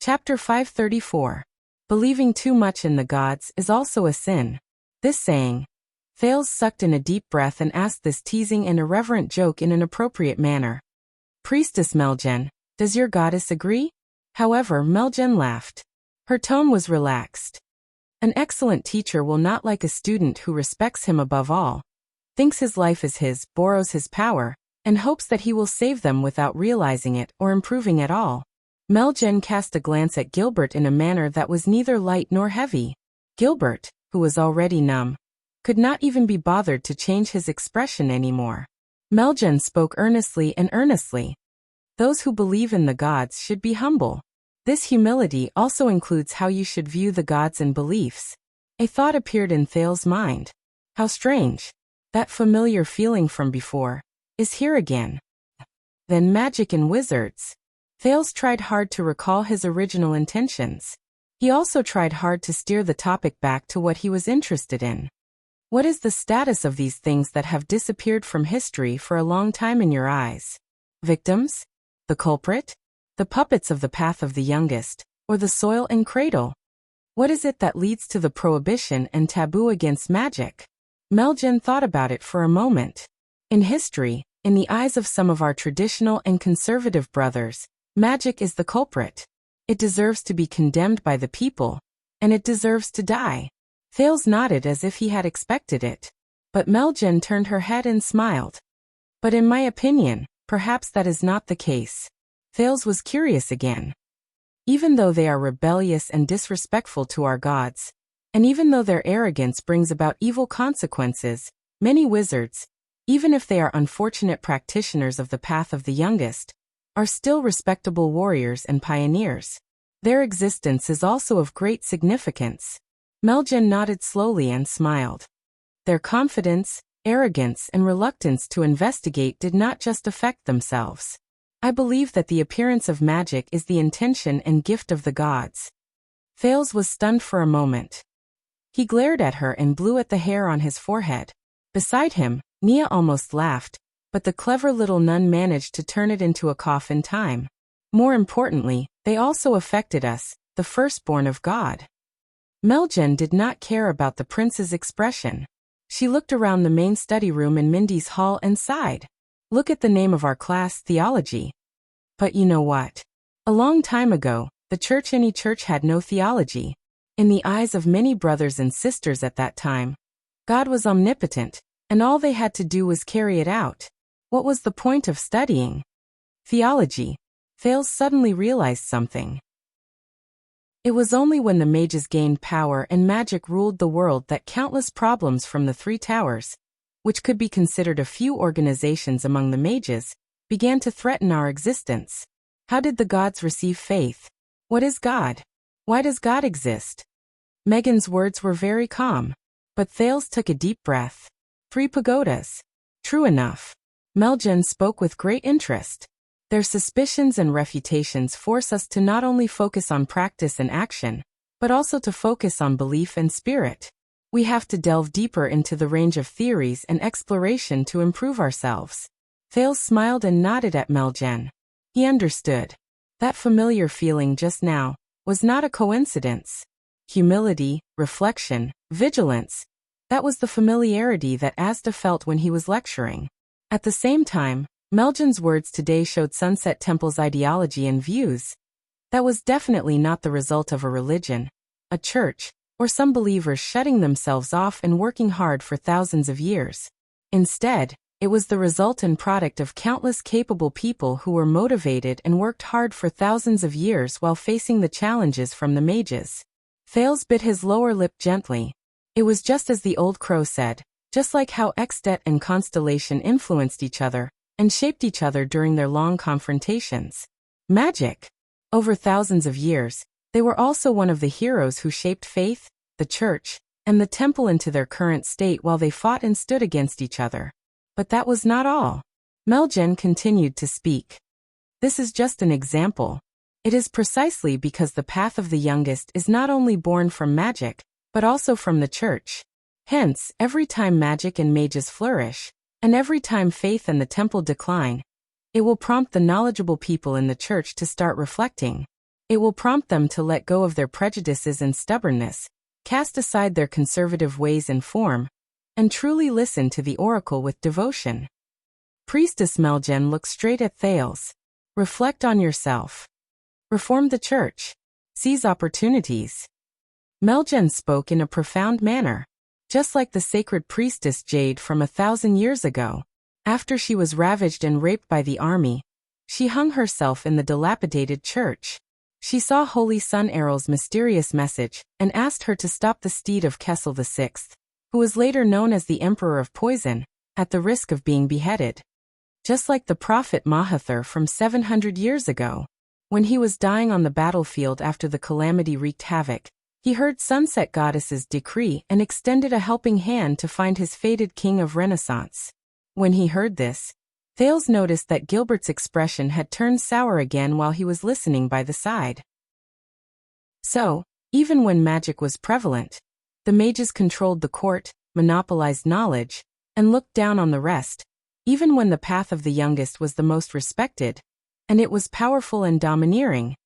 Chapter 534. Believing too much in the gods is also a sin. This saying. Thales sucked in a deep breath and asked this teasing and irreverent joke in an appropriate manner. Priestess Melgen, does your goddess agree? However, Melgen laughed. Her tone was relaxed. An excellent teacher will not like a student who respects him above all, thinks his life is his, borrows his power, and hopes that he will save them without realizing it or improving at all. Melgen cast a glance at Gilbert in a manner that was neither light nor heavy. Gilbert, who was already numb, could not even be bothered to change his expression anymore. Melgen spoke earnestly and earnestly. Those who believe in the gods should be humble. This humility also includes how you should view the gods and beliefs. A thought appeared in Thales' mind. How strange. That familiar feeling from before is here again. Then magic and wizards. Thales tried hard to recall his original intentions. He also tried hard to steer the topic back to what he was interested in. What is the status of these things that have disappeared from history for a long time in your eyes? Victims? The culprit? The puppets of the path of the youngest, or the soil and cradle? What is it that leads to the prohibition and taboo against magic? Melgen thought about it for a moment. In history, in the eyes of some of our traditional and conservative brothers, magic is the culprit. It deserves to be condemned by the people, and it deserves to die. Thales nodded as if he had expected it. But Melgen turned her head and smiled. But in my opinion, perhaps that is not the case. Thales was curious again. Even though they are rebellious and disrespectful to our gods, and even though their arrogance brings about evil consequences, many wizards, even if they are unfortunate practitioners of the path of the youngest, are still respectable warriors and pioneers. Their existence is also of great significance. Melgen nodded slowly and smiled. Their confidence, arrogance, and reluctance to investigate did not just affect themselves. I believe that the appearance of magic is the intention and gift of the gods. Thales was stunned for a moment. He glared at her and blew at the hair on his forehead. Beside him, Nia almost laughed, but the clever little nun managed to turn it into a cough in time. More importantly, they also affected us, the firstborn of God. Melgen did not care about the prince's expression. She looked around the main study room in Mindy's hall and sighed. Look at the name of our class, theology. But you know what? A long time ago, any church had no theology. In the eyes of many brothers and sisters at that time, God was omnipotent, and all they had to do was carry it out. What was the point of studying theology? Thales suddenly realized something. It was only when the mages gained power and magic ruled the world that countless problems from the Three Towers, which could be considered a few organizations among the mages, began to threaten our existence. How did the gods receive faith? What is God? Why does God exist? Megan's words were very calm, but Thales took a deep breath. 3 pagodas. True enough. Melgen spoke with great interest. Their suspicions and refutations force us to not only focus on practice and action, but also to focus on belief and spirit. We have to delve deeper into the range of theories and exploration to improve ourselves. Thales smiled and nodded at Melgen. He understood. That familiar feeling just now was not a coincidence. Humility, reflection, vigilance. That was the familiarity that Asda felt when he was lecturing. At the same time, Melgen's words today showed Sunset Temple's ideology and views. That was definitely not the result of a religion, a church, or some believers shutting themselves off and working hard for thousands of years. Instead, it was the result and product of countless capable people who were motivated and worked hard for thousands of years while facing the challenges from the mages. Thales bit his lower lip gently. It was just as the old crow said, just like how Extet and Constellation influenced each other and shaped each other during their long confrontations. Magic. Over thousands of years, they were also one of the heroes who shaped faith, the church, and the temple into their current state while they fought and stood against each other. But that was not all. Melgen continued to speak. This is just an example. It is precisely because the path of the youngest is not only born from magic, but also from the church. Hence, every time magic and mages flourish, and every time faith and the temple decline, it will prompt the knowledgeable people in the church to start reflecting. It will prompt them to let go of their prejudices and stubbornness, cast aside their conservative ways and form, and truly listen to the oracle with devotion. Priestess Meljen looks straight at Thales. Reflect on yourself. Reform the church. Seize opportunities. Meljen spoke in a profound manner. Just like the sacred priestess Jade from 1,000 years ago, after she was ravaged and raped by the army, she hung herself in the dilapidated church. She saw Holy Sun Errol's mysterious message and asked her to stop the steed of Kessel VI, who was later known as the Emperor of Poison, at the risk of being beheaded. Just like the prophet Mahathir from 700 years ago, when he was dying on the battlefield after the calamity wreaked havoc, he heard Sunset Goddess's decree and extended a helping hand to find his fated king of Renaissance. When he heard this, Thales noticed that Gilbert's expression had turned sour again while he was listening by the side. So, even when magic was prevalent, the mages controlled the court, monopolized knowledge, and looked down on the rest, even when the path of the youngest was the most respected, and it was powerful and domineering,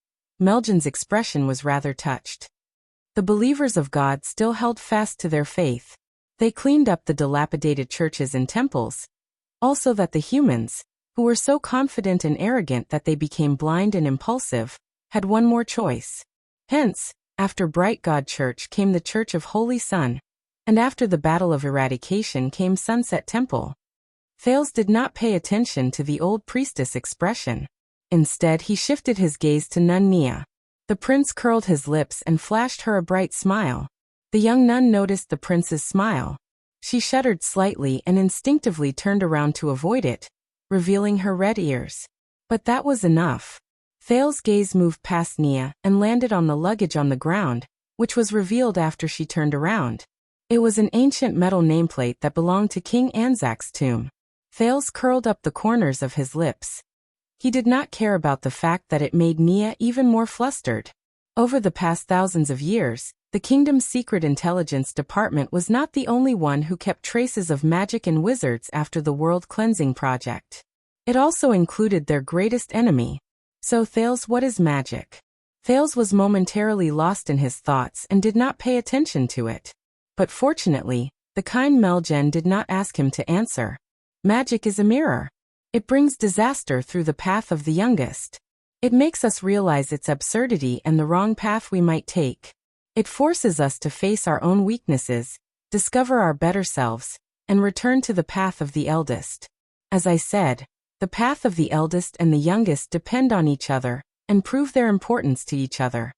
Meljen's expression was rather touched. The believers of God still held fast to their faith. They cleaned up the dilapidated churches and temples. Also that the humans, who were so confident and arrogant that they became blind and impulsive, had one more choice. Hence, after Bright God Church came the Church of Holy Sun, and after the Battle of Eradication came Sunset Temple. Thales did not pay attention to the old priestess expression. Instead, he shifted his gaze to nun Nia. The prince curled his lips and flashed her a bright smile. The young nun noticed the prince's smile. She shuddered slightly and instinctively turned around to avoid it, revealing her red ears. But that was enough. Thales' gaze moved past Nia and landed on the luggage on the ground, which was revealed after she turned around. It was an ancient metal nameplate that belonged to King Anzac's tomb. Thales curled up the corners of his lips. He did not care about the fact that it made Nia even more flustered. Over the past thousands of years, the kingdom's secret intelligence department was not the only one who kept traces of magic and wizards after the world cleansing project. It also included their greatest enemy. So Thales, what is magic? Thales was momentarily lost in his thoughts and did not pay attention to it. But fortunately, the kind Meljen did not ask him to answer. Magic is a mirror. It brings disaster through the path of the youngest. It makes us realize its absurdity and the wrong path we might take. It forces us to face our own weaknesses, discover our better selves, and return to the path of the eldest. As I said, the path of the eldest and the youngest depend on each other, and prove their importance to each other.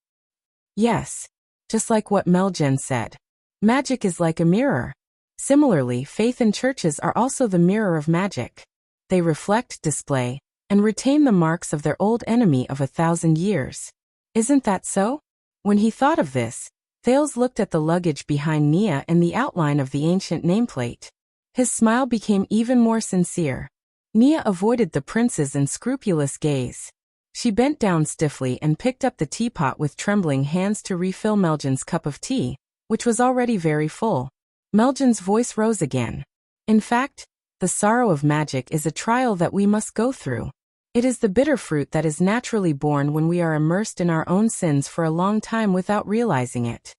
Yes, just like what Meljen said. Magic is like a mirror. Similarly, faith and churches are also the mirror of magic. They reflect, display, and retain the marks of their old enemy of 1,000 years. Isn't that so? When he thought of this, Thales looked at the luggage behind Nia and the outline of the ancient nameplate. His smile became even more sincere. Nia avoided the prince's unscrupulous gaze. She bent down stiffly and picked up the teapot with trembling hands to refill Meljen's cup of tea, which was already very full. Meljen's voice rose again. In fact, the sorrow of magic is a trial that we must go through. It is the bitter fruit that is naturally born when we are immersed in our own sins for a long time without realizing it.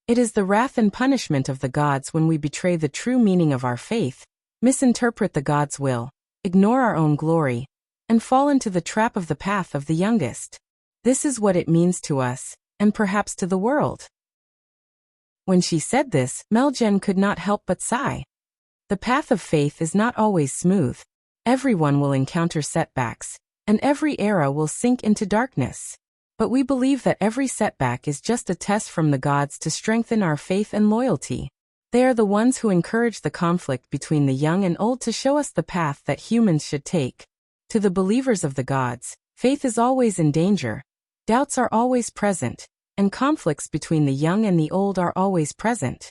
It is the wrath and punishment of the gods when we betray the true meaning of our faith, misinterpret the gods' will, ignore our own glory, and fall into the trap of the path of the youngest. This is what it means to us, and perhaps to the world. When she said this, Meljen could not help but sigh. The path of faith is not always smooth. Everyone will encounter setbacks, and every era will sink into darkness. But we believe that every setback is just a test from the gods to strengthen our faith and loyalty. They are the ones who encourage the conflict between the young and old to show us the path that humans should take. To the believers of the gods, faith is always in danger, doubts are always present, and conflicts between the young and the old are always present.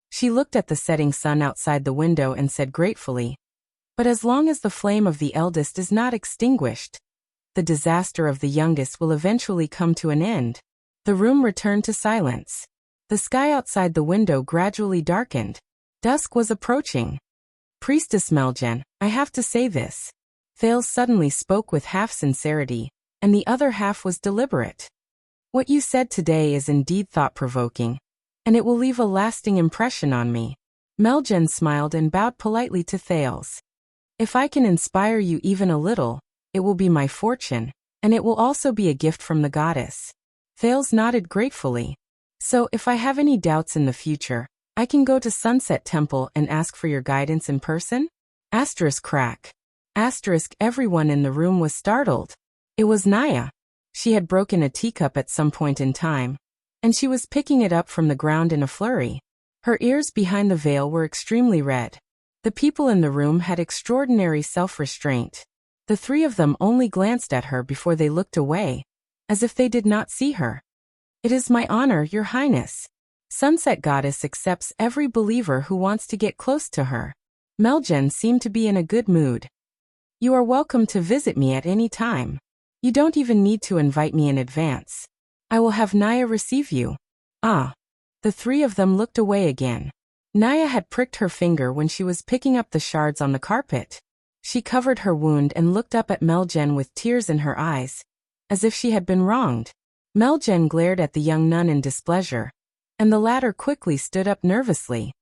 She looked at the setting sun outside the window and said gratefully, "But as long as the flame of the eldest is not extinguished, the disaster of the youngest will eventually come to an end." The room returned to silence. The sky outside the window gradually darkened. Dusk was approaching. "Priestess Meljen, I have to say this." Thales suddenly spoke with half sincerity, and the other half was deliberate. What you said today is indeed thought-provoking, and it will leave a lasting impression on me. Meljen smiled and bowed politely to Thales. If I can inspire you even a little, it will be my fortune, and it will also be a gift from the goddess. Thales nodded gratefully. So if I have any doubts in the future, I can go to Sunset Temple and ask for your guidance in person? Asterisk crack. Asterisk everyone in the room was startled. It was Naya. She had broken a teacup at some point in time, and she was picking it up from the ground in a flurry. Her ears behind the veil were extremely red. The people in the room had extraordinary self-restraint. The three of them only glanced at her before they looked away, as if they did not see her. It is my honor, Your Highness. Sunset Goddess accepts every believer who wants to get close to her. Meljen seemed to be in a good mood. You are welcome to visit me at any time. You don't even need to invite me in advance. I will have Naya receive you. Ah. The three of them looked away again. Naya had pricked her finger when she was picking up the shards on the carpet. She covered her wound and looked up at Meljen with tears in her eyes, as if she had been wronged. Meljen glared at the young nun in displeasure, and the latter quickly stood up nervously.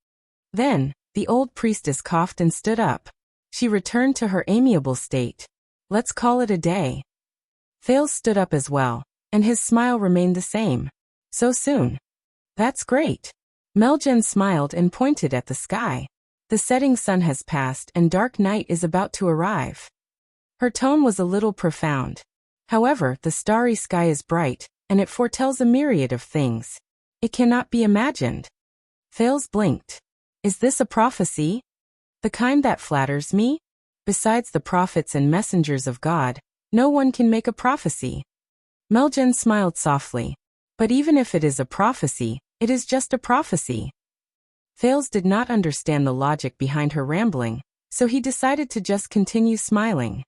Then, the old priestess coughed and stood up. She returned to her amiable state. Let's call it a day. Thales stood up as well, and his smile remained the same. So soon? That's great. Meljen smiled and pointed at the sky. The setting sun has passed and dark night is about to arrive. Her tone was a little profound. However, the starry sky is bright, and it foretells a myriad of things. It cannot be imagined. Thales blinked. Is this a prophecy? The kind that flatters me? Besides the prophets and messengers of God, no one can make a prophecy. Meljen smiled softly. But even if it is a prophecy, it is just a prophecy. Thales did not understand the logic behind her rambling, so he decided to just continue smiling.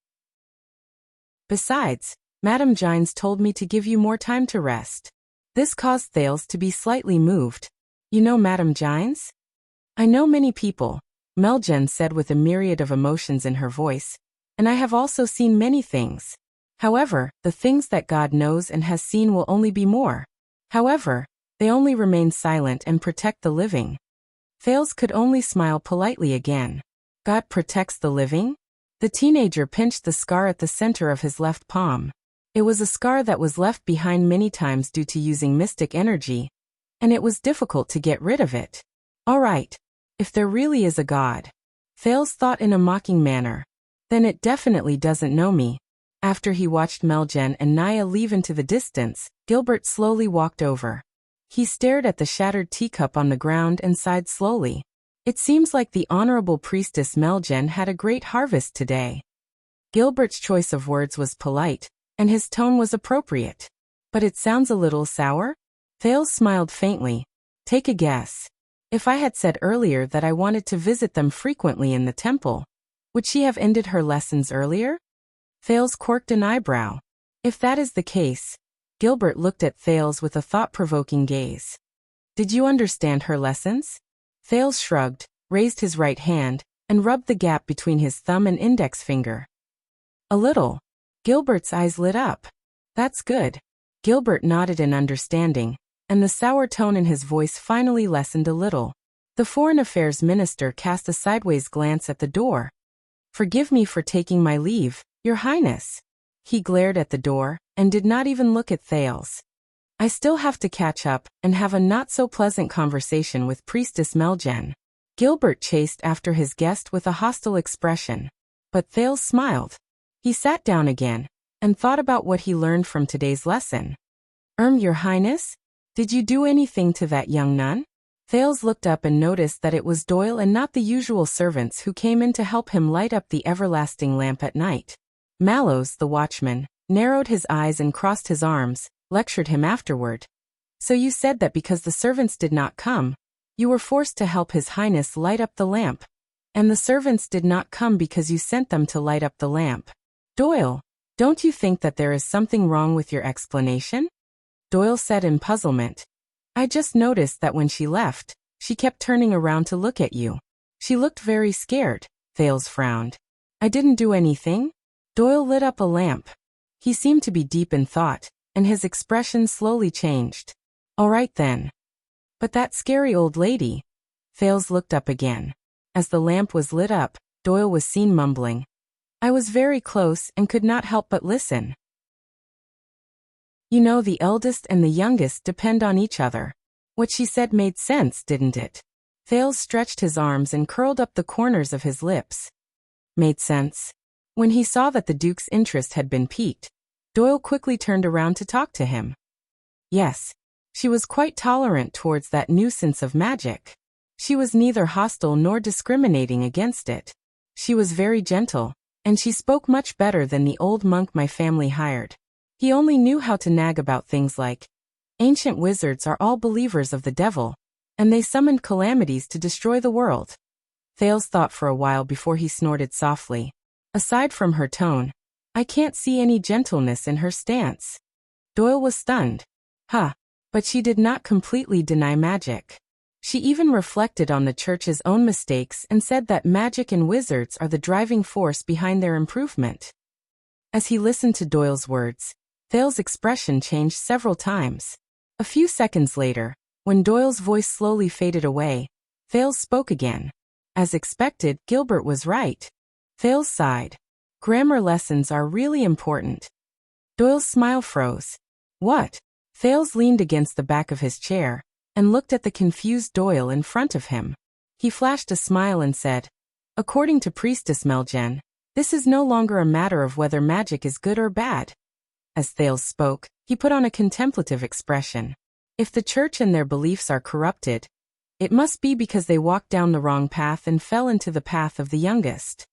Besides, Madame Gines told me to give you more time to rest. This caused Thales to be slightly moved. You know Madame Gines? I know many people, Meljen said with a myriad of emotions in her voice, and I have also seen many things. However, the things that God knows and has seen will only be more. However, they only remain silent and protect the living. Thales could only smile politely again. God protects the living? The teenager pinched the scar at the center of his left palm. It was a scar that was left behind many times due to using mystic energy, and it was difficult to get rid of it. All right, if there really is a God, Thales thought in a mocking manner, then it definitely doesn't know me. After he watched Meljen and Naya leave into the distance, Gilbert slowly walked over. He stared at the shattered teacup on the ground and sighed slowly. It seems like the honorable priestess Meljen had a great harvest today. Gilbert's choice of words was polite, and his tone was appropriate. But it sounds a little sour? Thales smiled faintly. Take a guess. If I had said earlier that I wanted to visit them frequently in the temple, would she have ended her lessons earlier? Thales quirked an eyebrow. If that is the case, Gilbert looked at Thales with a thought-provoking gaze. Did you understand her lessons? Thales shrugged, raised his right hand, and rubbed the gap between his thumb and index finger. A little. Gilbert's eyes lit up. That's good. Gilbert nodded in understanding, and the sour tone in his voice finally lessened a little. The Foreign Affairs Minister cast a sideways glance at the door. Forgive me for taking my leave, Your Highness. He glared at the door, and did not even look at Thales. I still have to catch up, and have a not-so-pleasant conversation with Priestess Meljen. Gilbert chased after his guest with a hostile expression. But Thales smiled. He sat down again, and thought about what he learned from today's lesson. Your Highness? Did you do anything to that young nun? Thales looked up and noticed that it was Doyle and not the usual servants who came in to help him light up the everlasting lamp at night. Mallows, the watchman, narrowed his eyes and crossed his arms, lectured him afterward. So you said that because the servants did not come, you were forced to help His Highness light up the lamp. And the servants did not come because you sent them to light up the lamp. Doyle, don't you think that there is something wrong with your explanation? Doyle said in puzzlement. I just noticed that when she left, she kept turning around to look at you. She looked very scared. Thales frowned. I didn't do anything. Doyle lit up a lamp. He seemed to be deep in thought, and his expression slowly changed. All right then. But that scary old lady. Thales looked up again. As the lamp was lit up, Doyle was seen mumbling. I was very close and could not help but listen. You know, the eldest and the youngest depend on each other. What she said made sense, didn't it? Thales stretched his arms and curled up the corners of his lips. Made sense. When he saw that the Duke's interest had been piqued, Doyle quickly turned around to talk to him. Yes. She was quite tolerant towards that nuisance of magic. She was neither hostile nor discriminating against it. She was very gentle, and she spoke much better than the old monk my family hired. He only knew how to nag about things like, ancient wizards are all believers of the devil, and they summoned calamities to destroy the world. Thales thought for a while before he snorted softly. Aside from her tone, I can't see any gentleness in her stance. Doyle was stunned. Huh. But she did not completely deny magic. She even reflected on the church's own mistakes and said that magic and wizards are the driving force behind their improvement. As he listened to Doyle's words, Thales' expression changed several times. A few seconds later, when Doyle's voice slowly faded away, Thales spoke again. As expected, Gilbert was right. Thales sighed. Grammar lessons are really important. Doyle's smile froze. What? Thales leaned against the back of his chair and looked at the confused Doyle in front of him. He flashed a smile and said, according to Priestess Meljen, this is no longer a matter of whether magic is good or bad. As Thales spoke, he put on a contemplative expression. If the church and their beliefs are corrupted, it must be because they walked down the wrong path and fell into the path of the youngest.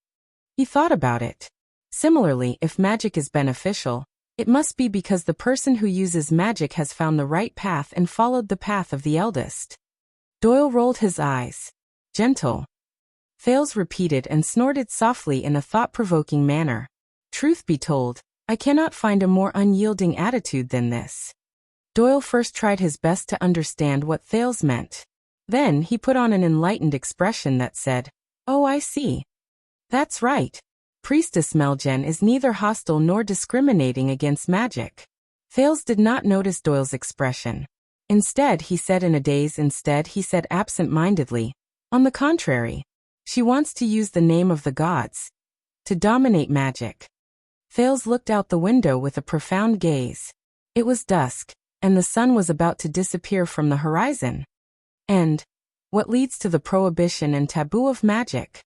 He thought about it. Similarly, if magic is beneficial, it must be because the person who uses magic has found the right path and followed the path of the eldest. Doyle rolled his eyes. Gentle. Thales repeated and snorted softly in a thought-provoking manner. Truth be told, I cannot find a more unyielding attitude than this. Doyle first tried his best to understand what Thales meant. Then he put on an enlightened expression that said, oh, I see. That's right. Priestess Meljen is neither hostile nor discriminating against magic. Thales did not notice Doyle's expression. Instead, he said absent-mindedly, on the contrary, she wants to use the name of the gods to dominate magic. Thales looked out the window with a profound gaze. It was dusk, and the sun was about to disappear from the horizon. And what leads to the prohibition and taboo of magic?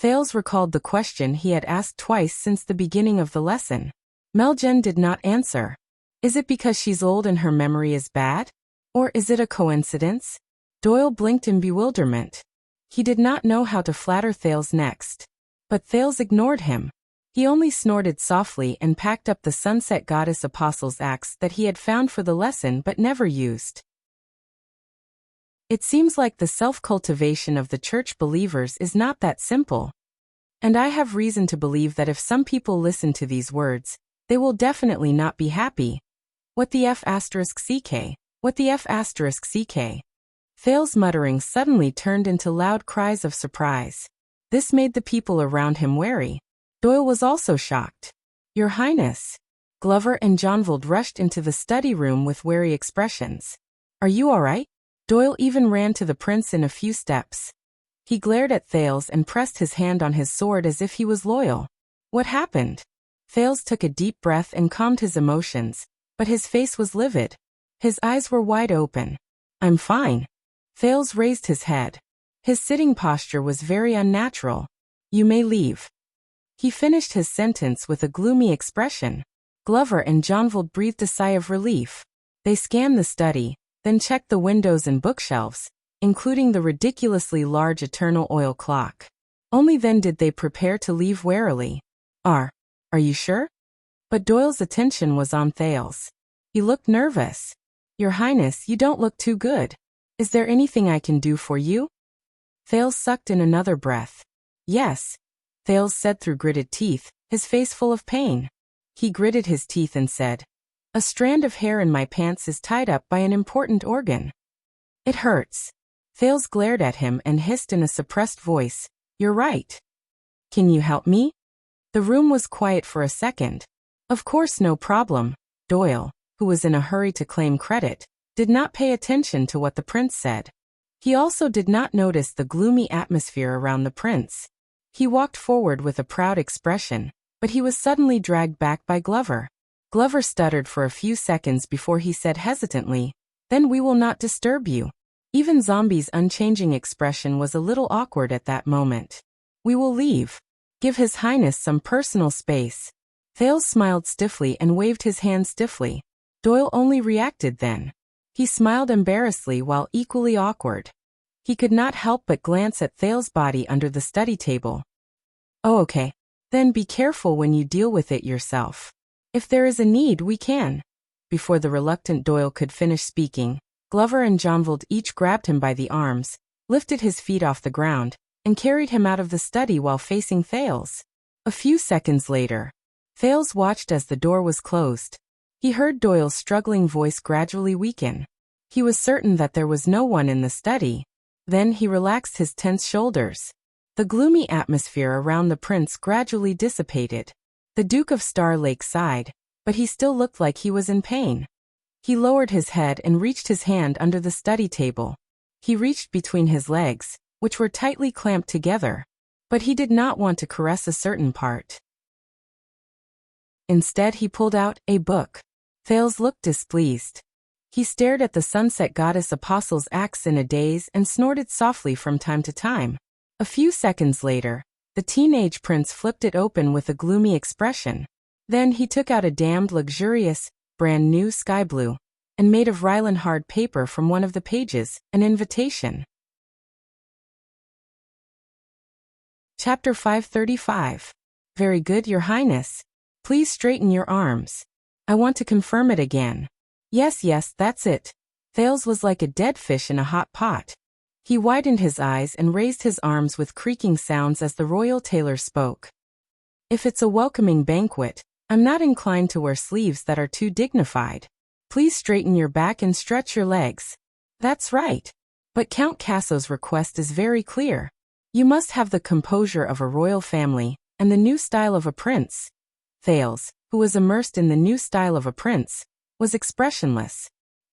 Thales recalled the question he had asked twice since the beginning of the lesson. Meljen did not answer. Is it because she's old and her memory is bad? Or is it a coincidence? Doyle blinked in bewilderment. He did not know how to flatter Thales next. But Thales ignored him. He only snorted softly and packed up the Sunset Goddess Apostle's axe that he had found for the lesson but never used. It seems like the self-cultivation of the church believers is not that simple. And I have reason to believe that if some people listen to these words, they will definitely not be happy. What the F***ck? What the F***ck? Thales' muttering suddenly turned into loud cries of surprise. This made the people around him wary. Doyle was also shocked. Your Highness. Glover and Jonvald rushed into the study room with wary expressions. Are you all right? Doyle even ran to the prince in a few steps. He glared at Thales and pressed his hand on his sword as if he was loyal. What happened? Thales took a deep breath and calmed his emotions, but his face was livid. His eyes were wide open. I'm fine. Thales raised his head. His sitting posture was very unnatural. You may leave. He finished his sentence with a gloomy expression. Glover and Jonvald breathed a sigh of relief. They scanned the study, then checked the windows and bookshelves, including the ridiculously large eternal oil clock. Only then did they prepare to leave warily. Are you sure? But Doyle's attention was on Thales. He looked nervous. Your Highness, you don't look too good. Is there anything I can do for you? Thales sucked in another breath. Yes, Thales said through gritted teeth, his face full of pain. He gritted his teeth and said, a strand of hair in my pants is tied up by an important organ. It hurts. Thales glared at him and hissed in a suppressed voice, you're right. Can you help me? The room was quiet for a second. Of course, no problem, Doyle. who was in a hurry to claim credit, did not pay attention to what the prince said. He also did not notice the gloomy atmosphere around the prince. He walked forward with a proud expression, but he was suddenly dragged back by Glover. Glover stuttered for a few seconds before he said hesitantly, "Then we will not disturb you." Even Zombie's unchanging expression was a little awkward at that moment. "We will leave. Give His Highness some personal space." Thales smiled stiffly and waved his hand stiffly. Doyle only reacted then. He smiled embarrassedly while equally awkward. He could not help but glance at Thales' body under the study table. "Oh, okay. Then be careful when you deal with it yourself. If there is a need, we can." Before the reluctant Doyle could finish speaking, Glover and Jonvald each grabbed him by the arms, lifted his feet off the ground, and carried him out of the study while facing Thales. A few seconds later, Thales watched as the door was closed. He heard Doyle's struggling voice gradually weaken. He was certain that there was no one in the study. Then he relaxed his tense shoulders. The gloomy atmosphere around the prince gradually dissipated. The Duke of Star Lake sighed, but he still looked like he was in pain. He lowered his head and reached his hand under the study table. He reached between his legs, which were tightly clamped together. But he did not want to caress a certain part. Instead, he pulled out a book. Thales looked displeased. He stared at the sunset goddess Apostle's axe in a daze and snorted softly from time to time. A few seconds later, the teenage prince flipped it open with a gloomy expression. Then he took out a damned luxurious, brand new sky blue, and made of Rylan hard paper from one of the pages, an invitation. Chapter 535. Very good, Your Highness. Please straighten your arms. I want to confirm it again. Yes, that's it. Thales was like a dead fish in a hot pot. He widened his eyes and raised his arms with creaking sounds as the royal tailor spoke. If it's a welcoming banquet, I'm not inclined to wear sleeves that are too dignified. Please straighten your back and stretch your legs. That's right. But Count Casso's request is very clear. You must have the composure of a royal family, and the new style of a prince. Thales, who was immersed in the new style of a prince, was expressionless.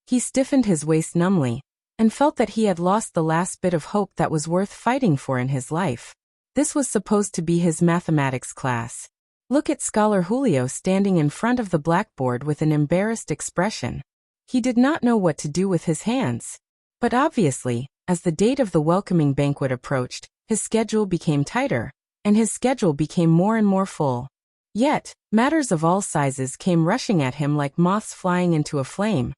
He stiffened his waist numbly, and felt that he had lost the last bit of hope that was worth fighting for in his life. This was supposed to be his mathematics class. Look at Scholar Julio standing in front of the blackboard with an embarrassed expression. He did not know what to do with his hands. But obviously, as the date of the welcoming banquet approached, his schedule became tighter, and his schedule became more and more full. Yet, matters of all sizes came rushing at him like moths flying into a flame.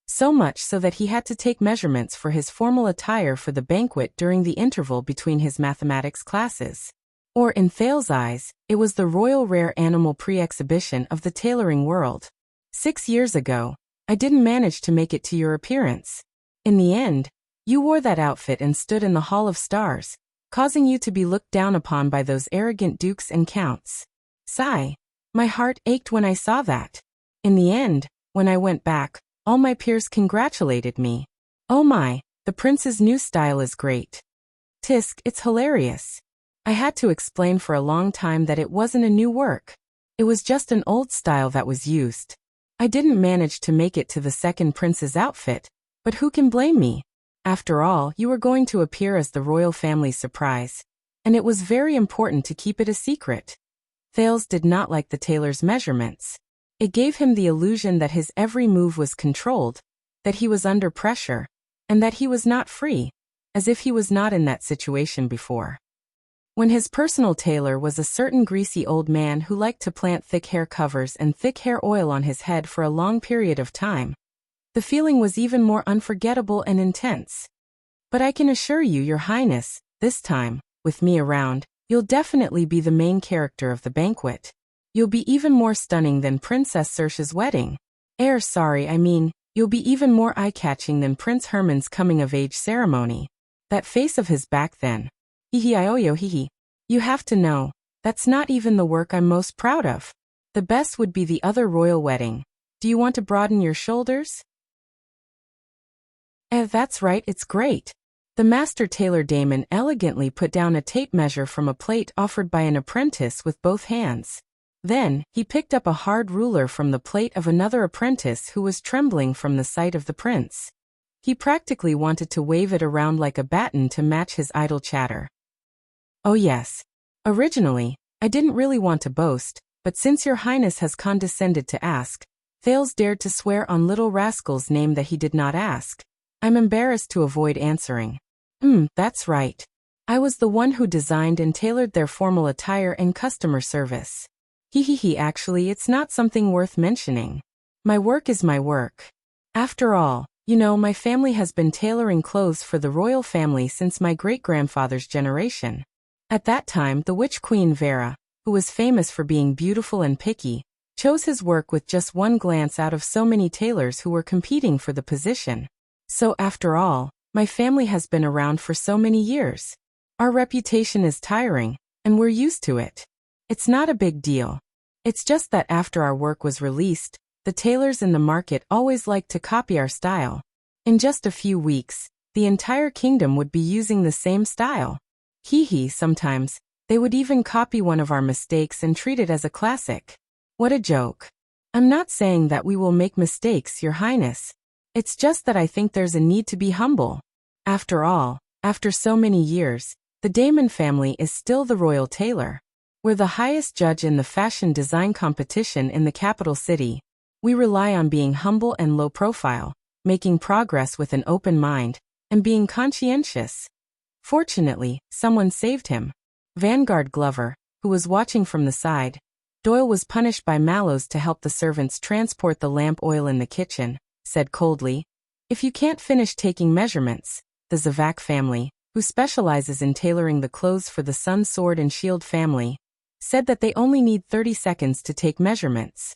So much so that he had to take measurements for his formal attire for the banquet during the interval between his mathematics classes. Or in Thales' eyes, it was the royal rare animal pre-exhibition of the tailoring world. 6 years ago, I didn't manage to make it to your appearance. In the end, you wore that outfit and stood in the Hall of Stars, causing you to be looked down upon by those arrogant dukes and counts. Sigh. My heart ached when I saw that. In the end, when I went back, all my peers congratulated me. Oh my, the prince's new style is great. Tisk, it's hilarious. I had to explain for a long time that it wasn't a new work. It was just an old style that was used. I didn't manage to make it to the second prince's outfit, but who can blame me? After all, you were going to appear as the royal family's surprise, and it was very important to keep it a secret. Thales did not like the tailor's measurements. It gave him the illusion that his every move was controlled, that he was under pressure, and that he was not free, as if he was not in that situation before. When his personal tailor was a certain greasy old man who liked to plant thick hair covers and thick hair oil on his head for a long period of time, the feeling was even more unforgettable and intense. But I can assure you, Your Highness, this time, with me around, you'll definitely be the main character of the banquet. You'll be even more stunning than Princess Saoirse's wedding. You'll be even more eye-catching than Prince Herman's coming-of-age ceremony. That face of his back then. Hihi. You have to know, that's not even the work I'm most proud of. The best would be the other royal wedding. Do you want to broaden your shoulders? That's right, it's great. The master tailor Damon elegantly put down a tape measure from a plate offered by an apprentice with both hands. Then, he picked up a hard ruler from the plate of another apprentice who was trembling from the sight of the prince. He practically wanted to wave it around like a baton to match his idle chatter. Oh yes. Originally, I didn't really want to boast, but since your highness has condescended to ask, Thales dared to swear on little rascal's name that he did not ask. I'm embarrassed to avoid answering. That's right. I was the one who designed and tailored their formal attire and customer service. Actually, it's not something worth mentioning. My work is my work. After all, my family has been tailoring clothes for the royal family since my great-grandfather's generation. At that time, the witch queen Vera, who was famous for being beautiful and picky, chose his work with just one glance out of so many tailors who were competing for the position. So after all, my family has been around for so many years. Our reputation is tiring, and we're used to it. It's not a big deal. It's just that after our work was released, the tailors in the market always liked to copy our style. In just a few weeks, the entire kingdom would be using the same style. Sometimes, they would even copy one of our mistakes and treat it as a classic. What a joke. I'm not saying that we will make mistakes, Your Highness. It's just that I think there's a need to be humble. After all, after so many years, the Damon family is still the royal tailor. We're the highest judge in the fashion design competition in the capital city. We rely on being humble and low profile, making progress with an open mind, and being conscientious. Fortunately, someone saved him. Vanguard Glover, who was watching from the side. Doyle was punished by Mallows to help the servants transport the lamp oil in the kitchen, said coldly. If you can't finish taking measurements, the Zavak family, who specializes in tailoring the clothes for the Sun Sword and Shield family, said that they only need 30 seconds to take measurements.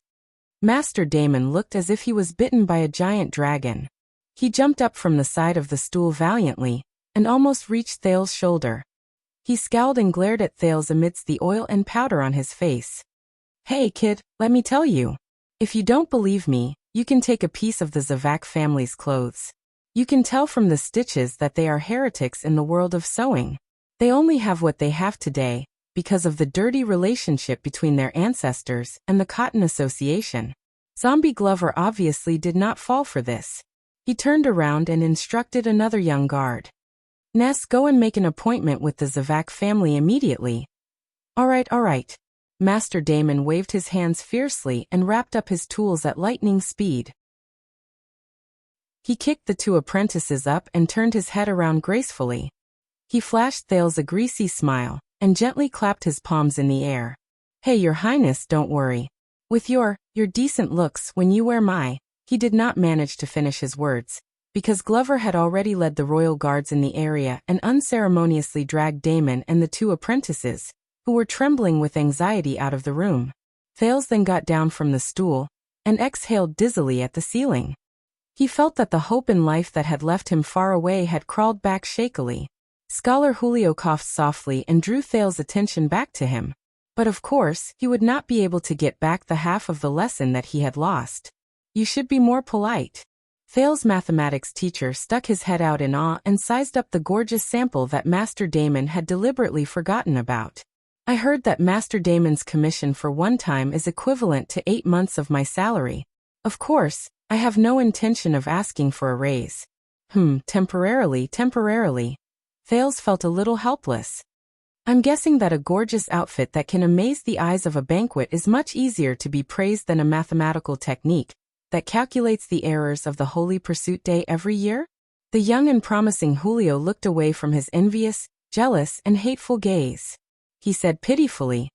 Master Damon looked as if he was bitten by a giant dragon. He jumped up from the side of the stool valiantly, and almost reached Thales' shoulder. He scowled and glared at Thales amidst the oil and powder on his face. Hey kid, let me tell you. If you don't believe me, you can take a piece of the Zavak family's clothes. You can tell from the stitches that they are heretics in the world of sewing. They only have what they have today, because of the dirty relationship between their ancestors and the Cotton Association. Zombie Glover obviously did not fall for this. He turned around and instructed another young guard. Ness, go and make an appointment with the Zavak family immediately. All right. Master Damon waved his hands fiercely and wrapped up his tools at lightning speed. He kicked the two apprentices up and turned his head around gracefully. He flashed Thales a greasy smile, and gently clapped his palms in the air. Hey, Your Highness, don't worry. With your decent looks when you wear my... He did not manage to finish his words, because Glover had already led the royal guards in the area and unceremoniously dragged Damon and the two apprentices, who were trembling with anxiety, out of the room. Thales then got down from the stool, and exhaled dizzily at the ceiling. He felt that the hope in life that had left him far away had crawled back shakily. Scholar Julio coughed softly and drew Thales' attention back to him. But of course, he would not be able to get back the half of the lesson that he had lost. You should be more polite. Thales' mathematics teacher stuck his head out in awe and sized up the gorgeous sample that Master Damon had deliberately forgotten about. I heard that Master Damon's commission for one time is equivalent to 8 months of my salary. Of course, I have no intention of asking for a raise. Temporarily. Thales felt a little helpless. I'm guessing that a gorgeous outfit that can amaze the eyes of a banquet is much easier to be praised than a mathematical technique that calculates the errors of the Holy Pursuit Day every year? The young and promising Julio looked away from his envious, jealous, and hateful gaze. He said pitifully,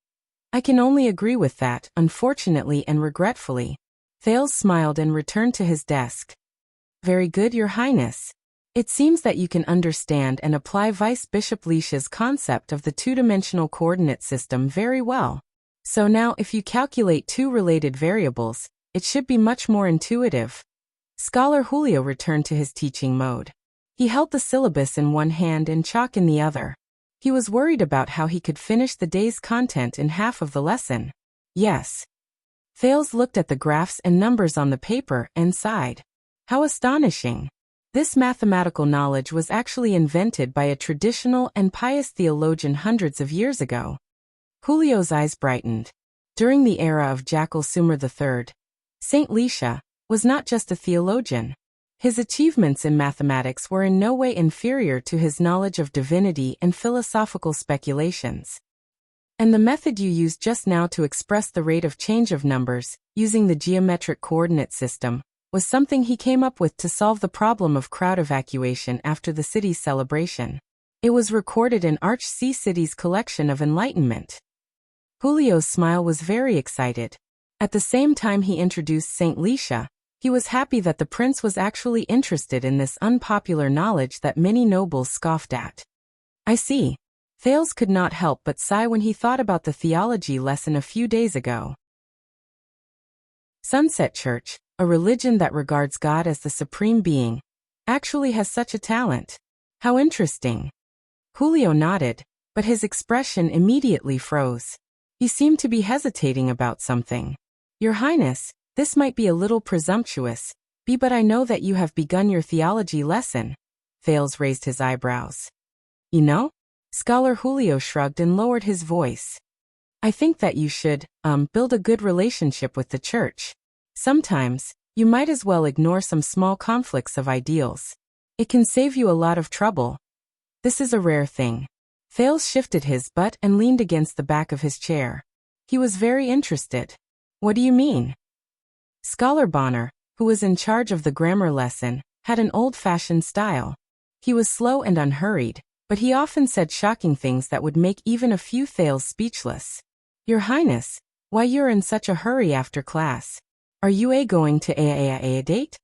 I can only agree with that, unfortunately and regretfully. Thales smiled and returned to his desk. Very good, Your Highness. It seems that you can understand and apply Vice Bishop Leish's concept of the two-dimensional coordinate system very well. So now if you calculate two related variables, it should be much more intuitive. Scholar Julio returned to his teaching mode. He held the syllabus in one hand and chalk in the other. He was worried about how he could finish the day's content in half of the lesson. Yes. Thales looked at the graphs and numbers on the paper and sighed. How astonishing. This mathematical knowledge was actually invented by a traditional and pious theologian hundreds of years ago. Julio's eyes brightened. During the era of Jackal Sumer III, Saint Lisha was not just a theologian. His achievements in mathematics were in no way inferior to his knowledge of divinity and philosophical speculations. And the method you used just now to express the rate of change of numbers, using the geometric coordinate system, was something he came up with to solve the problem of crowd evacuation after the city's celebration. It was recorded in Arch C. City's collection of enlightenment. Julio's smile was very excited. At the same time he introduced Saint Lisha, he was happy that the prince was actually interested in this unpopular knowledge that many nobles scoffed at. I see. Thales could not help but sigh when he thought about the theology lesson a few days ago. Sunset Church, a religion that regards God as the supreme being, actually has such a talent. How interesting. Julio nodded, but his expression immediately froze. He seemed to be hesitating about something. Your Highness, this might be a little presumptuous, but I know that you have begun your theology lesson. Thales raised his eyebrows. You know? Scholar Julio shrugged and lowered his voice. I think that you should, build a good relationship with the church. Sometimes, you might as well ignore some small conflicts of ideals. It can save you a lot of trouble. This is a rare thing. Thales shifted his butt and leaned against the back of his chair. He was very interested. What do you mean? Scholar Bonner, who was in charge of the grammar lesson, had an old-fashioned style. He was slow and unhurried, but he often said shocking things that would make even a few Thales speechless. Your Highness, why you're in such a hurry after class? Are you going to a date?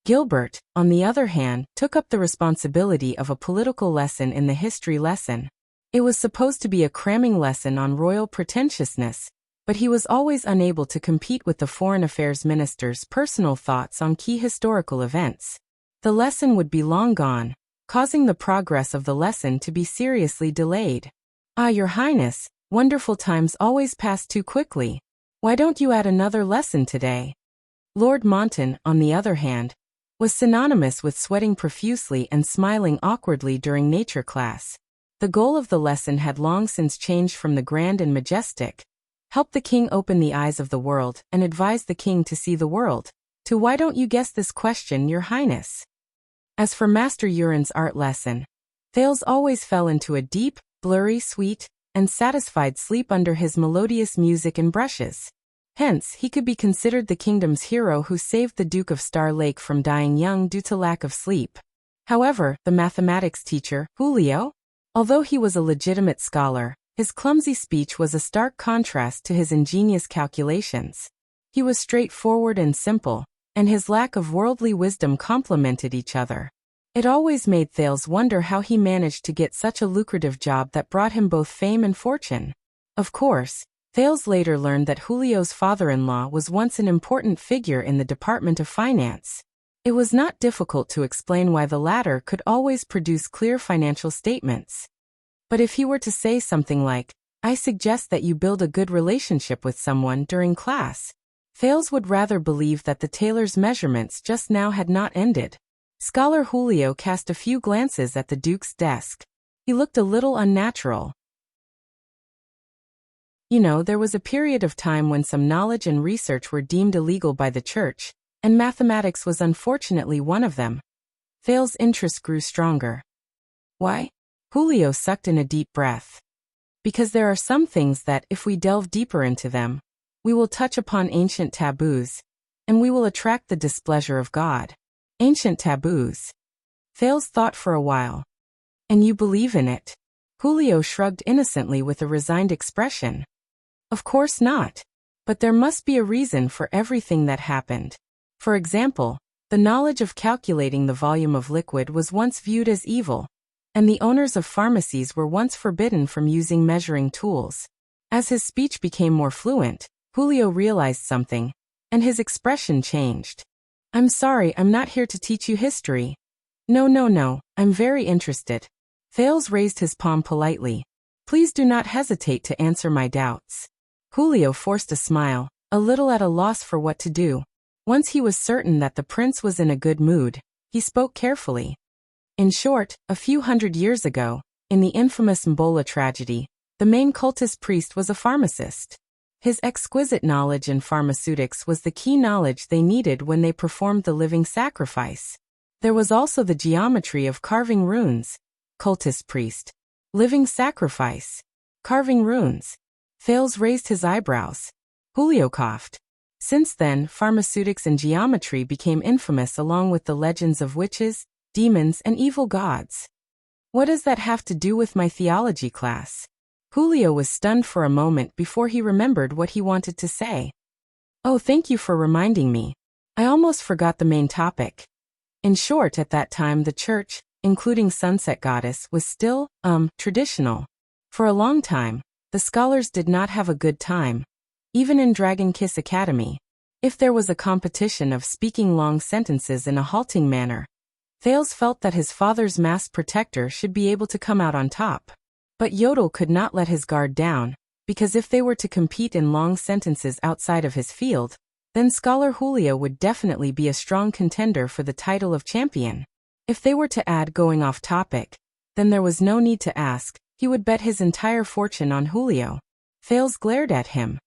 Gilbert, on the other hand, took up the responsibility of a political lesson in the history lesson. It was supposed to be a cramming lesson on royal pretentiousness, but he was always unable to compete with the foreign affairs minister's personal thoughts on key historical events. The lesson would be long gone, causing the progress of the lesson to be seriously delayed. Ah, Your Highness, wonderful times always pass too quickly. Why don't you add another lesson today? Lord Monton, on the other hand, was synonymous with sweating profusely and smiling awkwardly during nature class. The goal of the lesson had long since changed from the grand and majestic, help the king open the eyes of the world and advise the king to see the world, to why don't you guess this question, Your Highness? As for Master Urin's art lesson, Thales always fell into a deep, blurry, sweet, and satisfied sleep under his melodious music and brushes. Hence, he could be considered the kingdom's hero who saved the Duke of Star Lake from dying young due to lack of sleep. However, the mathematics teacher, Julio, although he was a legitimate scholar, his clumsy speech was a stark contrast to his ingenious calculations. He was straightforward and simple, and his lack of worldly wisdom complemented each other. It always made Thales wonder how he managed to get such a lucrative job that brought him both fame and fortune. Of course, Thales later learned that Julio's father-in-law was once an important figure in the Department of Finance. It was not difficult to explain why the latter could always produce clear financial statements. But if he were to say something like, I suggest that you build a good relationship with someone during class, Thales would rather believe that the tailor's measurements just now had not ended. Scholar Julio cast a few glances at the Duke's desk. He looked a little unnatural. You know, there was a period of time when some knowledge and research were deemed illegal by the church, and mathematics was unfortunately one of them. Thales' interest grew stronger. Why? Julio sucked in a deep breath. Because there are some things that, if we delve deeper into them, we will touch upon ancient taboos, and we will attract the displeasure of God. Ancient taboos. Thales thought for a while. And you believe in it? Julio shrugged innocently with a resigned expression. Of course not. But there must be a reason for everything that happened. For example, the knowledge of calculating the volume of liquid was once viewed as evil, and the owners of pharmacies were once forbidden from using measuring tools. As his speech became more fluent, Julio realized something, and his expression changed. I'm sorry, I'm not here to teach you history. No, I'm very interested. Thales raised his palm politely. Please do not hesitate to answer my doubts. Julio forced a smile, a little at a loss for what to do. Once he was certain that the prince was in a good mood, he spoke carefully. In short, a few hundred years ago, in the infamous Mbola tragedy, the main cultist priest was a pharmacist. His exquisite knowledge in pharmaceutics was the key knowledge they needed when they performed the living sacrifice. There was also the geometry of carving runes. Cultist priest. Living sacrifice. Carving runes. Thales raised his eyebrows. Julio coughed. Since then, pharmaceutics and geometry became infamous along with the legends of witches, demons, and evil gods. What does that have to do with my theology class? Julio was stunned for a moment before he remembered what he wanted to say. Oh, thank you for reminding me. I almost forgot the main topic. In short, at that time the church, including Sunset Goddess, was still, traditional. For a long time, the scholars did not have a good time. Even in Dragon Kiss Academy. If there was a competition of speaking long sentences in a halting manner, Thales felt that his father's masked protector should be able to come out on top. But Yodel could not let his guard down, because if they were to compete in long sentences outside of his field, then Scholar Julio would definitely be a strong contender for the title of champion. If they were to add going off topic, then there was no need to ask, he would bet his entire fortune on Julio. Thales glared at him.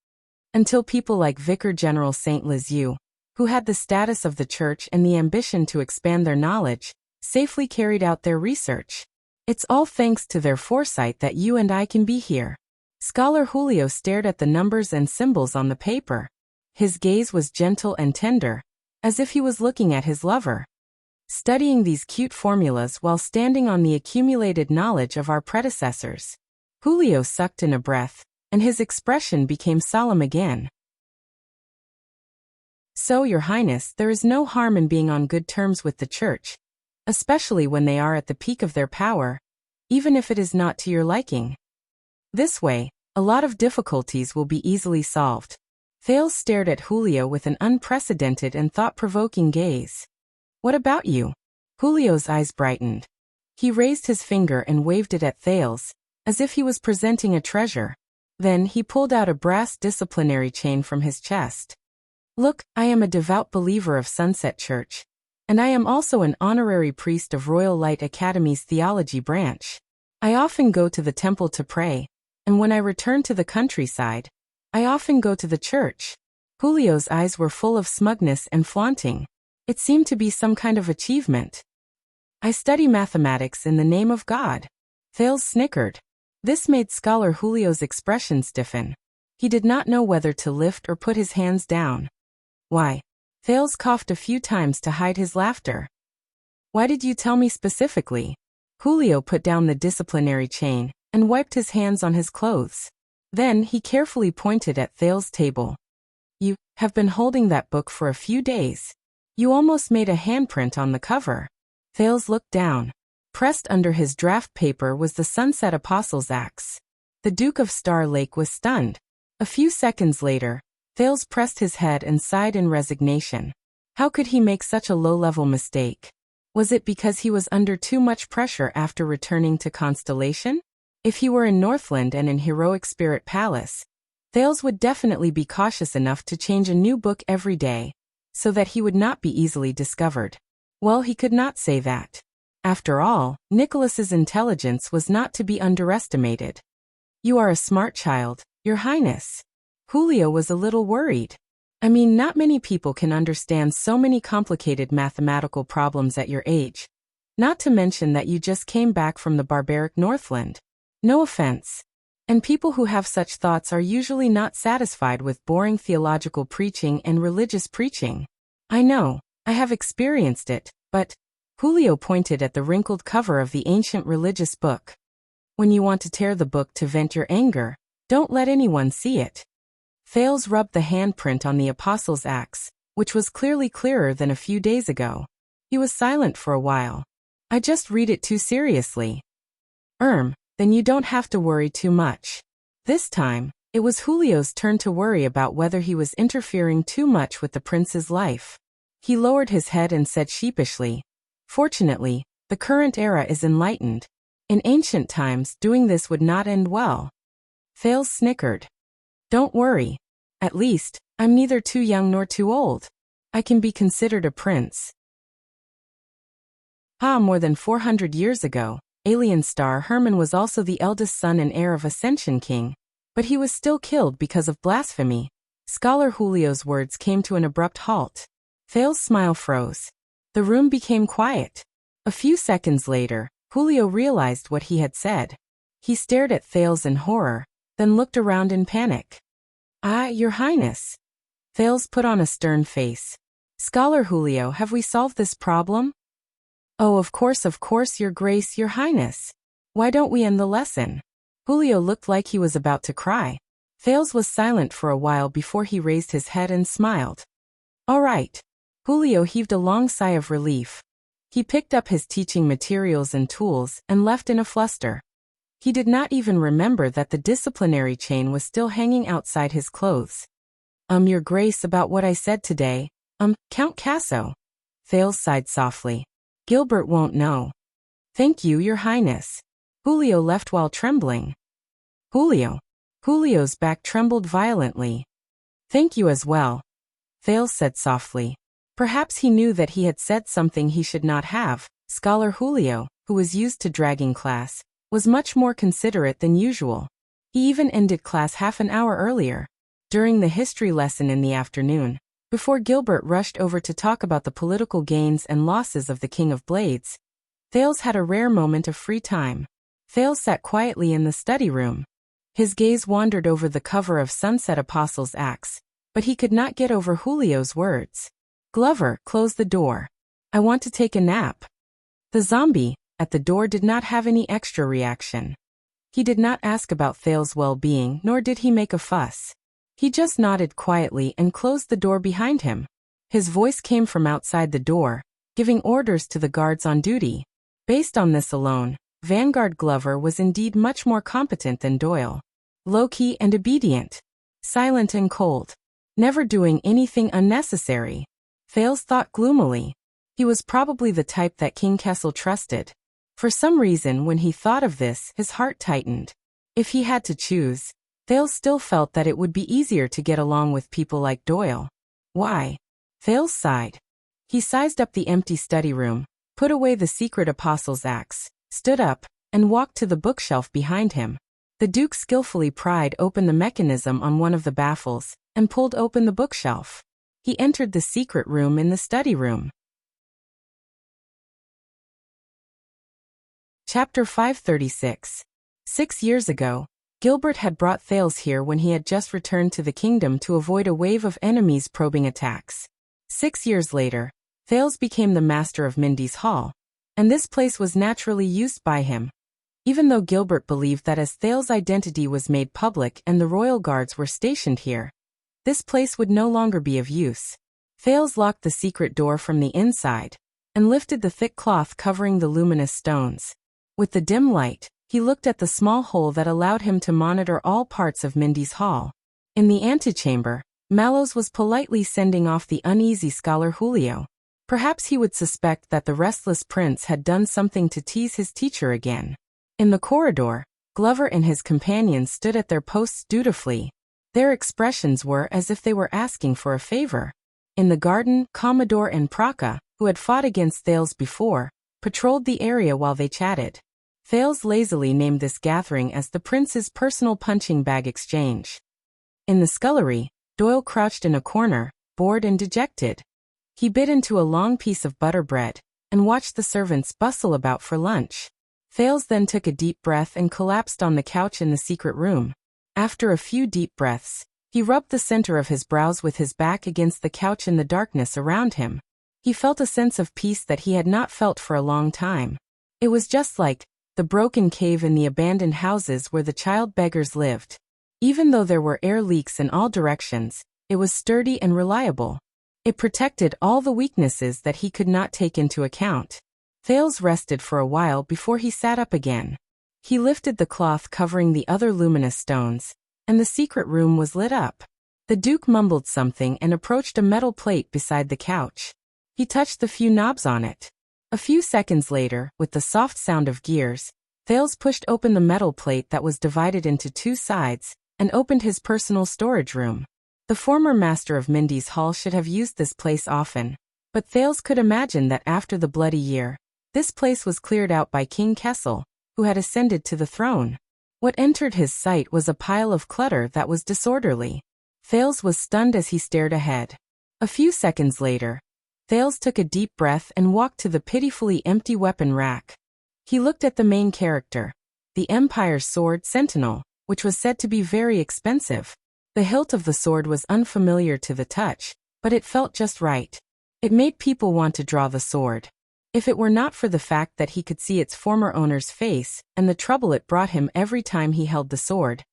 Until people like Vicar General Saint Lisieux, who had the status of the church and the ambition to expand their knowledge, safely carried out their research. It's all thanks to their foresight that you and I can be here. Scholar Julio stared at the numbers and symbols on the paper. His gaze was gentle and tender, as if he was looking at his lover. Studying these cute formulas while standing on the accumulated knowledge of our predecessors. Julio sucked in a breath, and his expression became solemn again. So, Your Highness, there is no harm in being on good terms with the church, especially when they are at the peak of their power, even if it is not to your liking. This way, a lot of difficulties will be easily solved. Thales stared at Julio with an unprecedented and thought-provoking gaze. What about you? Julio's eyes brightened. He raised his finger and waved it at Thales, as if he was presenting a treasure. Then he pulled out a brass disciplinary chain from his chest. Look, I am a devout believer of Sunset Church. And I am also an honorary priest of Royal Light Academy's theology branch. I often go to the temple to pray, and when I return to the countryside, I often go to the church. Julio's eyes were full of smugness and flaunting. It seemed to be some kind of achievement. I study mathematics in the name of God. Thales snickered. This made Scholar Julio's expression stiffen. He did not know whether to lift or put his hands down. Why? Thales coughed a few times to hide his laughter. Why did you tell me specifically? Julio put down the disciplinary chain and wiped his hands on his clothes. Then he carefully pointed at Thales' table. You have been holding that book for a few days. You almost made a handprint on the cover. Thales looked down. Pressed under his draft paper was the Sunset Apostles' Axe. The Duke of Star Lake was stunned. A few seconds later, Thales pressed his head and sighed in resignation. How could he make such a low-level mistake? Was it because he was under too much pressure after returning to Constellation? If he were in Northland and in Heroic Spirit Palace, Thales would definitely be cautious enough to change a new book every day, so that he would not be easily discovered. Well, he could not say that. After all, Nicholas's intelligence was not to be underestimated. You are a smart child, Your Highness. Julio was a little worried. I mean, not many people can understand so many complicated mathematical problems at your age. Not to mention that you just came back from the barbaric Northland. No offense. And people who have such thoughts are usually not satisfied with boring theological preaching and religious preaching. I know, I have experienced it, but Julio pointed at the wrinkled cover of the ancient religious book. When you want to tear the book to vent your anger, don't let anyone see it. Thales rubbed the handprint on the Apostles' Axe, which was clearly clearer than a few days ago. He was silent for a while. I just read it too seriously. Then you don't have to worry too much. This time, it was Julio's turn to worry about whether he was interfering too much with the prince's life. He lowered his head and said sheepishly, Fortunately, the current era is enlightened. In ancient times, doing this would not end well. Thales snickered. Don't worry. At least, I'm neither too young nor too old. I can be considered a prince. More than 400 years ago, alien star Herman was also the eldest son and heir of Ascension King, But he was still killed because of blasphemy. Scholar Julio's words came to an abrupt halt. Thales' smile froze. The room became quiet. A few seconds later, Julio realized what he had said. He stared at Thales in horror, then looked around in panic. Your Highness. Thales put on a stern face. Scholar Julio, have we solved this problem? Oh, of course, Your Grace, Your Highness. Why don't we end the lesson? Julio looked like he was about to cry. Thales was silent for a while before he raised his head and smiled. All right. Julio heaved a long sigh of relief. He picked up his teaching materials and tools and left in a fluster. He did not even remember that the disciplinary chain was still hanging outside his clothes. Your Grace, about what I said today. Count Casso. Thales sighed softly. Gilbert won't know. Thank you, Your Highness. Julio left while trembling. Julio's back trembled violently. Thank you as well. Thales said softly. Perhaps he knew that he had said something he should not have. Scholar Julio, who was used to dragging class, was much more considerate than usual. He even ended class half an hour earlier. During the history lesson in the afternoon, before Gilbert rushed over to talk about the political gains and losses of the King of Blades, Thales had a rare moment of free time. Thales sat quietly in the study room. His gaze wandered over the cover of Sunset Apostle's Acts, but he could not get over Julio's words. Glover, close the door. I want to take a nap. The zombie at the door did not have any extra reaction. He did not ask about Thales' well-being, nor did he make a fuss. He just nodded quietly and closed the door behind him. His voice came from outside the door, giving orders to the guards on duty. Based on this alone, Vanguard Glover was indeed much more competent than Doyle. Low-key and obedient. Silent and cold. Never doing anything unnecessary. Thales thought gloomily. He was probably the type that King Kessel trusted. For some reason, when he thought of this, his heart tightened. If he had to choose, Thales still felt that it would be easier to get along with people like Doyle. Why? Thales sighed. He sized up the empty study room, put away the secret apostle's axe, stood up, and walked to the bookshelf behind him. The Duke skillfully pried open the mechanism on one of the baffles, and pulled open the bookshelf. He entered the secret room in the study room. Chapter 536. 6 years ago, Gilbert had brought Thales here when he had just returned to the kingdom to avoid a wave of enemies probing attacks. 6 years later, Thales became the master of Mindy's Hall, and this place was naturally used by him. Even though Gilbert believed that as Thales' identity was made public and the royal guards were stationed here, this place would no longer be of use. Thales locked the secret door from the inside, and lifted the thick cloth covering the luminous stones. With the dim light, he looked at the small hole that allowed him to monitor all parts of Mindy's Hall. In the antechamber, Mallows was politely sending off the uneasy Scholar Julio. Perhaps he would suspect that the restless prince had done something to tease his teacher again. In the corridor, Glover and his companions stood at their posts dutifully. Their expressions were as if they were asking for a favor. In the garden, Commodore and Praka, who had fought against Thales before, patrolled the area while they chatted. Thales lazily named this gathering as the prince's personal punching bag exchange. In the scullery, Doyle crouched in a corner, bored and dejected. He bit into a long piece of butter bread, and watched the servants bustle about for lunch. Thales then took a deep breath and collapsed on the couch in the secret room. After a few deep breaths, he rubbed the center of his brows with his back against the couch in the darkness around him. He felt a sense of peace that he had not felt for a long time. It was just like the broken cave in the abandoned houses where the child beggars lived. Even though there were air leaks in all directions, it was sturdy and reliable. It protected all the weaknesses that he could not take into account. Thales rested for a while before he sat up again. He lifted the cloth covering the other luminous stones, and the secret room was lit up. The Duke mumbled something and approached a metal plate beside the couch. He touched the few knobs on it. A few seconds later, with the soft sound of gears, Thales pushed open the metal plate that was divided into two sides, and opened his personal storage room. The former master of Mindy's Hall should have used this place often, but Thales could imagine that after the Bloody Year, this place was cleared out by King Kessel, who had ascended to the throne. What entered his sight was a pile of clutter that was disorderly. Thales was stunned as he stared ahead. A few seconds later, Thales took a deep breath and walked to the pitifully empty weapon rack. He looked at the main character, the Empire's sword Sentinel, which was said to be very expensive. The hilt of the sword was unfamiliar to the touch, but it felt just right. It made people want to draw the sword. If it were not for the fact that he could see its former owner's face and the trouble it brought him every time he held the sword,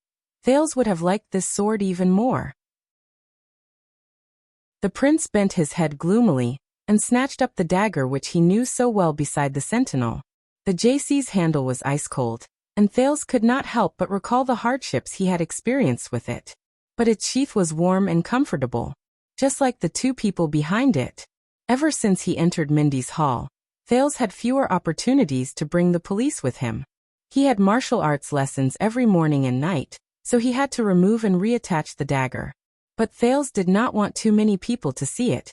Thales would have liked this sword even more. The prince bent his head gloomily and snatched up the dagger which he knew so well beside the sentinel. The JC's handle was ice-cold, and Thales could not help but recall the hardships he had experienced with it. But its sheath was warm and comfortable, just like the two people behind it. Ever since he entered Mindy's hall, Thales had fewer opportunities to bring the police with him. He had martial arts lessons every morning and night, so he had to remove and reattach the dagger. But Thales did not want too many people to see it,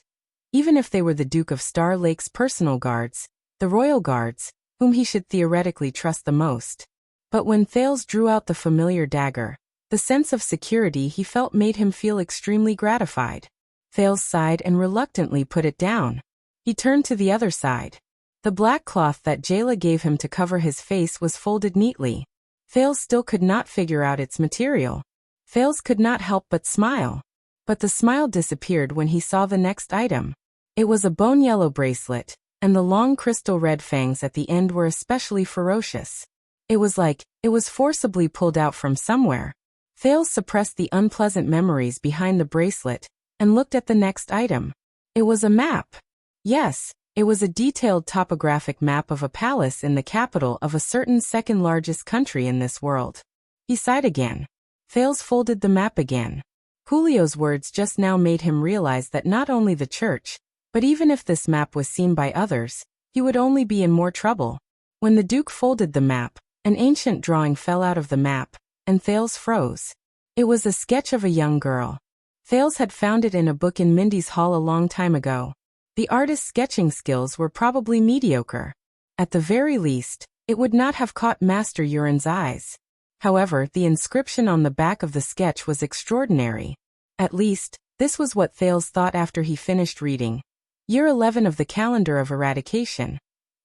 even if they were the Duke of Star Lake's personal guards, the royal guards, whom he should theoretically trust the most. But when Thales drew out the familiar dagger, the sense of security he felt made him feel extremely gratified. Thales sighed and reluctantly put it down. He turned to the other side. The black cloth that Jayla gave him to cover his face was folded neatly. Thales still could not figure out its material. Thales could not help but smile. But the smile disappeared when he saw the next item. It was a bone-yellow bracelet, and the long crystal red fangs at the end were especially ferocious. It was like it was forcibly pulled out from somewhere. Thales suppressed the unpleasant memories behind the bracelet and looked at the next item. It was a map. Yes, it was a detailed topographic map of a palace in the capital of a certain second-largest country in this world. He sighed again. Thales folded the map again. Julio's words just now made him realize that not only the church, but even if this map was seen by others, he would only be in more trouble. When the Duke folded the map, an ancient drawing fell out of the map, and Thales froze. It was a sketch of a young girl. Thales had found it in a book in Mindy's hall a long time ago. The artist's sketching skills were probably mediocre. At the very least, it would not have caught Master Urin's eyes. However, the inscription on the back of the sketch was extraordinary. At least, this was what Thales thought after he finished reading. Year 11 of the Calendar of Eradication.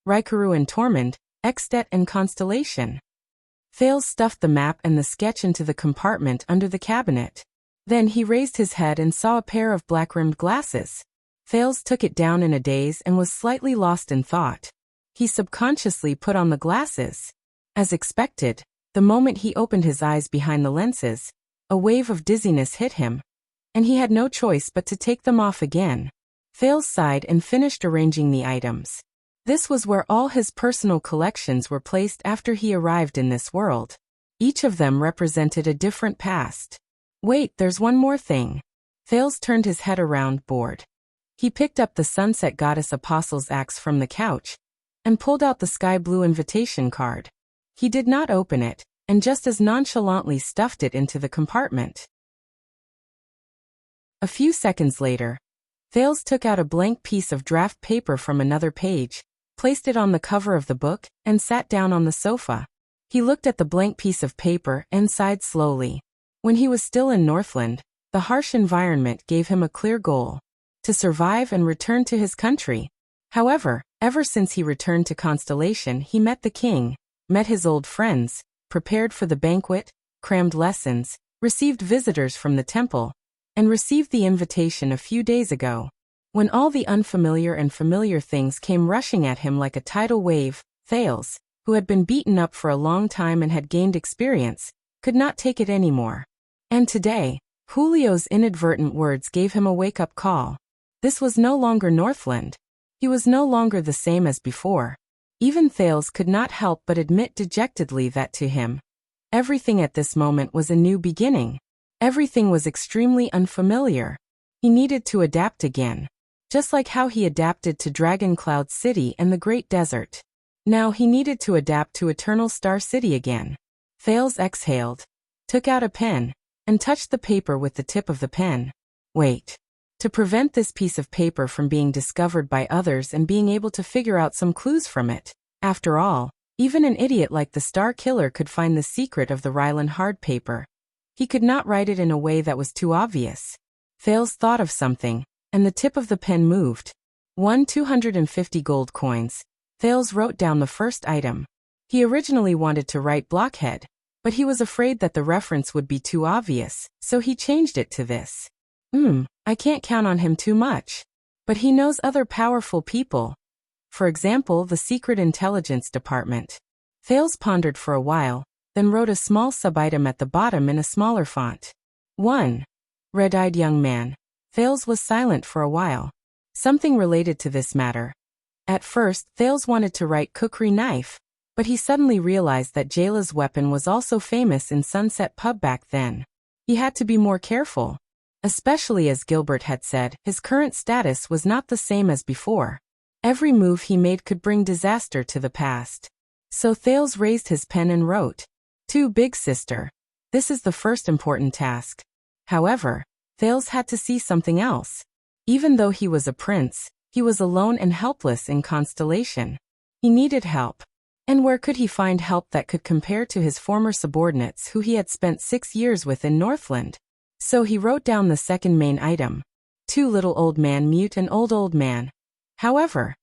Raikuru and Tormund, Extet and Constellation. Thales stuffed the map and the sketch into the compartment under the cabinet. Then he raised his head and saw a pair of black-rimmed glasses. Thales took it down in a daze and was slightly lost in thought. He subconsciously put on the glasses. As expected, the moment he opened his eyes behind the lenses, a wave of dizziness hit him, and he had no choice but to take them off again. Thales sighed and finished arranging the items. This was where all his personal collections were placed after he arrived in this world. Each of them represented a different past. Wait, there's one more thing. Thales turned his head around, bored. He picked up the Sunset Goddess Apostle's axe from the couch and pulled out the sky blue invitation card. He did not open it, and just as nonchalantly stuffed it into the compartment. A few seconds later, Thales took out a blank piece of draft paper from another page, placed it on the cover of the book, and sat down on the sofa. He looked at the blank piece of paper and sighed slowly. When he was still in Northland, the harsh environment gave him a clear goal: to survive and return to his country. However, ever since he returned to Constellation, he met the king, met his old friends, prepared for the banquet, crammed lessons, received visitors from the temple, and received the invitation a few days ago. When all the unfamiliar and familiar things came rushing at him like a tidal wave, Thales, who had been beaten up for a long time and had gained experience, could not take it anymore. And today, Julio's inadvertent words gave him a wake-up call. This was no longer Northland. He was no longer the same as before. Even Thales could not help but admit dejectedly that to him, everything at this moment was a new beginning. Everything was extremely unfamiliar. He needed to adapt again, just like how he adapted to Dragon Cloud City and the Great Desert. Now he needed to adapt to Eternal Star City again. Thales exhaled, took out a pen, and touched the paper with the tip of the pen. Wait. To prevent this piece of paper from being discovered by others and being able to figure out some clues from it. After all, Even an idiot like the Star Killer could find the secret of the Rylan hard paper. He could not write it in a way that was too obvious. Thales thought of something, and the tip of the pen moved. 250 gold coins. Thales wrote down the first item. He originally wanted to write blockhead, but he was afraid that the reference would be too obvious, so he changed it to this. I can't count on him too much. But he knows other powerful people. For example, the Secret Intelligence Department. Thales pondered for a while, then wrote a small sub-item at the bottom in a smaller font. 1. Red-eyed young man. Thales was silent for a while. Something related to this matter. At first, Thales wanted to write cookery knife, but he suddenly realized that Jayla's weapon was also famous in Sunset Pub back then. He had to be more careful. Especially as Gilbert had said, his current status was not the same as before. Every move he made could bring disaster to the past. So Thales raised his pen and wrote, "To Big Sister. This is the first important task." However, Thales had to see something else. Even though he was a prince, he was alone and helpless in Constellation. He needed help. And where could he find help that could compare to his former subordinates who he had spent 6 years with in Northland? So he wrote down the second main item. 2 little old man mute and old man. However,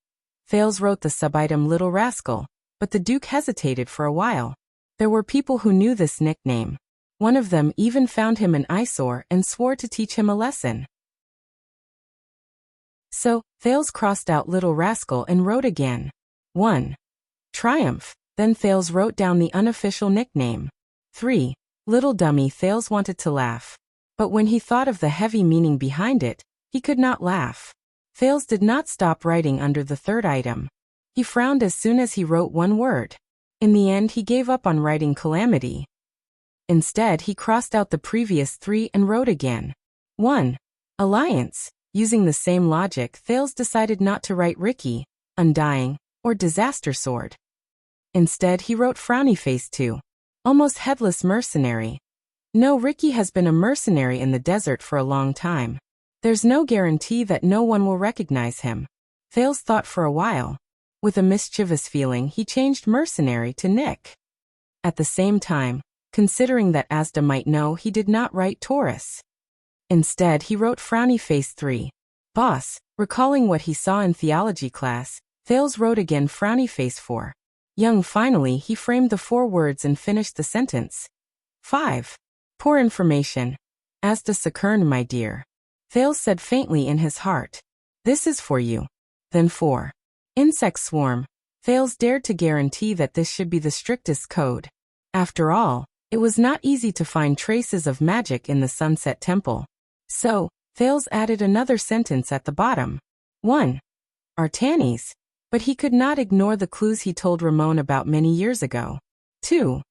Thales wrote the sub-item Little Rascal, but the Duke hesitated for a while. There were people who knew this nickname. One of them even found him an eyesore and swore to teach him a lesson. So, Thales crossed out Little Rascal and wrote again. 1. Triumph. Then Thales wrote down the unofficial nickname. 3. Little Dummy. Thales wanted to laugh. But when he thought of the heavy meaning behind it, he could not laugh. Thales did not stop writing under the third item. He frowned as soon as he wrote one word. In the end, he gave up on writing Calamity. Instead, he crossed out the previous 3 and wrote again. 1. Alliance. Using the same logic, Thales decided not to write Ricky, Undying, or Disaster Sword. Instead, he wrote Frowny Face 2. Almost Headless Mercenary. No, Ricky has been a mercenary in the desert for a long time. There's no guarantee that no one will recognize him. Thales thought for a while. With a mischievous feeling, he changed mercenary to Nick. At the same time, considering that Asda might know, he did not write Taurus. Instead, he wrote Frowny Face 3. Boss. Recalling what he saw in theology class, Thales wrote again Frowny Face 4. Young. Finally, he framed the 4 words and finished the sentence. 5. Poor information. Asda Sakern, my dear. Thales said faintly in his heart. This is for you. Then 4. Insect swarm. Thales dared to guarantee that this should be the strictest code. After all, it was not easy to find traces of magic in the Sunset Temple. So, Thales added another sentence at the bottom. 1. Artanis. But he could not ignore the clues he told Ramon about many years ago. 2.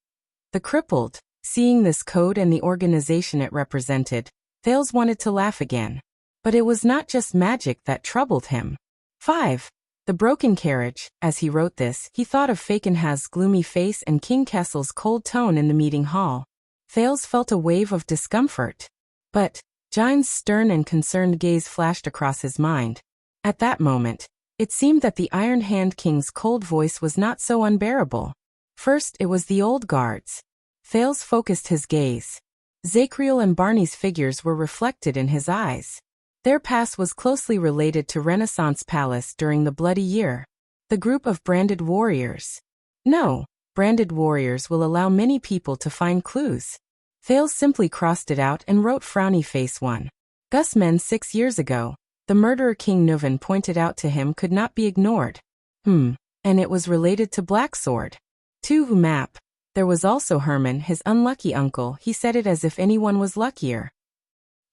The crippled. Seeing this code and the organization it represented, Thales wanted to laugh again. But it was not just magic that troubled him. 5. The broken carriage. As he wrote this, he thought of Fakenhaz's gloomy face and King Kessel's cold tone in the meeting hall. Thales felt a wave of discomfort. But Gine's stern and concerned gaze flashed across his mind. At that moment, it seemed that the Iron Hand King's cold voice was not so unbearable. First, it was the old guards. Thales focused his gaze. Zachriel and Barney's figures were reflected in his eyes. Their past was closely related to Renaissance Palace during the Bloody Year. The group of branded warriors. No, branded warriors will allow many people to find clues. Thales simply crossed it out and wrote Frowny Face 1. Gus Men 6 years ago, the murderer King Nuvan pointed out to him could not be ignored. And it was related to Black Sword. 2. Map. There was also Herman, his unlucky uncle. He said it as if anyone was luckier.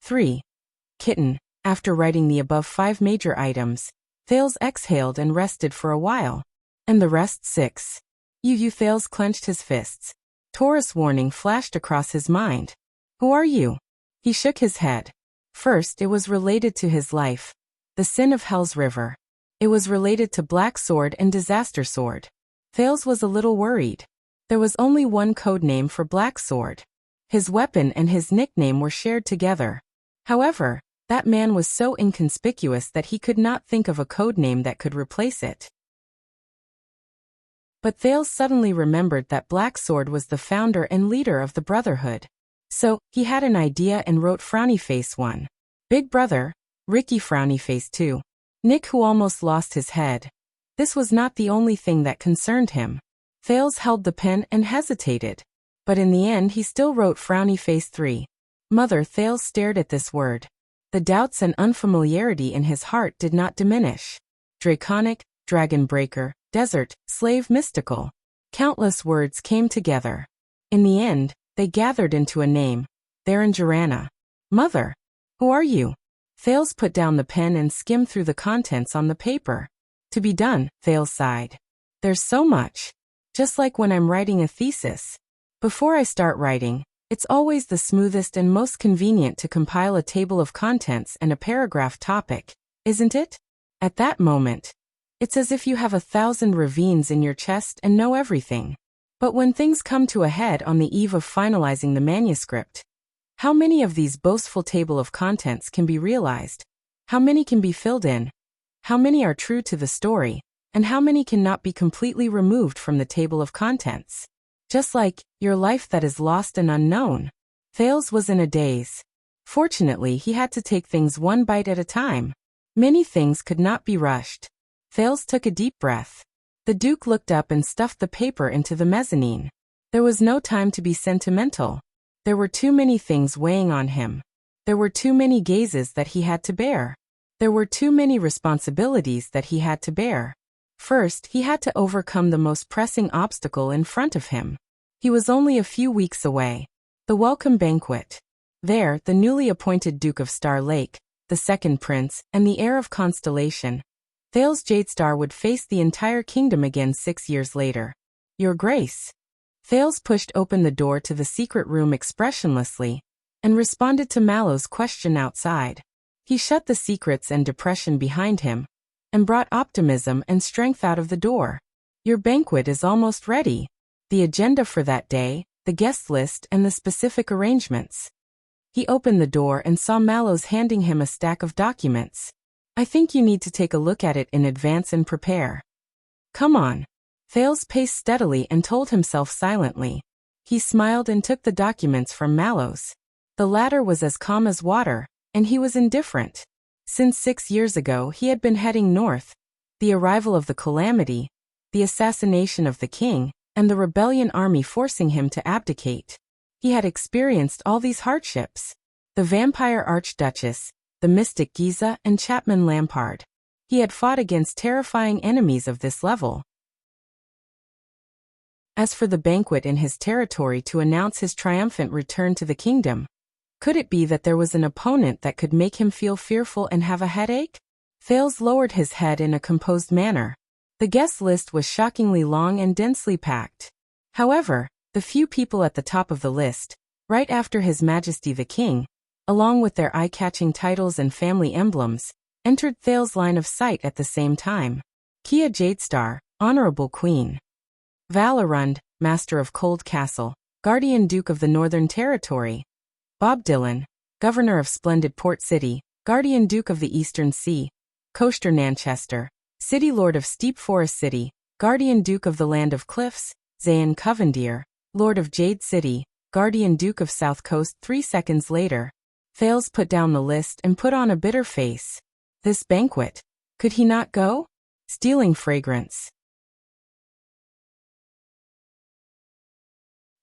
3. Kitten. After writing the above 5 major items, Thales exhaled and rested for a while. And the rest 6. Thales clenched his fists. Taurus warning flashed across his mind. Who are you? He shook his head. First, it was related to his life. The sin of Hell's River. It was related to Black Sword and Disaster Sword. Thales was a little worried. There was only one code name for Black Sword. His weapon and his nickname were shared together. However, that man was so inconspicuous that he could not think of a code name that could replace it. But Thales suddenly remembered that Black Sword was the founder and leader of the Brotherhood. So, he had an idea and wrote Frowny Face 1. Big Brother, Ricky Frowny Face 2. Nick, who almost lost his head. This was not the only thing that concerned him. Thales held the pen and hesitated. But in the end he still wrote Frowny Face 3. Mother. Thales stared at this word. The doubts and unfamiliarity in his heart did not diminish. Draconic, Dragon Breaker, Desert, Slave, Mystical. Countless words came together. In the end, they gathered into a name. Baron Jarana. Mother. Who are you? Thales put down the pen and skimmed through the contents on the paper. To be done, Thales sighed. There's so much. Just like when I'm writing a thesis. Before I start writing, it's always the smoothest and most convenient to compile a table of contents and a paragraph topic, isn't it? At that moment, it's as if you have 1,000 ravines in your chest and know everything. But when things come to a head on the eve of finalizing the manuscript, how many of these boastful table of contents can be realized? How many can be filled in? How many are true to the story? And how many cannot be completely removed from the table of contents? Just like your life that is lost and unknown. Thales was in a daze. Fortunately, he had to take things one bite at a time. Many things could not be rushed. Thales took a deep breath. The Duke looked up and stuffed the paper into the mezzanine. There was no time to be sentimental. There were too many things weighing on him. There were too many gazes that he had to bear. There were too many responsibilities that he had to bear. First, he had to overcome the most pressing obstacle in front of him. He was only a few weeks away. The welcome banquet. There, the newly appointed Duke of Star Lake, the second prince, and the heir of Constellation, Thales Jadestar, would face the entire kingdom again 6 years later. Your Grace. Thales pushed open the door to the secret room expressionlessly, and responded to Mallow's question outside. He shut the secrets and depression behind him, and brought optimism and strength out of the door. Your banquet is almost ready. The agenda for that day, the guest list, and the specific arrangements. He opened the door and saw Mallows handing him a stack of documents. I think you need to take a look at it in advance and prepare. Come on. Thales paced steadily and told himself silently. He smiled and took the documents from Mallows. The latter was as calm as water, and he was indifferent. Since 6 years ago he had been heading north. The arrival of the calamity, the assassination of the king, and the rebellion army forcing him to abdicate. He had experienced all these hardships. The vampire archduchess, the mystic Giza, and Chapman Lampard. He had fought against terrifying enemies of this level. As for the banquet in his territory to announce his triumphant return to the kingdom, could it be that there was an opponent that could make him feel fearful and have a headache? Thales lowered his head in a composed manner. The guest list was shockingly long and densely packed. However, the few people at the top of the list, right after His Majesty the King, along with their eye-catching titles and family emblems, entered Thales' line of sight at the same time. Kia Jadestar, Honorable Queen. Valarund, Master of Cold Castle, Guardian Duke of the Northern Territory. Bob Dylan, Governor of Splendid Port City, Guardian Duke of the Eastern Sea. Coaster Nanchester, City Lord of Steep Forest City, Guardian Duke of the Land of Cliffs. Zayn Covendier, Lord of Jade City, Guardian Duke of South Coast. 3 seconds later, Thales put down the list and put on a bitter face. This banquet. Could he not go? Stealing fragrance.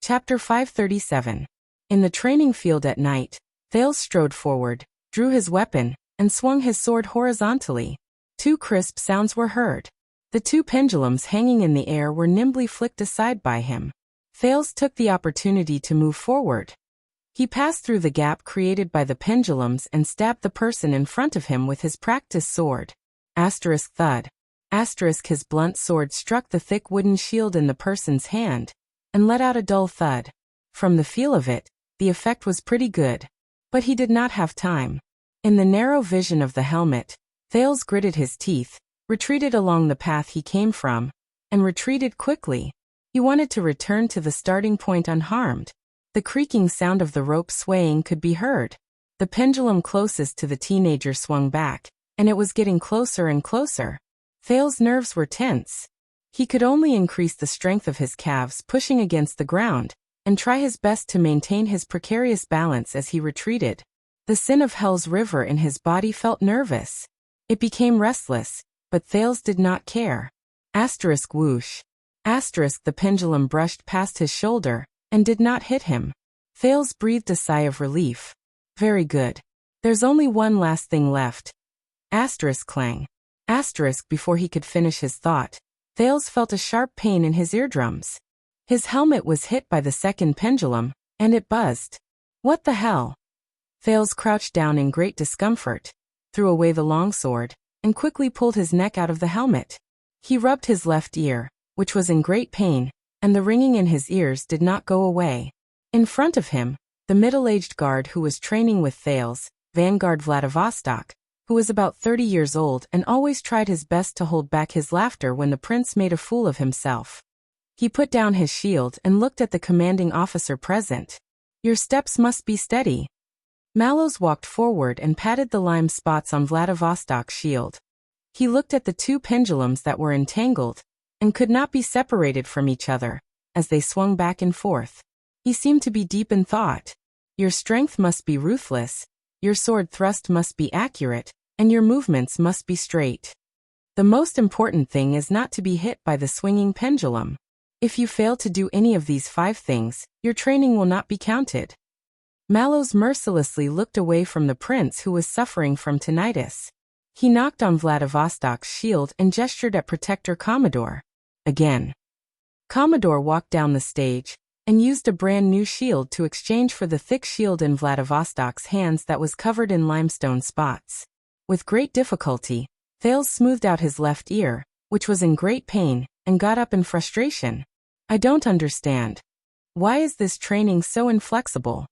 Chapter 537. In the training field at night, Thales strode forward, drew his weapon, and swung his sword horizontally. 2 crisp sounds were heard. The 2 pendulums hanging in the air were nimbly flicked aside by him. Thales took the opportunity to move forward. He passed through the gap created by the pendulums and stabbed the person in front of him with his practice sword. Asterisk thud. Asterisk his blunt sword struck the thick wooden shield in the person's hand, and let out a dull thud. From the feel of it, the effect was pretty good. But he did not have time. In the narrow vision of the helmet, Thales gritted his teeth, retreated along the path he came from, and retreated quickly. He wanted to return to the starting point unharmed. The creaking sound of the rope swaying could be heard. The pendulum closest to the teenager swung back, and it was getting closer and closer. Thales' nerves were tense. He could only increase the strength of his calves pushing against the ground, and try his best to maintain his precarious balance as he retreated. The sin of Hell's river in his body felt nervous. It became restless, but Thales did not care. Asterisk whoosh. Asterisk the pendulum brushed past his shoulder, and did not hit him. Thales breathed a sigh of relief. Very good. There's only one last thing left. Asterisk clang. Asterisk before he could finish his thought, Thales felt a sharp pain in his eardrums. His helmet was hit by the second pendulum, and it buzzed. What the hell? Thales crouched down in great discomfort, threw away the longsword, and quickly pulled his neck out of the helmet. He rubbed his left ear, which was in great pain, and the ringing in his ears did not go away. In front of him, the middle-aged guard who was training with Thales, Vanguard Vladivostok, who was about 30 years old and always tried his best to hold back his laughter when the prince made a fool of himself. He put down his shield and looked at the commanding officer present. Your steps must be steady. Mallows walked forward and patted the lime spots on Vladivostok's shield. He looked at the two pendulums that were entangled, and could not be separated from each other, as they swung back and forth. He seemed to be deep in thought. Your strength must be ruthless, your sword thrust must be accurate, and your movements must be straight. The most important thing is not to be hit by the swinging pendulum. If you fail to do any of these 5 things, your training will not be counted. Mallows mercilessly looked away from the prince who was suffering from tinnitus. He knocked on Vladivostok's shield and gestured at Protector Commodore. Again. Commodore walked down the stage, and used a brand new shield to exchange for the thick shield in Vladivostok's hands that was covered in limestone spots. With great difficulty, Thales smoothed out his left ear, which was in great pain, and got up in frustration. I don't understand. Why is this training so inflexible?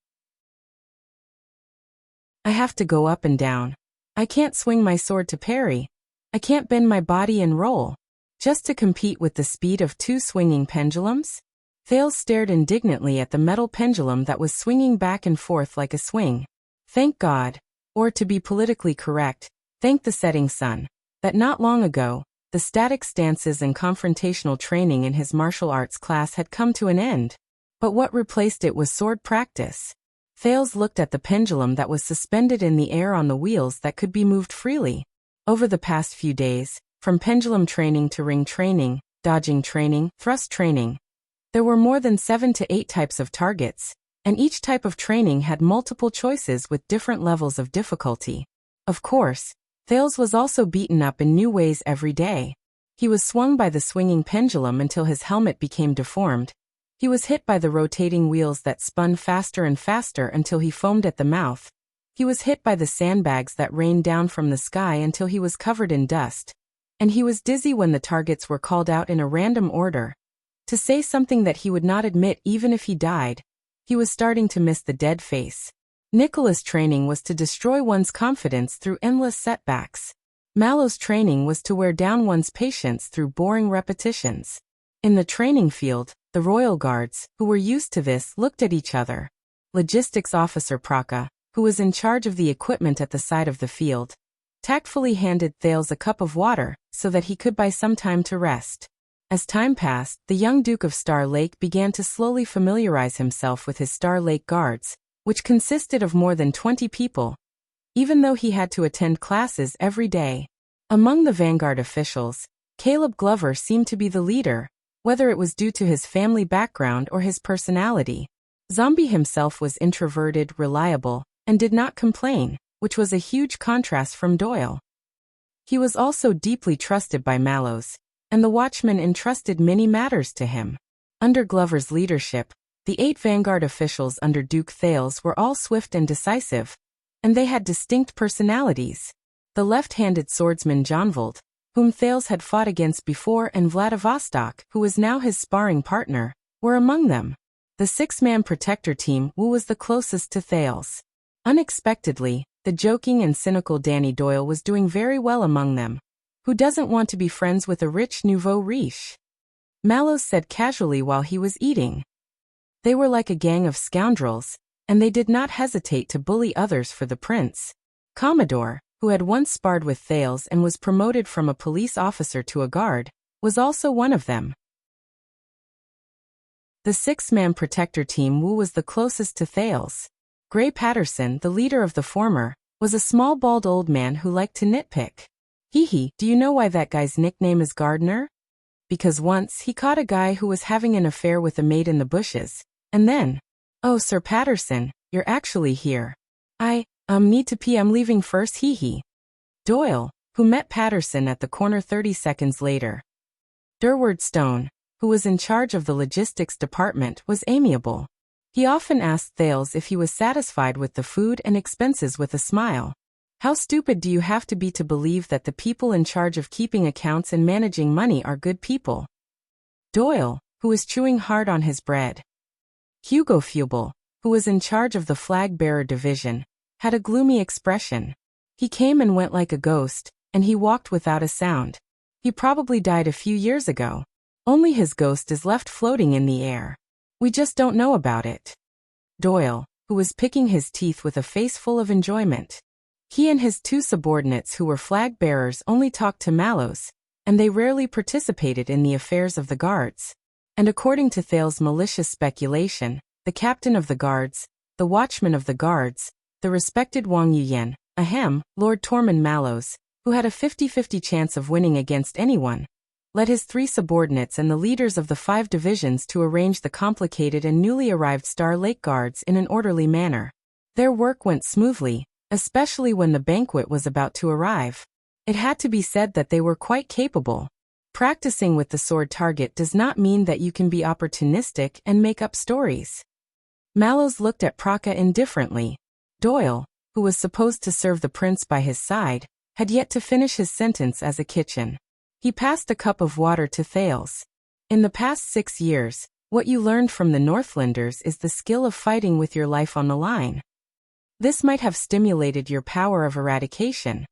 I have to go up and down. I can't swing my sword to parry. I can't bend my body and roll. Just to compete with the speed of 2 swinging pendulums? Thales stared indignantly at the metal pendulum that was swinging back and forth like a swing. Thank God, or to be politically correct, thank the setting sun, that not long ago, the static stances and confrontational training in his martial arts class had come to an end. But what replaced it was sword practice. Thales looked at the pendulum that was suspended in the air on the wheels that could be moved freely. Over the past few days, from pendulum training to ring training, dodging training, thrust training, there were more than 7 to 8 types of targets, and each type of training had multiple choices with different levels of difficulty. Of course, Thales was also beaten up in new ways every day. He was swung by the swinging pendulum until his helmet became deformed. He was hit by the rotating wheels that spun faster and faster until he foamed at the mouth. He was hit by the sandbags that rained down from the sky until he was covered in dust. And he was dizzy when the targets were called out in a random order. To say something that he would not admit even if he died, he was starting to miss the dead face. Nicholas' training was to destroy one's confidence through endless setbacks. Mallow's training was to wear down one's patience through boring repetitions. In the training field, the Royal Guards, who were used to this, looked at each other. Logistics Officer Praka, who was in charge of the equipment at the side of the field, tactfully handed Thales a cup of water so that he could buy some time to rest. As time passed, the young Duke of Star Lake began to slowly familiarize himself with his Star Lake Guards, which consisted of more than 20 people, even though he had to attend classes every day. Among the Vanguard officials, Caleb Glover seemed to be the leader, whether it was due to his family background or his personality. Zombie himself was introverted, reliable, and did not complain, which was a huge contrast from Doyle. He was also deeply trusted by Mallows, and the Watchman entrusted many matters to him. Under Glover's leadership, the 8 Vanguard officials under Duke Thales were all swift and decisive, and they had distinct personalities. The left-handed swordsman Jonvold, whom Thales had fought against before, and Vladivostok, who was now his sparring partner, were among them. The 6-man protector team Wu was the closest to Thales. Unexpectedly, the joking and cynical Danny Doyle was doing very well among them. Who doesn't want to be friends with a rich nouveau riche? Mallows said casually while he was eating. They were like a gang of scoundrels, and they did not hesitate to bully others for the prince. Commodore, who had once sparred with Thales and was promoted from a police officer to a guard, was also one of them. The six-man protector team Wu was the closest to Thales. Gray Patterson, the leader of the former, was a small bald old man who liked to nitpick. Hee, do you know why that guy's nickname is Gardener? Because once he caught a guy who was having an affair with a maid in the bushes, and then, "Oh, Sir Patterson, you're actually here. I need to pee, I'm leaving first, hee." Doyle, who met Patterson at the corner 30 seconds later. Durward Stone, who was in charge of the logistics department, was amiable. He often asked Thales if he was satisfied with the food and expenses with a smile. How stupid do you have to be to believe that the people in charge of keeping accounts and managing money are good people? Doyle, who was chewing hard on his bread. Hugo Fubel, who was in charge of the flag-bearer division, had a gloomy expression. He came and went like a ghost, and he walked without a sound. He probably died a few years ago. Only his ghost is left floating in the air. We just don't know about it. Doyle, who was picking his teeth with a face full of enjoyment. He and his two subordinates who were flag-bearers only talked to Mallows, and they rarely participated in the affairs of the guards. And according to Thales' malicious speculation, the captain of the guards, the watchman of the guards, the respected Wang Yuyan, Lord Tormund Mallows, who had a 50-50 chance of winning against anyone, led his three subordinates and the leaders of the 5 divisions to arrange the complicated and newly arrived Star Lake Guards in an orderly manner. Their work went smoothly, especially when the banquet was about to arrive. It had to be said that they were quite capable. Practicing with the sword target does not mean that you can be opportunistic and make up stories. Mallows looked at Praka indifferently. Doyle, who was supposed to serve the prince by his side, had yet to finish his sentence as a kitchen. He passed a cup of water to Thales. In the past 6 years, what you learned from the Northlanders is the skill of fighting with your life on the line. This might have stimulated your power of eradication.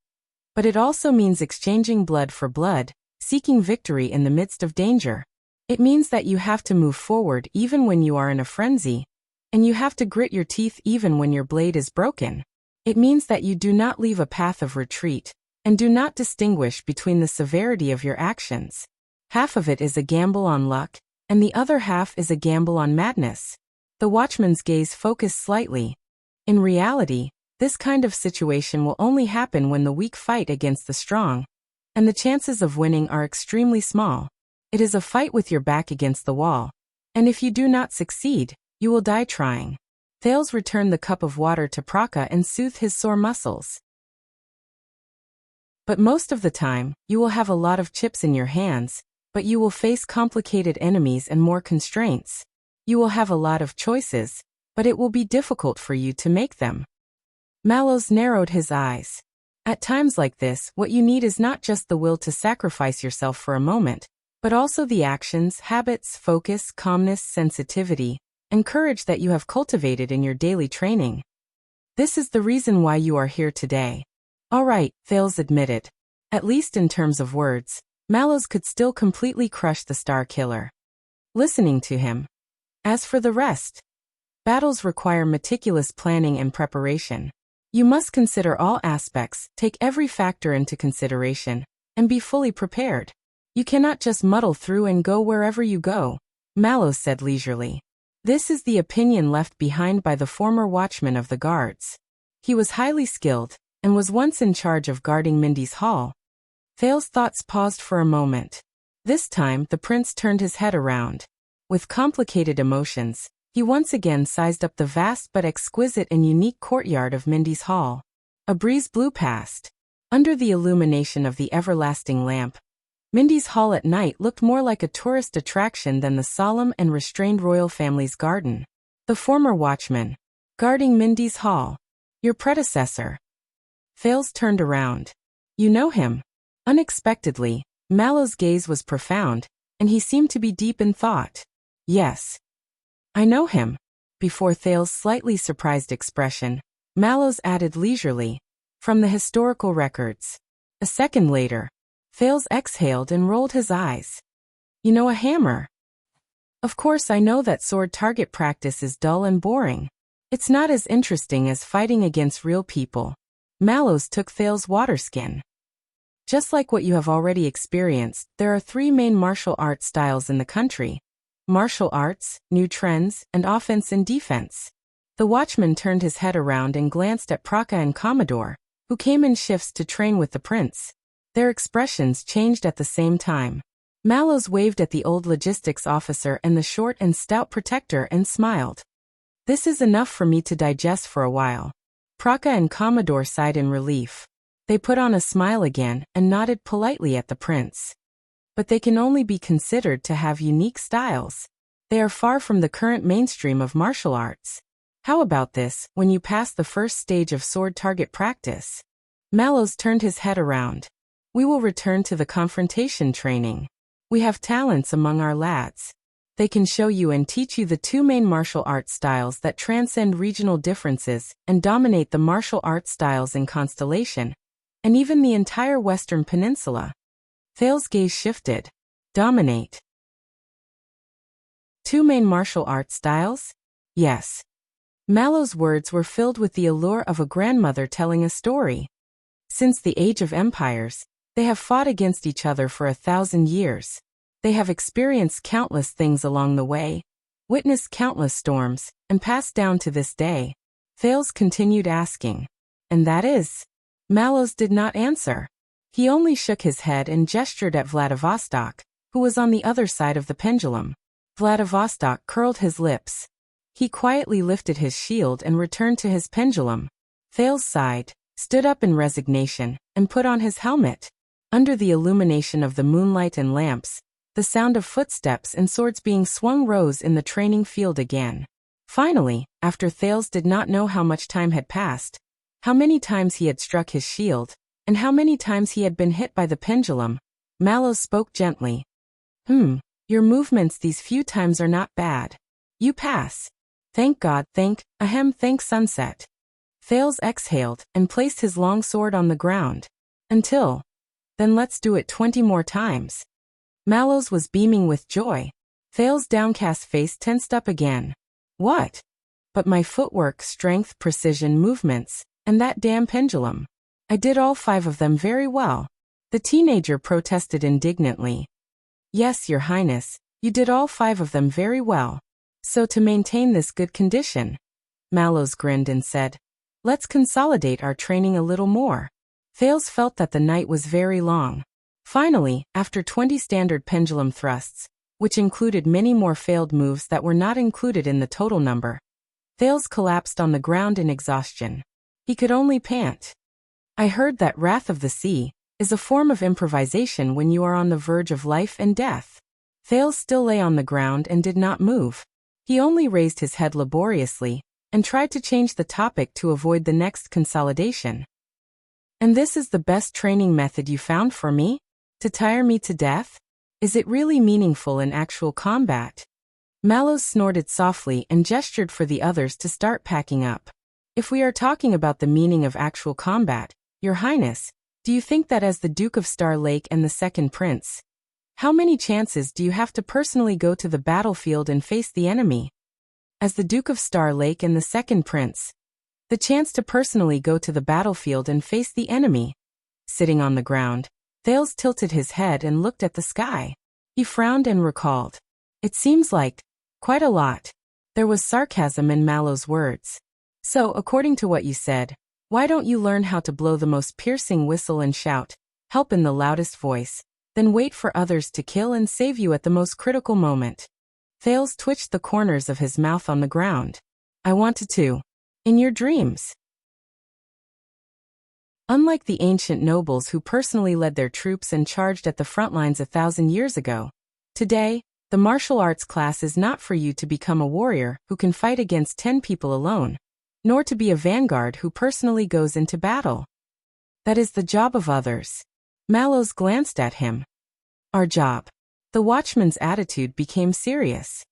But it also means exchanging blood for blood, seeking victory in the midst of danger. It means that you have to move forward even when you are in a frenzy, and you have to grit your teeth even when your blade is broken. It means that you do not leave a path of retreat, and do not distinguish between the severity of your actions. Half of it is a gamble on luck, and the other half is a gamble on madness. The watchman's gaze focused slightly. In reality, this kind of situation will only happen when the weak fight against the strong, and the chances of winning are extremely small. It is a fight with your back against the wall, and if you do not succeed, you will die trying. Thales returned the cup of water to Praka and soothed his sore muscles. But most of the time, you will have a lot of chips in your hands, but you will face complicated enemies and more constraints. You will have a lot of choices, but it will be difficult for you to make them. Mallows narrowed his eyes. At times like this, what you need is not just the will to sacrifice yourself for a moment, but also the actions, habits, focus, calmness, sensitivity, and courage that you have cultivated in your daily training. This is the reason why you are here today. All right, Thales admitted. At least in terms of words, Mallows could still completely crush the Star Killer. Listening to him. As for the rest, battles require meticulous planning and preparation. You must consider all aspects, take every factor into consideration, and be fully prepared. You cannot just muddle through and go wherever you go, Mallows said leisurely. This is the opinion left behind by the former watchman of the guards. He was highly skilled, and was once in charge of guarding Mindy's Hall. Thales' thoughts paused for a moment. This time, the prince turned his head around. With complicated emotions, he once again sized up the vast but exquisite and unique courtyard of Mindy's Hall. A breeze blew past. Under the illumination of the everlasting lamp, Mindy's Hall at night looked more like a tourist attraction than the solemn and restrained royal family's garden. The former watchman, guarding Mindy's Hall. Your predecessor. Thales turned around. You know him? Unexpectedly, Mallows' gaze was profound, and he seemed to be deep in thought. Yes. I know him. Before Thales' slightly surprised expression, Mallows added leisurely, from the historical records. A second later, Thales exhaled and rolled his eyes. You know a hammer? Of course I know that sword target practice is dull and boring. It's not as interesting as fighting against real people. Mallows took Thales' water skin. Just like what you have already experienced, there are 3 main martial arts styles in the country: martial arts, new trends, and offense and defense. The watchman turned his head around and glanced at Praka and Commodore, who came in shifts to train with the prince. Their expressions changed at the same time. Mallows waved at the old logistics officer and the short and stout protector and smiled. "This is enough for me to digest for a while." Praka and Commodore sighed in relief. They put on a smile again and nodded politely at the prince. But they can only be considered to have unique styles. They are far from the current mainstream of martial arts. How about this, when you pass the first stage of sword target practice? Mallows turned his head around. "We will return to the confrontation training. We have talents among our lads. They can show you and teach you the 2 main martial arts styles that transcend regional differences and dominate the martial arts styles in Constellation, and even the entire Western Peninsula." Thales's gaze shifted. Dominate. 2 main martial arts styles? Yes. Mallow's words were filled with the allure of a grandmother telling a story. Since the age of empires, they have fought against each other for 1,000 years. They have experienced countless things along the way, witnessed countless storms, and passed down to this day. Thales continued asking. "And that is?" Mallows did not answer. He only shook his head and gestured at Vladivostok, who was on the other side of the pendulum. Vladivostok curled his lips. He quietly lifted his shield and returned to his pendulum. Thales sighed, stood up in resignation, and put on his helmet. Under the illumination of the moonlight and lamps, the sound of footsteps and swords being swung rose in the training field again. Finally, after Thales did not know how much time had passed, how many times he had struck his shield, and how many times he had been hit by the pendulum, Mallows spoke gently. Your movements these few times are not bad. You pass. Thank God, thank sunset." Thales exhaled and placed his long sword on the ground. Then let's do it 20 more times." Mallows was beaming with joy. Thales' downcast face tensed up again. "What?" "But my footwork, strength, precision, movements, and that damn pendulum. I did all 5 of them very well." The teenager protested indignantly. "Yes, Your Highness, you did all 5 of them very well. So to maintain this good condition," Mallows grinned and said, "let's consolidate our training a little more." Thales felt that the night was very long. Finally, after 20 standard pendulum thrusts, which included many more failed moves that were not included in the total number, Thales collapsed on the ground in exhaustion. He could only pant. "I heard that Wrath of the Sea is a form of improvisation when you are on the verge of life and death." Thales still lay on the ground and did not move. He only raised his head laboriously and tried to change the topic to avoid the next consolidation. "And this is the best training method you found for me? To tire me to death? Is it really meaningful in actual combat?" Mallows snorted softly and gestured for the others to start packing up. "If we are talking about the meaning of actual combat, Your Highness, do you think that as the Duke of Star Lake and the second prince, how many chances do you have to personally go to the battlefield and face the enemy?" "As the Duke of Star Lake and the second prince, the chance to personally go to the battlefield and face the enemy." Sitting on the ground, Thales tilted his head and looked at the sky. He frowned and recalled. "It seems like quite a lot." There was sarcasm in Mallow's words. "So, according to what you said, why don't you learn how to blow the most piercing whistle and shout, 'Help' in the loudest voice, then wait for others to kill and save you at the most critical moment?" Thales twitched the corners of his mouth on the ground. "I wanted to. In your dreams." Unlike the ancient nobles who personally led their troops and charged at the front lines 1,000 years ago, today, the martial arts class is not for you to become a warrior who can fight against 10 people alone, nor to be a vanguard who personally goes into battle. That is the job of others. Mallows glanced at him. "Our job." The watchman's attitude became serious.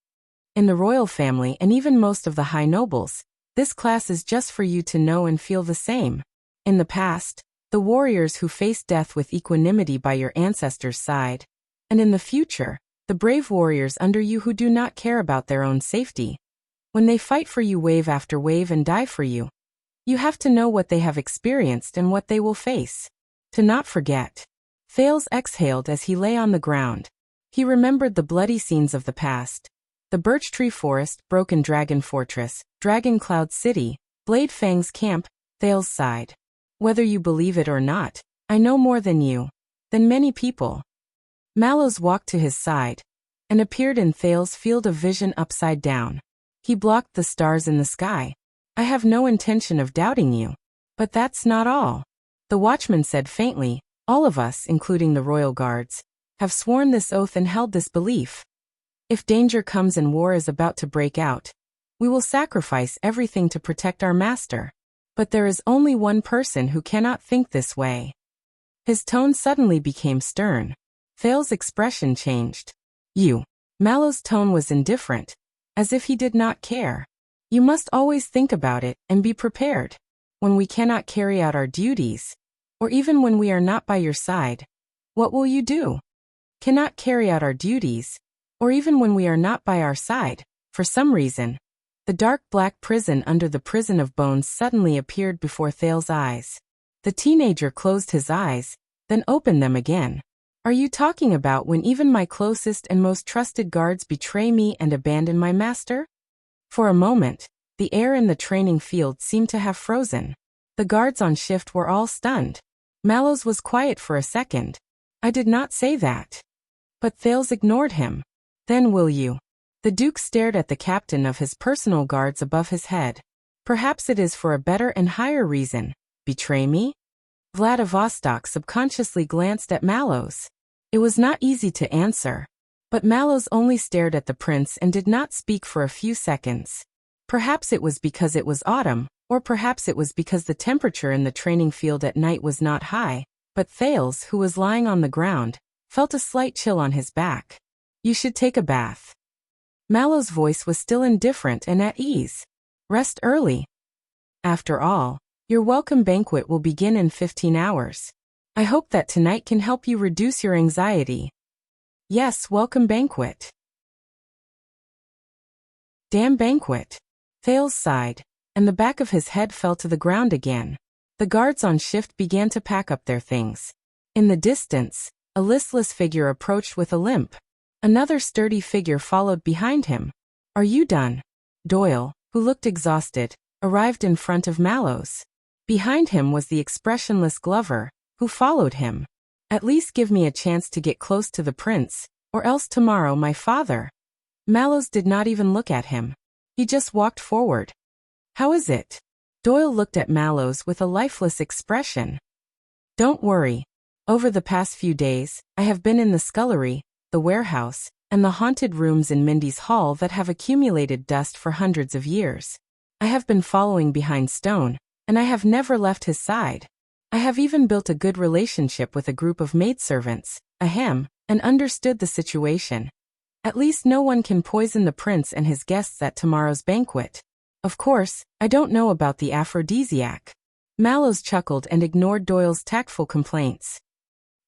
"In the royal family and even most of the high nobles, this class is just for you to know and feel the same. In the past, the warriors who faced death with equanimity by your ancestors' side, and in the future, the brave warriors under you who do not care about their own safety. When they fight for you wave after wave and die for you, you have to know what they have experienced and what they will face. To not forget." Thales exhaled as he lay on the ground. He remembered the bloody scenes of the past. The birch tree forest, broken dragon fortress, dragon cloud city, Blade Fang's camp. Thales sighed. Whether you believe it or not, I know more than you. Than many people. Mallows walked to his side and appeared in Thales' field of vision upside down. He blocked the stars in the sky. I have no intention of doubting you. But that's not all. The watchman said faintly, all of us, including the royal guards, have sworn this oath and held this belief. If danger comes and war is about to break out, we will sacrifice everything to protect our master. But there is only one person who cannot think this way. His tone suddenly became stern. Thales' expression changed. You. Mallow's tone was indifferent, as if he did not care. You must always think about it and be prepared. When we cannot carry out our duties, or even when we are not by your side, what will you do? Cannot carry out our duties, or even when we are not by our side, for some reason. The dark black prison under the prison of bones suddenly appeared before Thales' eyes. The teenager closed his eyes, then opened them again. Are you talking about when even my closest and most trusted guards betray me and abandon my master? For a moment, the air in the training field seemed to have frozen. The guards on shift were all stunned. Mallows was quiet for a second. I did not say that. But Thales ignored him. Then will you? The Duke stared at the captain of his personal guards above his head. Perhaps it is for a better and higher reason. Betray me? Vladivostok subconsciously glanced at Mallows. It was not easy to answer. But Mallows only stared at the prince and did not speak for a few seconds. Perhaps it was because it was autumn, or perhaps it was because the temperature in the training field at night was not high, but Thales, who was lying on the ground, felt a slight chill on his back. You should take a bath. Mallow's voice was still indifferent and at ease. Rest early. After all, your welcome banquet will begin in 15 hours. I hope that tonight can help you reduce your anxiety. Yes, welcome banquet. Damn banquet. Thales sighed, and the back of his head fell to the ground again. The guards on shift began to pack up their things. In the distance, a listless figure approached with a limp. Another sturdy figure followed behind him. Are you done? Doyle, who looked exhausted, arrived in front of Mallows. Behind him was the expressionless Glover, who followed him. At least give me a chance to get close to the prince, or else tomorrow my father. Mallows did not even look at him. He just walked forward. How is it? Doyle looked at Mallows with a lifeless expression. Don't worry. Over the past few days, I have been in the scullery, the warehouse, and the haunted rooms in Mindy's hall that have accumulated dust for hundreds of years. I have been following behind Stone, and I have never left his side. I have even built a good relationship with a group of maidservants, and understood the situation. At least no one can poison the prince and his guests at tomorrow's banquet. Of course, I don't know about the aphrodisiac. Mallows chuckled and ignored Doyle's tactful complaints.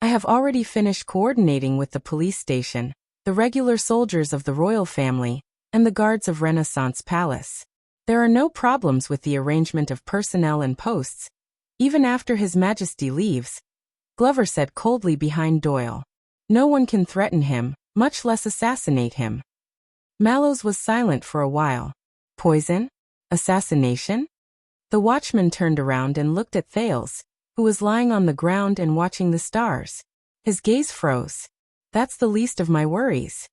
I have already finished coordinating with the police station, the regular soldiers of the royal family, and the guards of Renaissance Palace. There are no problems with the arrangement of personnel and posts, even after His Majesty leaves, Glover said coldly behind Doyle. No one can threaten him, much less assassinate him. Mallows was silent for a while. Poison? Assassination? The watchman turned around and looked at Thales, who was lying on the ground and watching the stars. His gaze froze. That's the least of my worries.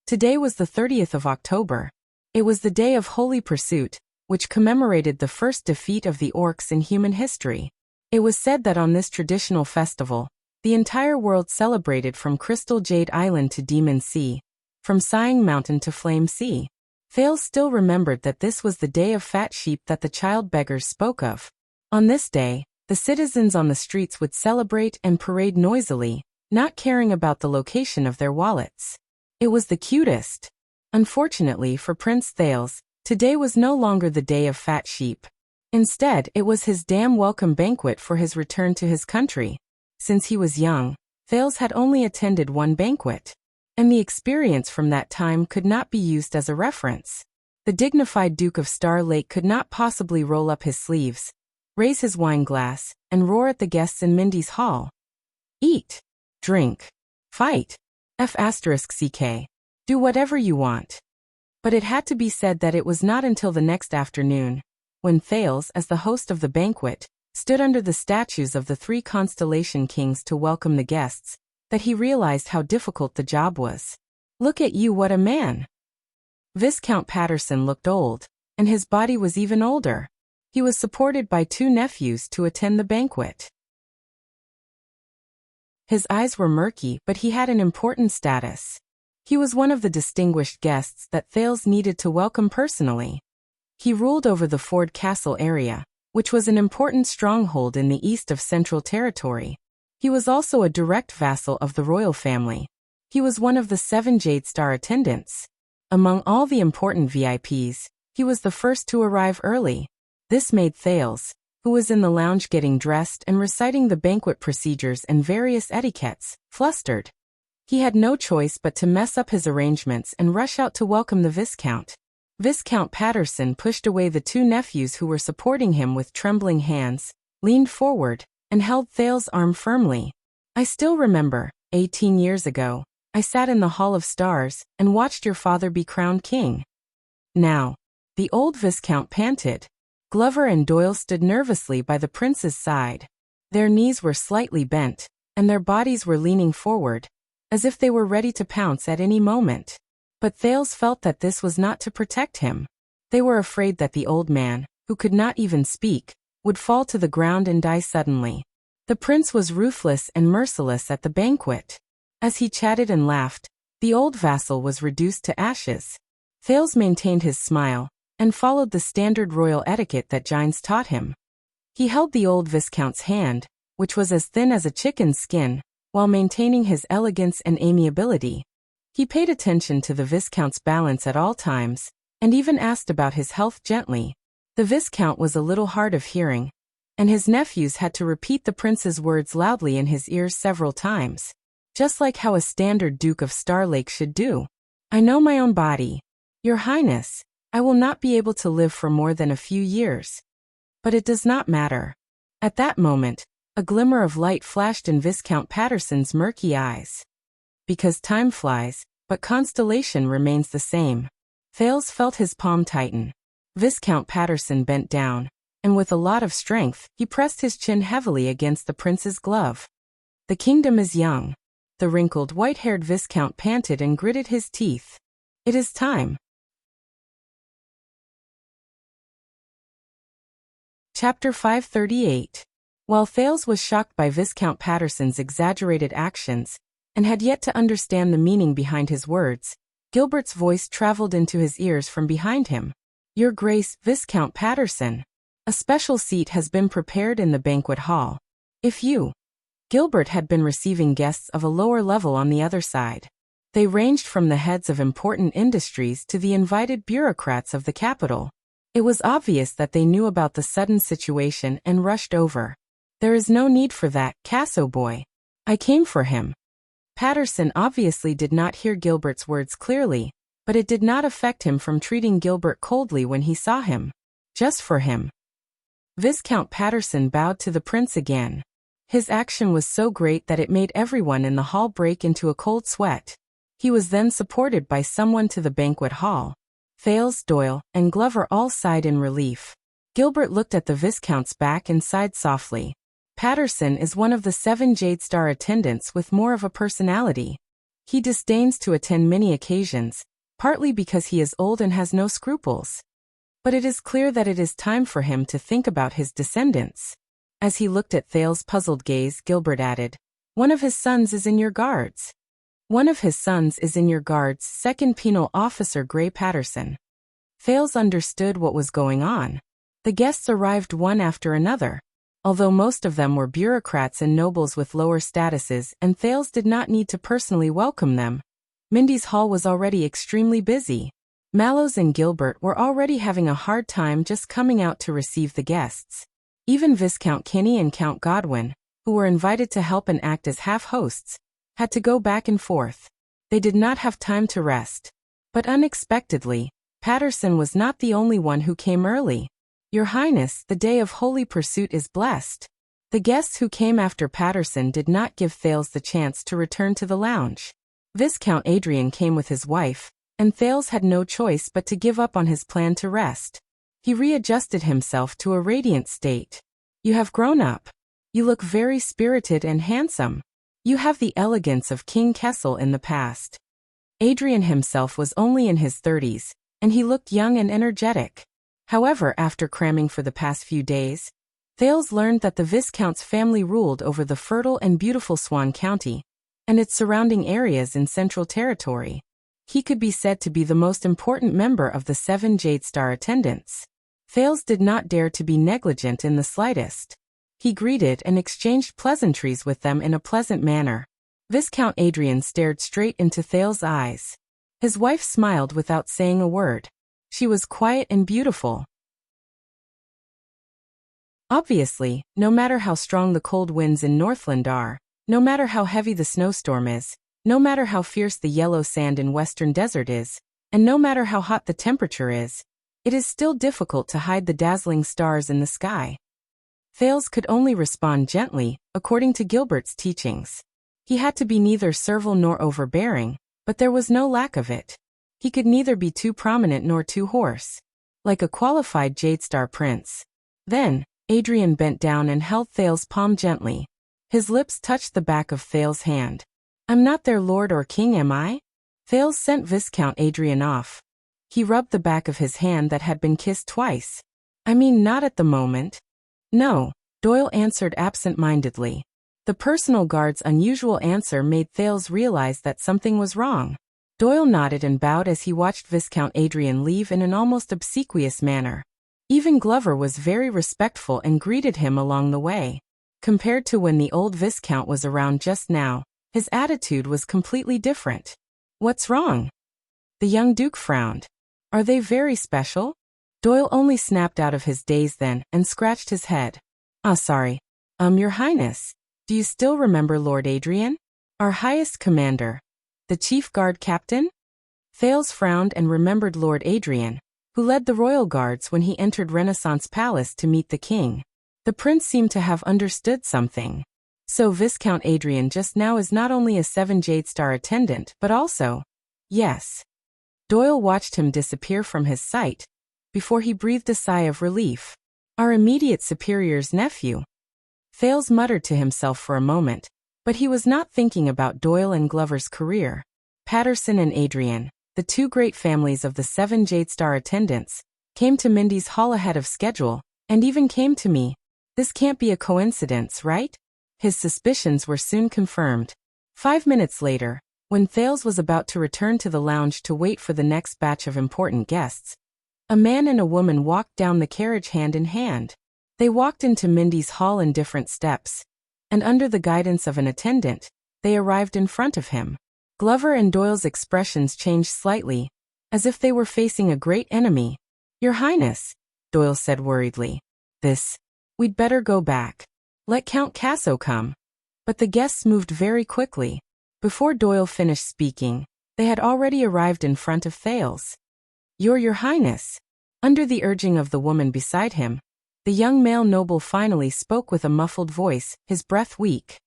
Today was the 30th of October. It was the day of Holy Pursuit, which commemorated the first defeat of the orcs in human history. It was said that on this traditional festival, the entire world celebrated from Crystal Jade Island to Demon Sea, from Sighing Mountain to Flame Sea. Thales still remembered that this was the day of fat sheep that the child beggars spoke of. On this day, the citizens on the streets would celebrate and parade noisily, not caring about the location of their wallets. It was the cutest. Unfortunately for Prince Thales, today was no longer the day of fat sheep. Instead, it was his damn welcome banquet for his return to his country. Since he was young, Thales had only attended one banquet, and the experience from that time could not be used as a reference. The dignified Duke of Star Lake could not possibly roll up his sleeves, raise his wine glass, and roar at the guests in Mindy's hall. Eat. drink, fight, f*ck, do whatever you want. But it had to be said that it was not until the next afternoon, when Thales, as the host of the banquet, stood under the statues of the 3 constellation kings to welcome the guests, that he realized how difficult the job was. Look at you, what a man! Viscount Patterson looked old, and his body was even older. He was supported by 2 nephews to attend the banquet. His eyes were murky, but he had an important status. He was one of the distinguished guests that Thales needed to welcome personally. He ruled over the Ford Castle area, which was an important stronghold in the east of Central Territory. He was also a direct vassal of the royal family. He was one of the 7 Jade Star attendants. Among all the important VIPs, he was the first to arrive early. This made Thales, who was in the lounge getting dressed and reciting the banquet procedures and various etiquettes, flustered. He had no choice but to mess up his arrangements and rush out to welcome the Viscount. Viscount Patterson pushed away the 2 nephews who were supporting him with trembling hands, leaned forward, and held Thales' arm firmly. I still remember, 18 years ago, I sat in the Hall of Stars and watched your father be crowned king. Now, the old Viscount panted. Glover and Doyle stood nervously by the prince's side. Their knees were slightly bent, and their bodies were leaning forward, as if they were ready to pounce at any moment. But Thales felt that this was not to protect him. They were afraid that the old man, who could not even speak, would fall to the ground and die suddenly. The prince was ruthless and merciless at the banquet. As he chatted and laughed, the old vassal was reduced to ashes. Thales maintained his smile, and followed the standard royal etiquette that Gines taught him. He held the old Viscount's hand, which was as thin as a chicken's skin, while maintaining his elegance and amiability. He paid attention to the Viscount's balance at all times, and even asked about his health gently. The Viscount was a little hard of hearing, and his nephews had to repeat the prince's words loudly in his ears several times, just like how a standard Duke of Starlake should do. I know my own body. Your Highness, I will not be able to live for more than a few years. But it does not matter. At that moment, a glimmer of light flashed in Viscount Patterson's murky eyes. Because time flies, but constellation remains the same. Thales felt his palm tighten. Viscount Patterson bent down, and with a lot of strength, he pressed his chin heavily against the prince's glove. The kingdom is young. The wrinkled, white-haired Viscount panted and gritted his teeth. It is time. Chapter 538. While Thales was shocked by Viscount Patterson's exaggerated actions, and had yet to understand the meaning behind his words, Gilbert's voice traveled into his ears from behind him. Your Grace, Viscount Patterson. A special seat has been prepared in the banquet hall. If you... Gilbert had been receiving guests of a lower level on the other side. They ranged from the heads of important industries to the invited bureaucrats of the capital. It was obvious that they knew about the sudden situation and rushed over. There is no need for that, Casso boy. I came for him. Patterson obviously did not hear Gilbert's words clearly, but it did not affect him from treating Gilbert coldly when he saw him. Just for him. Viscount Patterson bowed to the prince again. His action was so great that it made everyone in the hall break into a cold sweat. He was then supported by someone to the banquet hall. Thales, Doyle, and Glover all sighed in relief. Gilbert looked at the Viscount's back and sighed softly. Patterson is one of the 7 Jade Star attendants with more of a personality. He disdains to attend many occasions, partly because he is old and has no scruples. But it is clear that it is time for him to think about his descendants. As he looked at Thales' puzzled gaze, Gilbert added, one of his sons is in your guards. One of his sons is in your guards, 2nd Penal Officer Gray Patterson. Thales understood what was going on. The guests arrived one after another. Although most of them were bureaucrats and nobles with lower statuses, and Thales did not need to personally welcome them, Mindy's hall was already extremely busy. Mallows and Gilbert were already having a hard time just coming out to receive the guests. Even Viscount Kinney and Count Godwin, who were invited to help and act as half-hosts, had to go back and forth. They did not have time to rest. But unexpectedly, Patterson was not the only one who came early. Your Highness, the day of holy pursuit is blessed. The guests who came after Patterson did not give Thales the chance to return to the lounge. Viscount Adrian came with his wife, and Thales had no choice but to give up on his plan to rest. He readjusted himself to a radiant state. You have grown up. You look very spirited and handsome. You have the elegance of King Kessel in the past. Adrian himself was only in his 30s, and he looked young and energetic. However, after cramming for the past few days, Thales learned that the Viscount's family ruled over the fertile and beautiful Swan County and its surrounding areas in Central Territory. He could be said to be the most important member of the 7 Jade Star attendants. Thales did not dare to be negligent in the slightest. He greeted and exchanged pleasantries with them in a pleasant manner. Viscount Adrian stared straight into Thales' eyes. His wife smiled without saying a word. She was quiet and beautiful. Obviously, no matter how strong the cold winds in Northland are, no matter how heavy the snowstorm is, no matter how fierce the yellow sand in Western Desert is, and no matter how hot the temperature is, it is still difficult to hide the dazzling stars in the sky. Thales could only respond gently, according to Gilbert's teachings. He had to be neither servile nor overbearing, but there was no lack of it. He could neither be too prominent nor too hoarse. Like a qualified Jade Star prince. Then, Adrian bent down and held Thales' palm gently. His lips touched the back of Thales' hand. I'm not their lord or king, am I? Thales sent Viscount Adrian off. He rubbed the back of his hand that had been kissed twice. I mean, not at the moment. No, Doyle answered absent-mindedly. The personal guard's unusual answer made Thales realize that something was wrong. Doyle nodded and bowed as he watched Viscount Adrian leave in an almost obsequious manner. Even Glover was very respectful and greeted him along the way. Compared to when the old Viscount was around just now, his attitude was completely different. What's wrong? The young Duke frowned. Are they very special? Doyle only snapped out of his daze then and scratched his head. Sorry. Your Highness. Do you still remember Lord Adrian? Our highest commander. The chief guard captain? Thales frowned and remembered Lord Adrian, who led the royal guards when he entered Renaissance Palace to meet the king. The prince seemed to have understood something. So Viscount Adrian just now is not only a 7 Jade Star attendant but also... Yes. Doyle watched him disappear from his sight, before he breathed a sigh of relief. Our immediate superior's nephew. Thales muttered to himself for a moment, but he was not thinking about Doyle and Glover's career. Patterson and Adrian, the 2 great families of the 7 Jade Star attendants, came to Mindy's hall ahead of schedule, and even came to me. This can't be a coincidence, right? His suspicions were soon confirmed. 5 minutes later, when Thales was about to return to the lounge to wait for the next batch of important guests, a man and a woman walked down the carriage hand in hand. They walked into Mindy's hall in different steps, and under the guidance of an attendant, they arrived in front of him. Glover and Doyle's expressions changed slightly, as if they were facing a great enemy. Your Highness, Doyle said worriedly. We'd better go back. Let Count Casso come. But the guests moved very quickly. Before Doyle finished speaking, they had already arrived in front of Thales. Your Highness. Under the urging of the woman beside him, the young male noble finally spoke with a muffled voice, his breath weak.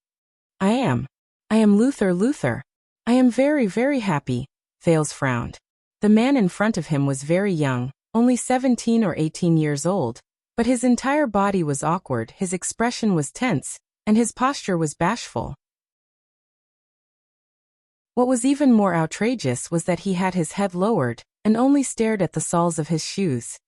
I am Luther. I am very, very happy. Thales frowned. The man in front of him was very young, only 17 or 18 years old, but his entire body was awkward, his expression was tense, and his posture was bashful. What was even more outrageous was that he had his head lowered, and only stared at the soles of his shoes.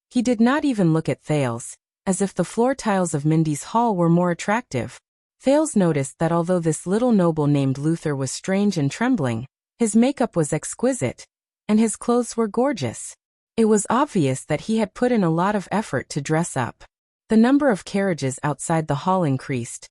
He did not even look at Thales, as if the floor tiles of Mindy's hall were more attractive. Thales noticed that although this little noble named Luther was strange and trembling, his makeup was exquisite, and his clothes were gorgeous. It was obvious that he had put in a lot of effort to dress up. The number of carriages outside the hall increased,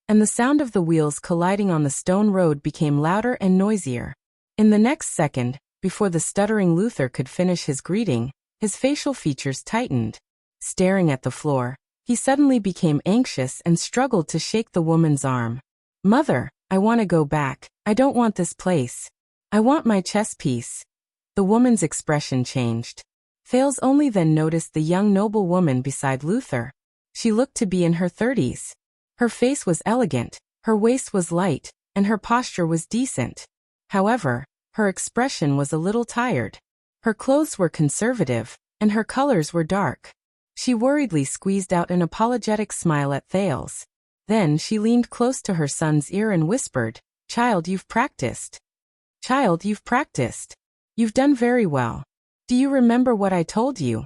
and the sound of the wheels colliding on the stone road became louder and noisier. In the next second, before the stuttering Luther could finish his greeting, his facial features tightened. Staring at the floor, he suddenly became anxious and struggled to shake the woman's arm. Mother, I want to go back. I don't want this place. I want my chess piece. The woman's expression changed. Thales only then noticed the young noble woman beside Luther. She looked to be in her 30s. Her face was elegant, her waist was light, and her posture was decent. However, her expression was a little tired. Her clothes were conservative, and her colors were dark. She worriedly squeezed out an apologetic smile at Thales. Then she leaned close to her son's ear and whispered, "Child, you've practiced. Child, you've practiced. You've done very well. Do you remember what I told you?"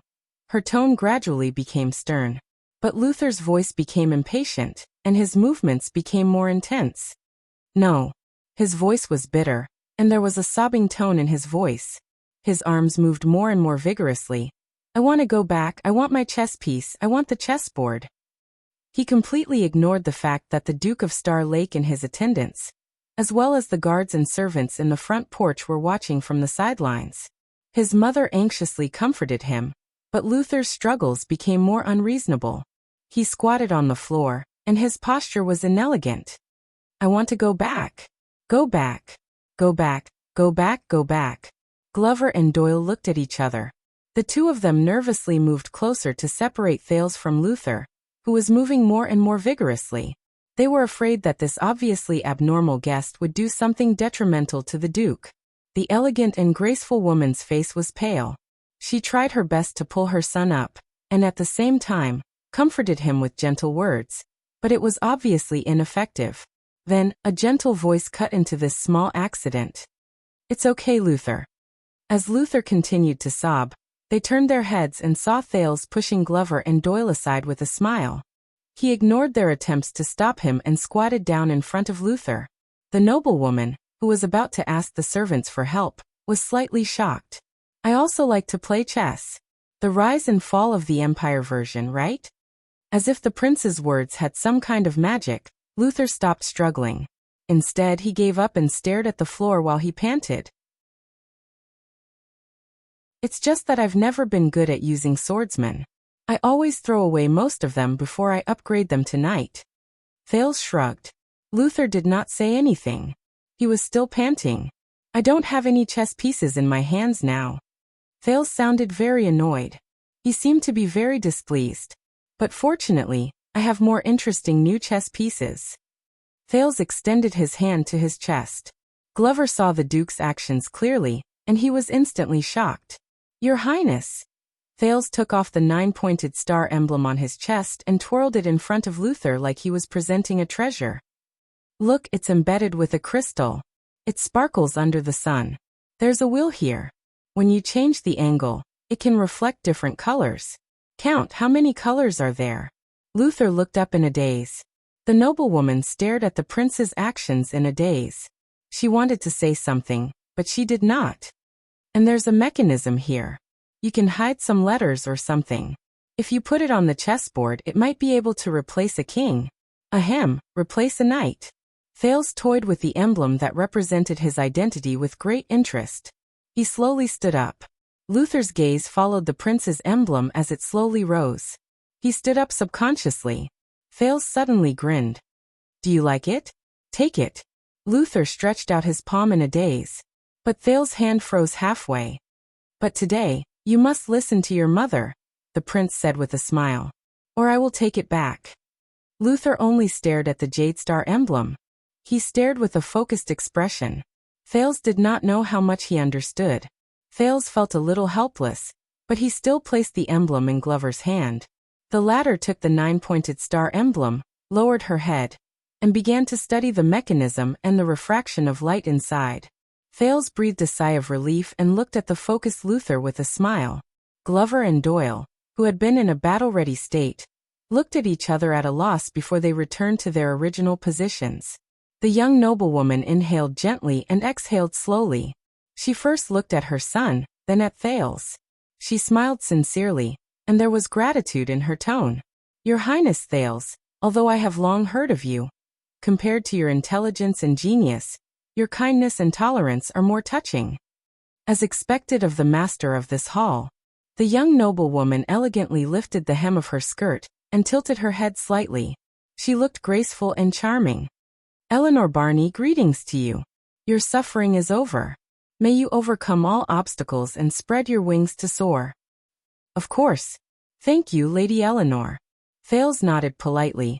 Her tone gradually became stern. But Luther's voice became impatient, and his movements became more intense. "No." His voice was bitter, and there was a sobbing tone in his voice. His arms moved more and more vigorously. "I want to go back, I want my chess piece, I want the chessboard." He completely ignored the fact that the Duke of Star Lake and his attendants, as well as the guards and servants in the front porch, were watching from the sidelines. His mother anxiously comforted him, but Luther's struggles became more unreasonable. He squatted on the floor, and his posture was inelegant. "I want to go back. Go back. Go back, go back, go back." Glover and Doyle looked at each other. The two of them nervously moved closer to separate Thales from Luther, who was moving more and more vigorously. They were afraid that this obviously abnormal guest would do something detrimental to the Duke. The elegant and graceful woman's face was pale. She tried her best to pull her son up, and at the same time, comforted him with gentle words, but it was obviously ineffective. Then, a gentle voice cut into this small accident. "It's okay, Luther." As Luther continued to sob, they turned their heads and saw Thales pushing Glover and Doyle aside with a smile. He ignored their attempts to stop him and squatted down in front of Luther. The noblewoman, who was about to ask the servants for help, was slightly shocked. "I also like to play chess. The rise and fall of the Empire version, right?" As if the prince's words had some kind of magic, Luther stopped struggling. Instead, he gave up and stared at the floor while he panted. "It's just that I've never been good at using swordsmen. I always throw away most of them before I upgrade them tonight." Thales shrugged. Luther did not say anything. He was still panting. "I don't have any chess pieces in my hands now." Thales sounded very annoyed. He seemed to be very displeased. "But fortunately, I have more interesting new chess pieces." Thales extended his hand to his chest. Glover saw the Duke's actions clearly, and he was instantly shocked. "Your Highness." Thales took off the 9-pointed star emblem on his chest and twirled it in front of Luther like he was presenting a treasure. "Look, it's embedded with a crystal. It sparkles under the sun. There's a wheel here. When you change the angle, it can reflect different colors. Count how many colors are there." Luther looked up in a daze. The noblewoman stared at the prince's actions in a daze. She wanted to say something, but she did not. "And there's a mechanism here. You can hide some letters or something. If you put it on the chessboard, it might be able to replace a king. Ahem, replace a knight." Thales toyed with the emblem that represented his identity with great interest. He slowly stood up. Luther's gaze followed the prince's emblem as it slowly rose. He stood up subconsciously. Thales suddenly grinned. "Do you like it? Take it." Luther stretched out his palm in a daze. But Thales' hand froze halfway. "But today, you must listen to your mother," the prince said with a smile. "Or I will take it back." Luther only stared at the Jade Star emblem. He stared with a focused expression. Thales did not know how much he understood. Thales felt a little helpless, but he still placed the emblem in Glover's hand. The latter took the 9-pointed star emblem, lowered her head, and began to study the mechanism and the refraction of light inside. Thales breathed a sigh of relief and looked at the focused Luther with a smile. Glover and Doyle, who had been in a battle-ready state, looked at each other at a loss before they returned to their original positions. The young noblewoman inhaled gently and exhaled slowly. She first looked at her son, then at Thales. She smiled sincerely, and there was gratitude in her tone. "Your Highness Thales, although I have long heard of you, compared to your intelligence and genius, your kindness and tolerance are more touching." As expected of the master of this hall, the young noblewoman elegantly lifted the hem of her skirt and tilted her head slightly. She looked graceful and charming. "Eleanor Barney, greetings to you. Your suffering is over. May you overcome all obstacles and spread your wings to soar." "Of course. Thank you, Lady Eleanor." Thales nodded politely,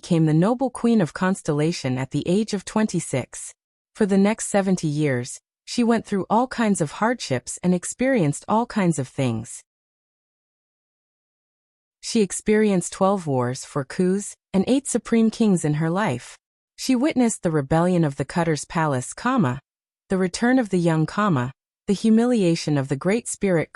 became the noble queen of Constellation at the age of 26. For the next 70 years, she went through all kinds of hardships and experienced all kinds of things. She experienced 12 wars for coups and 8 supreme kings in her life. She witnessed the rebellion of the Cutter's Palace, the return of the young, the humiliation of the Great Spirit,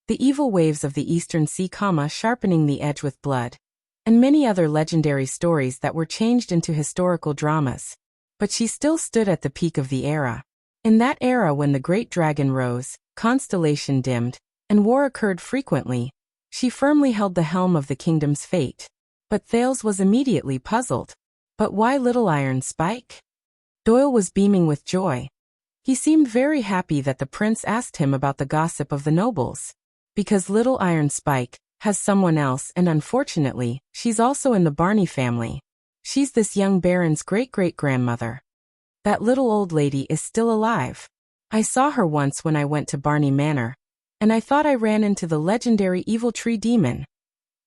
the evil waves of the Eastern Sea, sharpening the edge with blood, and many other legendary stories that were changed into historical dramas. But she still stood at the peak of the era. In that era when the great dragon rose, constellation dimmed, and war occurred frequently, she firmly held the helm of the kingdom's fate. But Thales was immediately puzzled. But why little Iron Spike? Doyle was beaming with joy. He seemed very happy that the prince asked him about the gossip of the nobles. Because little Iron Spike has someone else, and unfortunately, she's also in the Barney family. She's this young baron's great-great-grandmother. That little old lady is still alive. I saw her once when I went to Barney Manor, and I thought I ran into the legendary evil tree demon.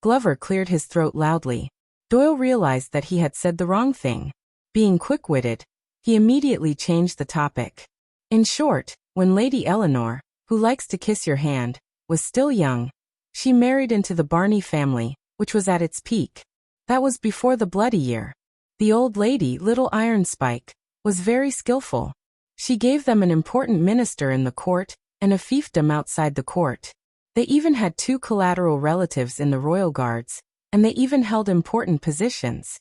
Glover cleared his throat loudly. Doyle realized that he had said the wrong thing. Being quick-witted, he immediately changed the topic. In short, when Lady Eleanor, who likes to kiss your hand, was still young, she married into the Barney family, which was at its peak. That was before the Bloody Year. The old lady, little Iron Spike, was very skillful. She gave them an important minister in the court and a fiefdom outside the court. They even had 2 collateral relatives in the royal guards, and they even held important positions.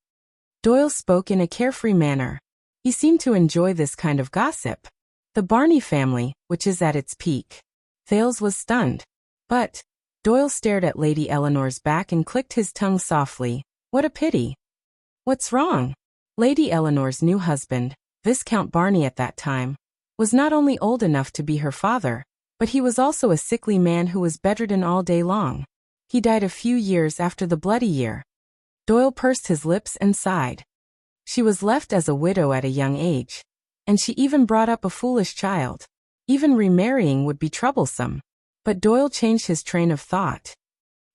Doyle spoke in a carefree manner. He seemed to enjoy this kind of gossip. The Barney family, which is at its peak. Thales was stunned. But Doyle stared at Lady Eleanor's back and clicked his tongue softly. What a pity. What's wrong? Lady Eleanor's new husband, Viscount Barney at that time, was not only old enough to be her father, but he was also a sickly man who was bedridden all day long. He died a few years after the Bloody Year. Doyle pursed his lips and sighed. She was left as a widow at a young age, and she even brought up a foolish child. Even remarrying would be troublesome. But Doyle changed his train of thought.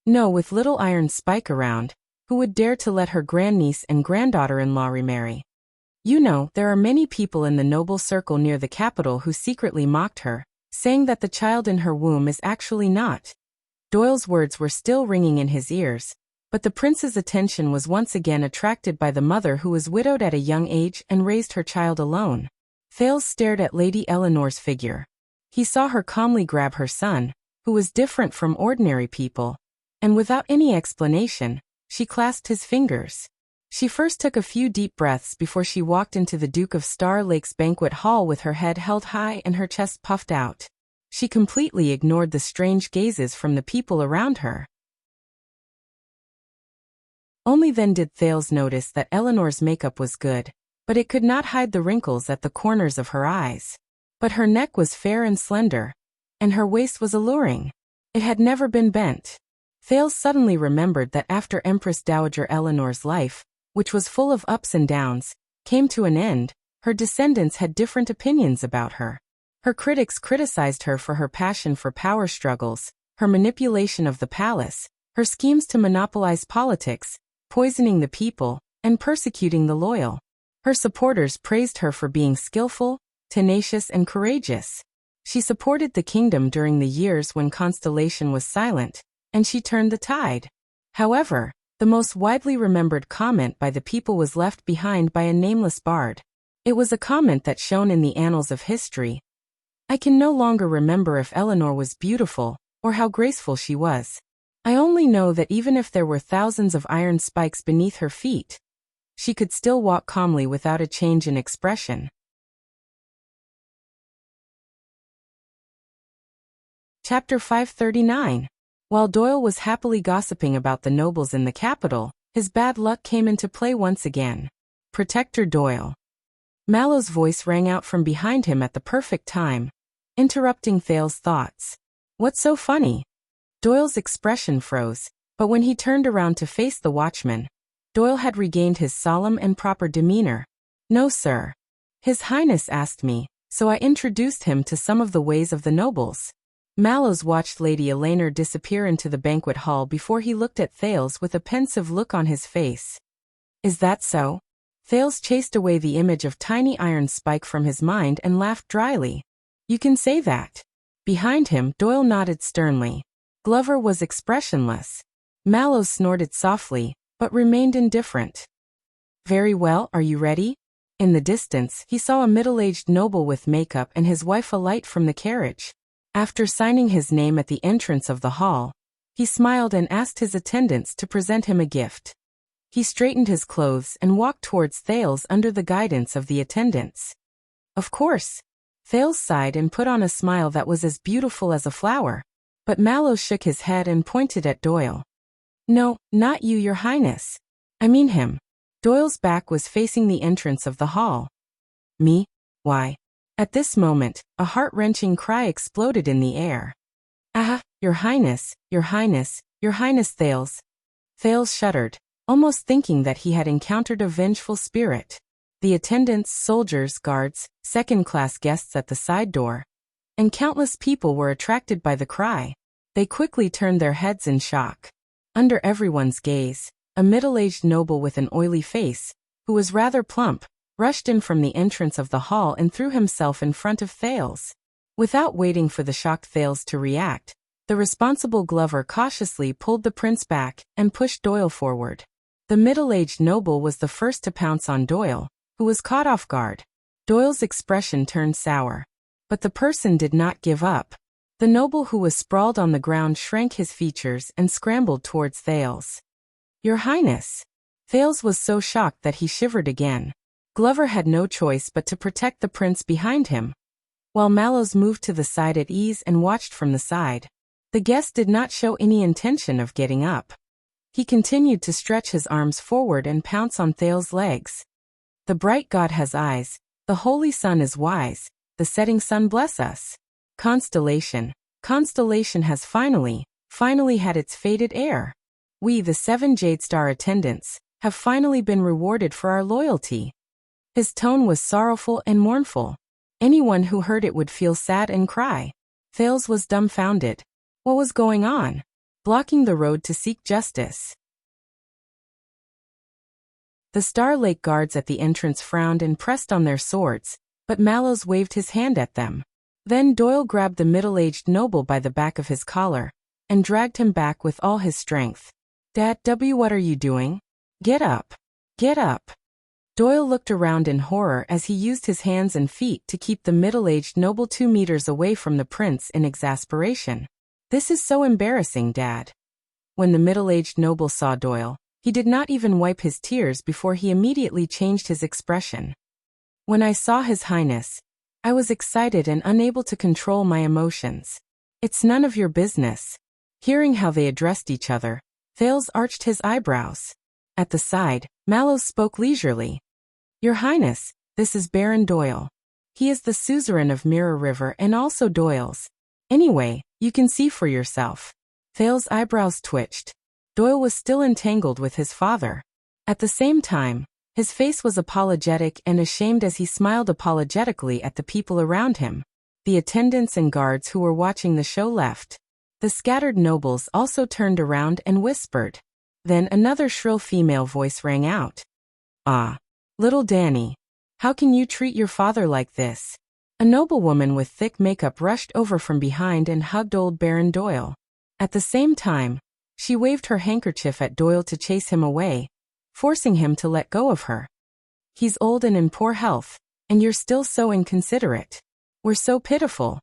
No, with little Iron Spike around, who would dare to let her grandniece and granddaughter-in-law remarry? You know, there are many people in the noble circle near the capital who secretly mocked her, saying that the child in her womb is actually not. Doyle's words were still ringing in his ears, but the prince's attention was once again attracted by the mother who was widowed at a young age and raised her child alone. Thales stared at Lady Eleanor's figure. He saw her calmly grab her son, who was different from ordinary people, and without any explanation, she clasped his fingers. She first took a few deep breaths before she walked into the Duke of Star Lake's banquet hall with her head held high and her chest puffed out. She completely ignored the strange gazes from the people around her. Only then did Thales notice that Eleanor's makeup was good, but it could not hide the wrinkles at the corners of her eyes. But her neck was fair and slender, and her waist was alluring. It had never been bent. Thales suddenly remembered that after Empress Dowager Eleanor's life, which was full of ups and downs, came to an end, her descendants had different opinions about her. Her critics criticized her for her passion for power struggles, her manipulation of the palace, her schemes to monopolize politics, poisoning the people, and persecuting the loyal. Her supporters praised her for being skillful, tenacious, and courageous. She supported the kingdom during the years when Constellation was silent, and she turned the tide. However, the most widely remembered comment by the people was left behind by a nameless bard. It was a comment that shone in the annals of history. I can no longer remember if Eleanor was beautiful, or how graceful she was. I only know that even if there were thousands of iron spikes beneath her feet, she could still walk calmly without a change in expression. Chapter 539. While Doyle was happily gossiping about the nobles in the capital, his bad luck came into play once again. Protector Doyle. Mallow's voice rang out from behind him at the perfect time, interrupting Thale's thoughts. What's so funny? Doyle's expression froze, but when he turned around to face the watchman, Doyle had regained his solemn and proper demeanor. No, sir. His Highness asked me, so I introduced him to some of the ways of the nobles. Mallows watched Lady Eleanor disappear into the banquet hall before he looked at Thales with a pensive look on his face. Is that so? Thales chased away the image of tiny Iron Spike from his mind and laughed dryly. You can say that. Behind him, Doyle nodded sternly. Glover was expressionless. Mallows snorted softly, but remained indifferent. Very well, are you ready? In the distance, he saw a middle-aged noble with makeup and his wife alight from the carriage. After signing his name at the entrance of the hall, he smiled and asked his attendants to present him a gift. He straightened his clothes and walked towards Thales under the guidance of the attendants. Of course. Thales sighed and put on a smile that was as beautiful as a flower, but Mallows shook his head and pointed at Doyle. No, not you, Your Highness. I mean him. Doyle's back was facing the entrance of the hall. Me? Why? At this moment, a heart-wrenching cry exploded in the air. Ah, Your Highness, Your Highness, Your Highness Thales. Thales shuddered, almost thinking that he had encountered a vengeful spirit. The attendants, soldiers, guards, second-class guests at the side door, and countless people were attracted by the cry. They quickly turned their heads in shock. Under everyone's gaze, a middle-aged noble with an oily face, who was rather plump, rushed in from the entrance of the hall and threw himself in front of Thales. Without waiting for the shocked Thales to react, the responsible Glover cautiously pulled the prince back and pushed Doyle forward. The middle-aged noble was the first to pounce on Doyle, who was caught off guard. Doyle's expression turned sour. But the person did not give up. The noble who was sprawled on the ground shrank his features and scrambled towards Thales. Your Highness! Thales was so shocked that he shivered again. Glover had no choice but to protect the prince behind him, while Mallows moved to the side at ease and watched from the side. The guest did not show any intention of getting up. He continued to stretch his arms forward and pounce on Thale's legs. The bright god has eyes, the holy sun is wise, the setting sun bless us. Constellation. Constellation has finally had its fated heir. We, the 7 Jade Star attendants, have finally been rewarded for our loyalty. His tone was sorrowful and mournful. Anyone who heard it would feel sad and cry. Thales was dumbfounded. What was going on? Blocking the road to seek justice. The Star Lake guards at the entrance frowned and pressed on their swords, but Mallows waved his hand at them. Then Doyle grabbed the middle-aged noble by the back of his collar and dragged him back with all his strength. Dad, what are you doing? Get up. Get up. Doyle looked around in horror as he used his hands and feet to keep the middle-aged noble 2 meters away from the prince in exasperation. This is so embarrassing, Dad. When the middle-aged noble saw Doyle, he did not even wipe his tears before he immediately changed his expression. When I saw His Highness, I was excited and unable to control my emotions. It's none of your business. Hearing how they addressed each other, Thales arched his eyebrows. At the side, Mallows spoke leisurely. Your Highness, this is Baron Doyle. He is the suzerain of Mirror River and also Doyle's. Anyway, you can see for yourself. Thales' eyebrows twitched. Doyle was still entangled with his father. At the same time, his face was apologetic and ashamed as he smiled apologetically at the people around him. The attendants and guards who were watching the show left. The scattered nobles also turned around and whispered. Then another shrill female voice rang out. Ah, little Danny, how can you treat your father like this? A noblewoman with thick makeup rushed over from behind and hugged old Baron Doyle. At the same time, she waved her handkerchief at Doyle to chase him away, forcing him to let go of her. He's old and in poor health, and you're still so inconsiderate. We're so pitiful.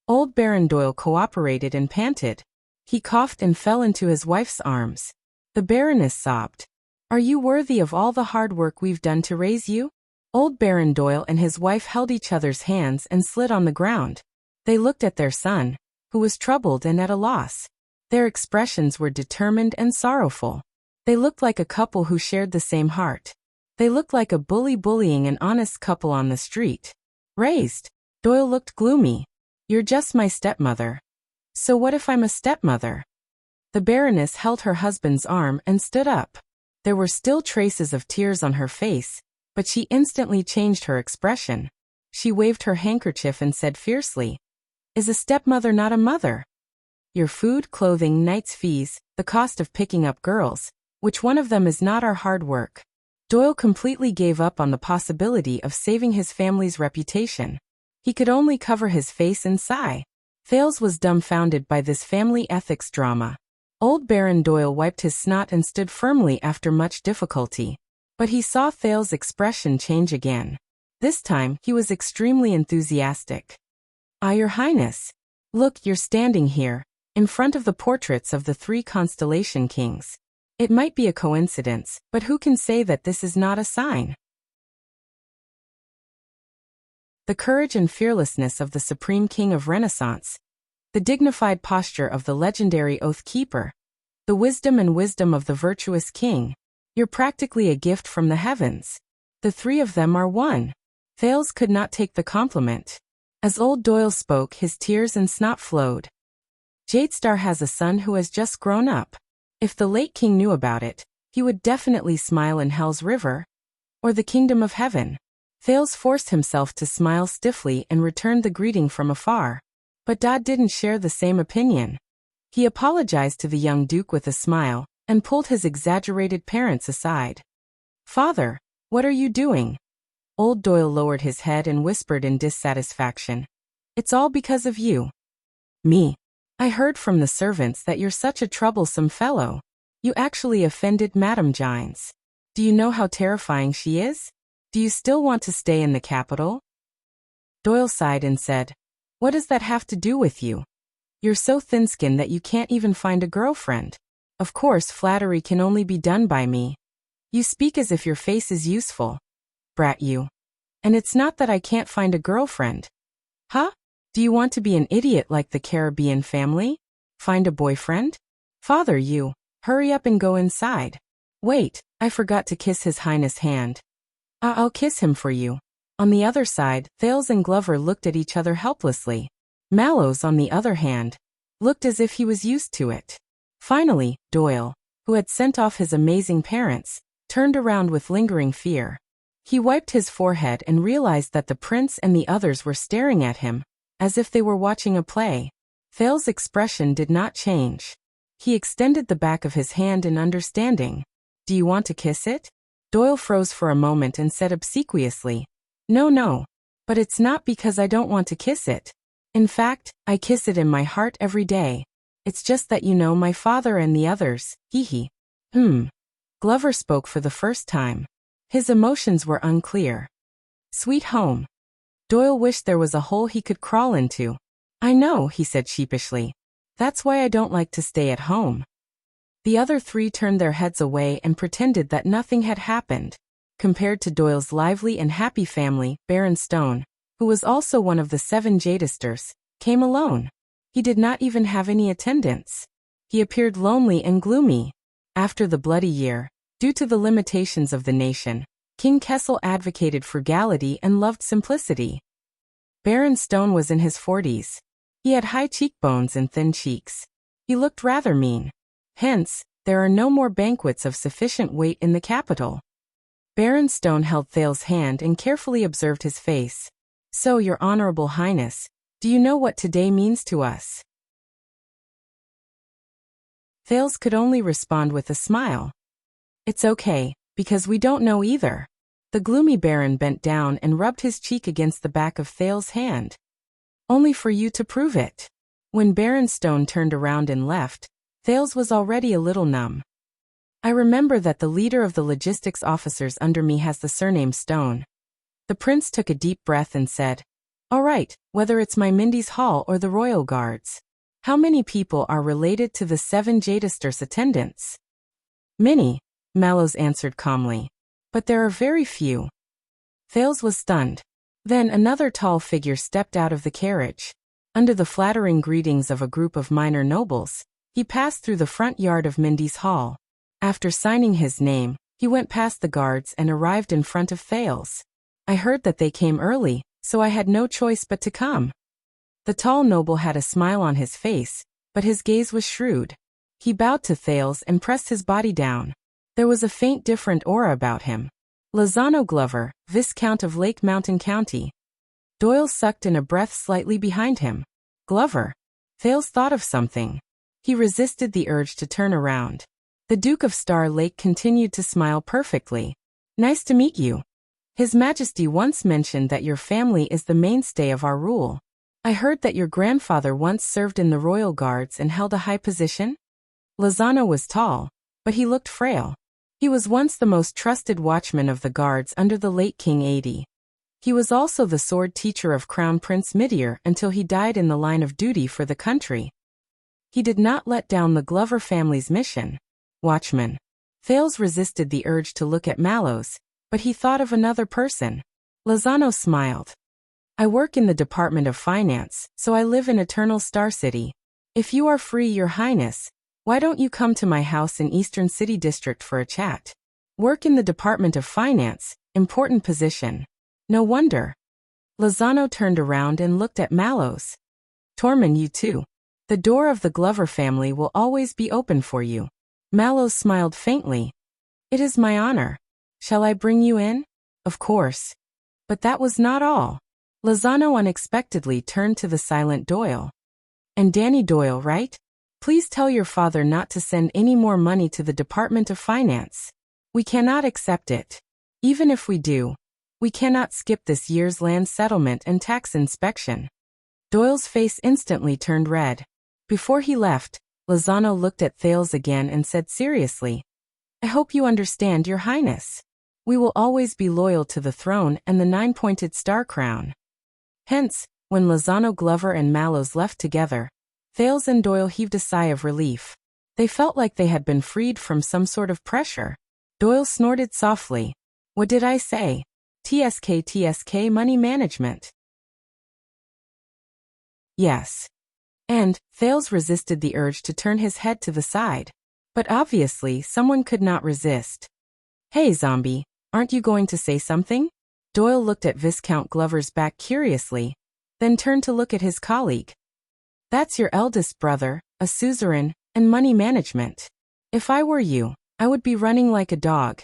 Old Baron Doyle cooperated and panted. He coughed and fell into his wife's arms. The Baroness sobbed. Are you worthy of all the hard work we've done to raise you? Old Baron Doyle and his wife held each other's hands and slid on the ground. They looked at their son, who was troubled and at a loss. Their expressions were determined and sorrowful. They looked like a couple who shared the same heart. They looked like a bully bullying an honest couple on the street. Raised. Doyle looked gloomy. You're just my stepmother. So what if I'm a stepmother? The Baroness held her husband's arm and stood up. There were still traces of tears on her face, but she instantly changed her expression. She waved her handkerchief and said fiercely, Is a stepmother not a mother? Your food, clothing, night's fees, the cost of picking up girls, which one of them is not our hard work? Doyle completely gave up on the possibility of saving his family's reputation. He could only cover his face and sigh. Thales was dumbfounded by this family ethics drama. Old Baron Doyle wiped his snot and stood firmly after much difficulty. But he saw Thales' expression change again. This time, he was extremely enthusiastic. Ah, Your Highness. Look, you're standing here, in front of the portraits of the 3 Constellation Kings. It might be a coincidence, but who can say that this is not a sign? The courage and fearlessness of the Supreme King of Renaissance, the dignified posture of the legendary Oath Keeper, the wisdom of the virtuous king. You're practically a gift from the heavens. The 3 of them are one. Thales could not take the compliment. As old Doyle spoke, his tears and snot flowed. Jadestar has a son who has just grown up. If the late king knew about it, he would definitely smile in Hell's River, or the kingdom of heaven. Thales forced himself to smile stiffly and returned the greeting from afar. But Dad didn't share the same opinion. He apologized to the young duke with a smile, and pulled his exaggerated parents aside. Father, what are you doing? Old Doyle lowered his head and whispered in dissatisfaction. It's all because of you. Me? I heard from the servants that you're such a troublesome fellow. You actually offended Madame Gines. Do you know how terrifying she is? Do you still want to stay in the capital? Doyle sighed and said, What does that have to do with you? You're so thin-skinned that you can't even find a girlfriend. Of course, flattery can only be done by me. You speak as if your face is useful. Brat you. And it's not that I can't find a girlfriend. Huh? Do you want to be an idiot like the Caribbean family? Find a boyfriend? Father, you. Hurry up and go inside. Wait, I forgot to kiss His Highness' hand. I'll kiss him for you. On the other side, Thales and Glover looked at each other helplessly. Mallows, on the other hand, looked as if he was used to it. Finally, Doyle, who had sent off his amazing parents, turned around with lingering fear. He wiped his forehead and realized that the prince and the others were staring at him, as if they were watching a play. Thales' expression did not change. He extended the back of his hand in understanding. Do you want to kiss it? Doyle froze for a moment and said obsequiously, No, but it's not because I don't want to kiss it. In fact, I kiss it in my heart every day. It's just that my father and the others, hee. Glover spoke for the first time. His emotions were unclear. Sweet home. Doyle wished there was a hole he could crawl into. I know, he said sheepishly. That's why I don't like to stay at home. The other three turned their heads away and pretended that nothing had happened. Compared to Doyle's lively and happy family, Baron Stone, who was also one of the 7 Jadisters, came alone. He did not even have any attendants. He appeared lonely and gloomy. After the Bloody Year, due to the limitations of the nation, King Kessel advocated frugality and loved simplicity. Baron Stone was in his 40s. He had high cheekbones and thin cheeks. He looked rather mean. Hence, there are no more banquets of sufficient weight in the capital. Baron Stone held Thales' hand and carefully observed his face. So, Your Honorable Highness, do you know what today means to us? Thales could only respond with a smile. It's okay, because we don't know either. The gloomy Baron bent down and rubbed his cheek against the back of Thales' hand. Only for you to prove it. When Baron Stone turned around and left, Thales was already a little numb. I remember that the leader of the logistics officers under me has the surname Stone. The prince took a deep breath and said, All right, whether it's my Mindy's Hall or the Royal Guards. How many people are related to the 7 Jadisters attendants? Many, Mallows answered calmly. But there are very few. Thales was stunned. Then another tall figure stepped out of the carriage. Under the flattering greetings of a group of minor nobles, he passed through the front yard of Mindy's Hall. After signing his name, he went past the guards and arrived in front of Thales. I heard that they came early, so I had no choice but to come. The tall noble had a smile on his face, but his gaze was shrewd. He bowed to Thales and pressed his body down. There was a faint different aura about him. Lozano Glover, Viscount of Lake Mountain County. Doyle sucked in a breath slightly behind him. Glover. Thales thought of something. He resisted the urge to turn around. The Duke of Star Lake continued to smile perfectly. Nice to meet you. His Majesty once mentioned that your family is the mainstay of our rule. I heard that your grandfather once served in the Royal Guards and held a high position? Lozano was tall, but he looked frail. He was once the most trusted watchman of the guards under the late King Adi. He was also the sword teacher of Crown Prince Midir until he died in the line of duty for the country. He did not let down the Glover family's mission. Watchman. Thales resisted the urge to look at Mallows, but he thought of another person. Lozano smiled. I work in the Department of Finance, so I live in Eternal Star City. If you are free, Your Highness, why don't you come to my house in Eastern City District for a chat? Work in the Department of Finance, important position. No wonder. Lozano turned around and looked at Mallows. Tormund, you too. The door of the Glover family will always be open for you. Mallows smiled faintly. It is my honor. Shall I bring you in? Of course. But that was not all. Lozano unexpectedly turned to the silent Doyle. And Danny Doyle, right? Please tell your father not to send any more money to the Department of Finance. We cannot accept it. Even if we do, we cannot skip this year's land settlement and tax inspection. Doyle's face instantly turned red. Before he left, Lozano looked at Thales again and said seriously, I hope you understand, Your Highness. We will always be loyal to the throne and the 9-pointed star crown. Hence, when Lozano, Glover and Mallows left together, Thales and Doyle heaved a sigh of relief. They felt like they had been freed from some sort of pressure. Doyle snorted softly. What did I say? TSK money management. Yes. And Thales resisted the urge to turn his head to the side. But obviously, someone could not resist. "Hey, zombie, aren't you going to say something?" Doyle looked at Viscount Glover's back curiously, then turned to look at his colleague. "That's your eldest brother, a suzerain, and money management. If I were you, I would be running like a dog."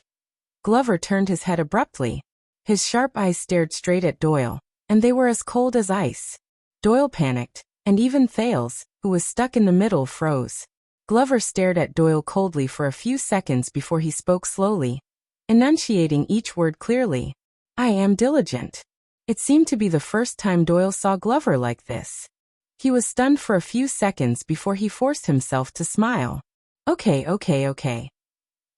Glover turned his head abruptly. His sharp eyes stared straight at Doyle, and they were as cold as ice. Doyle panicked, and even Thales, who was stuck in the middle, froze. Glover stared at Doyle coldly for a few seconds before he spoke slowly, enunciating each word clearly. "I am diligent." It seemed to be the first time Doyle saw Glover like this. He was stunned for a few seconds before he forced himself to smile. Okay.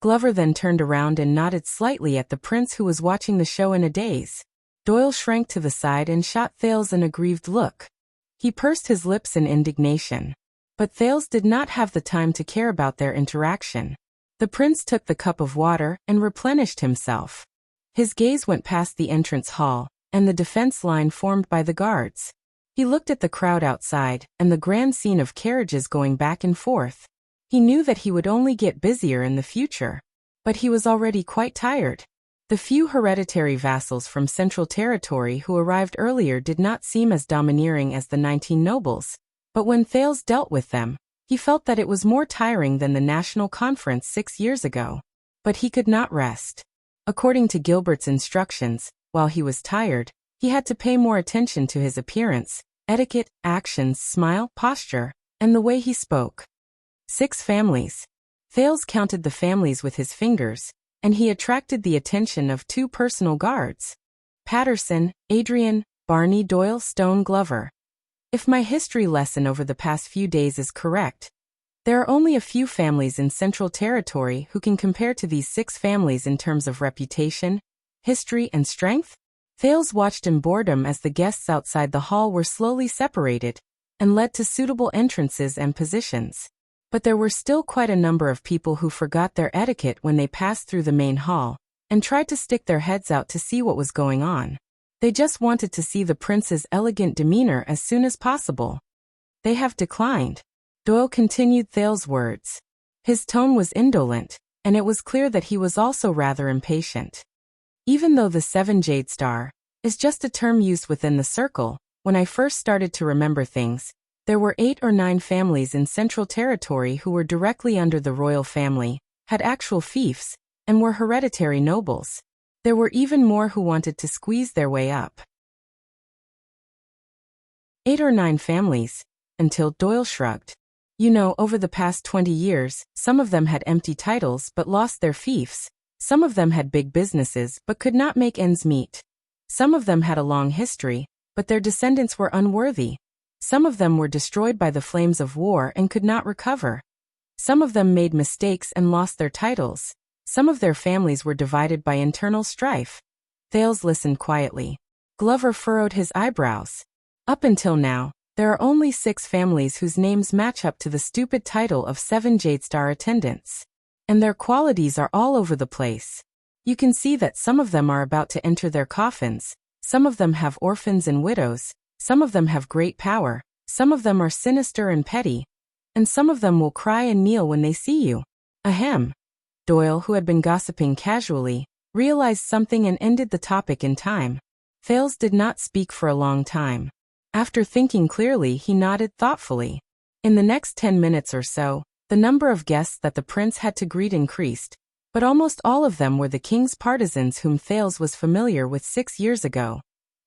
Glover then turned around and nodded slightly at the prince, who was watching the show in a daze. Doyle shrank to the side and shot Thales an aggrieved look. He pursed his lips in indignation. But Thales did not have the time to care about their interaction. The prince took the cup of water and replenished himself. His gaze went past the entrance hall and the defense line formed by the guards. He looked at the crowd outside and the grand scene of carriages going back and forth. He knew that he would only get busier in the future. But he was already quite tired. The few hereditary vassals from Central Territory who arrived earlier did not seem as domineering as the 19 nobles. But when Thales dealt with them, he felt that it was more tiring than the National Conference 6 years ago. But he could not rest. According to Gilbert's instructions, while he was tired, he had to pay more attention to his appearance, etiquette, actions, smile, posture, and the way he spoke. 6 families. Thales counted the families with his fingers, and he attracted the attention of 2 personal guards. Patterson, Adrian, Barney, Doyle, Stone, Glover. If my history lesson over the past few days is correct, there are only a few families in Central Territory who can compare to these 6 families in terms of reputation, history, and strength. Thales watched in boredom as the guests outside the hall were slowly separated and led to suitable entrances and positions. But there were still quite a number of people who forgot their etiquette when they passed through the main hall and tried to stick their heads out to see what was going on. They just wanted to see the prince's elegant demeanor as soon as possible. "They have declined." Doyle continued Thales' words. His tone was indolent, and it was clear that he was also rather impatient. Even though the 7 Jade Star is just a term used within the circle, when I first started to remember things, there were 8 or 9 families in Central Territory who were directly under the royal family, had actual fiefs, and were hereditary nobles. There were even more who wanted to squeeze their way up. 8 or 9 families, until Doyle shrugged. You know, over the past 20 years, some of them had empty titles but lost their fiefs. Some of them had big businesses but could not make ends meet. Some of them had a long history, but their descendants were unworthy. Some of them were destroyed by the flames of war and could not recover. Some of them made mistakes and lost their titles. Some of their families were divided by internal strife. Thales listened quietly. Glover furrowed his eyebrows. Up until now, there are only 6 families whose names match up to the stupid title of 7 Jade Star attendants. And their qualities are all over the place. You can see that some of them are about to enter their coffins. Some of them have orphans and widows. Some of them have great power, some of them are sinister and petty, and some of them will cry and kneel when they see you. Ahem. Doyle, who had been gossiping casually, realized something and ended the topic in time. Thales did not speak for a long time. After thinking clearly, he nodded thoughtfully. In the next 10 minutes or so, the number of guests that the prince had to greet increased, but almost all of them were the king's partisans whom Thales was familiar with 6 years ago.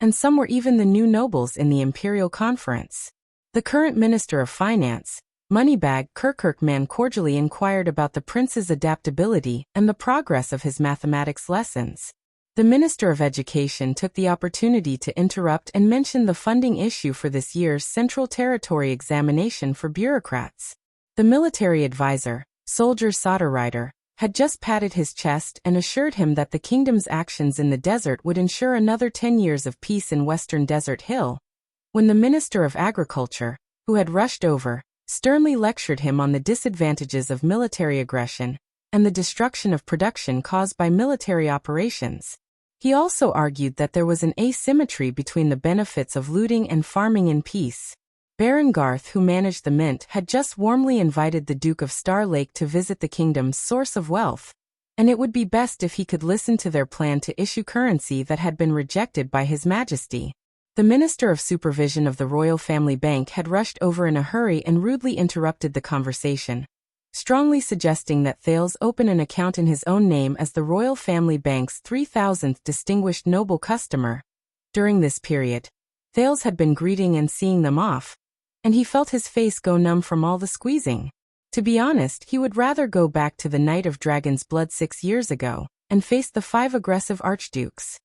And some were even the new nobles in the Imperial Conference. The current Minister of Finance, Moneybag Kirkirkman, cordially inquired about the prince's adaptability and the progress of his mathematics lessons. The Minister of Education took the opportunity to interrupt and mention the funding issue for this year's Central Territory examination for bureaucrats. The military advisor, Soldier Soderrider, had just patted his chest and assured him that the kingdom's actions in the desert would ensure another 10 years of peace in western Desert Hill, when the Minister of Agriculture, who had rushed over, sternly lectured him on the disadvantages of military aggression and the destruction of production caused by military operations. He also argued that there was an asymmetry between the benefits of looting and farming in peace. Baron Garth, who managed the mint, had just warmly invited the Duke of Star Lake to visit the kingdom's source of wealth, and it would be best if he could listen to their plan to issue currency that had been rejected by His Majesty. The Minister of Supervision of the Royal Family Bank had rushed over in a hurry and rudely interrupted the conversation, strongly suggesting that Thales open an account in his own name as the Royal Family Bank's 3,000th distinguished noble customer. During this period, Thales had been greeting and seeing them off, and he felt his face go numb from all the squeezing. To be honest, he would rather go back to the Night of Dragon's Blood 6 years ago and face the 5 aggressive archdukes.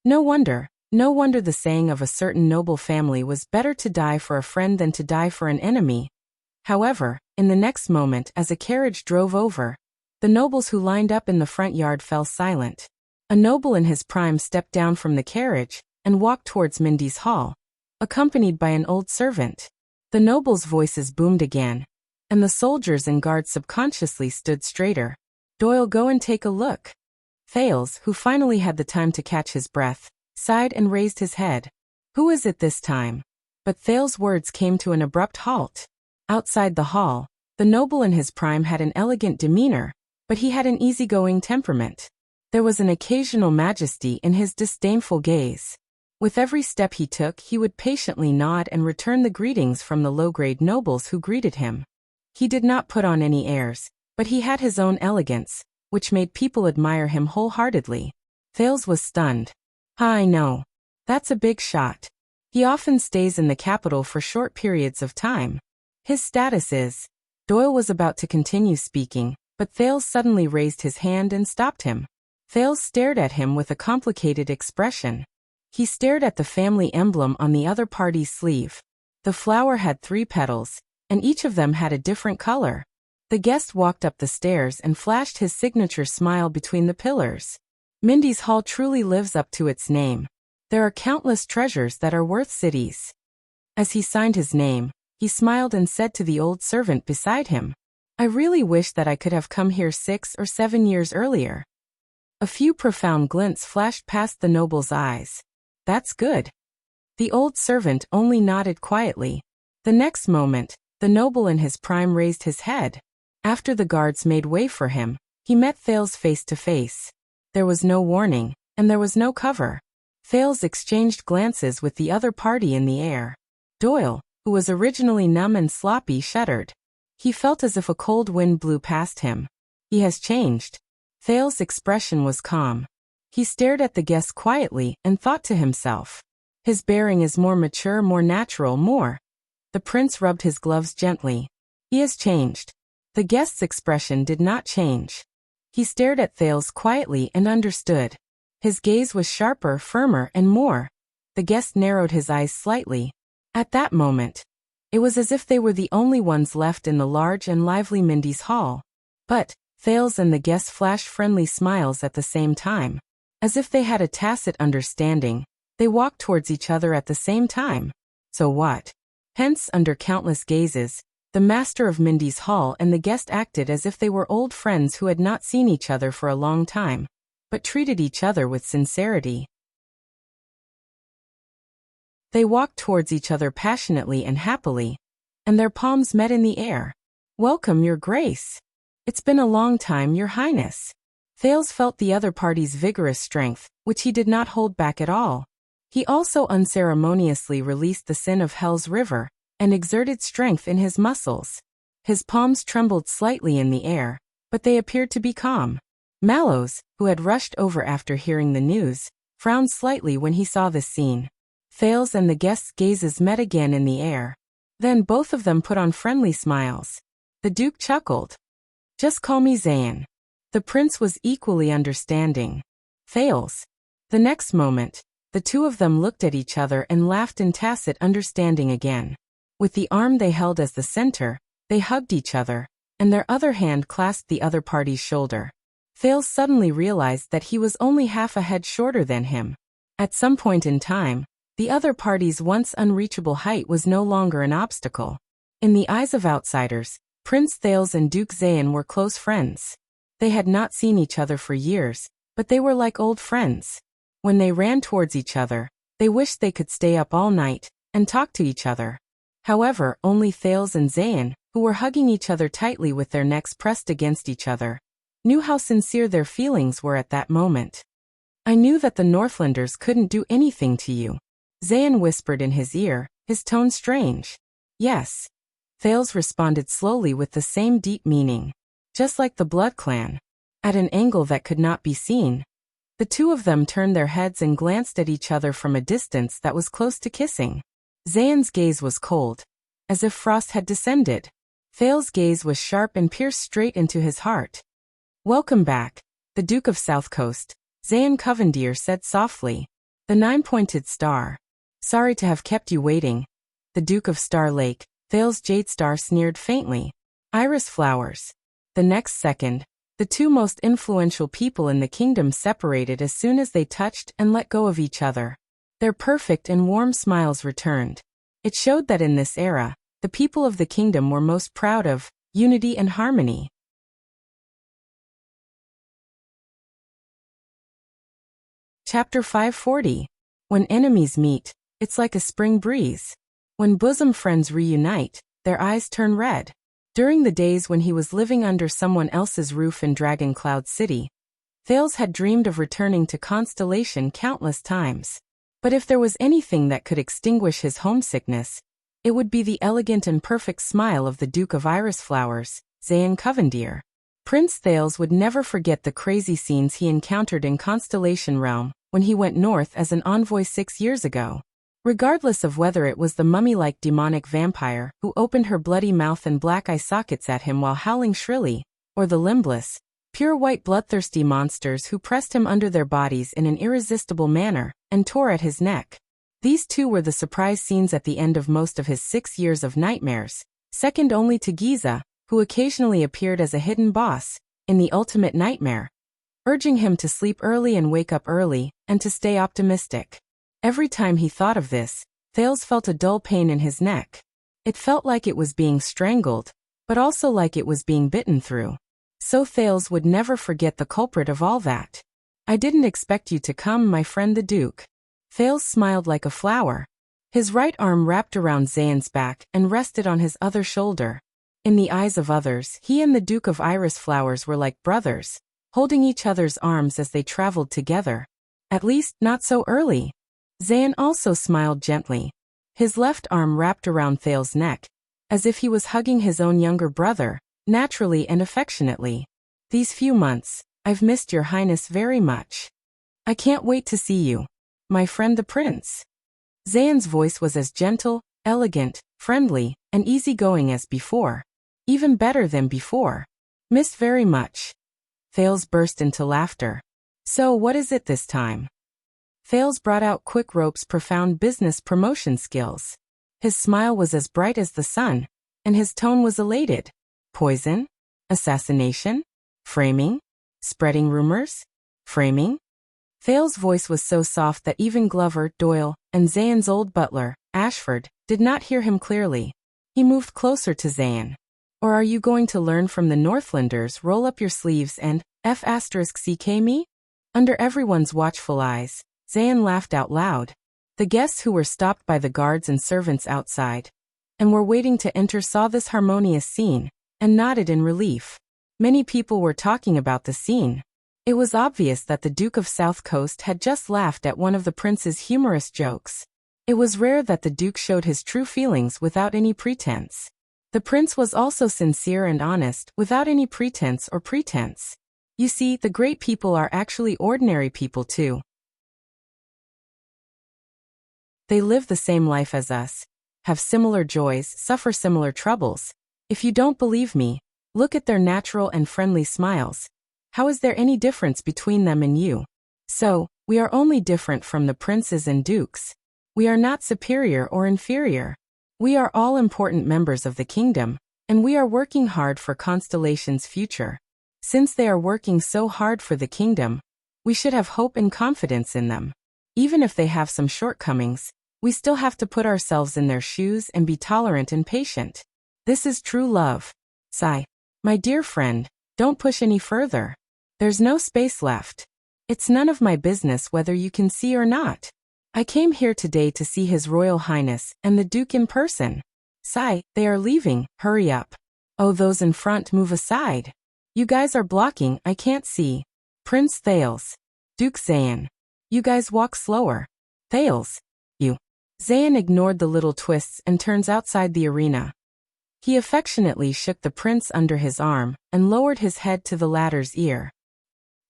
No wonder the saying of a certain noble family was better to die for a friend than to die for an enemy. However, in the next moment, as a carriage drove over, the nobles who lined up in the front yard fell silent. A noble in his prime stepped down from the carriage and walked towards Mindy's hall, accompanied by an old servant. The nobles' voices boomed again, and the soldiers and guards subconsciously stood straighter. "Doyle, go and take a look." Thales, who finally had the time to catch his breath, sighed and raised his head. Who is it this time? But Thales' words came to an abrupt halt. Outside the hall, the noble in his prime had an elegant demeanor, but he had an easygoing temperament. There was an occasional majesty in his disdainful gaze. With every step he took, he would patiently nod and return the greetings from the low-grade nobles who greeted him. He did not put on any airs, but he had his own elegance, which made people admire him wholeheartedly. Thales was stunned. I know. That's a big shot. He often stays in the capital for short periods of time. His status is... Doyle was about to continue speaking, but Thales suddenly raised his hand and stopped him. Thales stared at him with a complicated expression. He stared at the family emblem on the other party's sleeve. The flower had 3 petals, and each of them had a different color. The guest walked up the stairs and flashed his signature smile between the pillars. Mindy's Hall truly lives up to its name. There are countless treasures that are worth cities. As he signed his name, he smiled and said to the old servant beside him, "I really wish that I could have come here 6 or 7 years earlier." A few profound glints flashed past the noble's eyes. "That's good." The old servant only nodded quietly. The next moment, the noble in his prime raised his head. After the guards made way for him, he met Thales face to face. There was no warning, and there was no cover. Thales exchanged glances with the other party in the air. Doyle, who was originally numb and sloppy, shuddered. He felt as if a cold wind blew past him. He has changed. Thales' expression was calm. He stared at the guest quietly and thought to himself. His bearing is more mature, more natural, more. The prince rubbed his gloves gently. He has changed. The guest's expression did not change. He stared at Thales quietly and understood. His gaze was sharper, firmer, and more. The guest narrowed his eyes slightly. At that moment, it was as if they were the only ones left in the large and lively Mindy's Hall. But Thales and the guest flashed friendly smiles at the same time. As if they had a tacit understanding, they walked towards each other at the same time. So what? Hence, under countless gazes, the master of Mindy's Hall and the guest acted as if they were old friends who had not seen each other for a long time, but treated each other with sincerity. They walked towards each other passionately and happily, and their palms met in the air. "Welcome, Your Grace." "It's been a long time, Your Highness." Thales felt the other party's vigorous strength, which he did not hold back at all. He also unceremoniously released the sin of Hell's River, and exerted strength in his muscles. His palms trembled slightly in the air, but they appeared to be calm. Mallows, who had rushed over after hearing the news, frowned slightly when he saw this scene. Thales and the guest's gazes met again in the air. Then both of them put on friendly smiles. The Duke chuckled. "Just call me Zayn." The prince was equally understanding. Thales. The next moment, the two of them looked at each other and laughed in tacit understanding again. With the arm they held as the center, they hugged each other, and their other hand clasped the other party's shoulder. Thales suddenly realized that he was only half a head shorter than him. At some point in time, the other party's once unreachable height was no longer an obstacle. In the eyes of outsiders, Prince Thales and Duke Zayn were close friends. They had not seen each other for years, but they were like old friends. When they ran towards each other, They wished they could stay up all night and talk to each other. However, only Thales and Zayn, who were hugging each other tightly with their necks pressed against each other, knew how sincere their feelings were at that moment. I knew that the Northlanders couldn't do anything to you, Zayn whispered in his ear, his tone strange. Yes. Thales responded slowly with the same deep meaning. Just like the Blood Clan. At an angle that could not be seen. The two of them turned their heads and glanced at each other from a distance that was close to kissing. Zayn's gaze was cold, as if frost had descended. Thales' gaze was sharp and pierced straight into his heart. Welcome back, the Duke of South Coast, Zayn Covendier said softly. The nine-pointed star. Sorry to have kept you waiting. The Duke of Star Lake, Thales Jadestar sneered faintly. Iris flowers. The next second, the two most influential people in the kingdom separated as soon as they touched and let go of each other. Their perfect and warm smiles returned. It showed that in this era, the people of the kingdom were most proud of unity and harmony. Chapter 540. When enemies meet, it's like a spring breeze. When bosom friends reunite, their eyes turn red. During the days when he was living under someone else's roof in Dragon Cloud City, Thales had dreamed of returning to Constellation countless times. But if there was anything that could extinguish his homesickness, it would be the elegant and perfect smile of the Duke of Iris Flowers, Zayn Covendier. Prince Thales would never forget the crazy scenes he encountered in Constellation Realm when he went north as an envoy 6 years ago. Regardless of whether it was the mummy-like demonic vampire who opened her bloody mouth and black eye sockets at him while howling shrilly, or the limbless, pure white bloodthirsty monsters who pressed him under their bodies in an irresistible manner and tore at his neck. These two were the surprise scenes at the end of most of his 6 years of nightmares, second only to Giza, who occasionally appeared as a hidden boss in the ultimate nightmare, urging him to sleep early and wake up early and to stay optimistic. Every time he thought of this, Thales felt a dull pain in his neck. It felt like it was being strangled, but also like it was being bitten through. So Thales would never forget the culprit of all that. I didn't expect you to come, my friend the Duke. Thales smiled like a flower. His right arm wrapped around Zayn's back and rested on his other shoulder. In the eyes of others, he and the Duke of Iris Flowers were like brothers, holding each other's arms as they traveled together. At least, not so early. Zayn also smiled gently. His left arm wrapped around Thales' neck, as if he was hugging his own younger brother, naturally and affectionately. These few months, I've missed your highness very much. I can't wait to see you, my friend the prince. Zayn's voice was as gentle, elegant, friendly, and easygoing as before. Even better than before. Missed very much. Thales burst into laughter. So what is it this time? Thales brought out Quick Rope's profound business promotion skills. His smile was as bright as the sun, and his tone was elated. Poison? Assassination? Framing? Spreading rumors? Framing? Thales' voice was so soft that even Glover, Doyle, and Zayn's old butler, Ashford, did not hear him clearly. He moved closer to Zayn. Or are you going to learn from the Northlanders? Roll up your sleeves and F***ck me? Under everyone's watchful eyes, Zayn laughed out loud. The guests who were stopped by the guards and servants outside and were waiting to enter saw this harmonious scene and nodded in relief. Many people were talking about the scene. It was obvious that the Duke of South Coast had just laughed at one of the prince's humorous jokes. It was rare that the Duke showed his true feelings without any pretense. The prince was also sincere and honest without any pretense or pretense. You see, the great people are actually ordinary people too. They live the same life as us, have similar joys, suffer similar troubles. If you don't believe me, look at their natural and friendly smiles. How is there any difference between them and you? So, we are only different from the princes and dukes. We are not superior or inferior. We are all important members of the kingdom, and we are working hard for Constellation's future. Since they are working so hard for the kingdom, we should have hope and confidence in them. Even if they have some shortcomings, we still have to put ourselves in their shoes and be tolerant and patient. This is true love. Sigh. My dear friend, don't push any further. There's no space left. It's none of my business whether you can see or not. I came here today to see His Royal Highness and the Duke in person. Sigh, they are leaving, hurry up. Oh, those in front, move aside. You guys are blocking, I can't see. Prince Thales. Duke Zayn. You guys walk slower. Thales. You. Zayn ignored the little twists and turns outside the arena. He affectionately shook the prince under his arm and lowered his head to the latter's ear.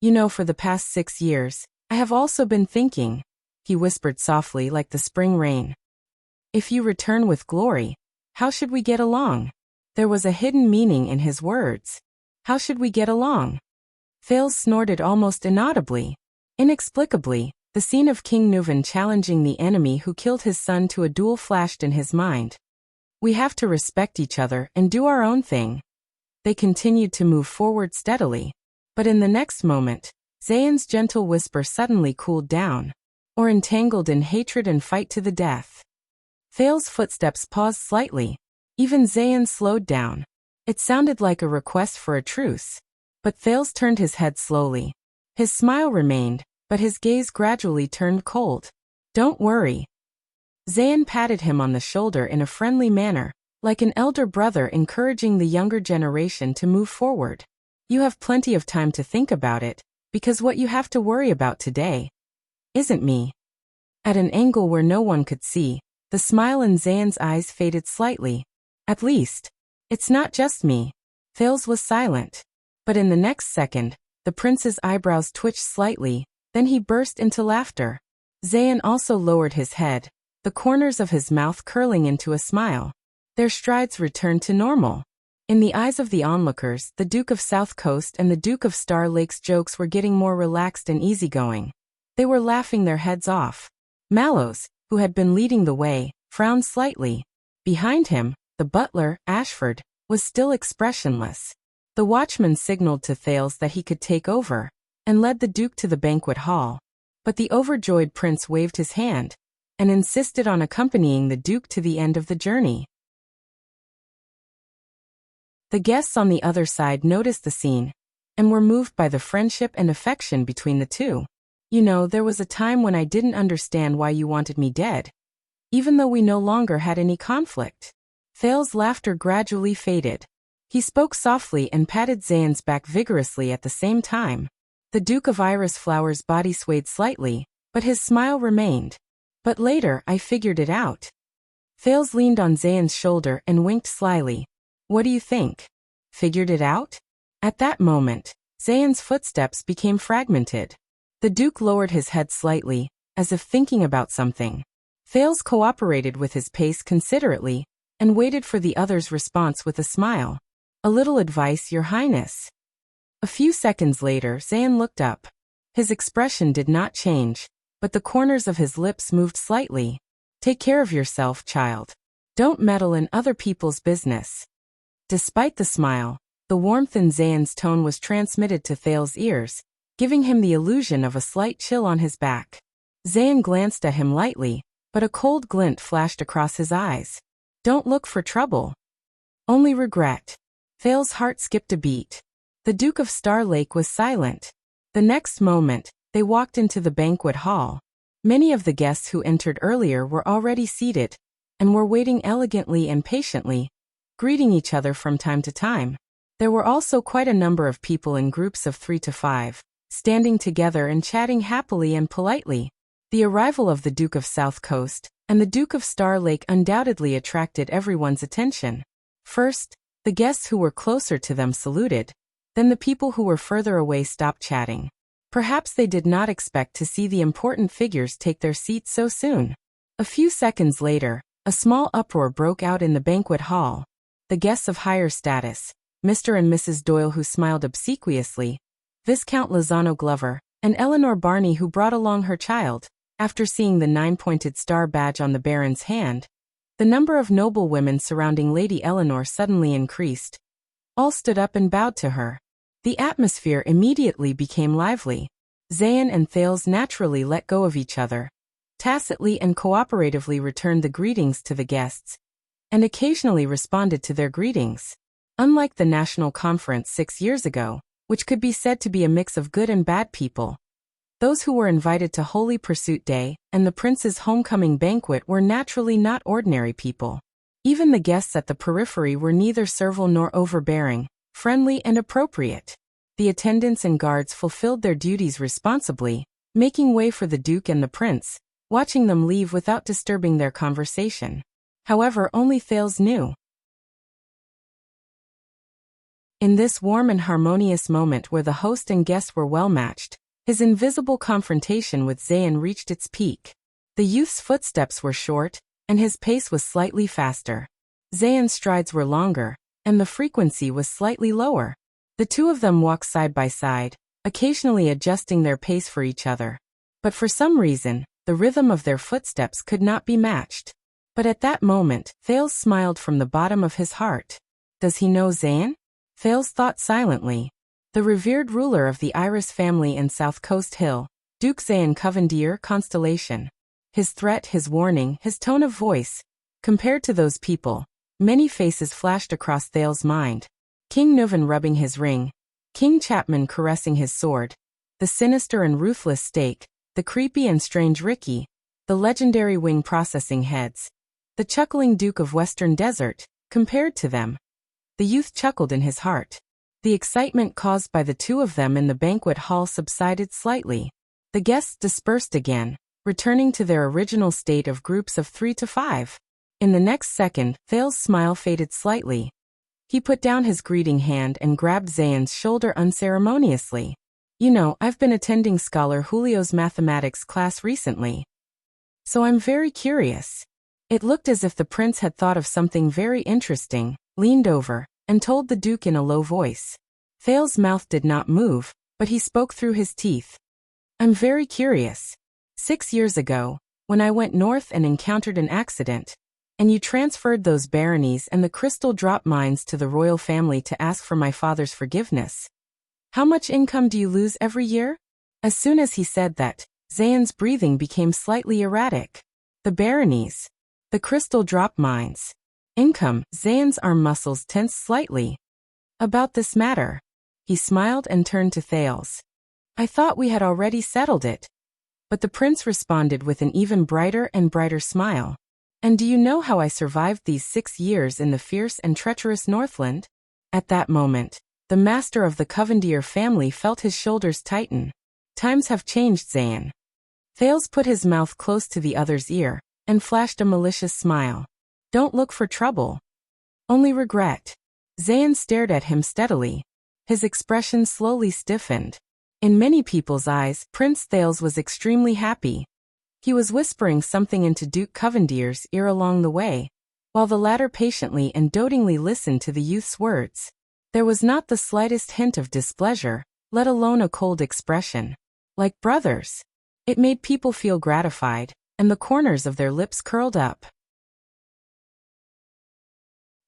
You know, for the past 6 years, I have also been thinking, he whispered softly like the spring rain. If you return with glory, how should we get along? There was a hidden meaning in his words. How should we get along? Thales snorted almost inaudibly. Inexplicably, the scene of King Nuvan challenging the enemy who killed his son to a duel flashed in his mind. We have to respect each other and do our own thing. They continued to move forward steadily. But in the next moment, Zayn's gentle whisper suddenly cooled down. Or entangled in hatred and fight to the death. Thales' footsteps paused slightly. Even Zayn slowed down. It sounded like a request for a truce. But Thales turned his head slowly. His smile remained, but his gaze gradually turned cold. Don't worry. Zayn patted him on the shoulder in a friendly manner, like an elder brother encouraging the younger generation to move forward. You have plenty of time to think about it, because what you have to worry about today isn't me. At an angle where no one could see, the smile in Zayn's eyes faded slightly. At least, it's not just me. Thales was silent. But in the next second, the prince's eyebrows twitched slightly, then he burst into laughter. Zayn also lowered his head, the corners of his mouth curling into a smile. Their strides returned to normal. In the eyes of the onlookers, the Duke of South Coast and the Duke of Star Lake's jokes were getting more relaxed and easygoing. They were laughing their heads off. Mallows, who had been leading the way, frowned slightly. Behind him, the butler, Ashford, was still expressionless. The watchman signaled to Thales that he could take over, and led the Duke to the banquet hall. But the overjoyed prince waved his hand, and insisted on accompanying the Duke to the end of the journey. The guests on the other side noticed the scene, and were moved by the friendship and affection between the two. You know, there was a time when I didn't understand why you wanted me dead, even though we no longer had any conflict. Thales' laughter gradually faded. He spoke softly and patted Zayn's back vigorously at the same time. The Duke of Iris Flower's body swayed slightly, but his smile remained. But later, I figured it out. Thales leaned on Zayn's shoulder and winked slyly. What do you think? Figured it out? At that moment, Zayn's footsteps became fragmented. The Duke lowered his head slightly, as if thinking about something. Thales cooperated with his pace considerately, and waited for the other's response with a smile. A little advice, Your Highness. A few seconds later, Zayn looked up. His expression did not change, but the corners of his lips moved slightly. Take care of yourself, child. Don't meddle in other people's business. Despite the smile, the warmth in Zayn's tone was transmitted to Thales' ears, giving him the illusion of a slight chill on his back. Zayn glanced at him lightly, but a cold glint flashed across his eyes. Don't look for trouble. Only regret. Thales' heart skipped a beat. The Duke of Star Lake was silent. The next moment, they walked into the banquet hall. Many of the guests who entered earlier were already seated, and were waiting elegantly and patiently, greeting each other from time to time. There were also quite a number of people in groups of 3 to 5. Standing together and chatting happily and politely. The arrival of the Duke of South Coast and the Duke of Star Lake undoubtedly attracted everyone's attention. First, the guests who were closer to them saluted. Then the people who were further away stopped chatting. Perhaps they did not expect to see the important figures take their seats so soon. A few seconds later, a small uproar broke out in the banquet hall. The guests of higher status, Mr. and Mrs. Doyle who smiled obsequiously, Viscount Lozano Glover, and Eleanor Barney who brought along her child. After seeing the 9-pointed star badge on the Baron's hand, the number of noble women surrounding Lady Eleanor suddenly increased. All stood up and bowed to her. The atmosphere immediately became lively. Zayn and Thales naturally let go of each other, tacitly and cooperatively returned the greetings to the guests, and occasionally responded to their greetings. Unlike the National Conference 6 years ago, which could be said to be a mix of good and bad people, Those who were invited to Holy Pursuit Day and the prince's homecoming banquet were naturally not ordinary people. Even the guests at the periphery were neither servile nor overbearing, friendly and appropriate. The attendants and guards fulfilled their duties responsibly, making way for the Duke and the Prince, watching them leave without disturbing their conversation. However, only Thales knew. In this warm and harmonious moment where the host and guest were well matched, his invisible confrontation with Zayn reached its peak. The youth's footsteps were short, and his pace was slightly faster. Zayn's strides were longer, and the frequency was slightly lower. The two of them walked side by side, occasionally adjusting their pace for each other. But for some reason, the rhythm of their footsteps could not be matched. But at that moment, Thales smiled from the bottom of his heart. Does he know Zayn? Thales thought silently. The revered ruler of the Iris family in South Coast Hill, Duke Zayn Covendier Constellation. His threat, his warning, his tone of voice. Compared to those people, many faces flashed across Thales' mind. King Nuvan rubbing his ring, King Chapman caressing his sword, the sinister and ruthless Stake, the creepy and strange Ricky, the legendary wing processing heads, the chuckling Duke of Western Desert. Compared to them, the youth chuckled in his heart. The excitement caused by the two of them in the banquet hall subsided slightly. The guests dispersed again, returning to their original state of groups of 3 to 5. In the next second, Thales' smile faded slightly. He put down his greeting hand and grabbed Zayn's shoulder unceremoniously. You know, I've been attending Scholar Julio's mathematics class recently. So I'm very curious. It looked as if the prince had thought of something very interesting, leaned over, and told the Duke in a low voice. Thales' mouth did not move, but he spoke through his teeth. I'm very curious. 6 years ago, when I went north and encountered an accident, and you transferred those baronies and the crystal drop mines to the royal family to ask for my father's forgiveness. How much income do you lose every year? As soon as he said that, Zayn's breathing became slightly erratic. The baronies. The crystal drop mines. Income. Zayn's arm muscles tensed slightly. About this matter. He smiled and turned to Thales. I thought we had already settled it. But the prince responded with an even brighter and brighter smile. And do you know how I survived these 6 years in the fierce and treacherous Northland? At that moment, the master of the Covendier family felt his shoulders tighten. Times have changed, Zayn. Thales put his mouth close to the other's ear, and flashed a malicious smile. Don't look for trouble. Only regret. Zayn stared at him steadily. His expression slowly stiffened. In many people's eyes, Prince Thales was extremely happy. He was whispering something into Duke Covendier's ear along the way, while the latter patiently and dotingly listened to the youth's words. There was not the slightest hint of displeasure, let alone a cold expression. Like brothers. It made people feel gratified, and the corners of their lips curled up.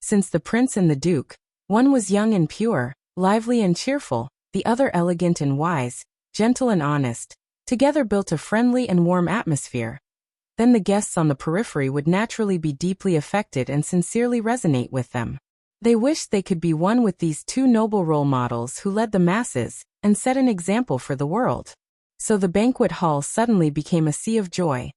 Since the prince and the duke, one was young and pure, lively and cheerful, the other elegant and wise, gentle and honest, together built a friendly and warm atmosphere. Then the guests on the periphery would naturally be deeply affected and sincerely resonate with them. They wished they could be one with these two noble role models who led the masses and set an example for the world. So the banquet hall suddenly became a sea of joy.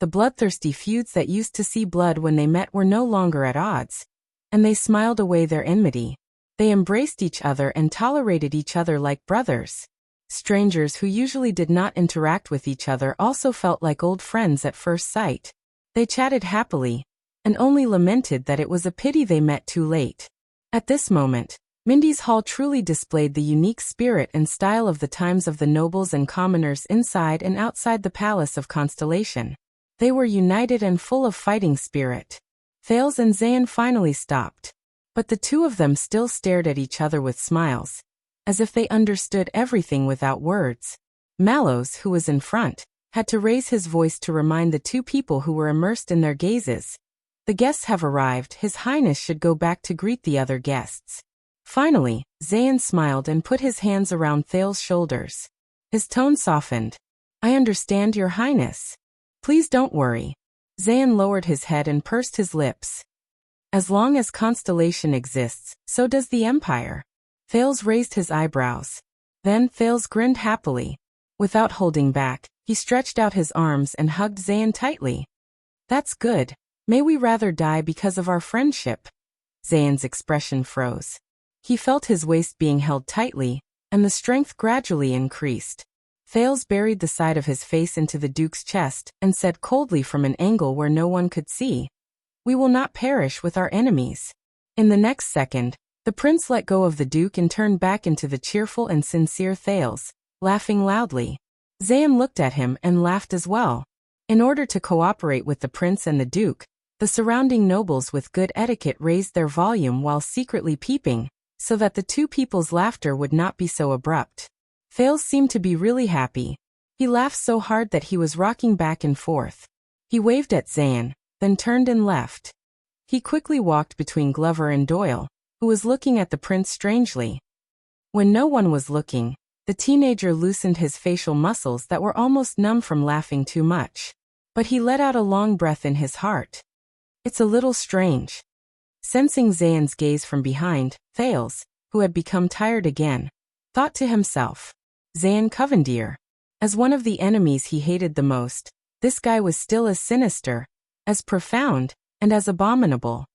The bloodthirsty feuds that used to see blood when they met were no longer at odds, and they smiled away their enmity. They embraced each other and tolerated each other like brothers. Strangers who usually did not interact with each other also felt like old friends at first sight. They chatted happily, and only lamented that it was a pity they met too late. At this moment, Mindy's Hall truly displayed the unique spirit and style of the times of the nobles and commoners inside and outside the Palace of Constellation. They were united and full of fighting spirit. Thales and Zayn finally stopped, but the two of them still stared at each other with smiles, as if they understood everything without words. Mallows, who was in front, had to raise his voice to remind the two people who were immersed in their gazes. The guests have arrived, His Highness should go back to greet the other guests. Finally, Zayn smiled and put his hands around Thales' shoulders. His tone softened. I understand, Your Highness. Please don't worry. Zayn lowered his head and pursed his lips. As long as Constellation exists, so does the Empire. Thales raised his eyebrows. Then Thales grinned happily. Without holding back, he stretched out his arms and hugged Zayn tightly. That's good. May we rather die because of our friendship. Zayn's expression froze. He felt his waist being held tightly, and the strength gradually increased. Thales buried the side of his face into the Duke's chest and said coldly from an angle where no one could see, "We will not perish with our enemies." In the next second, the prince let go of the Duke and turned back into the cheerful and sincere Thales, laughing loudly. Zayn looked at him and laughed as well. In order to cooperate with the prince and the Duke, the surrounding nobles with good etiquette raised their volume while secretly peeping, so that the two people's laughter would not be so abrupt. Thales seemed to be really happy. He laughed so hard that he was rocking back and forth. He waved at Zayn, then turned and left. He quickly walked between Glover and Doyle, who was looking at the prince strangely. When no one was looking, the teenager loosened his facial muscles that were almost numb from laughing too much. But he let out a long breath in his heart. It's a little strange. Sensing Zayn's gaze from behind, Thales, who had become tired again, thought to himself, Zayn Covendier. As one of the enemies he hated the most, this guy was still as sinister, as profound, and as abominable.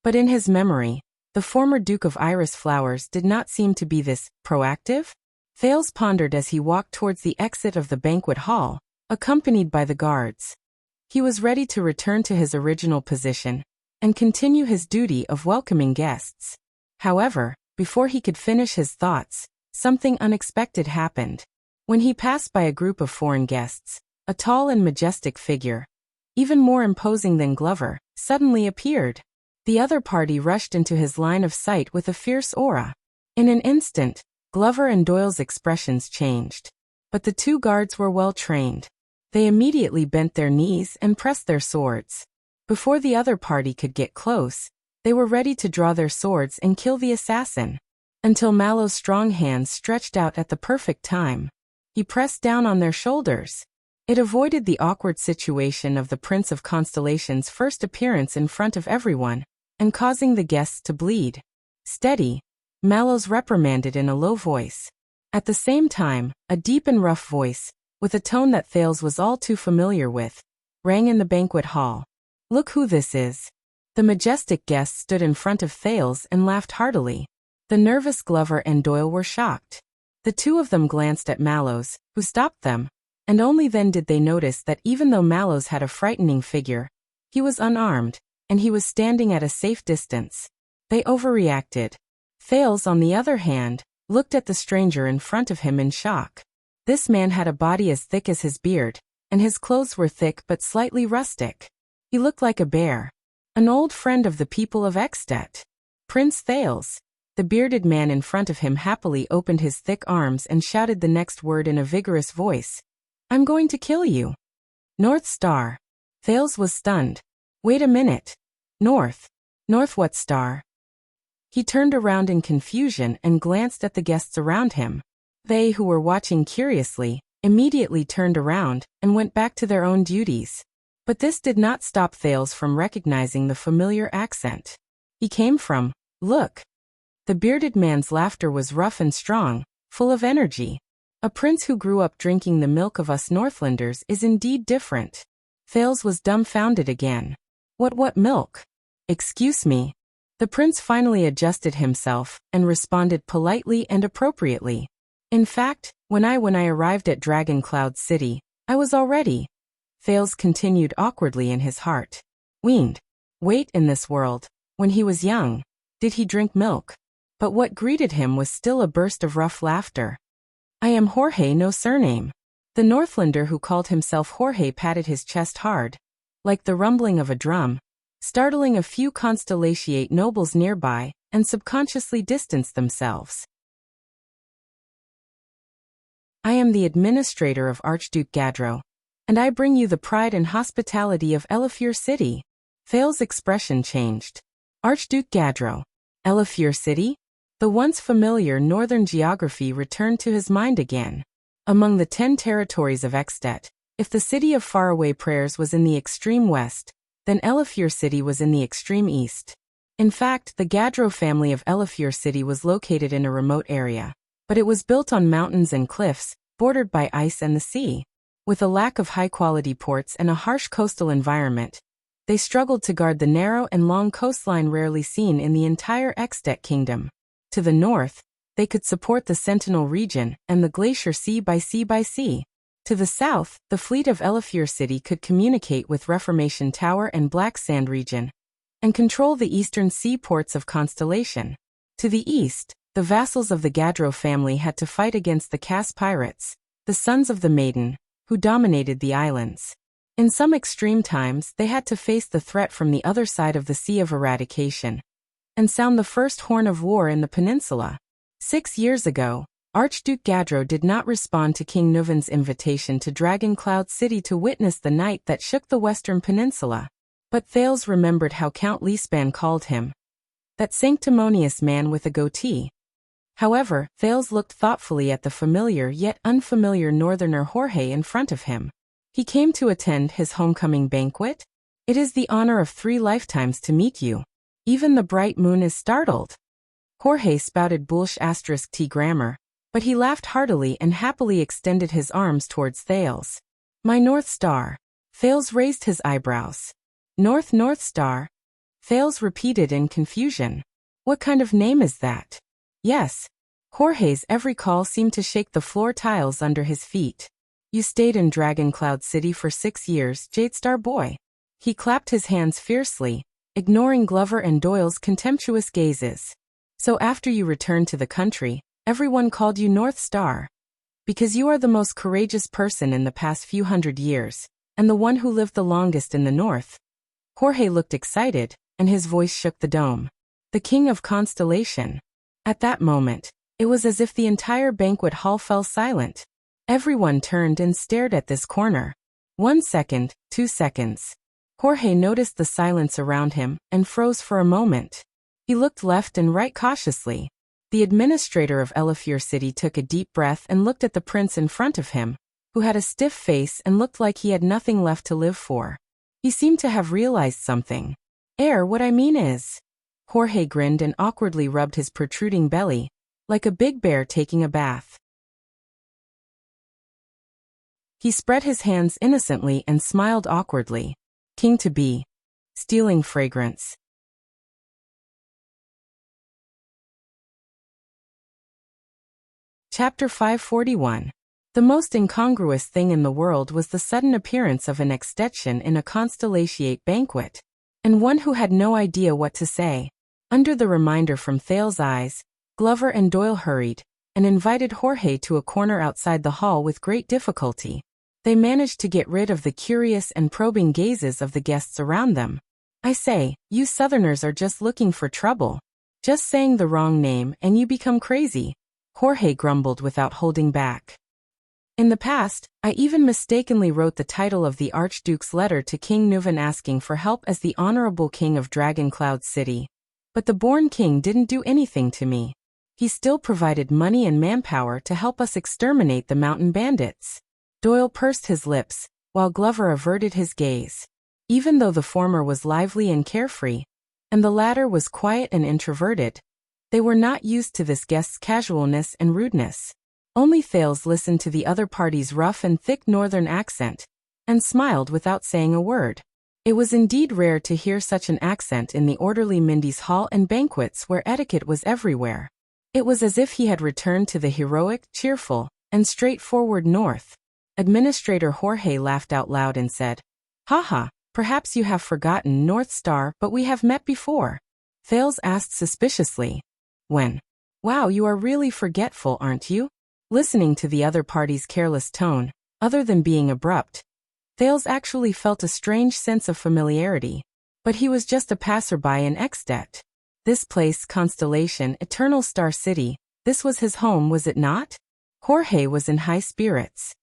But in his memory, the former Duke of Iris Flowers did not seem to be this proactive. Thales pondered as he walked towards the exit of the banquet hall, accompanied by the guards. He was ready to return to his original position and continue his duty of welcoming guests. However, before he could finish his thoughts, something unexpected happened. When he passed by a group of foreign guests, a tall and majestic figure, even more imposing than Glover, suddenly appeared. The other party rushed into his line of sight with a fierce aura. In an instant, Glover and Doyle's expressions changed. But the two guards were well trained. They immediately bent their knees and pressed their swords. Before the other party could get close, they were ready to draw their swords and kill the assassin. Until Mallow's strong hands stretched out at the perfect time. He pressed down on their shoulders. It avoided the awkward situation of the Prince of Constellation's first appearance in front of everyone, and causing the guests to bleed. Steady, Mallows reprimanded in a low voice. At the same time, a deep and rough voice, with a tone that Thales was all too familiar with, rang in the banquet hall. Look who this is. The majestic guest stood in front of Thales and laughed heartily. The nervous Glover and Doyle were shocked. The two of them glanced at Mallows, who stopped them, and only then did they notice that even though Mallows had a frightening figure, he was unarmed, and he was standing at a safe distance. They overreacted. Thales, on the other hand, looked at the stranger in front of him in shock. This man had a body as thick as his beard, and his clothes were thick but slightly rustic. He looked like a bear. An old friend of the people of Extet. Prince Thales. The bearded man in front of him happily opened his thick arms and shouted the next word in a vigorous voice. I'm going to kill you. North Star. Thales was stunned. Wait a minute. North. North what star? He turned around in confusion and glanced at the guests around him. They, who were watching curiously, immediately turned around and went back to their own duties. But this did not stop Thales from recognizing the familiar accent. He came from, look. The bearded man's laughter was rough and strong, full of energy. A prince who grew up drinking the milk of us Northlanders is indeed different. Thales was dumbfounded again. What milk? Excuse me. The prince finally adjusted himself and responded politely and appropriately. In fact, when I arrived at Dragon Cloud City, I was already. Thales continued awkwardly in his heart. Weaned. Wait, in this world, when he was young, did he drink milk? But what greeted him was still a burst of rough laughter. I am Jorge, no surname. The Northlander who called himself Jorge patted his chest hard, like the rumbling of a drum, startling a few Constellatiate nobles nearby, and subconsciously distanced themselves. I am the administrator of Archduke Gadro, and I bring you the pride and hospitality of Elafir City. Thales' expression changed. Archduke Gadro. Elafir City? The once familiar northern geography returned to his mind again. Among the 10 territories of Extet, if the city of faraway prayers was in the extreme west, then Elafir City was in the extreme east. In fact, the Gadro family of Elafir City was located in a remote area, but it was built on mountains and cliffs, bordered by ice and the sea. With a lack of high-quality ports and a harsh coastal environment, they struggled to guard the narrow and long coastline rarely seen in the entire Extet kingdom. To the north, they could support the Sentinel region and the Glacier Sea by sea. To the south, the fleet of Elefure City could communicate with Reformation Tower and Black Sand region, and control the eastern seaports of Constellation. To the east, the vassals of the Gadro family had to fight against the Cass pirates, the Sons of the Maiden, who dominated the islands. In some extreme times, they had to face the threat from the other side of the Sea of Eradication, and sound the first horn of war in the peninsula. 6 years ago, Archduke Gadro did not respond to King Nuvan's invitation to Dragon Cloud City to witness the night that shook the western peninsula. But Thales remembered how Count Leaspan called him, that sanctimonious man with a goatee. However, Thales looked thoughtfully at the familiar yet unfamiliar northerner Jorge in front of him. He came to attend his homecoming banquet? It is the honor of 3 lifetimes to meet you. Even the bright moon is startled. Jorge spouted Bullsh *T grammar, but he laughed heartily and happily extended his arms towards Thales. My North Star. Thales raised his eyebrows. North Star? Thales repeated in confusion. What kind of name is that? Yes. Jorge's every call seemed to shake the floor tiles under his feet. You stayed in Dragon Cloud City for 6 years, Jadestar boy. He clapped his hands fiercely, ignoring Glover and Doyle's contemptuous gazes. So after you returned to the country, everyone called you North Star. Because you are the most courageous person in the past few hundred years, and the one who lived the longest in the north. Jorge looked excited, and his voice shook the dome. The King of Constellation. At that moment, it was as if the entire banquet hall fell silent. Everyone turned and stared at this corner. 1 second, 2 seconds. Jorge noticed the silence around him and froze for a moment. He looked left and right cautiously. The administrator of Elefure City took a deep breath and looked at the prince in front of him, who had a stiff face and looked like he had nothing left to live for. He seemed to have realized something. Heir, what I mean is... Jorge grinned and awkwardly rubbed his protruding belly, like a big bear taking a bath. He spread his hands innocently and smiled awkwardly. King-to-be. Stealing fragrance. Chapter 541. The most incongruous thing in the world was the sudden appearance of an extension in a constellatiate banquet, and one who had no idea what to say. Under the reminder from Thales' eyes, Glover and Doyle hurried, and invited Jorge to a corner outside the hall with great difficulty. They managed to get rid of the curious and probing gazes of the guests around them. I say, you Southerners are just looking for trouble. Just saying the wrong name and you become crazy, Jorge grumbled without holding back. In the past, I even mistakenly wrote the title of the Archduke's letter to King Nuvan asking for help as the Honorable King of Dragon Cloud City. But the born king didn't do anything to me. He still provided money and manpower to help us exterminate the mountain bandits. Doyle pursed his lips, while Glover averted his gaze. Even though the former was lively and carefree, and the latter was quiet and introverted, they were not used to this guest's casualness and rudeness. Only Thales listened to the other party's rough and thick northern accent, and smiled without saying a word. It was indeed rare to hear such an accent in the orderly Mindy's hall and banquets where etiquette was everywhere. It was as if he had returned to the heroic, cheerful, and straightforward north. Administrator Jorge laughed out loud and said, Haha, perhaps you have forgotten North Star, but we have met before. Thales asked suspiciously. When? Wow, you are really forgetful, aren't you? Listening to the other party's careless tone, other than being abrupt, Thales actually felt a strange sense of familiarity. But he was just a passerby in Extet. This place, Constellation, Eternal Star City, this was his home, was it not? Jorge was in high spirits.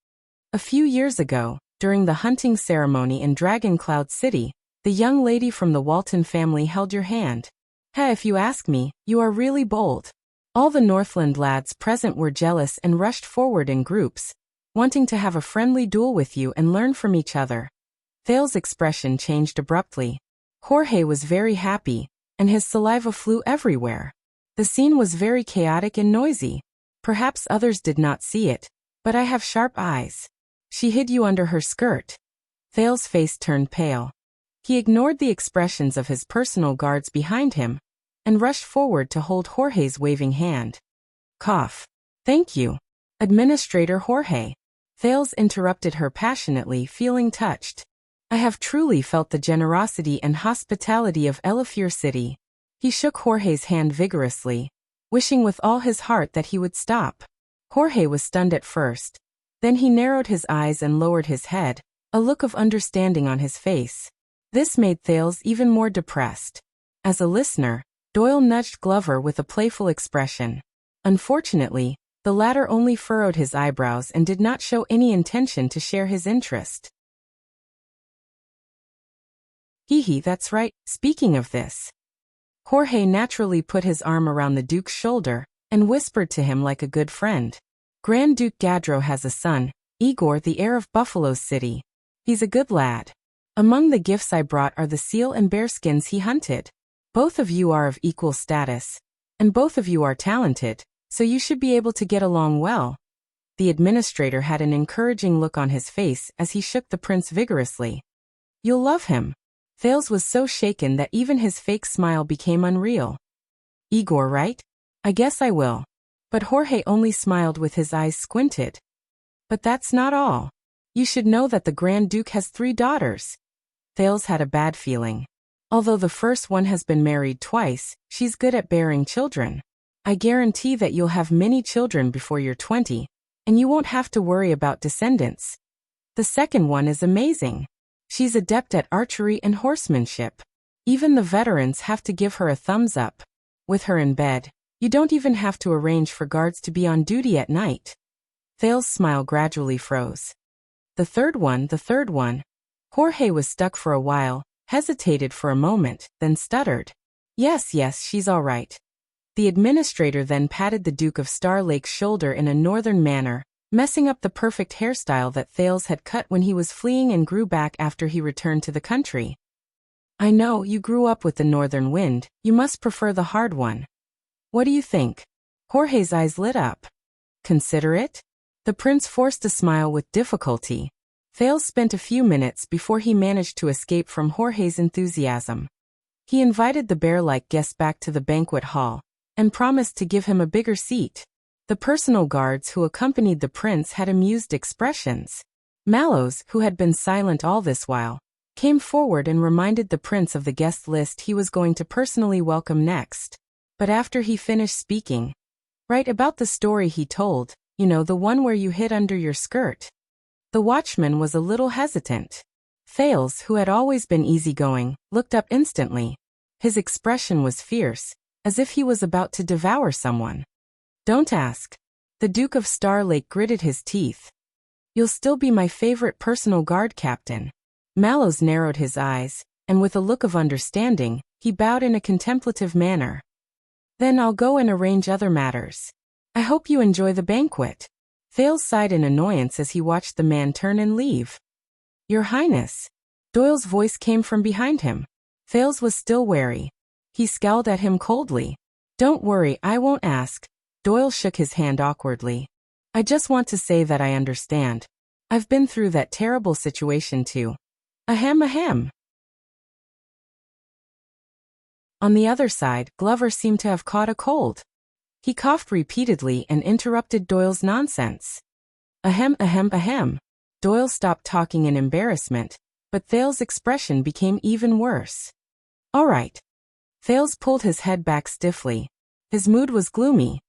A few years ago, during the hunting ceremony in Dragon Cloud City, the young lady from the Walton family held your hand. If you ask me, you are really bold. All the Northland lads present were jealous and rushed forward in groups, wanting to have a friendly duel with you and learn from each other. Thales' expression changed abruptly. Jorge was very happy, and his saliva flew everywhere. The scene was very chaotic and noisy. Perhaps others did not see it, but I have sharp eyes. She hid you under her skirt. Thale's face turned pale. He ignored the expressions of his personal guards behind him and rushed forward to hold Jorge's waving hand. Cough. Thank you, Administrator Jorge. Thales interrupted her passionately, feeling touched. I have truly felt the generosity and hospitality of Elefir City. He shook Jorge's hand vigorously, wishing with all his heart that he would stop. Jorge was stunned at first. Then he narrowed his eyes and lowered his head, a look of understanding on his face. This made Thales even more depressed. As a listener, Doyle nudged Glover with a playful expression. Unfortunately, the latter only furrowed his eyebrows and did not show any intention to share his interest. Hee, that's right. Speaking of this. Jorge naturally put his arm around the Duke's shoulder and whispered to him like a good friend. Grand Duke Gadro has a son, Igor, the heir of Buffalo City. He's a good lad. Among the gifts I brought are the seal and bearskins he hunted. Both of you are of equal status, and both of you are talented, so you should be able to get along well. The administrator had an encouraging look on his face as he shook the prince vigorously. You'll love him. Thales was so shaken that even his fake smile became unreal. Igor, right? I guess I will. But Jorge only smiled with his eyes squinted. But that's not all. You should know that the Grand Duke has 3 daughters. Thales had a bad feeling. Although the first one has been married twice, she's good at bearing children. I guarantee that you'll have many children before you're 20, and you won't have to worry about descendants. The second one is amazing. She's adept at archery and horsemanship. Even the veterans have to give her a thumbs up. With her in bed, you don't even have to arrange for guards to be on duty at night. Thales' smile gradually froze. The third one. Jorge was stuck for a while, hesitated for a moment, then stuttered. Yes, she's all right. The administrator then patted the Duke of Star Lake's shoulder in a northern manner, messing up the perfect hairstyle that Thales had cut when he was fleeing and grew back after he returned to the country. I know, you grew up with the northern wind, you must prefer the hard one. What do you think? Jorge's eyes lit up. Consider it? The prince forced a smile with difficulty. Thales spent a few minutes before he managed to escape from Jorge's enthusiasm. He invited the bear-like guest back to the banquet hall and promised to give him a bigger seat. The personal guards who accompanied the prince had amused expressions. Mallows, who had been silent all this while, came forward and reminded the prince of the guest list he was going to personally welcome next. But after he finished speaking, right about the story he told, the one where you hid under your skirt. The watchman was a little hesitant. Thales, who had always been easygoing, looked up instantly. His expression was fierce, as if he was about to devour someone. Don't ask. The Duke of Star Lake gritted his teeth. You'll still be my favorite personal guard captain. Mallows narrowed his eyes, and with a look of understanding, he bowed in a contemplative manner. Then I'll go and arrange other matters. I hope you enjoy the banquet. Thales sighed in annoyance as he watched the man turn and leave. Your Highness. Doyle's voice came from behind him. Thales was still wary. He scowled at him coldly. Don't worry, I won't ask. Doyle shook his hand awkwardly. I just want to say that I understand. I've been through that terrible situation too. Ahem. On the other side, Glover seemed to have caught a cold. He coughed repeatedly and interrupted Doyle's nonsense. Ahem. Doyle stopped talking in embarrassment, but Thales' expression became even worse. All right. Thales pulled his head back stiffly. His mood was gloomy.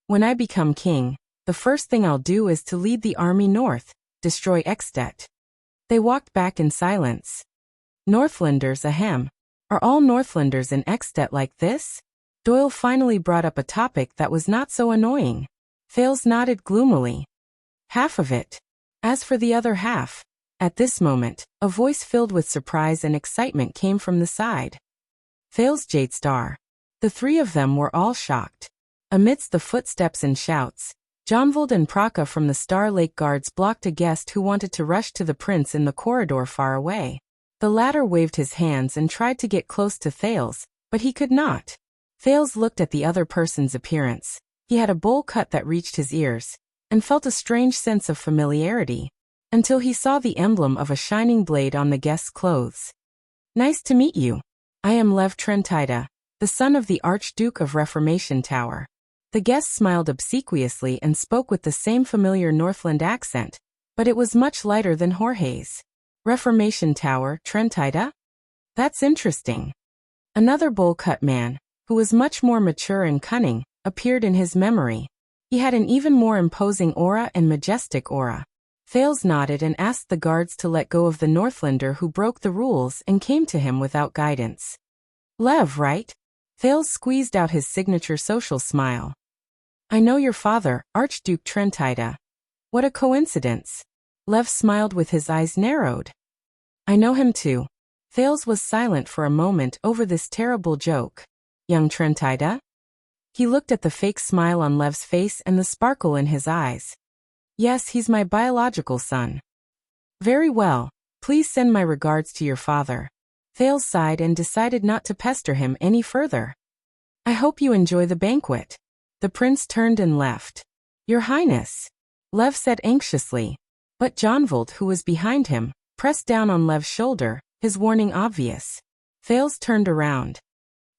When I become king, the first thing I'll do is to lead the army north, destroy Extet. They walked back in silence. Northlanders, ahem. Are all Northlanders in Extet like this? Doyle finally brought up a topic that was not so annoying. Thales nodded gloomily. Half of it. As for the other half, at this moment, a voice filled with surprise and excitement came from the side. Thales Jadestar. The 3 of them were all shocked. Amidst the footsteps and shouts, Jonvold and Praka from the Star Lake Guards blocked a guest who wanted to rush to the prince in the corridor far away. The latter waved his hands and tried to get close to Thales, but he could not. Thales looked at the other person's appearance, He had a bowl cut that reached his ears, and felt a strange sense of familiarity, until he saw the emblem of a shining blade on the guest's clothes. Nice to meet you. I am Lev Trentida, the son of the Archduke of Reformation Tower. The guest smiled obsequiously and spoke with the same familiar Northland accent, but it was much lighter than Jorge's. Reformation Tower, Trentida? That's interesting. Another bowl-cut man, who was much more mature and cunning, appeared in his memory. He had an even more imposing aura and majestic aura. Thales nodded and asked the guards to let go of the Northlander who broke the rules and came to him without guidance. Lev, right? Thales squeezed out his signature social smile. I know your father, Archduke Trentida. What a coincidence. Lev smiled with his eyes narrowed. I know him too. Thales was silent for a moment over this terrible joke. Young Trentida? He looked at the fake smile on Lev's face and the sparkle in his eyes. Yes, he's my biological son. Very well. Please send my regards to your father. Thales sighed and decided not to pester him any further. I hope you enjoy the banquet. The prince turned and left. Your Highness, Lev said anxiously. But Jonvald, who was behind him, pressed down on Lev's shoulder, his warning obvious. Thales turned around.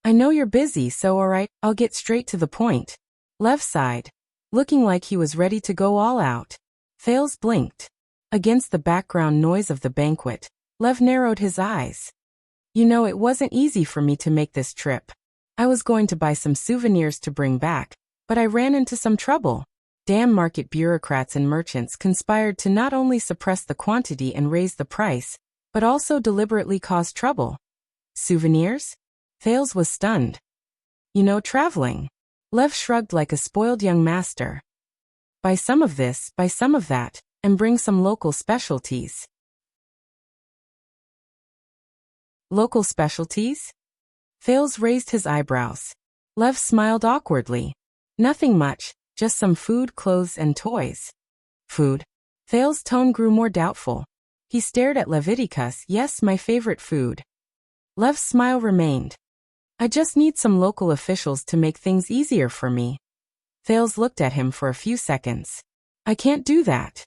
I know you're busy, so alright, I'll get straight to the point. Lev sighed, looking like he was ready to go all out. Thales blinked. Against the background noise of the banquet, Lev narrowed his eyes. You know, it wasn't easy for me to make this trip. I was going to buy some souvenirs to bring back, but I ran into some trouble. Damn market bureaucrats and merchants conspired to not only suppress the quantity and raise the price, but also deliberately cause trouble. Souvenirs? Thales was stunned. You know, traveling. Lev shrugged like a spoiled young master. Buy some of this, buy some of that, and bring some local specialties. Local specialties? Thales raised his eyebrows. Lev smiled awkwardly. Nothing much, just some food, clothes, and toys. Food? Thales' tone grew more doubtful. He stared at Leviticus. Yes, my favorite food. Lev's smile remained. I just need some local officials to make things easier for me. Thales looked at him for a few seconds. I can't do that.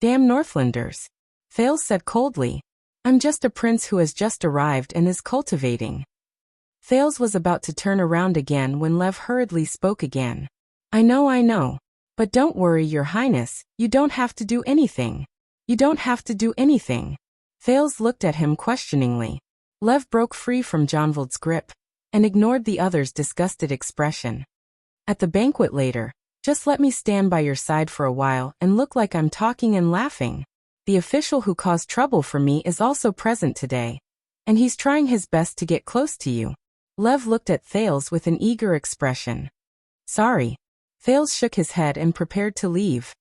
Damn Northlanders. Thales said coldly. I'm just a prince who has just arrived and is cultivating. Thales was about to turn around again when Lev hurriedly spoke again. I know. But don't worry, your highness, you don't have to do anything. You don't have to do anything. Thales looked at him questioningly. Lev broke free from Jonvald's grip and ignored the other's disgusted expression. At the banquet later, just let me stand by your side for a while and look like I'm talking and laughing. The official who caused trouble for me is also present today, and he's trying his best to get close to you. Lev looked at Thales with an eager expression. Sorry. Thales shook his head and prepared to leave.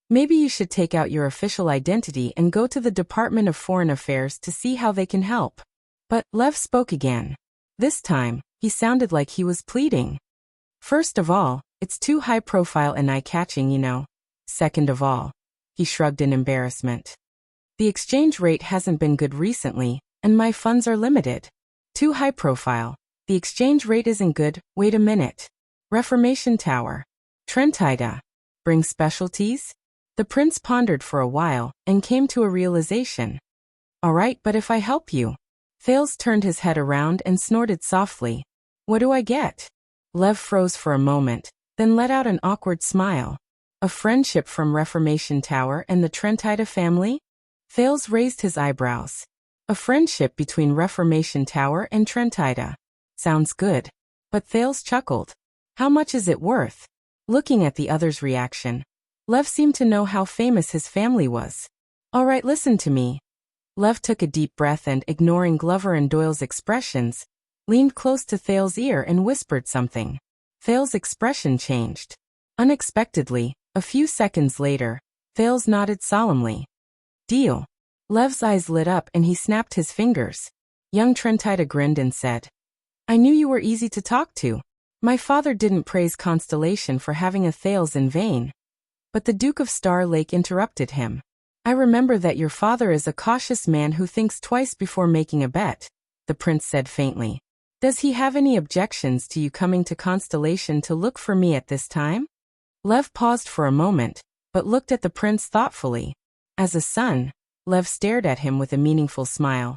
Maybe you should take out your official identity and go to the Department of Foreign Affairs to see how they can help. But Lev spoke again. This time, he sounded like he was pleading. First of all, it's too high profile and eye-catching, you know. Second of all, he shrugged in embarrassment. The exchange rate hasn't been good recently, and my funds are limited. Too high profile. The exchange rate isn't good. Wait a minute. Reformation Tower. Trentida. Bring specialties? The prince pondered for a while and came to a realization. All right, but if I help you. Thales turned his head around and snorted softly. What do I get? Lev froze for a moment, then let out an awkward smile. A friendship from Reformation Tower and the Trentida family? Thales raised his eyebrows. A friendship between Reformation Tower and Trentida. Sounds good. But Thales chuckled. How much is it worth? Looking at the other's reaction, Lev seemed to know how famous his family was. All right, listen to me. Lev took a deep breath and, ignoring Glover and Doyle's expressions, leaned close to Thales' ear and whispered something. Thales' expression changed. Unexpectedly, a few seconds later, Thales nodded solemnly. Deal. Lev's eyes lit up and he snapped his fingers. Young Trentida grinned and said, I knew you were easy to talk to. My father didn't praise Constellation for having a Thales in vain. But the Duke of Star Lake interrupted him. I remember that your father is a cautious man who thinks twice before making a bet, the prince said faintly. Does he have any objections to you coming to Constellation to look for me at this time? Lev paused for a moment, but looked at the prince thoughtfully. As a son, Lev stared at him with a meaningful smile.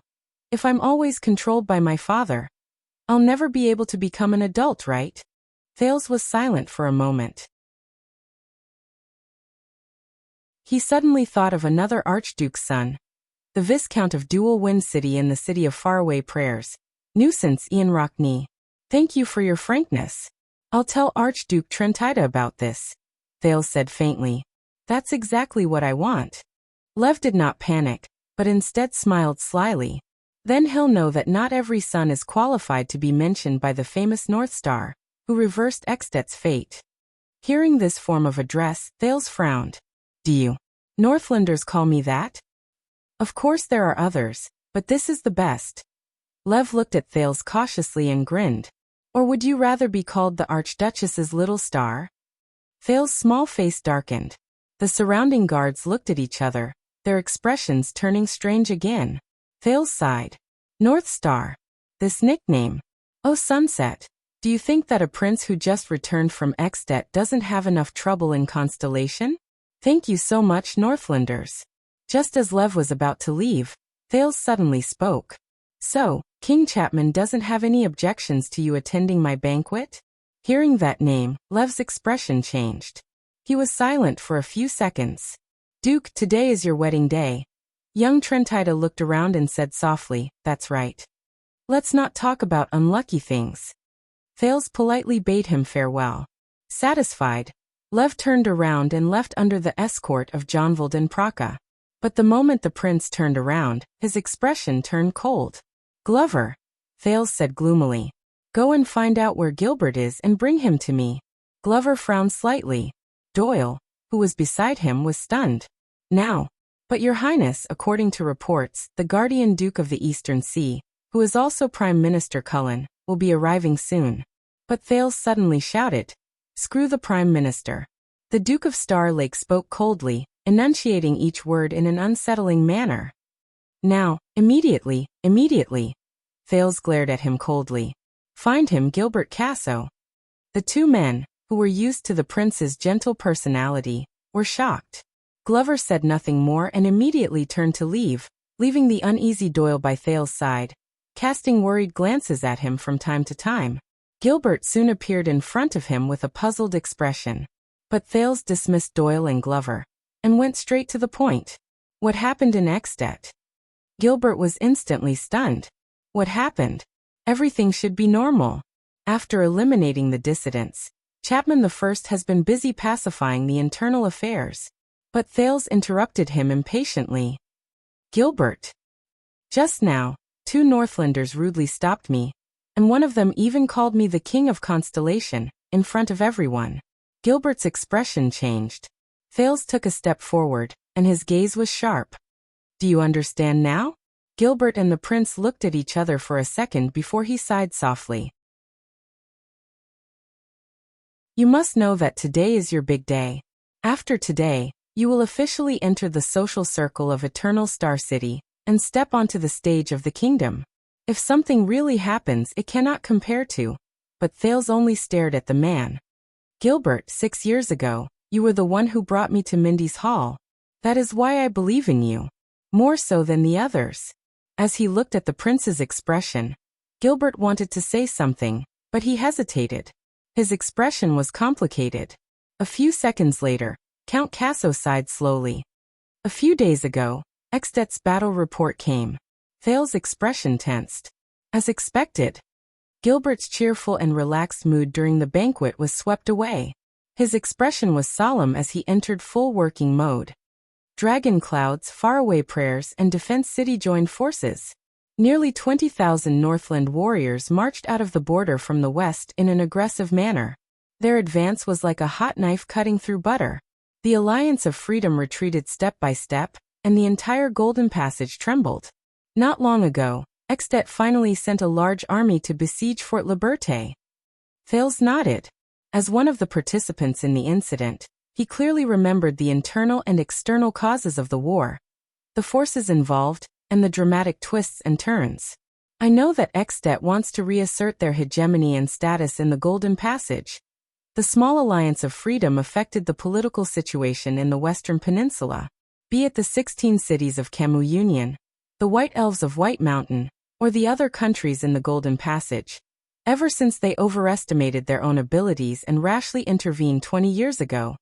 If I'm always controlled by my father, I'll never be able to become an adult, right? Thales was silent for a moment. He suddenly thought of another Archduke's son, the Viscount of Dual Wind City in the City of Faraway Prayers. Nuisance Ian Rockney. Thank you for your frankness. I'll tell Archduke Trentida about this, Thales said faintly. That's exactly what I want. Lev did not panic, but instead smiled slyly. Then he'll know that not every son is qualified to be mentioned by the famous North Star, who reversed Extet's fate. Hearing this form of address, Thales frowned. Do you Northlanders call me that? Of course there are others, but this is the best. Lev looked at Thales cautiously and grinned. Or would you rather be called the Archduchess's little star? Thales' small face darkened. The surrounding guards looked at each other, their expressions turning strange again. Thales sighed. North Star. This nickname. Oh Sunset. Do you think that a prince who just returned from Extet doesn't have enough trouble in Constellation? Thank you so much, Northlanders. Just as Lev was about to leave, Thales suddenly spoke. So, King Chapman doesn't have any objections to you attending my banquet? Hearing that name, Lev's expression changed. He was silent for a few seconds. Duke, today is your wedding day. Young Trentida looked around and said softly, that's right. Let's not talk about unlucky things. Thales politely bade him farewell. Satisfied, Lev turned around and left under the escort of Jonvald and Praka. But the moment the prince turned around, his expression turned cold. Glover, Thales said gloomily. Go and find out where Gilbert is and bring him to me. Glover frowned slightly. Doyle, who was beside him, was stunned. Now, but your highness, according to reports, the guardian Duke of the Eastern Sea, who is also Prime Minister Cullen, will be arriving soon. But Thales suddenly shouted, screw the Prime Minister. The Duke of Star Lake spoke coldly, enunciating each word in an unsettling manner. Now, immediately. Thales glared at him coldly. Find him Gilbert Casso. The two men, who were used to the prince's gentle personality, were shocked. Glover said nothing more and immediately turned to leave, leaving the uneasy Doyle by Thales' side, casting worried glances at him from time to time. Gilbert soon appeared in front of him with a puzzled expression. But Thales dismissed Doyle and Glover, and went straight to the point. What happened in Extet? Gilbert was instantly stunned. What happened? Everything should be normal. After eliminating the dissidents, Chapman I has been busy pacifying the internal affairs. But Thales interrupted him impatiently. Gilbert. Just now, two Northlanders rudely stopped me, and one of them even called me the King of Constellation, in front of everyone. Gilbert's expression changed. Thales took a step forward, and his gaze was sharp. Do you understand now? Gilbert and the prince looked at each other for a second before he sighed softly. You must know that today is your big day. After today, you will officially enter the social circle of Eternal Star City, and step onto the stage of the kingdom. If something really happens it cannot compare to. But Thales only stared at the man. Gilbert, 6 years ago, you were the one who brought me to Mindy's Hall. That is why I believe in you. More so than the others. As he looked at the prince's expression, Gilbert wanted to say something, but he hesitated. His expression was complicated. A few seconds later, Count Casso sighed slowly. A few days ago, Extet's battle report came. Thales' expression tensed. As expected. Gilbert's cheerful and relaxed mood during the banquet was swept away. His expression was solemn as he entered full working mode. Dragon Clouds, Faraway Prayers, and Defense City joined forces. Nearly 20,000 Northland warriors marched out of the border from the west in an aggressive manner. Their advance was like a hot knife cutting through butter. The Alliance of Freedom retreated step by step, and the entire Golden Passage trembled. Not long ago, Extet finally sent a large army to besiege Fort Liberté. Thales nodded. As one of the participants in the incident, he clearly remembered the internal and external causes of the war, the forces involved, and the dramatic twists and turns. I know that Extet wants to reassert their hegemony and status in the Golden Passage. The small alliance of freedom affected the political situation in the Western Peninsula, be it the 16 cities of Camus Union, the White Elves of White Mountain, or the other countries in the Golden Passage. Ever since they overestimated their own abilities and rashly intervened 20 years ago,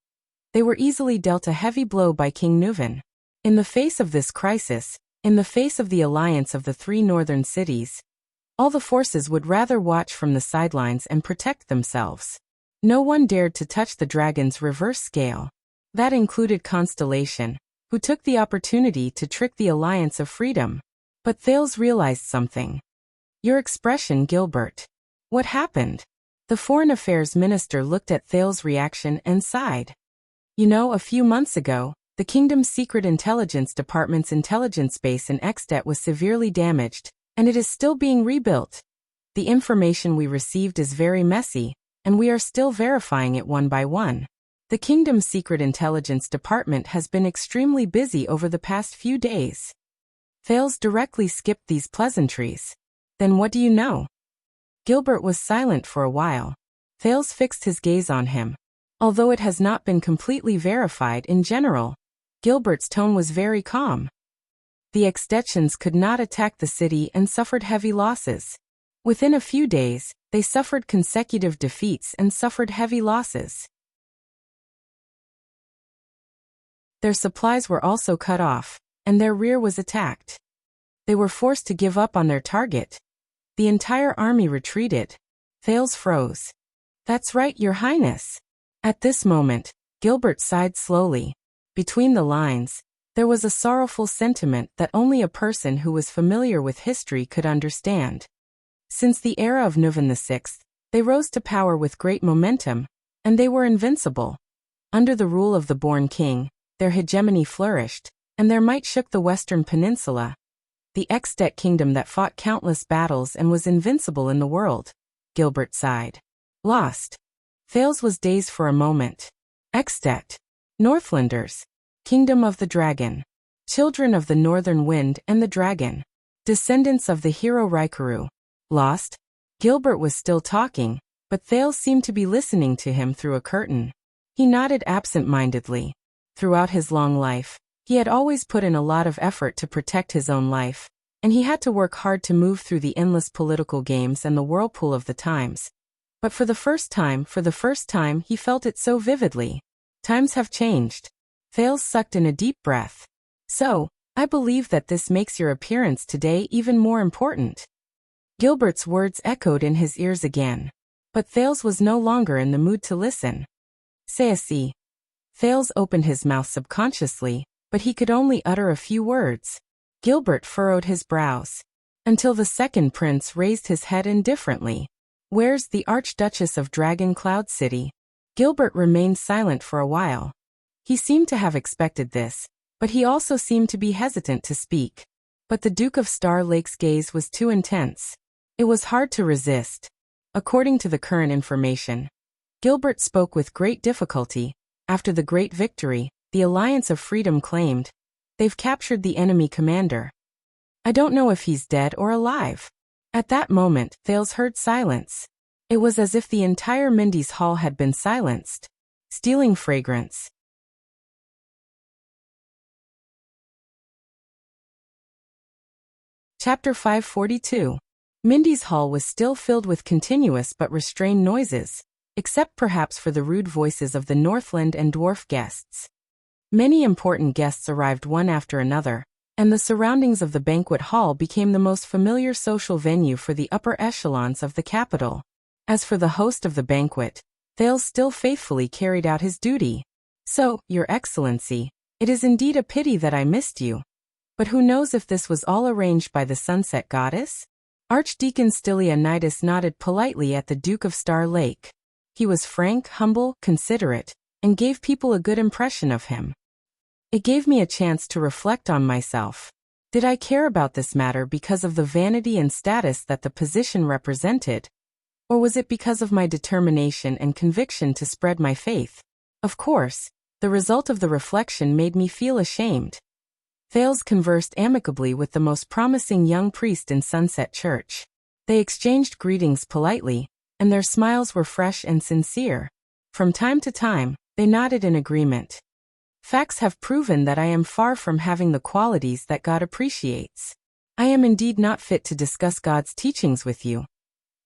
they were easily dealt a heavy blow by King Nuvan. In the face of this crisis, in the face of the alliance of the three northern cities, all the forces would rather watch from the sidelines and protect themselves. No one dared to touch the dragon's reverse scale. That included Constellation, who took the opportunity to trick the Alliance of Freedom. But Thales realized something. Your expression, Gilbert. What happened? The Foreign Affairs Minister looked at Thales' reaction and sighed. You know, a few months ago, the Kingdom's Secret Intelligence Department's intelligence base in Extet was severely damaged, and it is still being rebuilt. The information we received is very messy, and we are still verifying it one by one. The Kingdom's Secret Intelligence Department has been extremely busy over the past few days. Thales directly skipped these pleasantries. Then what do you know? Gilbert was silent for a while. Thales fixed his gaze on him. Although it has not been completely verified in general, Gilbert's tone was very calm. The Extetians could not attack the city and suffered heavy losses. Within a few days, they suffered consecutive defeats and suffered heavy losses. Their supplies were also cut off, and their rear was attacked. They were forced to give up on their target. The entire army retreated. Thales froze. That's right, Your Highness. At this moment, Gilbert sighed slowly. Between the lines, there was a sorrowful sentiment that only a person who was familiar with history could understand. Since the era of Nuvan VI, they rose to power with great momentum, and they were invincible. Under the rule of the born king, their hegemony flourished, and their might shook the Western Peninsula. The Extet kingdom that fought countless battles and was invincible in the world. Gilbert sighed. Lost. Thales was dazed for a moment. Extet. Northlanders. Kingdom of the Dragon. Children of the Northern Wind and the Dragon. Descendants of the hero Raikuru. Lost? Gilbert was still talking, but Thales seemed to be listening to him through a curtain. He nodded absent-mindedly. Throughout his long life, he had always put in a lot of effort to protect his own life, and he had to work hard to move through the endless political games and the whirlpool of the times. But for the first time, he felt it so vividly. Times have changed. Thales sucked in a deep breath. So, I believe that this makes your appearance today even more important. Gilbert's words echoed in his ears again. But Thales was no longer in the mood to listen. Sayasi. Thales opened his mouth subconsciously, but he could only utter a few words. Gilbert furrowed his brows. Until the second prince raised his head indifferently. Where's the Archduchess of Dragon Cloud City? Gilbert remained silent for a while. He seemed to have expected this, but he also seemed to be hesitant to speak. But the Duke of Star Lake's gaze was too intense. It was hard to resist. According to the current information, Gilbert spoke with great difficulty. After the great victory, the Alliance of Freedom claimed, they've captured the enemy commander. I don't know if he's dead or alive. At that moment, Thales heard silence. It was as if the entire Mindy's hall had been silenced. Stealing fragrance. Chapter 542. Mindy's hall was still filled with continuous but restrained noises, except perhaps for the rude voices of the Northland and dwarf guests. Many important guests arrived one after another, and the surroundings of the banquet hall became the most familiar social venue for the upper echelons of the capital. As for the host of the banquet, Thales still faithfully carried out his duty. So, Your Excellency, it is indeed a pity that I missed you. But who knows if this was all arranged by the Sunset Goddess? Archdeacon Stylianides nodded politely at the Duke of Star Lake. He was frank, humble, considerate, and gave people a good impression of him. It gave me a chance to reflect on myself. Did I care about this matter because of the vanity and status that the position represented? Or was it because of my determination and conviction to spread my faith? Of course, the result of the reflection made me feel ashamed. Thales conversed amicably with the most promising young priest in Sunset Church. They exchanged greetings politely, and their smiles were fresh and sincere. From time to time, they nodded in agreement. Facts have proven that I am far from having the qualities that God appreciates. I am indeed not fit to discuss God's teachings with you.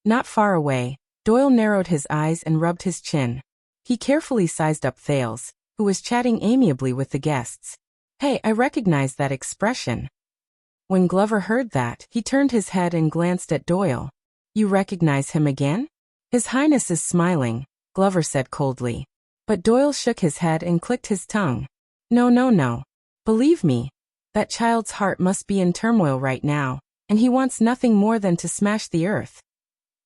Not far away, Doyle narrowed his eyes and rubbed his chin. He carefully sized up Thales, who was chatting amiably with the guests. Hey, I recognize that expression. When Glover heard that, he turned his head and glanced at Doyle. You recognize him again? His Highness is smiling, Glover said coldly. But Doyle shook his head and clicked his tongue. No. Believe me, that child's heart must be in turmoil right now, and he wants nothing more than to smash the earth.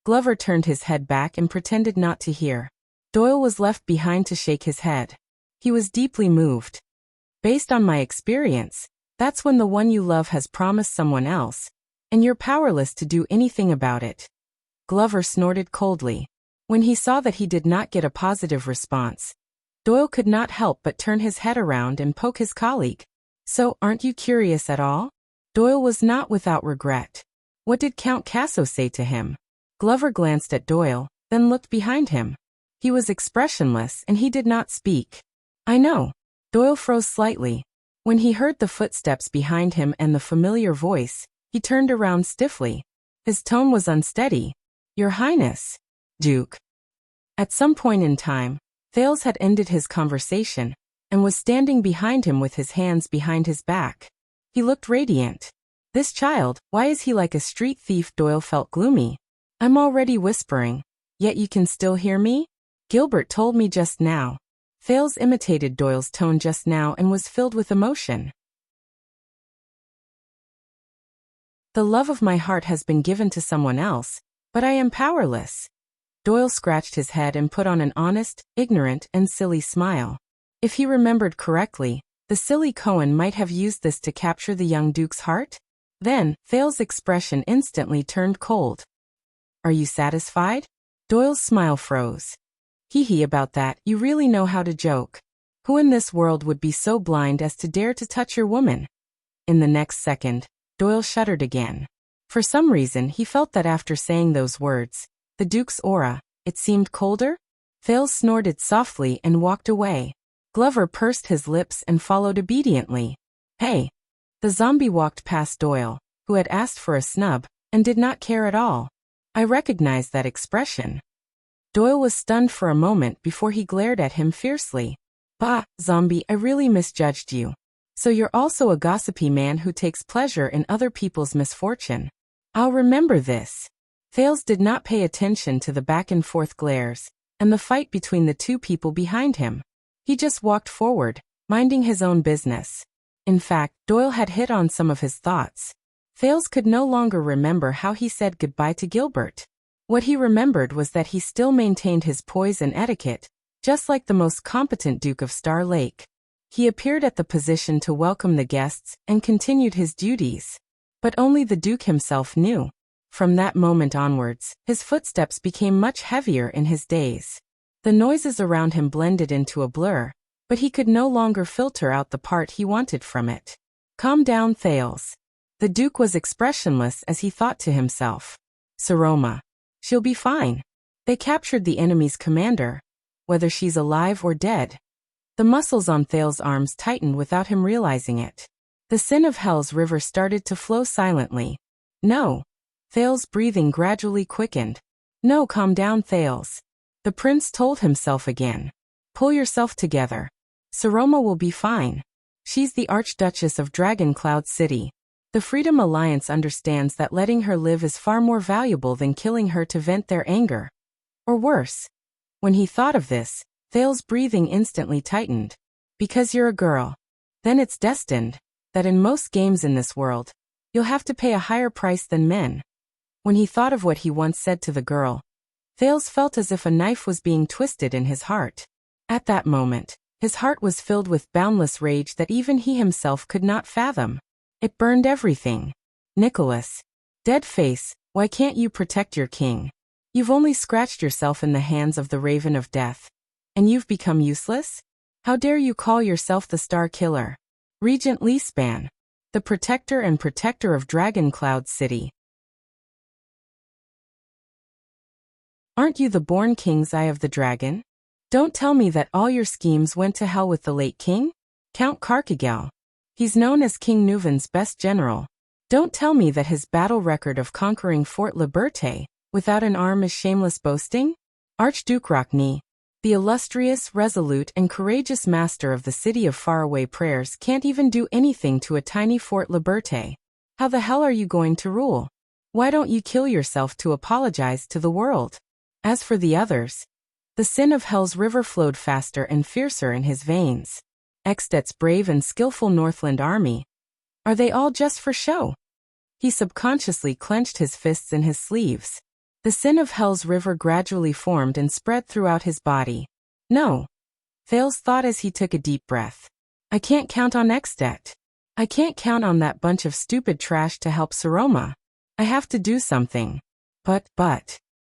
Glover turned his head back and pretended not to hear. Doyle was left behind to shake his head. He was deeply moved. Based on my experience, that's when the one you love has promised someone else, and you're powerless to do anything about it. Glover snorted coldly. When he saw that he did not get a positive response, Doyle could not help but turn his head around and poke his colleague. So, aren't you curious at all? Doyle was not without regret. What did Count Casso say to him? Glover glanced at Doyle, then looked behind him. He was expressionless and he did not speak. I know. Doyle froze slightly. When he heard the footsteps behind him and the familiar voice, he turned around stiffly. His tone was unsteady. Your Highness. Duke. At some point in time, Thales had ended his conversation, and was standing behind him with his hands behind his back. He looked radiant. This child, why is he like a street thief? Doyle felt gloomy. I'm already whispering, yet you can still hear me? Gilbert told me just now. Thales imitated Doyle's tone just now and was filled with emotion. The love of my heart has been given to someone else, but I am powerless. Doyle scratched his head and put on an honest, ignorant, and silly smile. If he remembered correctly, the silly Cohen might have used this to capture the young Duke's heart? Then, Thales' expression instantly turned cold. Are you satisfied? Doyle's smile froze. Hee about that, you really know how to joke. Who in this world would be so blind as to dare to touch your woman? In the next second, Doyle shuddered again. For some reason he felt that after saying those words, the Duke's aura, it seemed colder? Thales snorted softly and walked away. Glover pursed his lips and followed obediently. Hey! The zombie walked past Doyle, who had asked for a snub, and did not care at all. I recognized that expression. Doyle was stunned for a moment before he glared at him fiercely. Bah, zombie, I really misjudged you. So you're also a gossipy man who takes pleasure in other people's misfortune. I'll remember this. Thales did not pay attention to the back-and-forth glares, and the fight between the two people behind him. He just walked forward, minding his own business. In fact, Doyle had hit on some of his thoughts. Thales could no longer remember how he said goodbye to Gilbert. What he remembered was that he still maintained his poise and etiquette, just like the most competent Duke of Star Lake. He appeared at the position to welcome the guests and continued his duties. But only the Duke himself knew. From that moment onwards, his footsteps became much heavier in his days. The noises around him blended into a blur, but he could no longer filter out the part he wanted from it. Calm down, Thales. The Duke was expressionless as he thought to himself. Saroma. She'll be fine. They captured the enemy's commander, whether she's alive or dead. The muscles on Thales' arms tightened without him realizing it. The sin of Hell's river started to flow silently. No. Thales' breathing gradually quickened. No, calm down, Thales. The prince told himself again. Pull yourself together. Saroma will be fine. She's the Archduchess of Dragon Cloud City. The Freedom Alliance understands that letting her live is far more valuable than killing her to vent their anger. Or worse. When he thought of this, Thales' breathing instantly tightened. Because you're a girl. Then it's destined that in most games in this world, you'll have to pay a higher price than men. When he thought of what he once said to the girl, Thales felt as if a knife was being twisted in his heart. At that moment, his heart was filled with boundless rage that even he himself could not fathom. It burned everything. Nicholas. Dead face, why can't you protect your king? You've only scratched yourself in the hands of the Raven of Death. And you've become useless? How dare you call yourself the Star Killer? Regent Leespan. the protector and protector of Dragon Cloud City. Aren't you the born king's eye of the dragon? Don't tell me that all your schemes went to hell with the late king? Count Carcagel. He's known as King Nuven's best general. Don't tell me that his battle record of conquering Fort Liberté without an arm is shameless boasting? Archduke Rockney, the illustrious, resolute, and courageous master of the city of faraway prayers, can't even do anything to a tiny Fort Liberté. How the hell are you going to rule? Why don't you kill yourself to apologize to the world? As for the others, the sin of Hell's river flowed faster and fiercer in his veins. Extet's brave and skillful Northland army. Are they all just for show? He subconsciously clenched his fists in his sleeves. The sin of Hell's river gradually formed and spread throughout his body. No. Thales thought as he took a deep breath. I can't count on Extet. I can't count on that bunch of stupid trash to help Saroma. I have to do something. But.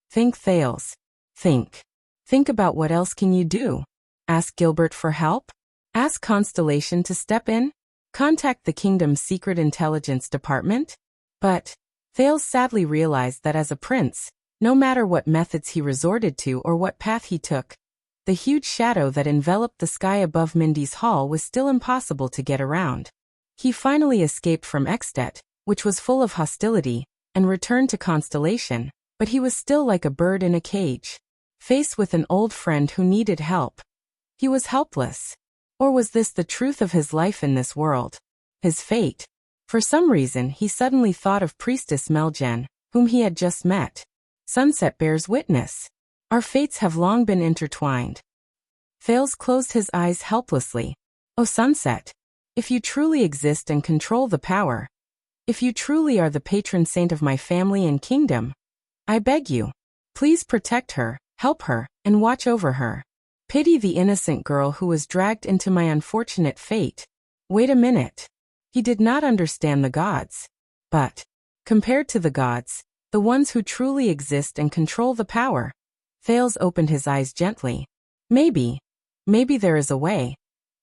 Think, Thales. Think. Think about what else can you do? Ask Gilbert for help? Ask Constellation to step in? Contact the kingdom's secret intelligence department? But Thales sadly realized that as a prince, no matter what methods he resorted to or what path he took, the huge shadow that enveloped the sky above Mindy's hall was still impossible to get around. He finally escaped from Extet, which was full of hostility, and returned to Constellation, but he was still like a bird in a cage, faced with an old friend who needed help. He was helpless. Or was this the truth of his life in this world? His fate? For some reason he suddenly thought of Priestess Meljen, whom he had just met. Sunset bears witness. Our fates have long been intertwined. Thales closed his eyes helplessly. Oh Sunset, if you truly exist and control the power, if you truly are the patron saint of my family and kingdom, I beg you, please protect her, help her, and watch over her. Pity the innocent girl who was dragged into my unfortunate fate. Wait a minute. He did not understand the gods. But, compared to the gods, the ones who truly exist and control the power, Thales opened his eyes gently. Maybe there is a way.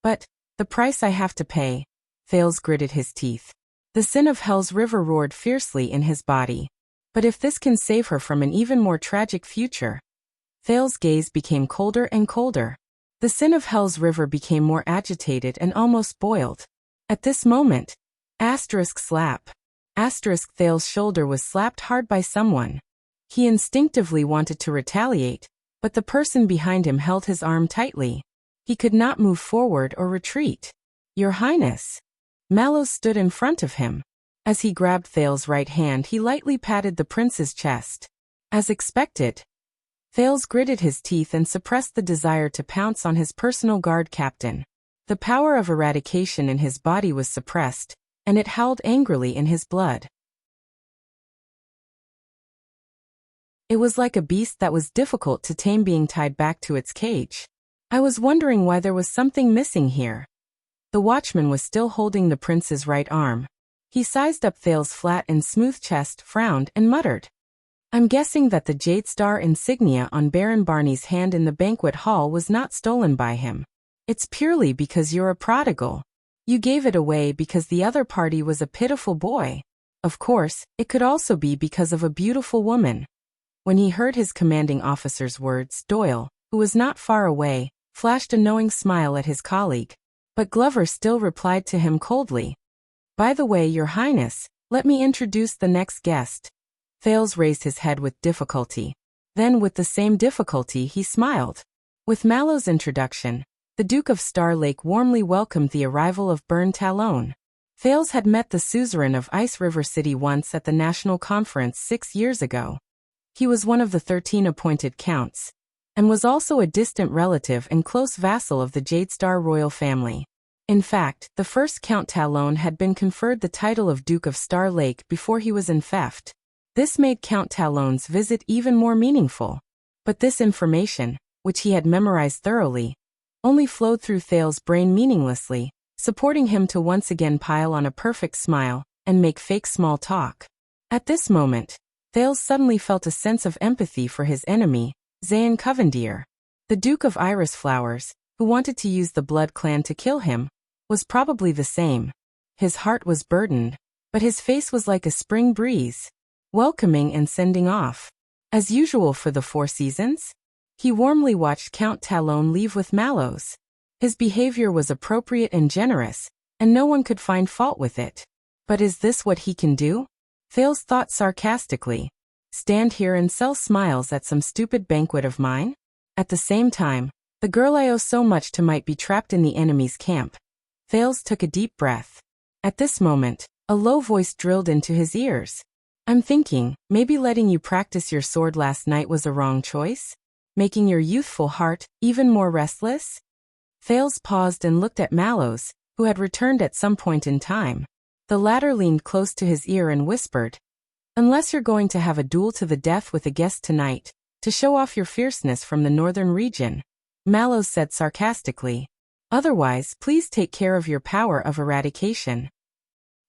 But, the price I have to pay. Thales gritted his teeth. The sin of Hell's river roared fiercely in his body. But if this can save her from an even more tragic future. Thales' gaze became colder and colder. The sin of Hell's river became more agitated and almost boiled. At this moment, slap. Thales' shoulder was slapped hard by someone. He instinctively wanted to retaliate, but the person behind him held his arm tightly. He could not move forward or retreat. Your Highness. Mallows stood in front of him. As he grabbed Thales' right hand, he lightly patted the prince's chest. As expected, Thales gritted his teeth and suppressed the desire to pounce on his personal guard captain. The power of eradication in his body was suppressed, and it howled angrily in his blood. It was like a beast that was difficult to tame being tied back to its cage. I was wondering why there was something missing here. The watchman was still holding the prince's right arm. He sized up Thales' flat and smooth chest, frowned, and muttered. I'm guessing that the Jade Star insignia on Baron Barney's hand in the banquet hall was not stolen by him. It's purely because you're a prodigal. You gave it away because the other party was a pitiful boy. Of course, it could also be because of a beautiful woman. When he heard his commanding officer's words, Doyle, who was not far away, flashed a knowing smile at his colleague. But Glover still replied to him coldly. By the way, Your Highness, let me introduce the next guest. Thales raised his head with difficulty. Then with the same difficulty he smiled. With Mallow's introduction, the Duke of Star Lake warmly welcomed the arrival of Burn Talon. Thales had met the suzerain of Ice River City once at the National Conference 6 years ago. He was one of the 13 appointed counts, and was also a distant relative and close vassal of the Jade Star royal family. In fact, the first Count Talon had been conferred the title of Duke of Star Lake before he was in theft. This made Count Talon's visit even more meaningful. But this information, which he had memorized thoroughly, only flowed through Thales' brain meaninglessly, supporting him to once again pile on a perfect smile and make fake small talk. At this moment, Thales suddenly felt a sense of empathy for his enemy, Zayn Covendier. The Duke of Iris Flowers, who wanted to use the Blood Clan to kill him, was probably the same. His heart was burdened, but his face was like a spring breeze, welcoming and sending off. As usual for the Four Seasons, he warmly watched Count Talon leave with Mallows. His behavior was appropriate and generous, and no one could find fault with it. But is this what he can do? Thales thought sarcastically. Stand here and sell smiles at some stupid banquet of mine? At the same time, the girl I owe so much to might be trapped in the enemy's camp. Thales took a deep breath. At this moment, a low voice drilled into his ears. I'm thinking, maybe letting you practice your sword last night was a wrong choice? Making your youthful heart even more restless? Thales paused and looked at Mallows, who had returned at some point in time. The latter leaned close to his ear and whispered, Unless you're going to have a duel to the death with a guest tonight, to show off your fierceness from the northern region, Mallows said sarcastically. Otherwise, please take care of your power of eradication.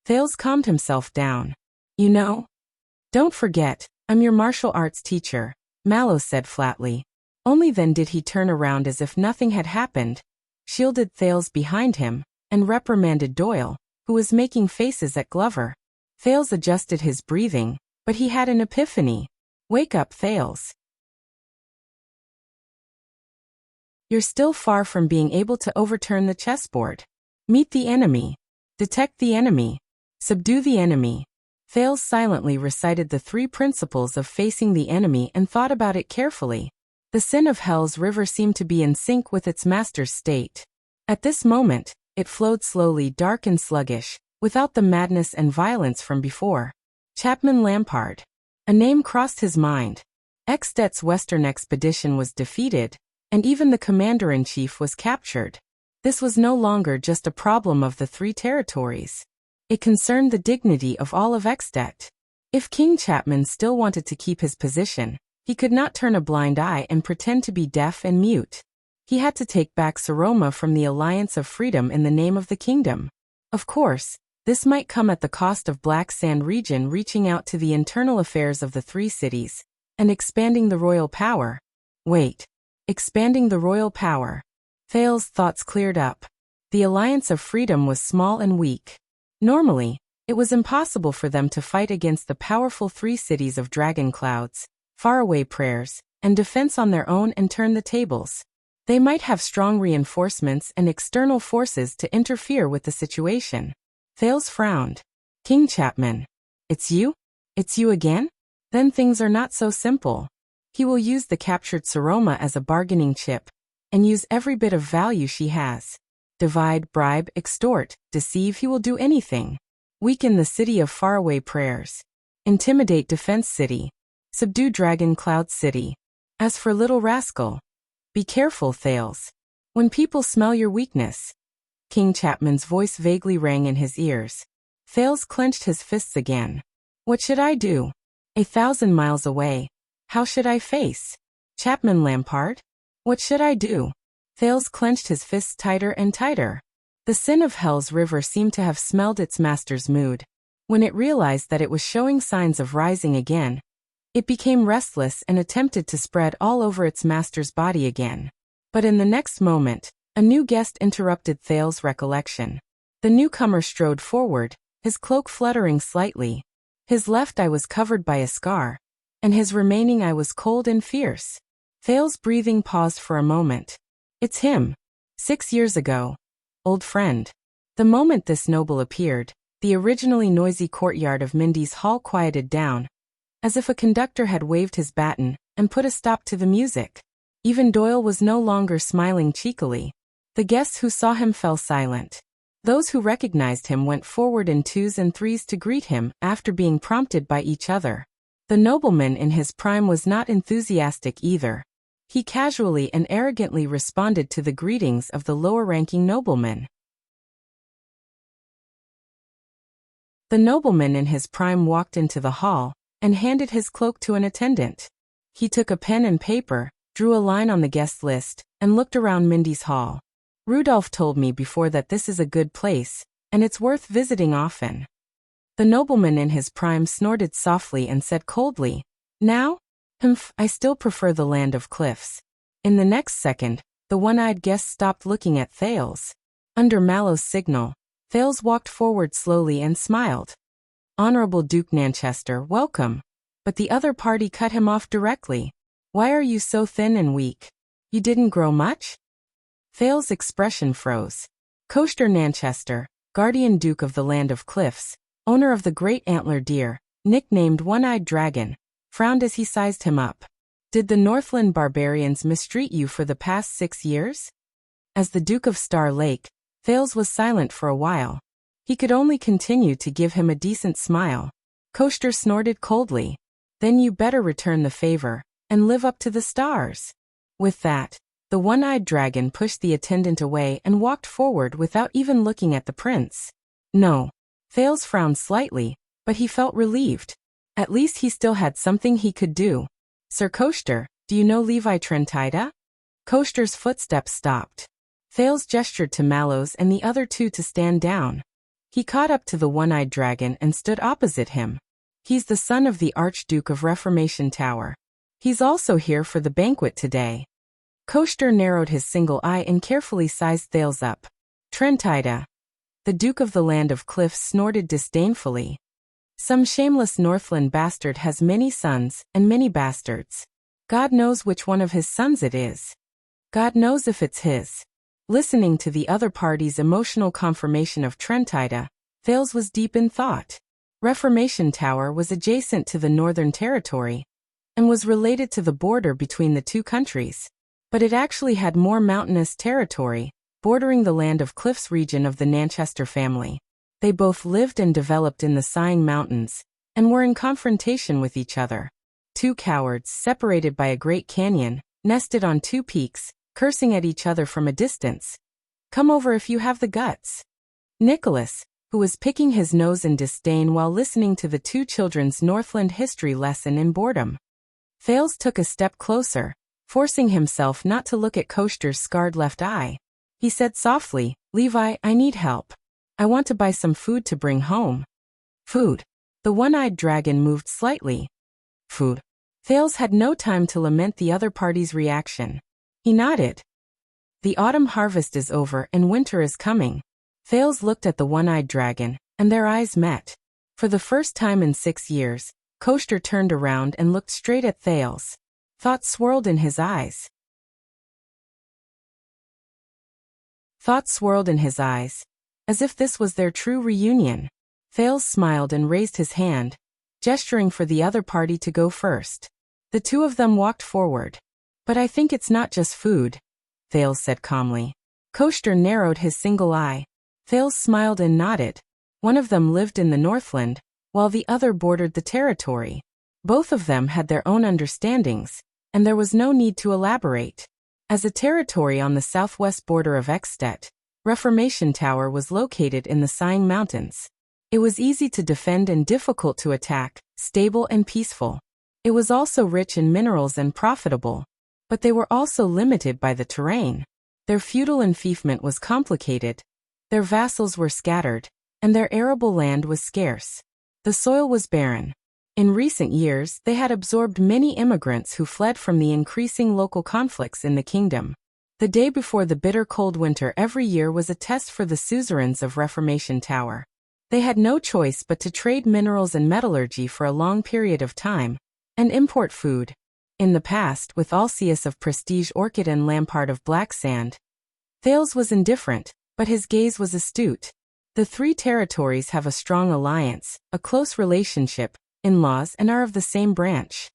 Thales calmed himself down. You know? Don't forget, I'm your martial arts teacher, Mallows said flatly. Only then did he turn around as if nothing had happened, shielded Thales behind him, and reprimanded Doyle, who was making faces at Glover. Thales adjusted his breathing, but he had an epiphany. Wake up, Thales. You're still far from being able to overturn the chessboard. Meet the enemy. Detect the enemy. Subdue the enemy. Thales silently recited the 3 principles of facing the enemy and thought about it carefully. The sin of Hell's river seemed to be in sync with its master's state. At this moment, it flowed slowly, dark and sluggish, without the madness and violence from before. Chapman Lampard. A name crossed his mind. Extet's western expedition was defeated, and even the commander-in-chief was captured. This was no longer just a problem of the 3 territories. It concerned the dignity of all of Extet. If King Chapman still wanted to keep his position, he could not turn a blind eye and pretend to be deaf and mute. He had to take back Saroma from the Alliance of Freedom in the name of the kingdom. Of course, this might come at the cost of Black Sand region reaching out to the internal affairs of the 3 cities, and expanding the royal power. Wait. Expanding the royal power. Thales' thoughts cleared up. The Alliance of Freedom was small and weak. Normally, it was impossible for them to fight against the powerful 3 cities of Dragon Clouds, Faraway Prayers, and Defense on their own and turn the tables. They might have strong reinforcements and external forces to interfere with the situation. Thales frowned. King Chapman. It's you? It's you again? Then things are not so simple. He will use the captured Saroma as a bargaining chip, and use every bit of value she has. Divide, bribe, extort, deceive, he will do anything. Weaken the city of Faraway Prayers. Intimidate Defense City. Subdue Dragon Cloud City. As for Little Rascal, be careful, Thales. When people smell your weakness. King Chapman's voice vaguely rang in his ears. Thales clenched his fists again. What should I do? 1,000 miles away. How should I face Chapman Lampard? What should I do? Thales clenched his fists tighter and tighter. The sin of Hell's river seemed to have smelled its master's mood. When it realized that it was showing signs of rising again, it became restless and attempted to spread all over its master's body again. But in the next moment, a new guest interrupted Thales' recollection. The newcomer strode forward, his cloak fluttering slightly. His left eye was covered by a scar, and his remaining eye was cold and fierce. Thales' breathing paused for a moment. It's him. 6 years ago. Old friend. The moment this noble appeared, the originally noisy courtyard of Mindy's hall quieted down, as if a conductor had waved his baton and put a stop to the music. Even Doyle was no longer smiling cheekily. The guests who saw him fell silent. Those who recognized him went forward in 2s and 3s to greet him after being prompted by each other. The nobleman in his prime was not enthusiastic either. He casually and arrogantly responded to the greetings of the lower-ranking nobleman. The nobleman in his prime walked into the hall and handed his cloak to an attendant. He took a pen and paper, drew a line on the guest list, and looked around Mindy's hall. Rudolph told me before that this is a good place, and it's worth visiting often. The nobleman in his prime snorted softly and said coldly, Now? I still prefer the land of cliffs. In the next second, the one-eyed guest stopped looking at Thales. Under Mallow's signal, Thales walked forward slowly and smiled. Honorable Duke Nanchester, welcome. But the other party cut him off directly. Why are you so thin and weak? You didn't grow much? Thales' expression froze. Koster Nanchester, guardian duke of the land of cliffs, owner of the great antler deer, nicknamed One-Eyed Dragon, frowned as he sized him up. Did the Northland barbarians mistreat you for the past 6 years? As the Duke of Star Lake, Thales was silent for a while. He could only continue to give him a decent smile. Koster snorted coldly. Then you better return the favor, and live up to the stars. With that, the One-Eyed Dragon pushed the attendant away and walked forward without even looking at the prince. No. Thales frowned slightly, but he felt relieved. At least he still had something he could do. Sir Koster, do you know Levi Trentida? Koster's footsteps stopped. Thales gestured to Mallows and the other two to stand down. He caught up to the One-Eyed Dragon and stood opposite him. He's the son of the Archduke of Reformation Tower. He's also here for the banquet today. Koster narrowed his single eye and carefully sized Thales up. Trentida. The Duke of the Land of Cliffs snorted disdainfully. Some shameless Northland bastard has many sons and many bastards. God knows which one of his sons it is. God knows if it's his. Listening to the other party's emotional confirmation of Trentida, Thales was deep in thought. Reformation Tower was adjacent to the Northern Territory and was related to the border between the two countries. But it actually had more mountainous territory, bordering the Land of Cliffs region of the Nanchester family. They both lived and developed in the Sighing Mountains, and were in confrontation with each other. Two cowards, separated by a great canyon, nested on two peaks, cursing at each other from a distance. Come over if you have the guts. Nicholas, who was picking his nose in disdain while listening to the two children's Northland history lesson in boredom. Thales took a step closer, forcing himself not to look at Koster's scarred left eye. He said softly, Levi, I need help. I want to buy some food to bring home. Food. The One-Eyed Dragon moved slightly. Food. Thales had no time to lament the other party's reaction. He nodded. The autumn harvest is over and winter is coming. Thales looked at the One-Eyed Dragon, and their eyes met. For the first time in 6 years, Koster turned around and looked straight at Thales. Thoughts swirled in his eyes. As if this was their true reunion. Thales smiled and raised his hand, gesturing for the other party to go first. The two of them walked forward. But I think it's not just food, Thales said calmly. Koster narrowed his single eye. Thales smiled and nodded. One of them lived in the Northland, while the other bordered the territory. Both of them had their own understandings, and there was no need to elaborate. As a territory on the southwest border of Ekstedt, Reformation Tower was located in the Sighing Mountains. It was easy to defend and difficult to attack, stable and peaceful. It was also rich in minerals and profitable. But they were also limited by the terrain. Their feudal enfeoffment was complicated, their vassals were scattered, and their arable land was scarce. The soil was barren. In recent years, they had absorbed many immigrants who fled from the increasing local conflicts in the kingdom. The day before the bitter cold winter every year was a test for the suzerains of Reformation Tower. They had no choice but to trade minerals and metallurgy for a long period of time, and import food. In the past, with Alceus of Prestige Orchid and Lampard of Black Sand, Thales was indifferent, but his gaze was astute. The three territories have a strong alliance, a close relationship, in-laws, and are of the same branch.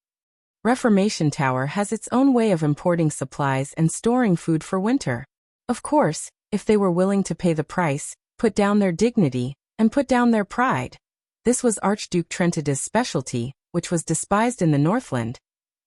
Reformation Tower has its own way of importing supplies and storing food for winter. Of course, if they were willing to pay the price, put down their dignity, and put down their pride. This was Archduke Trentida's specialty, which was despised in the Northland.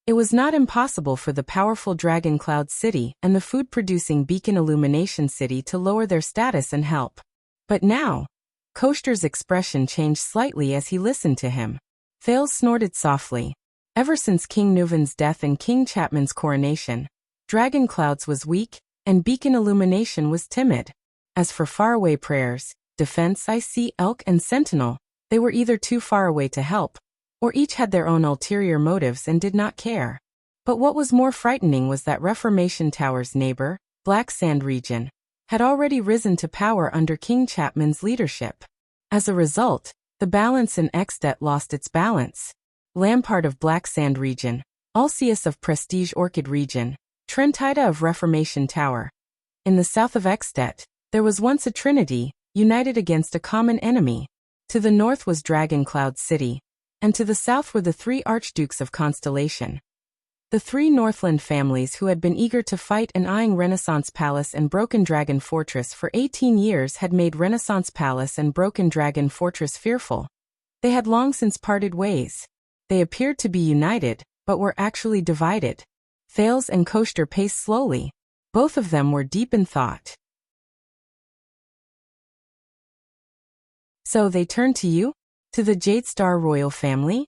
It was not impossible for the powerful Dragon Cloud City and the food-producing Beacon Illumination City to lower their status and help. But now, Koster's expression changed slightly as he listened to him. Thales snorted softly. Ever since King Nuvan's death and King Chapman's coronation, Dragon Clouds was weak, and Beacon Illumination was timid. As for faraway prayers, Defense IC, Elk, and Sentinel, they were either too far away to help, or each had their own ulterior motives and did not care. But what was more frightening was that Reformation Tower's neighbor, Black Sand region, had already risen to power under King Chapman's leadership. As a result, the balance in Extet lost its balance. Lampard of Black Sand region, Alcius of Prestige Orchid region, Trentida of Reformation Tower. In the south of Extet, there was once a trinity, united against a common enemy. To the north was Dragon Cloud City, and to the south were the three archdukes of Constellation. The three Northland families who had been eager to fight and eyeing Renaissance Palace and Broken Dragon Fortress for 18 years had made Renaissance Palace and Broken Dragon Fortress fearful. They had long since parted ways. They appeared to be united, but were actually divided. Thales and Koster paced slowly. Both of them were deep in thought. So they turned to you? To the Jade Star royal family?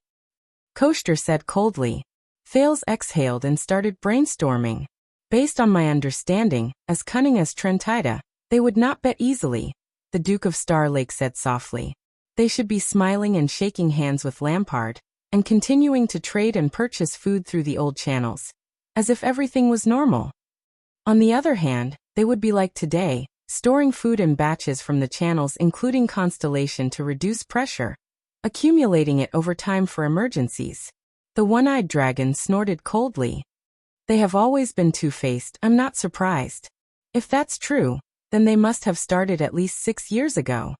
Koster said coldly. Thales exhaled and started brainstorming. Based on my understanding, as cunning as Trentida, they would not bet easily, the Duke of Star Lake said softly. They should be smiling and shaking hands with Lampard, and continuing to trade and purchase food through the old channels, as if everything was normal. On the other hand, they would be like today, storing food in batches from the channels including Constellation to reduce pressure, accumulating it over time for emergencies. The one-eyed dragon snorted coldly. They have always been two-faced, I'm not surprised. If that's true, then they must have started at least 6 years ago.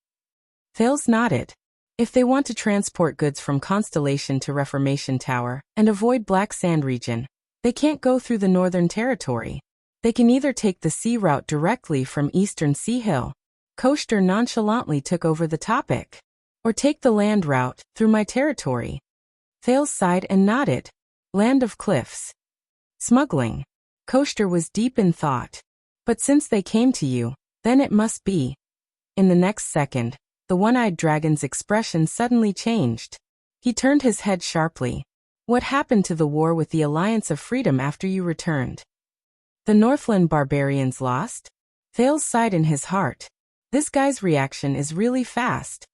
Thales nodded. If they want to transport goods from Constellation to Reformation Tower, and avoid Black Sand region, they can't go through the Northern Territory. They can either take the sea route directly from Eastern Sea Hill. Koster nonchalantly took over the topic. Or take the land route, through my territory. Thales sighed and nodded. Land of cliffs. Smuggling. Koster was deep in thought. But since they came to you, then it must be. In the next second, the one-eyed dragon's expression suddenly changed. He turned his head sharply. What happened to the war with the Alliance of Freedom after you returned? The Northland barbarians lost? Thales sighed in his heart. This guy's reaction is really fast.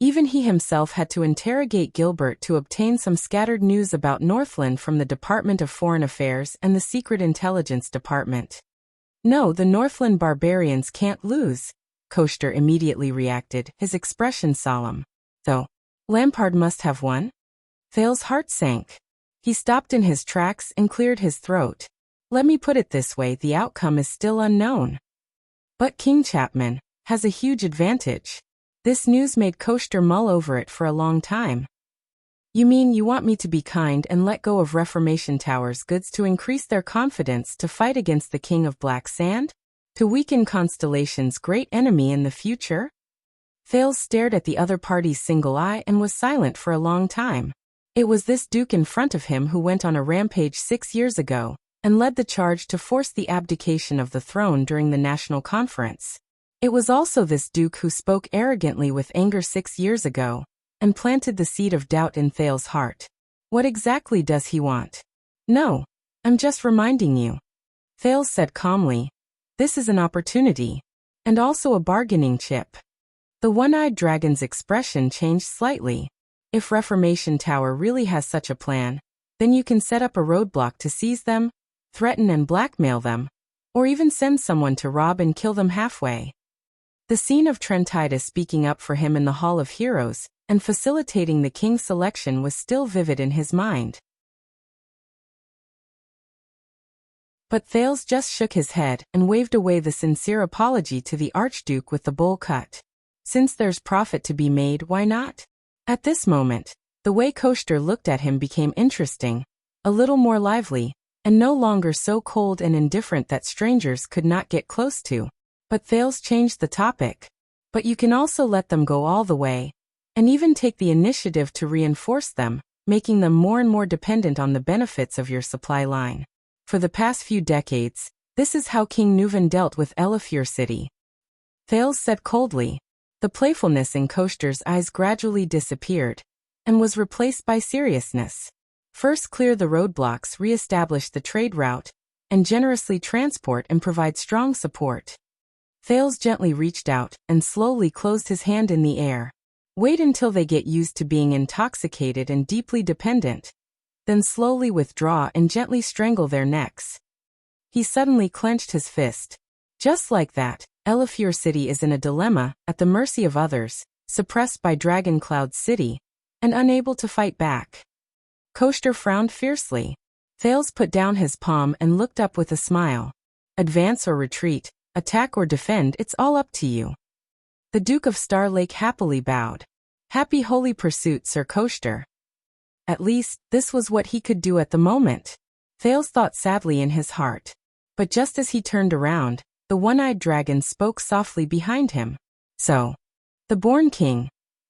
Even he himself had to interrogate Gilbert to obtain some scattered news about Northland from the Department of Foreign Affairs and the Secret Intelligence Department. No, the Northland barbarians can't lose, Koster immediately reacted, his expression solemn. Though, Lampard must have won? Thales' heart sank. He stopped in his tracks and cleared his throat. Let me put it this way, the outcome is still unknown. But King Chapman has a huge advantage. This news made Koster mull over it for a long time. You mean you want me to be kind and let go of Reformation Tower's goods to increase their confidence to fight against the King of Black Sand? To weaken Constellation's great enemy in the future? Thales stared at the other party's single eye and was silent for a long time. It was this Duke in front of him who went on a rampage 6 years ago, and led the charge to force the abdication of the throne during the National Conference. It was also this Duke who spoke arrogantly with anger 6 years ago, and planted the seed of doubt in Thales' heart. What exactly does he want? No, I'm just reminding you. Thales said calmly. This is an opportunity, and also a bargaining chip. The one-eyed dragon's expression changed slightly. If Reformation Tower really has such a plan, then you can set up a roadblock to seize them, threaten and blackmail them, or even send someone to rob and kill them halfway. The scene of Trentida speaking up for him in the Hall of Heroes and facilitating the king's selection was still vivid in his mind. But Thales just shook his head and waved away the sincere apology to the Archduke with the bowl cut. Since there's profit to be made, why not? At this moment, the way Koster looked at him became interesting, a little more lively, and no longer so cold and indifferent that strangers could not get close to. But Thales changed the topic. But you can also let them go all the way, and even take the initiative to reinforce them, making them more and more dependent on the benefits of your supply line. For the past few decades, this is how King Nuvan dealt with Elefure City. Thales said coldly. The playfulness in Koster's eyes gradually disappeared, and was replaced by seriousness. First clear the roadblocks, re-establish the trade route, and generously transport and provide strong support. Thales gently reached out and slowly closed his hand in the air. Wait until they get used to being intoxicated and deeply dependent. Then slowly withdraw and gently strangle their necks. He suddenly clenched his fist. Just like that, Elifure City is in a dilemma, at the mercy of others, suppressed by Dragon Cloud City, and unable to fight back. Koshter frowned fiercely. Thales put down his palm and looked up with a smile. Advance or retreat, attack or defend, it's all up to you. The Duke of Star Lake happily bowed. Happy holy pursuit, Sir Koshter. At least, this was what he could do at the moment. Thales thought sadly in his heart. But just as he turned around, the one-eyed dragon spoke softly behind him. So, the Born King.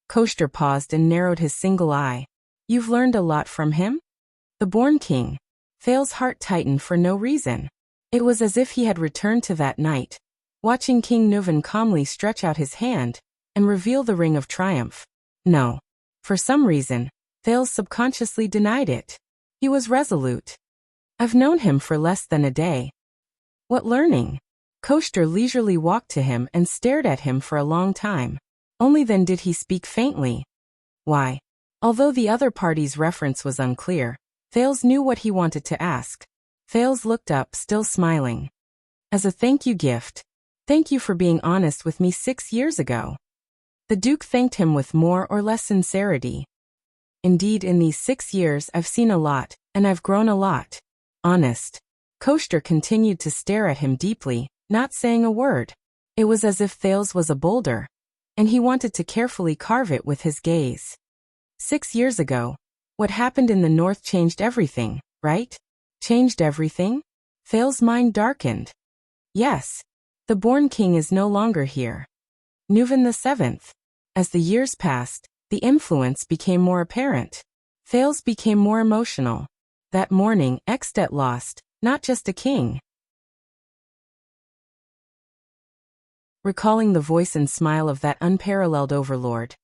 Koshter paused and narrowed his single eye. You've learned a lot from him? The Born King. Thales' heart tightened for no reason. It was as if he had returned to that night, watching King Nuvan calmly stretch out his hand and reveal the ring of triumph. No. For some reason, Thales subconsciously denied it. He was resolute. I've known him for less than a day. What learning? Koshter leisurely walked to him and stared at him for a long time. Only then did he speak faintly. Why? Although the other party's reference was unclear, Thales knew what he wanted to ask. Thales looked up, still smiling. As a thank you gift. Thank you for being honest with me 6 years ago. The Duke thanked him with more or less sincerity. Indeed, in these 6 years I've seen a lot, and I've grown a lot. Honest. Koshter continued to stare at him deeply, not saying a word. It was as if Thales was a boulder, and he wanted to carefully carve it with his gaze. 6 years ago, what happened in the north changed everything, right? Changed everything? Thales' mind darkened. Yes. The Born King is no longer here. Nuvan VII. As the years passed, the influence became more apparent. Thales became more emotional. That morning, Extet lost, not just a king. Recalling the voice and smile of that unparalleled overlord,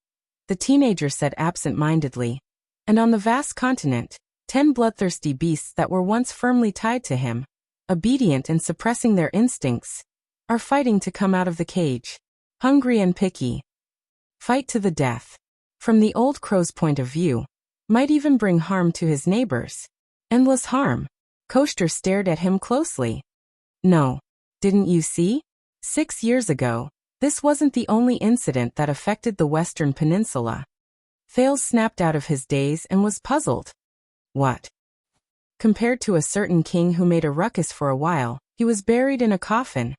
the teenager said absent-mindedly, and on the vast continent, 10 bloodthirsty beasts that were once firmly tied to him, obedient and suppressing their instincts, are fighting to come out of the cage, hungry and picky. Fight to the death. From the old crow's point of view, might even bring harm to his neighbors. Endless harm. Koshter stared at him closely. No. Didn't you see? 6 years ago, this wasn't the only incident that affected the Western Peninsula. Thales snapped out of his daze and was puzzled. What? Compared to a certain king who made a ruckus for a while, he was buried in a coffin.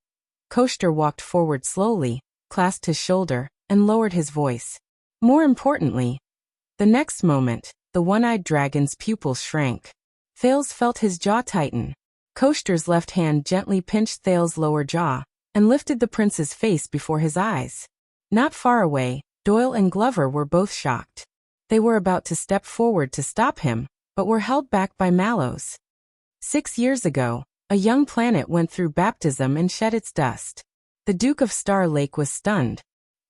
Koshter walked forward slowly, clasped his shoulder, and lowered his voice. More importantly, the next moment, the one-eyed dragon's pupils shrank. Thales felt his jaw tighten. Koshter's left hand gently pinched Thales' lower jaw and lifted the prince's face before his eyes. Not far away, Doyle and Glover were both shocked. They were about to step forward to stop him, but were held back by Mallows. 6 years ago, a young planet went through baptism and shed its dust. The Duke of Star Lake was stunned.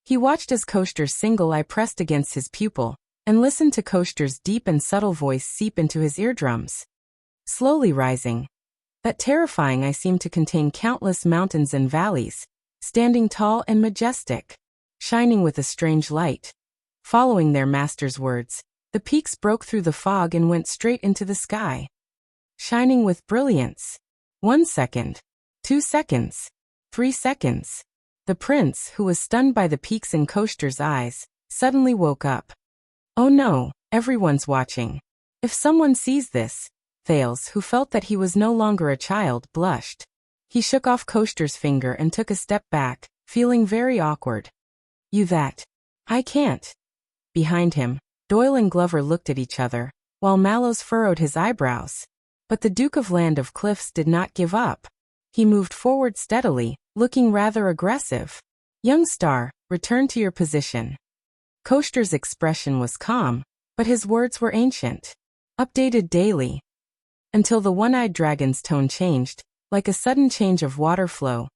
He watched as Koshter's single eye pressed against his pupil, and listened to Koshter's deep and subtle voice seep into his eardrums. Slowly rising. That terrifying eye seemed to contain countless mountains and valleys, standing tall and majestic, shining with a strange light. Following their master's words, the peaks broke through the fog and went straight into the sky, shining with brilliance. 1 second, 2 seconds, 3 seconds. The prince, who was stunned by the peaks in Koshter's eyes, suddenly woke up. Oh no, everyone's watching. If someone sees this, Thales, who felt that he was no longer a child, blushed. He shook off Koshter's finger and took a step back, feeling very awkward. You that? I can't. Behind him, Doyle and Glover looked at each other, while Mallows furrowed his eyebrows. But the Duke of Land of Cliffs did not give up. He moved forward steadily, looking rather aggressive. Young Star, return to your position. Koshter's expression was calm, but his words were ancient. Updated daily. Until the one-eyed dragon's tone changed, like a sudden change of water flow,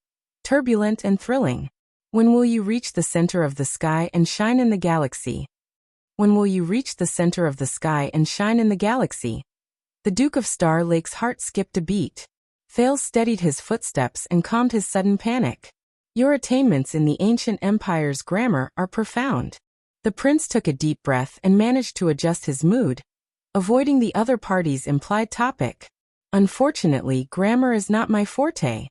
turbulent and thrilling. When will you reach the center of the sky and shine in the galaxy? When will you reach the center of the sky and shine in the galaxy? The Duke of Star Lake's heart skipped a beat. Thales steadied his footsteps and calmed his sudden panic. Your attainments in the ancient empire's grammar are profound. The prince took a deep breath and managed to adjust his mood, avoiding the other party's implied topic. Unfortunately, grammar is not my forte.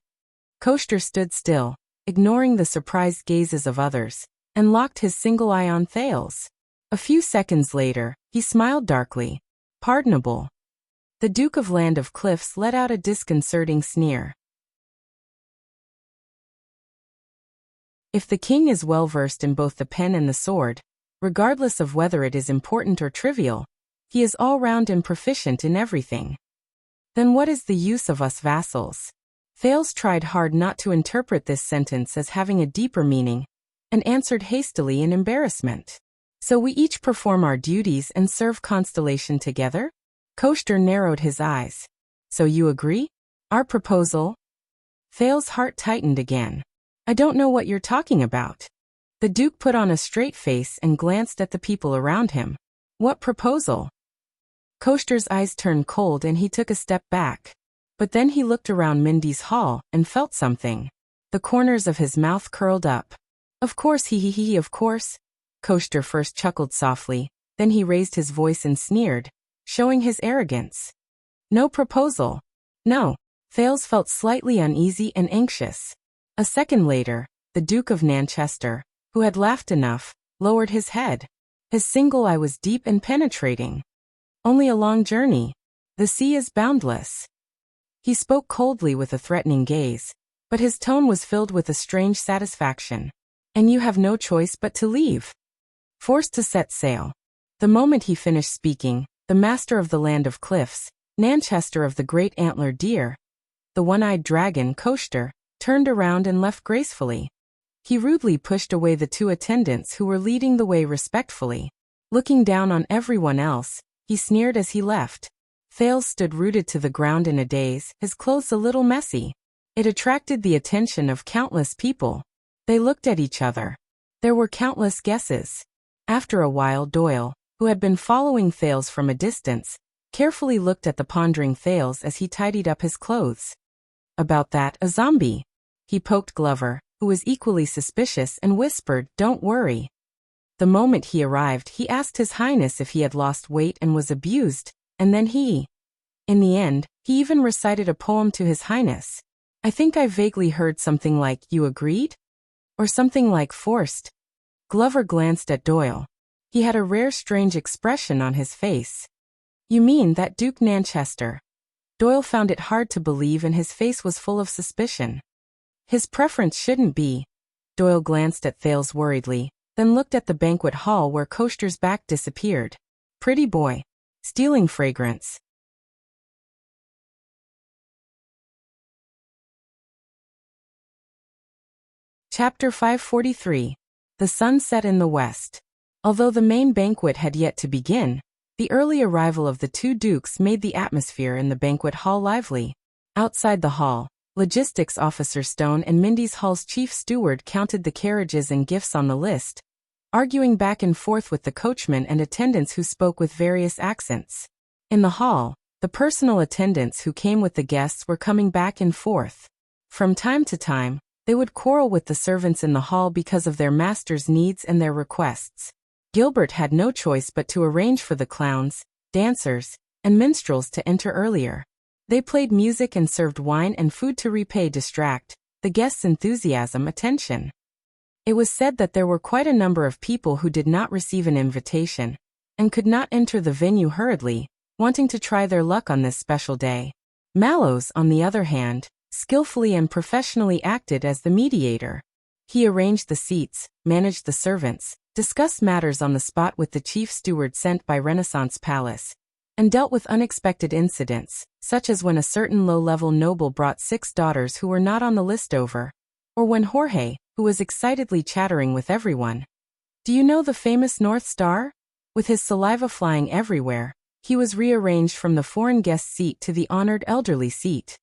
Koster stood still, ignoring the surprised gazes of others, and locked his single eye on Thales. A few seconds later, he smiled darkly. Pardonable. The Duke of Land of Cliffs let out a disconcerting sneer. If the king is well versed in both the pen and the sword, regardless of whether it is important or trivial, he is all-round and proficient in everything. Then what is the use of us vassals? Thales tried hard not to interpret this sentence as having a deeper meaning, and answered hastily in embarrassment. So we each perform our duties and serve Constellation together? Koster narrowed his eyes. So you agree? Our proposal? Thales' heart tightened again. I don't know what you're talking about. The Duke put on a straight face and glanced at the people around him. What proposal? Koster's eyes turned cold and he took a step back. But then he looked around Mindy's hall and felt something. The corners of his mouth curled up. Of course, of course. Koster first chuckled softly, then he raised his voice and sneered, showing his arrogance. No proposal. No. Thales felt slightly uneasy and anxious. A second later, the Duke of Nanchester, who had laughed enough, lowered his head. His single eye was deep and penetrating. Only a long journey. The sea is boundless. He spoke coldly with a threatening gaze, but his tone was filled with a strange satisfaction. And you have no choice but to leave. Forced to set sail. The moment he finished speaking, the master of the Land of Cliffs, Nanchester of the Great Antlered Deer, the one-eyed dragon Koster, turned around and left gracefully. He rudely pushed away the two attendants who were leading the way respectfully. Looking down on everyone else, he sneered as he left. Thales stood rooted to the ground in a daze, his clothes a little messy. It attracted the attention of countless people. They looked at each other. There were countless guesses. After a while, Doyle, who had been following Thales from a distance, carefully looked at the pondering Thales as he tidied up his clothes. About that, a zombie. He poked Glover, who was equally suspicious, and whispered, "Don't worry." The moment he arrived, he asked His Highness if he had lost weight and was abused, and then in the end, he even recited a poem to His Highness. I think I vaguely heard something like, "You agreed?" Or something like forced. Glover glanced at Doyle. He had a rare strange expression on his face. You mean that Duke Nanchester? Doyle found it hard to believe and his face was full of suspicion. His preference shouldn't be. Doyle glanced at Thales worriedly, then looked at the banquet hall where Koster's back disappeared. Pretty boy. Stealing fragrance. Chapter 543. The sun set in the west. Although the main banquet had yet to begin, the early arrival of the two dukes made the atmosphere in the banquet hall lively. Outside the hall, Logistics Officer Stone and Mindy's Hall's chief steward counted the carriages and gifts on the list, arguing back and forth with the coachman and attendants who spoke with various accents. In the hall, the personal attendants who came with the guests were coming back and forth. From time to time, they would quarrel with the servants in the hall because of their master's needs and their requests. Gilbert had no choice but to arrange for the clowns, dancers, and minstrels to enter earlier. They played music and served wine and food to distract the guests' attention. It was said that there were quite a number of people who did not receive an invitation and could not enter the venue hurriedly, wanting to try their luck on this special day. Mallows, on the other hand, skillfully and professionally acted as the mediator. He arranged the seats, managed the servants, discussed matters on the spot with the chief steward sent by Renaissance Palace, and dealt with unexpected incidents, such as when a certain low-level noble brought 6 daughters who were not on the list over, or when Jorge, who was excitedly chattering with everyone. Do you know the famous North Star? With his saliva flying everywhere, he was rearranged from the foreign guest seat to the honored elderly seat.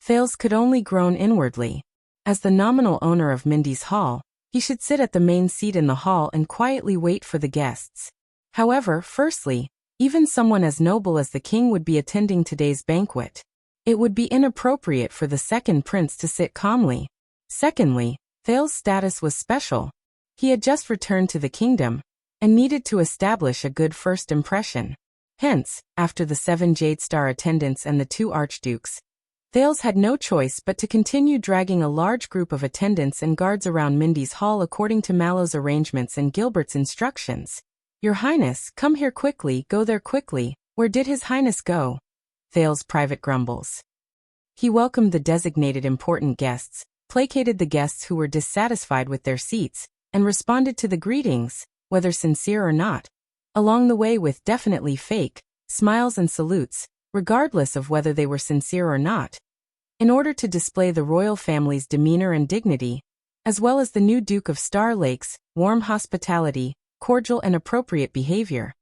Thales could only groan inwardly. As the nominal owner of Mindy's Hall, he should sit at the main seat in the hall and quietly wait for the guests. However, firstly, even someone as noble as the king would be attending today's banquet. It would be inappropriate for the second prince to sit calmly. Secondly, Thales' status was special. He had just returned to the kingdom, and needed to establish a good first impression. Hence, after the 7 Jade Star attendants and the 2 archdukes, Thales had no choice but to continue dragging a large group of attendants and guards around Mindy's hall according to Mallow's arrangements and Gilbert's instructions. Your Highness, come here quickly, go there quickly. Where did His Highness go? Thales' private grumbles. He welcomed the designated important guests, placated the guests who were dissatisfied with their seats, and responded to the greetings, whether sincere or not, along the way with definitely fake smiles and salutes, regardless of whether they were sincere or not, in order to display the royal family's demeanor and dignity, as well as the new Duke of Star Lake's warm hospitality, cordial and appropriate behavior.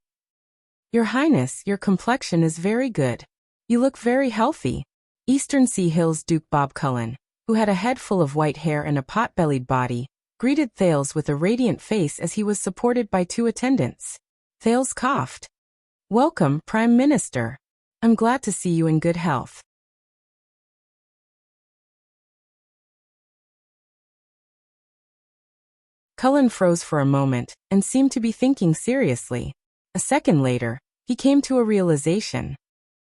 Your Highness, your complexion is very good. You look very healthy. Eastern Sea Hills Duke Bob Cullen, who had a head full of white hair and a pot-bellied body, greeted Thales with a radiant face as he was supported by 2 attendants. Thales coughed. Welcome, Prime Minister. I'm glad to see you in good health. Cullen froze for a moment and seemed to be thinking seriously. A second later, he came to a realization.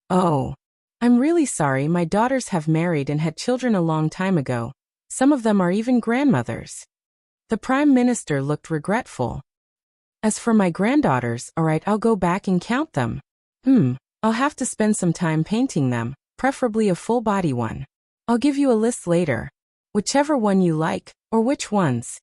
Oh, I'm really sorry, my daughters have married and had children a long time ago. Some of them are even grandmothers. The Prime Minister looked regretful. As for my granddaughters, all right, I'll go back and count them. I'll have to spend some time painting them, preferably a full-body one. I'll give you a list later. Whichever one you like, or which ones.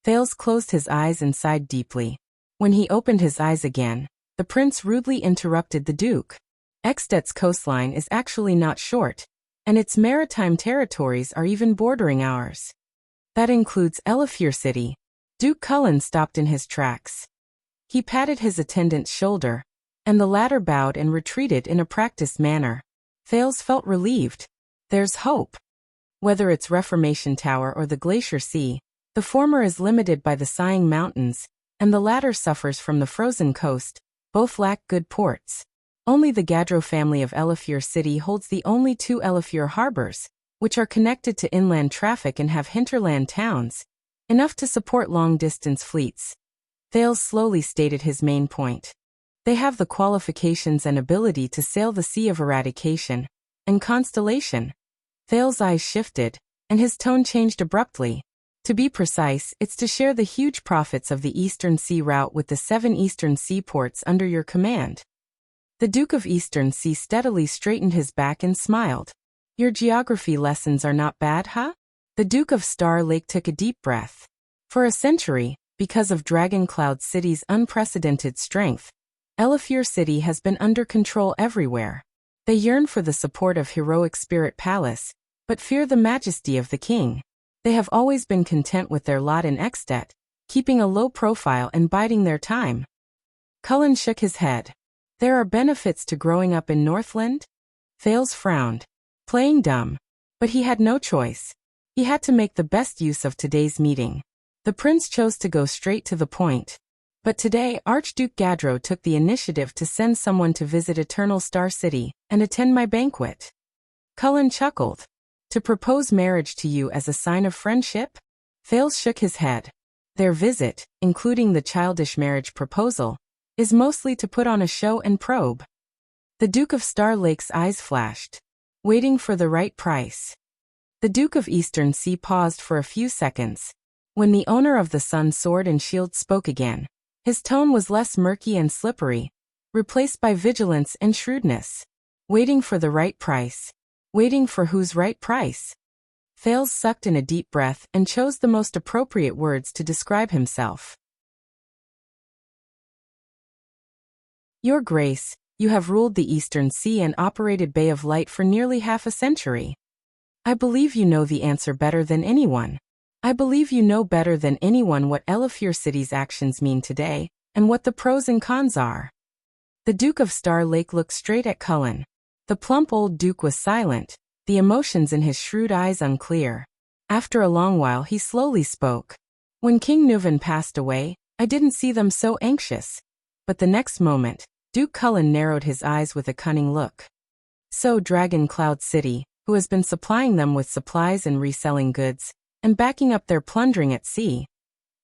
Thales closed his eyes and sighed deeply. When he opened his eyes again, the prince rudely interrupted the Duke. Extet's coastline is actually not short, and its maritime territories are even bordering ours. That includes Elefir City. Duke Cullen stopped in his tracks. He patted his attendant's shoulder, and the latter bowed and retreated in a practiced manner. Thales felt relieved. There's hope. Whether it's Reformation Tower or the Glacier Sea, the former is limited by the Sighing Mountains, and the latter suffers from the frozen coast. Both lack good ports. Only the Gadro family of Elefir City holds the only 2 Elefir harbors, which are connected to inland traffic and have hinterland towns, enough to support long-distance fleets. Thales slowly stated his main point. They have the qualifications and ability to sail the Sea of Eradication and Constellation. Thales' eyes shifted, and his tone changed abruptly. To be precise, it's to share the huge profits of the Eastern Sea route with the 7 Eastern seaports under your command. The Duke of Eastern Sea steadily straightened his back and smiled. Your geography lessons are not bad, huh? The Duke of Star Lake took a deep breath. For a century, because of Dragon Cloud City's unprecedented strength, Elefir City has been under control everywhere. They yearn for the support of heroic Spirit Palace, but fear the majesty of the king. They have always been content with their lot in Extet, keeping a low profile and biding their time. Cullen shook his head. There are benefits to growing up in Northland? Thales frowned, playing dumb. But he had no choice. He had to make the best use of today's meeting. The prince chose to go straight to the point. But today, Archduke Gadro took the initiative to send someone to visit Eternal Star City and attend my banquet. Cullen chuckled. To propose marriage to you as a sign of friendship? Thales shook his head. Their visit, including the childish marriage proposal, is mostly to put on a show and probe. The Duke of Star Lake's eyes flashed, waiting for the right price. The Duke of Eastern Sea paused for a few seconds. When the owner of the Sun Sword and Shield spoke again, his tone was less murky and slippery, replaced by vigilance and shrewdness. Waiting for the right price. Waiting for whose right price? Thales sucked in a deep breath and chose the most appropriate words to describe himself. Your Grace, you have ruled the Eastern Sea and operated Bay of Light for nearly half a century. I believe you know the answer better than anyone. I believe you know better than anyone what Elefir City's actions mean today, and what the pros and cons are. The Duke of Star Lake looked straight at Cullen. The plump old Duke was silent, the emotions in his shrewd eyes unclear. After a long while he slowly spoke. When King Nuvan passed away, I didn't see them so anxious. But the next moment, Duke Cullen narrowed his eyes with a cunning look. So Dragon Cloud City, who has been supplying them with supplies and reselling goods, and backing up their plundering at sea.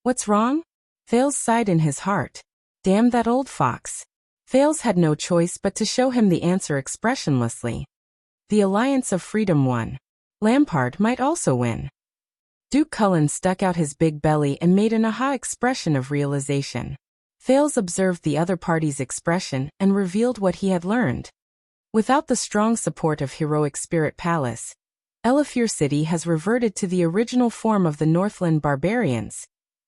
What's wrong? Thales sighed in his heart. Damn that old fox. Thales had no choice but to show him the answer expressionlessly. The Alliance of Freedom won. Lampard might also win. Duke Cullen stuck out his big belly and made an aha expression of realization. Thales observed the other party's expression and revealed what he had learned. Without the strong support of Heroic Spirit Palace, Elafir City has reverted to the original form of the Northland barbarians.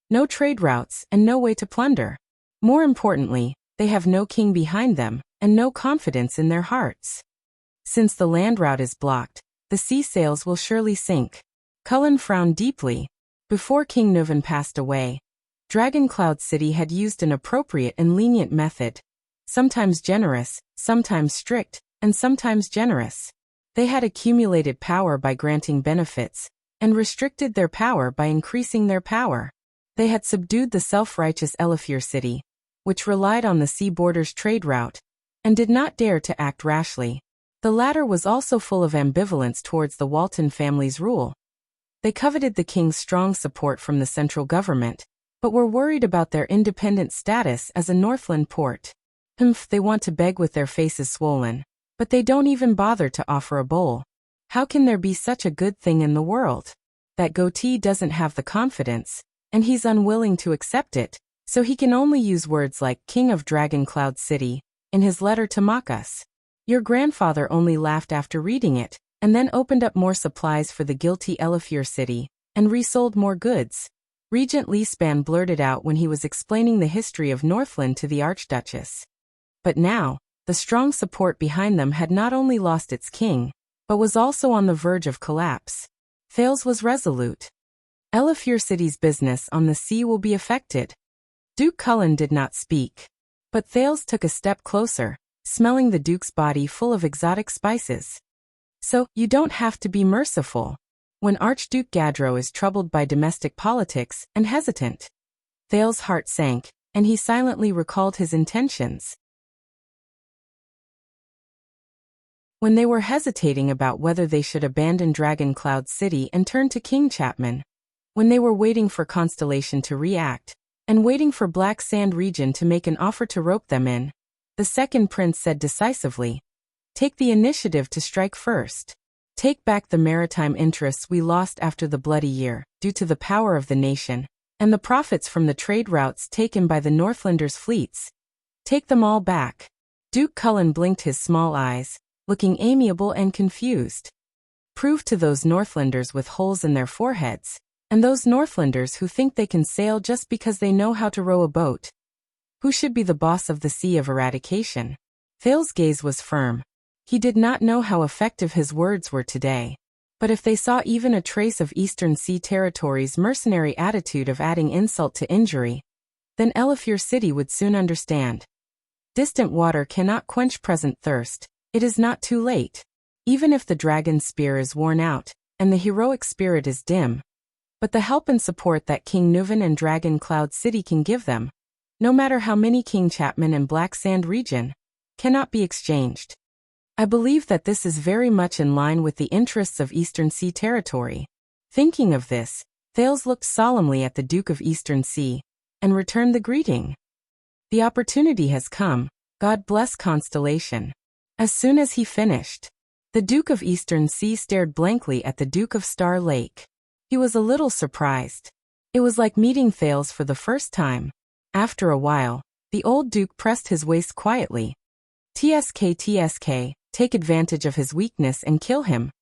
No trade routes and no way to plunder. More importantly, they have no king behind them and no confidence in their hearts. Since the land route is blocked, the sea sails will surely sink. Cullen frowned deeply. Before King Nuvan passed away, Dragon Cloud City had used an appropriate and lenient method, sometimes generous, sometimes strict, and sometimes generous. They had accumulated power by granting benefits, and restricted their power by increasing their power. They had subdued the self-righteous Elafir City, which relied on the sea border's trade route, and did not dare to act rashly. The latter was also full of ambivalence towards the Walton family's rule. They coveted the king's strong support from the central government, but were worried about their independent status as a Northland port. They want to beg with their faces swollen, but they don't even bother to offer a bowl. How can there be such a good thing in the world? That goatee doesn't have the confidence, and he's unwilling to accept it, so he can only use words like King of Dragon Cloud City in his letter to mock us. Your grandfather only laughed after reading it, and then opened up more supplies for the guilty Elafir City, and resold more goods. Regent Leespan blurted out when he was explaining the history of Northland to the Archduchess. But now, the strong support behind them had not only lost its king, but was also on the verge of collapse. Thales was resolute. Elafir City's business on the sea will be affected. Duke Cullen did not speak. But Thales took a step closer, smelling the Duke's body full of exotic spices. So, you don't have to be merciful when Archduke Gadro is troubled by domestic politics and hesitant. Thales' heart sank, and he silently recalled his intentions. When they were hesitating about whether they should abandon Dragon Cloud City and turn to King Chapman, when they were waiting for Constellation to react, and waiting for Black Sand Region to make an offer to rope them in, the second prince said decisively, "Take the initiative to strike first. Take back the maritime interests we lost after the Bloody Year, due to the power of the nation, and the profits from the trade routes taken by the Northlanders' fleets. Take them all back." Duke Cullen blinked his small eyes, looking amiable and confused. Prove to those Northlanders with holes in their foreheads, and those Northlanders who think they can sail just because they know how to row a boat. Who should be the boss of the Sea of Eradication? Thales' gaze was firm. He did not know how effective his words were today. But if they saw even a trace of Eastern Sea Territory's mercenary attitude of adding insult to injury, then Elafir City would soon understand. Distant water cannot quench present thirst. It is not too late. Even if the dragon's spear is worn out, and the heroic spirit is dim. But the help and support that King Nuvan and Dragon Cloud City can give them, no matter how many King Chapman and Black Sand Region, cannot be exchanged. I believe that this is very much in line with the interests of Eastern Sea Territory. Thinking of this, Thales looked solemnly at the Duke of Eastern Sea, and returned the greeting. The opportunity has come, God bless Constellation. As soon as he finished, the Duke of Eastern Sea stared blankly at the Duke of Star Lake. He was a little surprised. It was like meeting Thales for the first time. After a while, the old Duke pressed his waist quietly. TSK, take advantage of his weakness and kill him.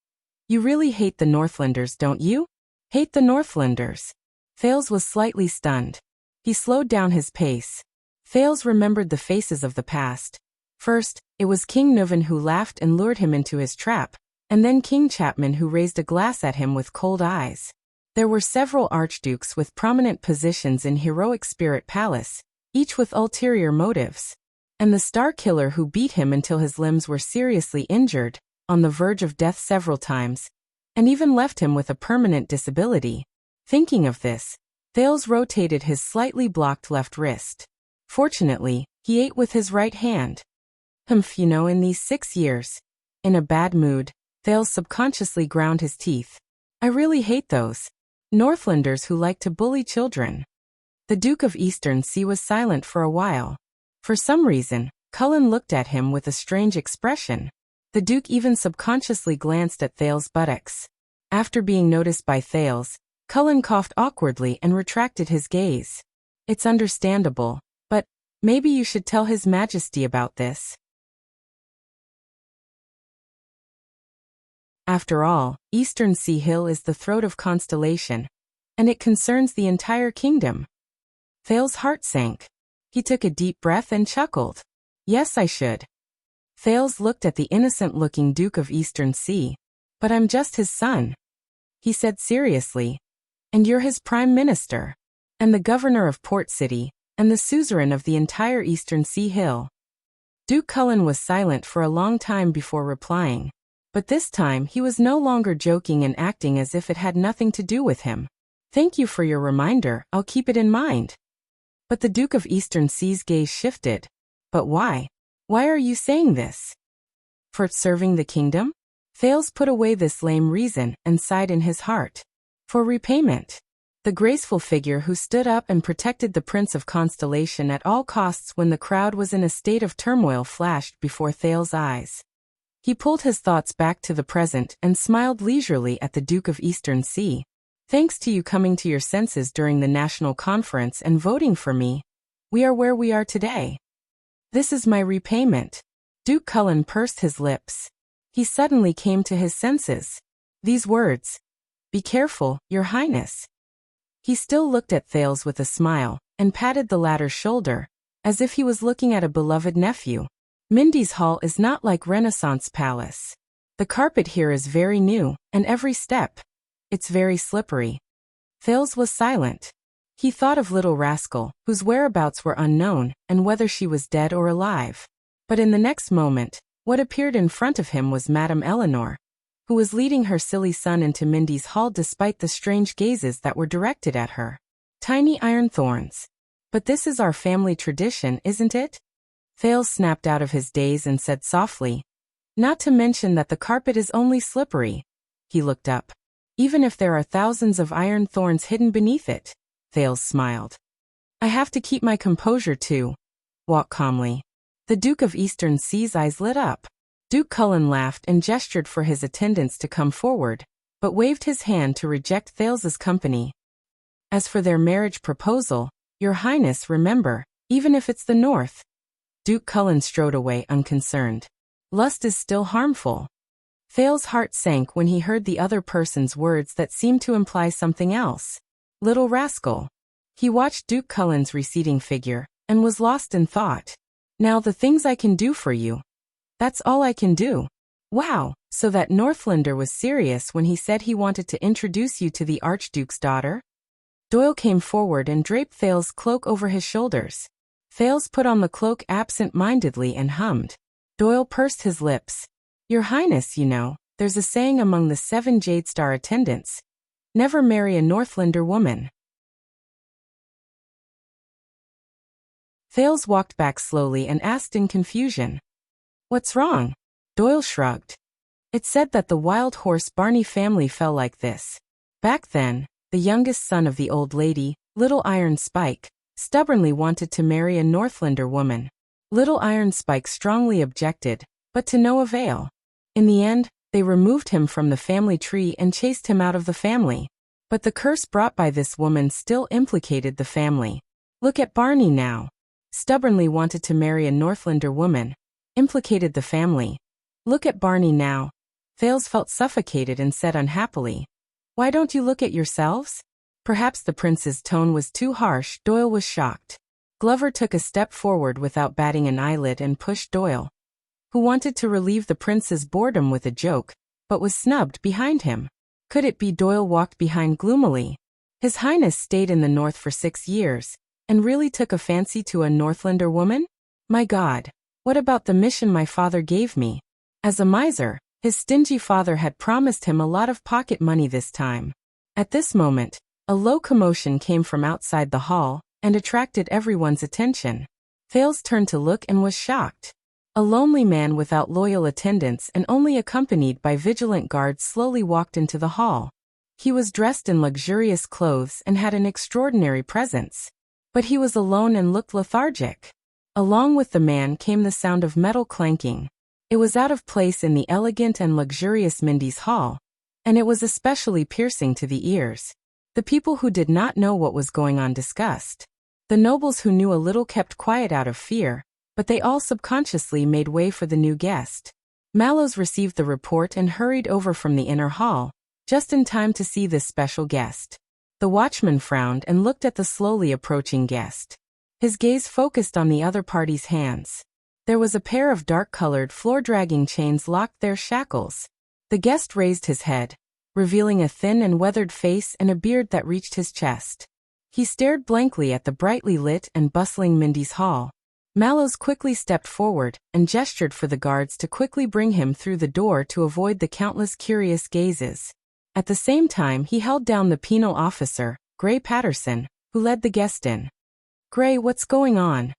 You really hate the Northlanders, don't you? Hate the Northlanders? Thales was slightly stunned. He slowed down his pace. Thales remembered the faces of the past. First, it was King Nuvan who laughed and lured him into his trap, and then King Chapman who raised a glass at him with cold eyes. There were several archdukes with prominent positions in Heroic Spirit Palace, each with ulterior motives. And the Star Killer who beat him until his limbs were seriously injured, on the verge of death several times, and even left him with a permanent disability. Thinking of this, Thales rotated his slightly blocked left wrist. Fortunately, he ate with his right hand. In these 6 years, in a bad mood, Thales subconsciously ground his teeth. I really hate those Northlanders who like to bully children. The Duke of Eastern Sea was silent for a while. For some reason, Cullen looked at him with a strange expression. The Duke even subconsciously glanced at Thales' buttocks. After being noticed by Thales, Cullen coughed awkwardly and retracted his gaze. It's understandable, but maybe you should tell His Majesty about this. After all, Eastern Sea Hill is the throat of Constellation, and it concerns the entire kingdom. Thales' heart sank. He took a deep breath and chuckled. Yes, I should. Thales looked at the innocent-looking Duke of Eastern Sea. But I'm just his son. He said seriously. And you're his prime minister. And the governor of Port City, and the suzerain of the entire Eastern Sea Hill. Duke Cullen was silent for a long time before replying. But this time he was no longer joking and acting as if it had nothing to do with him. Thank you for your reminder, I'll keep it in mind. But the Duke of Eastern Sea's gaze shifted. But why? Why are you saying this? For serving the kingdom? Thales put away this lame reason and sighed in his heart. For repayment. The graceful figure who stood up and protected the Prince of Constellation at all costs when the crowd was in a state of turmoil flashed before Thales' eyes. He pulled his thoughts back to the present and smiled leisurely at the Duke of Eastern Sea. Thanks to you coming to your senses during the national conference and voting for me, we are where we are today. This is my repayment. Duke Cullen pursed his lips. He suddenly came to his senses. These words. Be careful, Your Highness. He still looked at Thales with a smile, and patted the latter's shoulder, as if he was looking at a beloved nephew. Mindy's Hall is not like Renaissance Palace. The carpet here is very new, and every step. It's very slippery. Thales was silent. He thought of Little Rascal, whose whereabouts were unknown, and whether she was dead or alive. But in the next moment, what appeared in front of him was Madame Eleanor, who was leading her silly son into Mindy's Hall despite the strange gazes that were directed at her. Tiny iron thorns. But this is our family tradition, isn't it? Thales snapped out of his daze and said softly. Not to mention that the carpet is only slippery. He looked up. Even if there are thousands of iron thorns hidden beneath it. Thales smiled. I have to keep my composure too. Walk calmly. The Duke of Eastern Sea's eyes lit up. Duke Cullen laughed and gestured for his attendants to come forward, but waved his hand to reject Thales's company. As for their marriage proposal, Your Highness, remember, even if it's the North. Duke Cullen strode away unconcerned. Lust is still harmful. Thales's heart sank when he heard the other person's words that seemed to imply something else. Little Rascal. He watched Duke Cullen's receding figure, and was lost in thought. Now the things I can do for you. That's all I can do. Wow, so that Northlander was serious when he said he wanted to introduce you to the Archduke's daughter? Doyle came forward and draped Thales's cloak over his shoulders. Thales put on the cloak absent-mindedly and hummed. Doyle pursed his lips. Your Highness, you know, there's a saying among the 7 Jade Star attendants. Never marry a Northlander woman. Thales walked back slowly and asked in confusion. What's wrong? Doyle shrugged. It said that the wild horse Barney family fell like this. Back then, the youngest son of the old lady, Little Iron Spike, stubbornly wanted to marry a Northlander woman. Little Iron Spike strongly objected, but to no avail. In the end, they removed him from the family tree and chased him out of the family. But the curse brought by this woman still implicated the family. Look at Barney now. Stubbornly wanted to marry a Northlander woman. Implicated the family. Look at Barney now. Thales felt suffocated and said unhappily. Why don't you look at yourselves? Perhaps the prince's tone was too harsh. Doyle was shocked. Glover took a step forward without batting an eyelid and pushed Doyle, who wanted to relieve the prince's boredom with a joke, but was snubbed behind him. Could it be? Doyle walked behind gloomily. His Highness stayed in the North for 6 years, and really took a fancy to a Northlander woman? My God, what about the mission my father gave me? As a miser, his stingy father had promised him a lot of pocket money this time. At this moment, a low commotion came from outside the hall, and attracted everyone's attention. Thales turned to look and was shocked. A lonely man without loyal attendants and only accompanied by vigilant guards slowly walked into the hall. He was dressed in luxurious clothes and had an extraordinary presence. But he was alone and looked lethargic. Along with the man came the sound of metal clanking. It was out of place in the elegant and luxurious Mindy's hall, and it was especially piercing to the ears. The people who did not know what was going on discussed. The nobles who knew a little kept quiet out of fear, but they all subconsciously made way for the new guest. Mallows received the report and hurried over from the inner hall, just in time to see this special guest. The watchman frowned and looked at the slowly approaching guest. His gaze focused on the other party's hands. There was a pair of dark-colored floor-dragging chains locked their shackles. The guest raised his head, revealing a thin and weathered face and a beard that reached his chest. He stared blankly at the brightly lit and bustling Mindy's hall. Mallows quickly stepped forward and gestured for the guards to quickly bring him through the door to avoid the countless curious gazes. At the same time, he held down the penal officer, Gray Patterson, who led the guest in. "Gray, what's going on?"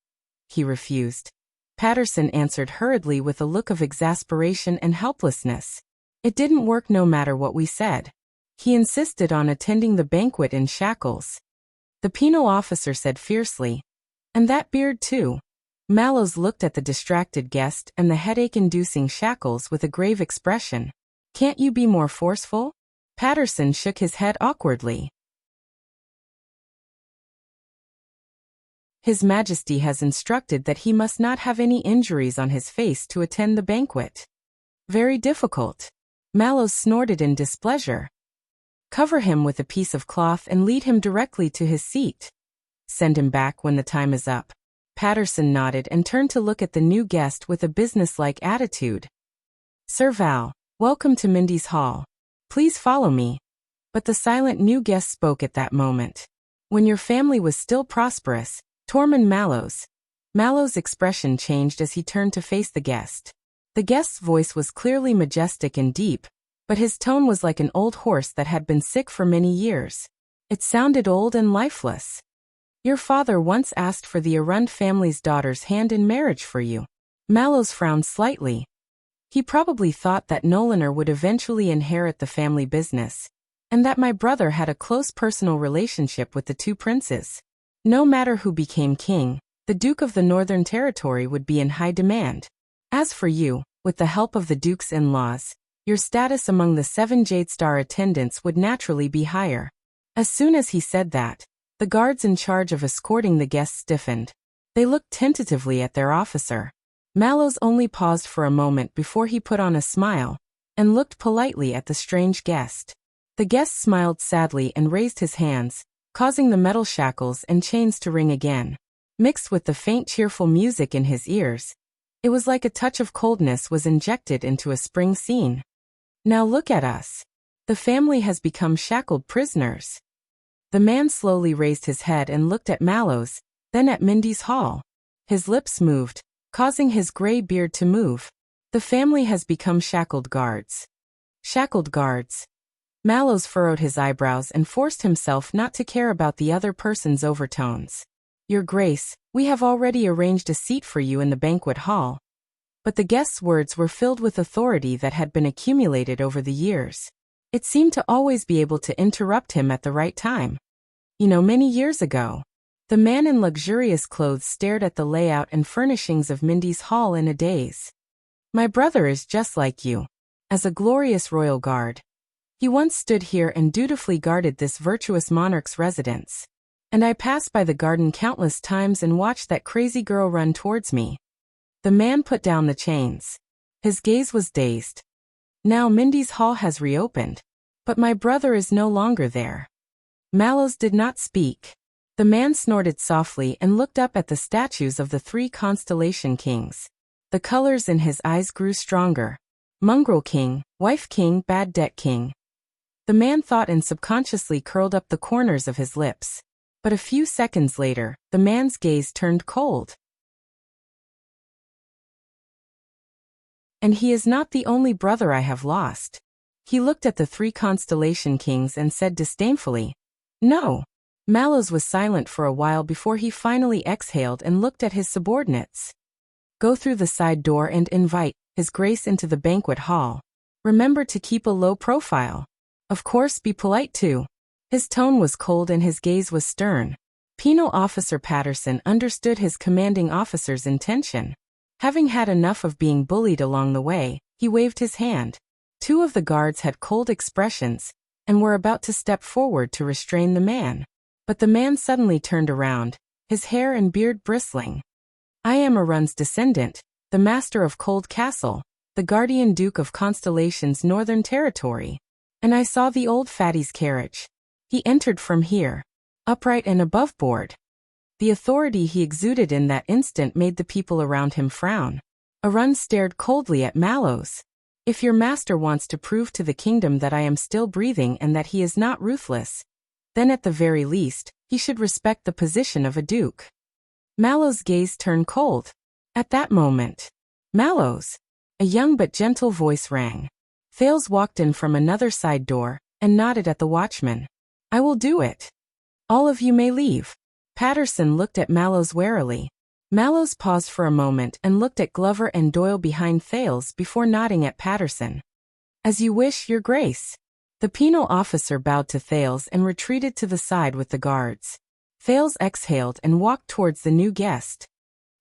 He refused. Patterson answered hurriedly with a look of exasperation and helplessness. "It didn't work no matter what we said. He insisted on attending the banquet in shackles." The penal officer said fiercely, "And that beard too." Mallows looked at the distracted guest and the headache-inducing shackles with a grave expression. "Can't you be more forceful?" Patterson shook his head awkwardly. "His Majesty has instructed that he must not have any injuries on his face to attend the banquet." "Very difficult." Mallows snorted in displeasure. "Cover him with a piece of cloth and lead him directly to his seat. Send him back when the time is up." Patterson nodded and turned to look at the new guest with a businesslike attitude. "Sir Val, welcome to Mindy's hall. Please follow me." But the silent new guest spoke at that moment. "When your family was still prosperous, Tormund Mallows." Mallows' expression changed as he turned to face the guest. The guest's voice was clearly majestic and deep, but his tone was like an old horse that had been sick for many years. It sounded old and lifeless. "Your father once asked for the Arund family's daughter's hand in marriage for you." Mallows frowned slightly. He probably thought that Nolander would eventually inherit the family business, and that my brother had a close personal relationship with the two princes. No matter who became king, the Duke of the Northern Territory would be in high demand. As for you, with the help of the Duke's in-laws, your status among the 7 Jadestar attendants would naturally be higher. As soon as he said that, the guards in charge of escorting the guests stiffened. They looked tentatively at their officer. Mallows only paused for a moment before he put on a smile, and looked politely at the strange guest. The guest smiled sadly and raised his hands, causing the metal shackles and chains to ring again. Mixed with the faint cheerful music in his ears, it was like a touch of coldness was injected into a spring scene. "Now look at us. The family has become shackled prisoners." The man slowly raised his head and looked at Mallows, then at Mindy's hall. His lips moved, causing his gray beard to move. "The family has become shackled guards." Shackled guards. Mallows furrowed his eyebrows and forced himself not to care about the other person's overtones. "Your Grace, we have already arranged a seat for you in the banquet hall." But the guest's words were filled with authority that had been accumulated over the years. It seemed to always be able to interrupt him at the right time. Many years ago. The man in luxurious clothes stared at the layout and furnishings of Mindy's hall in a daze. "My brother is just like you. As a glorious royal guard. He once stood here and dutifully guarded this virtuous monarch's residence. And I passed by the garden countless times and watched that crazy girl run towards me." The man put down the chains. His gaze was dazed. "Now Mindy's hall has reopened. But my brother is no longer there." Mallows did not speak. The man snorted softly and looked up at the statues of the 3 Constellation Kings. The colors in his eyes grew stronger. Mongrel King, Wife King, Bad Debt King. The man thought and subconsciously curled up the corners of his lips. But a few seconds later, the man's gaze turned cold. "And he is not the only brother I have lost." He looked at the 3 Constellation Kings and said disdainfully, "No." Mallows was silent for a while before he finally exhaled and looked at his subordinates. "Go through the side door and invite His Grace into the banquet hall. Remember to keep a low profile. Of course, be polite too." His tone was cold and his gaze was stern. Penal Officer Patterson understood his commanding officer's intention. Having had enough of being bullied along the way, he waved his hand. Two of the guards had cold expressions and were about to step forward to restrain the man. But the man suddenly turned around, his hair and beard bristling. "I am Arun's descendant, the master of Cold Castle, the guardian duke of Constellation's northern territory. And I saw the old fatty's carriage. He entered from here, upright and above board." The authority he exuded in that instant made the people around him frown. Arun stared coldly at Mallows. "If your master wants to prove to the kingdom that I am still breathing and that he is not ruthless, then at the very least, he should respect the position of a duke." Mallows' gaze turned cold. At that moment, "Mallows!" A young but gentle voice rang. Thales walked in from another side door and nodded at the watchman. "I will do it. All of you may leave." Patterson looked at Mallows warily. Mallows paused for a moment and looked at Glover and Doyle behind Thales before nodding at Patterson. "As you wish, Your Grace." The penal officer bowed to Thales and retreated to the side with the guards. Thales exhaled and walked towards the new guest.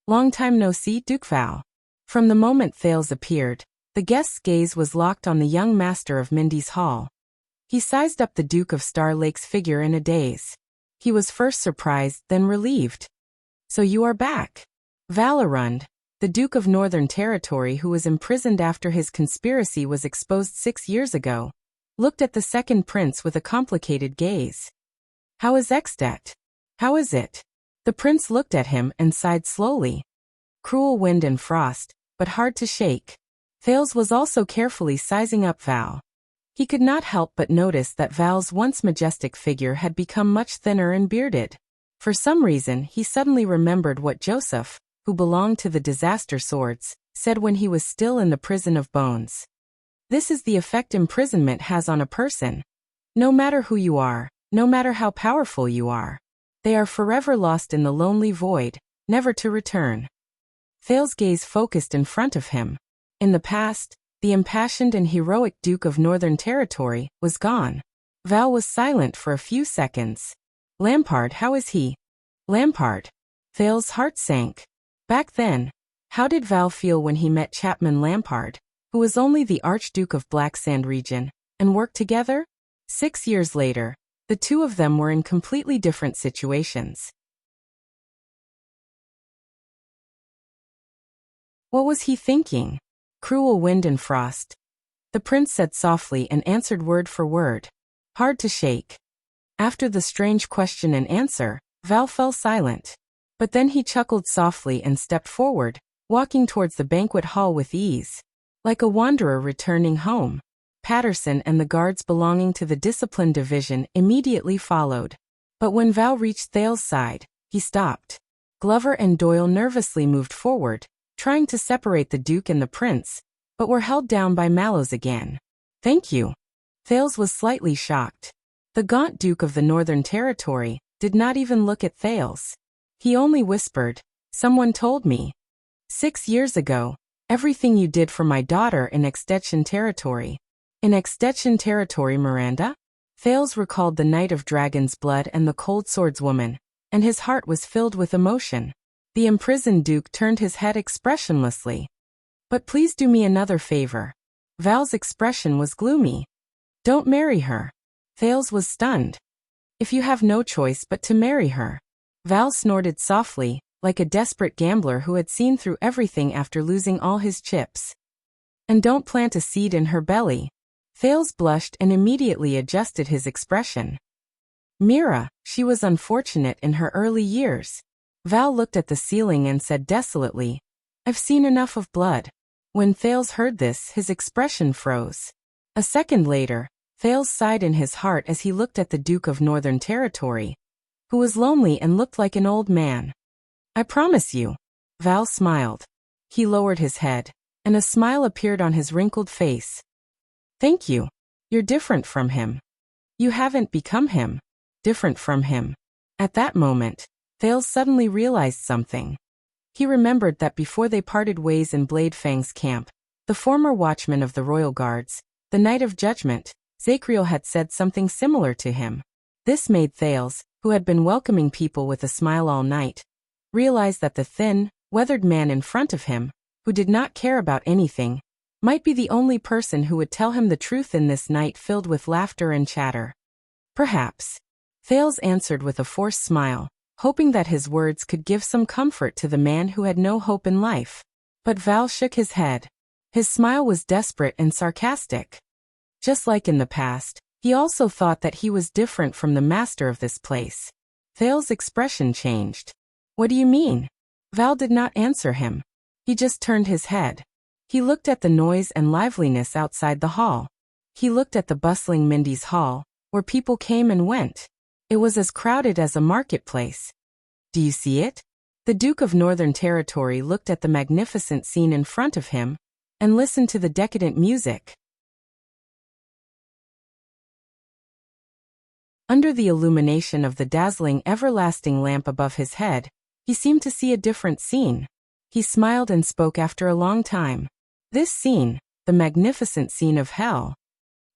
"Long time no see, Duke Val." From the moment Thales appeared, the guest's gaze was locked on the young master of Mindy's Hall. He sized up the Duke of Star Lake's figure in a daze. He was first surprised, then relieved. "So you are back." Val Arund, the Duke of Northern Territory who was imprisoned after his conspiracy was exposed 6 years ago, looked at the second prince with a complicated gaze. "How is Extet? How is it?" The prince looked at him and sighed slowly. "Cruel wind and frost, but hard to shake." Thales was also carefully sizing up Val. He could not help but notice that Val's once majestic figure had become much thinner and bearded. For some reason he suddenly remembered what Joseph, who belonged to the Disaster Swords, said when he was still in the prison of bones. This is the effect imprisonment has on a person. No matter who you are, no matter how powerful you are, they are forever lost in the lonely void, never to return. Thales' gaze focused in front of him. In the past, the impassioned and heroic Duke of Northern Territory was gone. Val was silent for a few seconds. "Lampard, how is he?" "Lampard." Thales' heart sank. Back then, how did Val feel when he met Chapman Lampard, who was only the Archduke of Black Sand region, and worked together? 6 years later, the two of them were in completely different situations. What was he thinking? "Cruel wind and frost," the prince said softly and answered word for word. "Hard to shake." After the strange question and answer, Val fell silent. But then he chuckled softly and stepped forward, walking towards the banquet hall with ease, like a wanderer returning home. Patterson and the guards belonging to the discipline division immediately followed. But when Val reached Thales' side, he stopped. Glover and Doyle nervously moved forward, trying to separate the Duke and the Prince, but were held down by Mallows again. "Thank you." Thales was slightly shocked. The gaunt Duke of the Northern Territory did not even look at Thales. He only whispered, "Someone told me 6 years ago, everything you did for my daughter in Extension Territory." "In Extension Territory, Miranda?" Thales recalled the Night of Dragon's Blood and the Cold Swordswoman, and his heart was filled with emotion. The imprisoned Duke turned his head expressionlessly. "But please do me another favor." Val's expression was gloomy. "Don't marry her." Thales was stunned. "If you have no choice but to marry her." Val snorted softly, like a desperate gambler who had seen through everything after losing all his chips. "And don't plant a seed in her belly." Thales blushed and immediately adjusted his expression. "Mira, she was unfortunate in her early years." Val looked at the ceiling and said desolately, "I've seen enough of blood." When Thales heard this, his expression froze. A second later, Thales sighed in his heart as he looked at the Duke of Northern Territory, who was lonely and looked like an old man. "I promise you." Val smiled. He lowered his head, and a smile appeared on his wrinkled face. "Thank you. You're different from him." "You haven't become him." "Different from him." At that moment, Thales suddenly realized something. He remembered that before they parted ways in Bladefang's camp, the former watchman of the Royal Guards, the Night of Judgment, Zachriel had said something similar to him. This made Thales, who had been welcoming people with a smile all night, realize that the thin, weathered man in front of him who did not care about anything, might be the only person who would tell him the truth in this night filled with laughter and chatter. Perhaps. Thales answered with a forced smile, hoping that his words could give some comfort to the man who had no hope in life. But Val shook his head. His smile was desperate and sarcastic. Just like in the past, he also thought that he was different from the master of this place. Thales' expression changed. What do you mean? Val did not answer him. He just turned his head. He looked at the noise and liveliness outside the hall. He looked at the bustling Mindy's hall, where people came and went. It was as crowded as a marketplace. Do you see it? The Duke of Northern Territory looked at the magnificent scene in front of him and listened to the decadent music. Under the illumination of the dazzling everlasting lamp above his head, he seemed to see a different scene. He smiled and spoke after a long time. This scene, the magnificent scene of hell.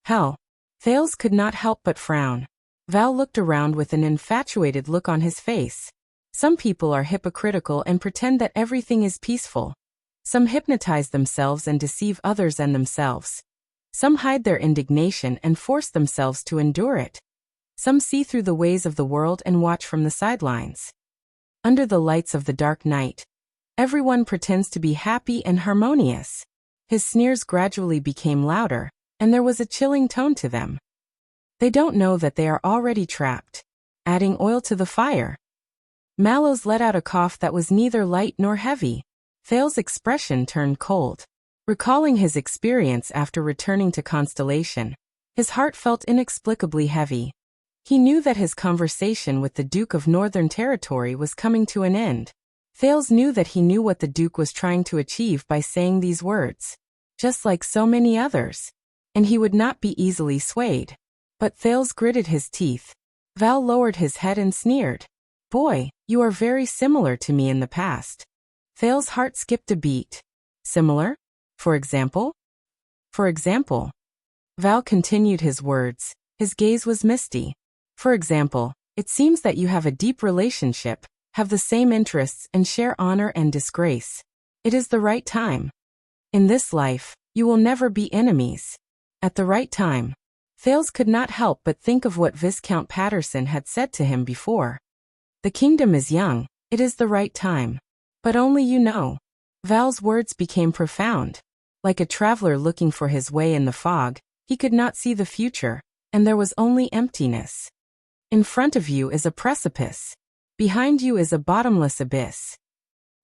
Hell. Thales could not help but frown. Val looked around with an infatuated look on his face. Some people are hypocritical and pretend that everything is peaceful. Some hypnotize themselves and deceive others and themselves. Some hide their indignation and force themselves to endure it. Some see through the ways of the world and watch from the sidelines. Under the lights of the dark night, everyone pretends to be happy and harmonious. His sneers gradually became louder, and there was a chilling tone to them. They don't know that they are already trapped. Adding oil to the fire. Mallows let out a cough that was neither light nor heavy. Thales' expression turned cold. Recalling his experience after returning to Constellation, his heart felt inexplicably heavy. He knew that his conversation with the Duke of Northern Territory was coming to an end. Thales knew that he knew what the Duke was trying to achieve by saying these words. Just like so many others. And he would not be easily swayed. But Thales gritted his teeth. Val lowered his head and sneered. Boy, you are very similar to me in the past. Thales' heart skipped a beat. Similar? For example? For example. Val continued his words. His gaze was misty. For example, it seems that you have a deep relationship, have the same interests and share honor and disgrace. It is the right time. In this life, you will never be enemies. At the right time. Thales could not help but think of what Viscount Patterson had said to him before. The kingdom is young, it is the right time. But only you know. Val's words became profound. Like a traveler looking for his way in the fog, he could not see the future, and there was only emptiness. In front of you is a precipice. Behind you is a bottomless abyss.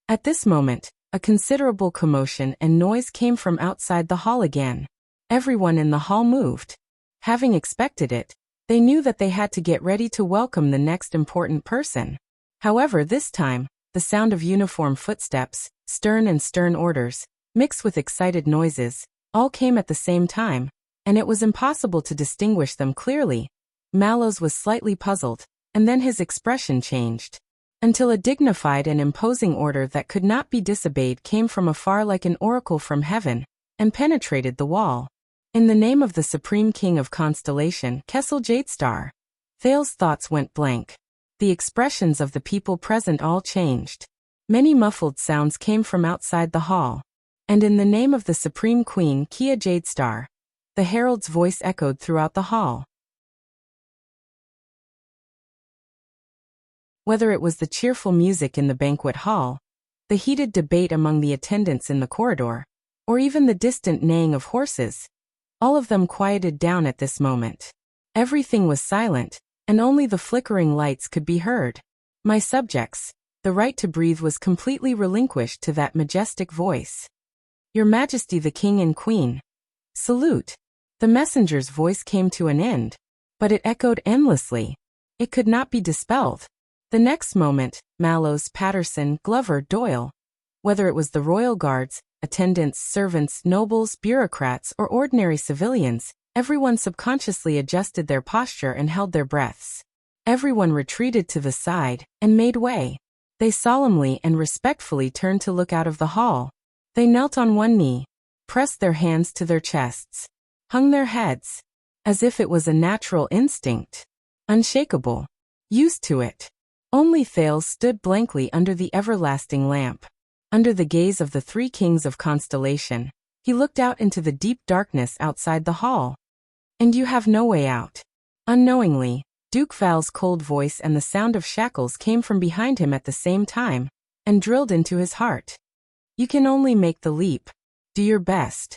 At this moment, a considerable commotion and noise came from outside the hall again. Everyone in the hall moved. Having expected it, they knew that they had to get ready to welcome the next important person. However, this time, the sound of uniform footsteps, stern orders, mixed with excited noises, all came at the same time, and it was impossible to distinguish them clearly. Mallows was slightly puzzled, and then his expression changed. Until a dignified and imposing order that could not be disobeyed came from afar like an oracle from heaven, and penetrated the wall. In the name of the Supreme King of Constellation, Kessel Jadestar. Thales' thoughts went blank. The expressions of the people present all changed. Many muffled sounds came from outside the hall. And in the name of the Supreme Queen, Kia Jadestar. The herald's voice echoed throughout the hall. Whether it was the cheerful music in the banquet hall, the heated debate among the attendants in the corridor, or even the distant neighing of horses, all of them quieted down at this moment. Everything was silent, and only the flickering lights could be heard. My subjects, the right to breathe was completely relinquished to that majestic voice. Your Majesty the King and Queen. Salute. The messenger's voice came to an end, but it echoed endlessly. It could not be dispelled. The next moment, Mallows, Patterson, Glover, Doyle, whether it was the royal guards, attendants, servants, nobles, bureaucrats, or ordinary civilians, everyone subconsciously adjusted their posture and held their breaths. Everyone retreated to the side and made way. They solemnly and respectfully turned to look out of the hall. They knelt on one knee, pressed their hands to their chests, hung their heads, as if it was a natural instinct. Unshakable. Used to it. Only Thales stood blankly under the everlasting lamp. Under the gaze of the three kings of constellation, he looked out into the deep darkness outside the hall. And you have no way out. Unknowingly, Duke Val's cold voice and the sound of shackles came from behind him at the same time, and drilled into his heart. You can only make the leap. Do your best.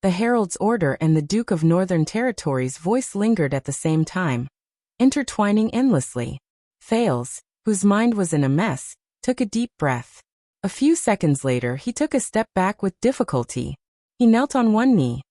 The Herald's order and the Duke of Northern Territory's voice lingered at the same time, intertwining endlessly. Thales, whose mind was in a mess, took a deep breath. A few seconds later he took a step back with difficulty. He knelt on one knee.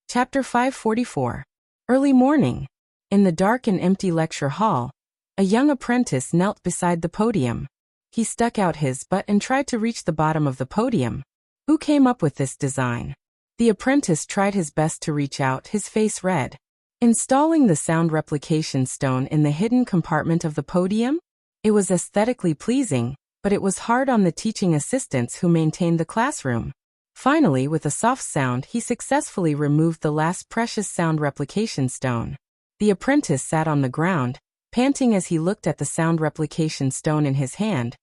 Chapter 544. Early morning. In the dark and empty lecture hall, a young apprentice knelt beside the podium. He stuck out his butt and tried to reach the bottom of the podium. Who came up with this design? The apprentice tried his best to reach out, his face red. Installing the sound replication stone in the hidden compartment of the podium? It was aesthetically pleasing, but it was hard on the teaching assistants who maintained the classroom. Finally, with a soft sound, he successfully removed the last precious sound replication stone. The apprentice sat on the ground, panting as he looked at the sound replication stone in his hand,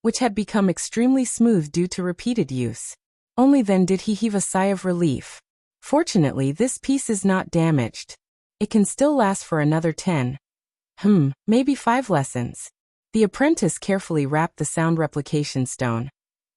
which had become extremely smooth due to repeated use. Only then did he heave a sigh of relief. Fortunately, this piece is not damaged. It can still last for another 10, maybe 5 lessons. The apprentice carefully wrapped the sound replication stone,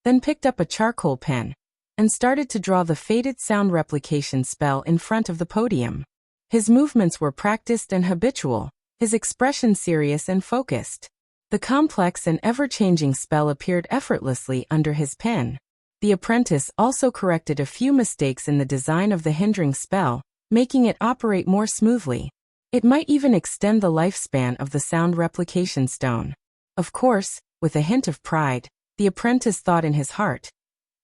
then picked up a charcoal pen, and started to draw the fated sound replication spell in front of the podium. His movements were practiced and habitual, his expression serious and focused. The complex and ever-changing spell appeared effortlessly under his pen. The apprentice also corrected a few mistakes in the design of the hindering spell, making it operate more smoothly. It might even extend the lifespan of the sound replication stone. Of course, with a hint of pride, the apprentice thought in his heart,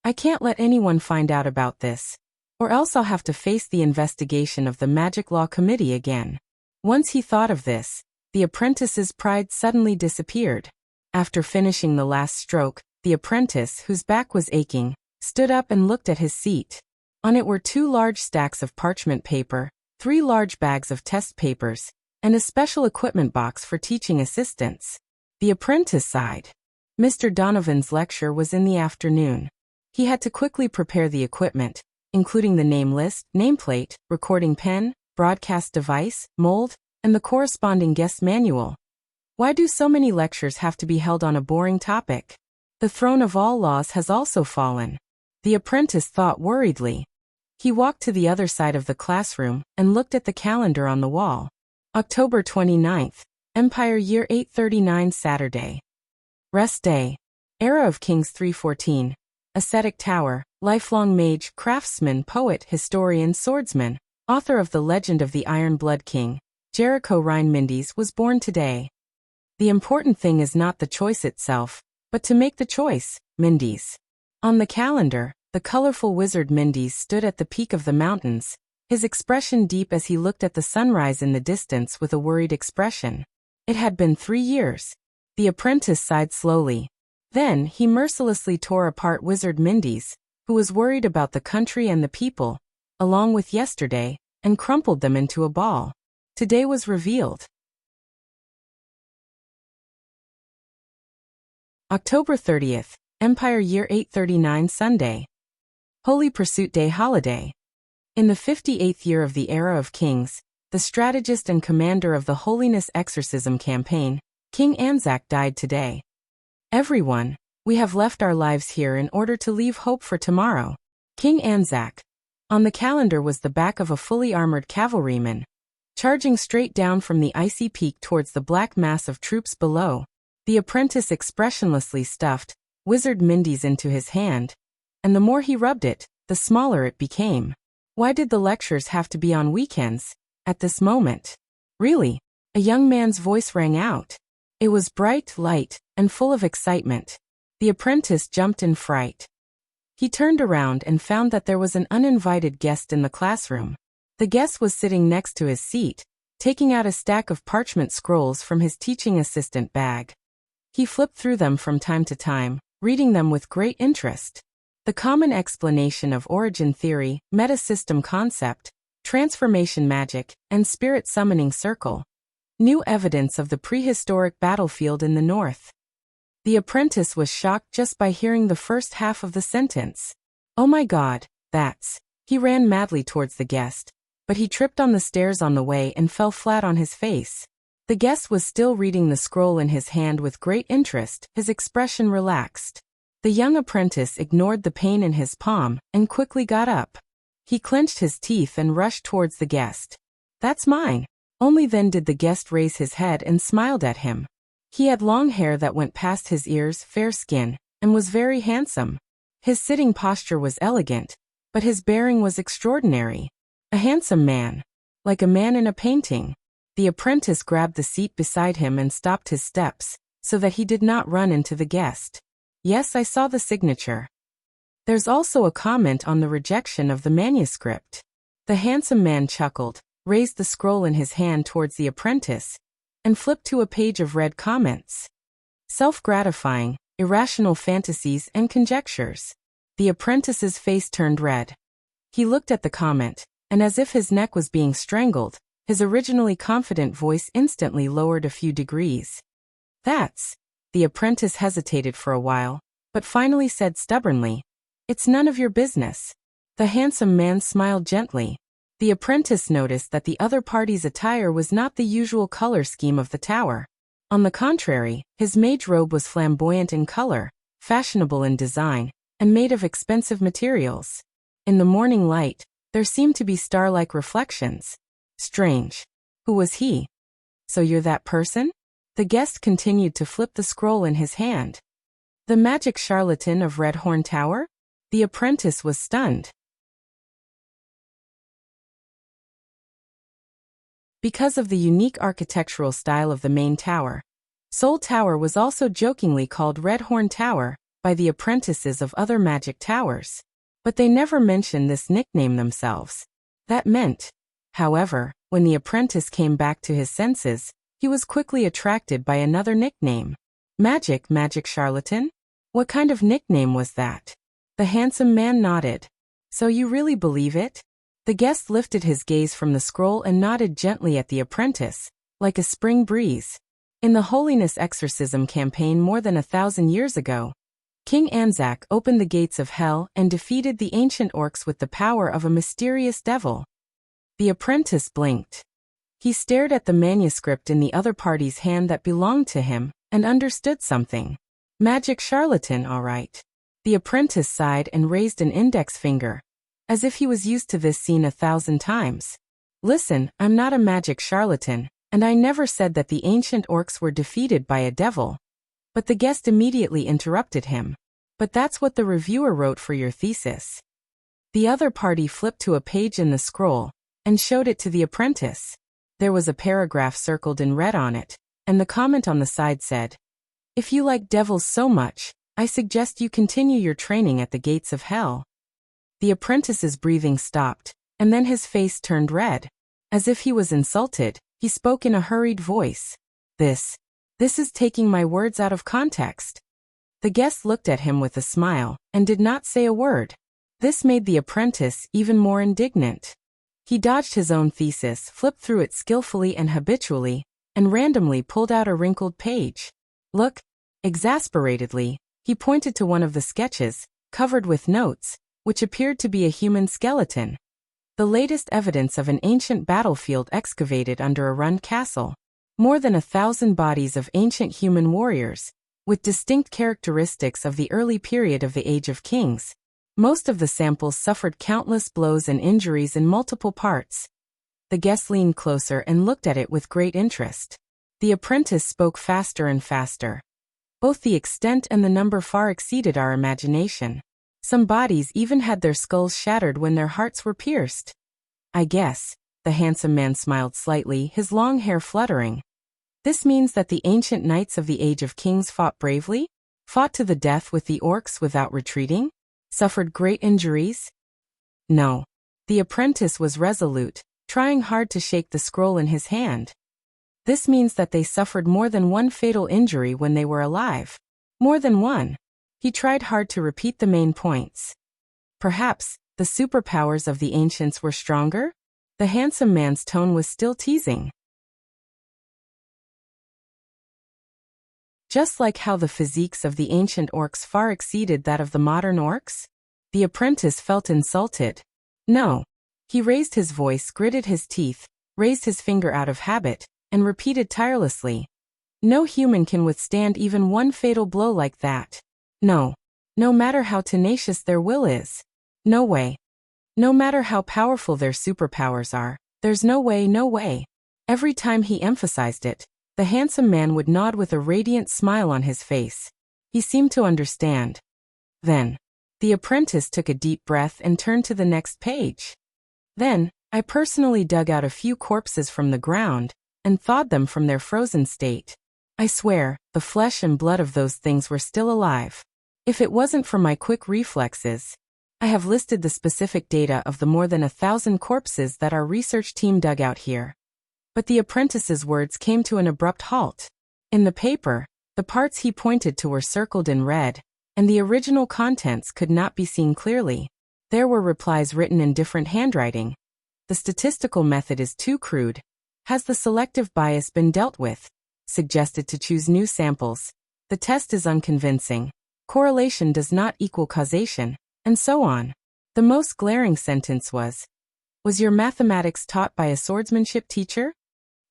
I can't let anyone find out about this, or else I'll have to face the investigation of the Magic Law Committee again. Once he thought of this, the apprentice's pride suddenly disappeared. After finishing the last stroke, the apprentice, whose back was aching, stood up and looked at his seat. On it were 2 large stacks of parchment paper, 3 large bags of test papers, and a special equipment box for teaching assistants. The apprentice sighed. Mr. Donovan's lecture was in the afternoon. He had to quickly prepare the equipment, including the name list, nameplate, recording pen, broadcast device, mold, and the corresponding guest manual. Why do so many lectures have to be held on a boring topic? The throne of all laws has also fallen. The apprentice thought worriedly. He walked to the other side of the classroom and looked at the calendar on the wall. October 29th, Empire Year 839 Saturday. Rest Day. Era of Kings 314. Ascetic Tower, lifelong mage, craftsman, poet, historian, swordsman, author of the legend of the Iron Blood King, Jericho Rhine Mindes was born today. The important thing is not the choice itself, but to make the choice, Mindes. On the calendar, the colorful wizard Mindes stood at the peak of the mountains, his expression deep as he looked at the sunrise in the distance with a worried expression. It had been 3 years. The apprentice sighed slowly. Then he mercilessly tore apart Wizard Mindes, who was worried about the country and the people, along with yesterday, and crumpled them into a ball. Today was revealed. October 30th, Empire Year 839 Sunday. Holy Pursuit Day holiday. In the 58th year of the Era of Kings, the strategist and commander of the Holiness Exorcism campaign, King Anzac died today. Everyone, we have left our lives here in order to leave hope for tomorrow. King Anzac. On the calendar was the back of a fully armored cavalryman, charging straight down from the icy peak towards the black mass of troops below. The apprentice expressionlessly stuffed Wizard Mindes into his hand, and the more he rubbed it, the smaller it became. Why did the lectures have to be on weekends, at this moment? Really? A young man's voice rang out. It was bright, light, and full of excitement. The apprentice jumped in fright. He turned around and found that there was an uninvited guest in the classroom. The guest was sitting next to his seat, taking out a stack of parchment scrolls from his teaching assistant bag. He flipped through them from time to time, reading them with great interest. The common explanation of origin theory, meta-system concept, transformation magic, and spirit summoning circle. New evidence of the prehistoric battlefield in the north. The apprentice was shocked just by hearing the first half of the sentence. Oh my God, that's... He ran madly towards the guest, but he tripped on the stairs on the way and fell flat on his face. The guest was still reading the scroll in his hand with great interest, his expression relaxed. The young apprentice ignored the pain in his palm and quickly got up. He clenched his teeth and rushed towards the guest. That's mine. Only then did the guest raise his head and smiled at him. He had long hair that went past his ears, fair skin, and was very handsome. His sitting posture was elegant, but his bearing was extraordinary. A handsome man. Like a man in a painting. The apprentice grabbed the seat beside him and stopped his steps, so that he did not run into the guest. Yes, I saw the signature. There's also a comment on the rejection of the manuscript. The handsome man chuckled, raised the scroll in his hand towards the apprentice, and flipped to a page of read comments. Self-gratifying, irrational fantasies and conjectures. The apprentice's face turned red. He looked at the comment, and as if his neck was being strangled, his originally confident voice instantly lowered a few degrees. That's... The apprentice hesitated for a while, but finally said stubbornly, "It's none of your business." The handsome man smiled gently. The apprentice noticed that the other party's attire was not the usual color scheme of the tower. On the contrary, his mage robe was flamboyant in color, fashionable in design, and made of expensive materials. In the morning light, there seemed to be star-like reflections. Strange. Who was he? So you're that person? The guest continued to flip the scroll in his hand. The magic charlatan of Redhorn Tower? The apprentice was stunned. Because of the unique architectural style of the main tower, Soul Tower was also jokingly called Redhorn Tower by the apprentices of other magic towers. But they never mentioned this nickname themselves. That meant, however, when the apprentice came back to his senses, he was quickly attracted by another nickname. Magic charlatan? What kind of nickname was that? The handsome man nodded. So you really believe it? The guest lifted his gaze from the scroll and nodded gently at the apprentice, like a spring breeze. In the Holiness Exorcism campaign more than 1,000 years ago, King Anzac opened the gates of hell and defeated the ancient orcs with the power of a mysterious devil. The apprentice blinked. He stared at the manuscript in the other party's hand that belonged to him, and understood something. Magic charlatan, all right. The apprentice sighed and raised an index finger, as if he was used to this scene 1,000 times. Listen, I'm not a magic charlatan, and I never said that the ancient orcs were defeated by a devil. But the guest immediately interrupted him. But that's what the reviewer wrote for your thesis. The other party flipped to a page in the scroll, and showed it to the apprentice. There was a paragraph circled in red on it, and the comment on the side said, "If you like devils so much, I suggest you continue your training at the gates of hell." The apprentice's breathing stopped, and then his face turned red. As if he was insulted, he spoke in a hurried voice. This is taking my words out of context." The guest looked at him with a smile, and did not say a word. This made the apprentice even more indignant. He dodged his own thesis, flipped through it skillfully and habitually, and randomly pulled out a wrinkled page. Look. Exasperatedly, he pointed to one of the sketches, covered with notes, which appeared to be a human skeleton. The latest evidence of an ancient battlefield excavated under a ruined castle. More than 1,000 bodies of ancient human warriors, with distinct characteristics of the early period of the Age of Kings. Most of the samples suffered countless blows and injuries in multiple parts. The guest leaned closer and looked at it with great interest. The apprentice spoke faster and faster. Both the extent and the number far exceeded our imagination. Some bodies even had their skulls shattered when their hearts were pierced. I guess, the handsome man smiled slightly, his long hair fluttering. This means that the ancient knights of the Age of Kings fought bravely? Fought to the death with the orcs without retreating? Suffered great injuries? No. The apprentice was resolute, trying hard to shake the scroll in his hand. This means that they suffered more than one fatal injury when they were alive. More than one. He tried hard to repeat the main points. Perhaps, the superpowers of the ancients were stronger? The handsome man's tone was still teasing. Just like how the physiques of the ancient orcs far exceeded that of the modern orcs? The apprentice felt insulted. No. He raised his voice, gritted his teeth, raised his finger out of habit, and repeated tirelessly. No human can withstand even one fatal blow like that. No. No matter how tenacious their will is. No way. No matter how powerful their superpowers are, there's no way, no way. Every time he emphasized it, the handsome man would nod with a radiant smile on his face. He seemed to understand. Then, the apprentice took a deep breath and turned to the next page. Then, I personally dug out a few corpses from the ground and thawed them from their frozen state. I swear, the flesh and blood of those things were still alive. If it wasn't for my quick reflexes, I have listed the specific data of the more than 1,000 corpses that our research team dug out here. But the apprentice's words came to an abrupt halt. In the paper, the parts he pointed to were circled in red, and the original contents could not be seen clearly. There were replies written in different handwriting. The statistical method is too crude. Has the selective bias been dealt with? Suggested to choose new samples. The test is unconvincing. Correlation does not equal causation, and so on. The most glaring sentence was your mathematics taught by a swordsmanship teacher?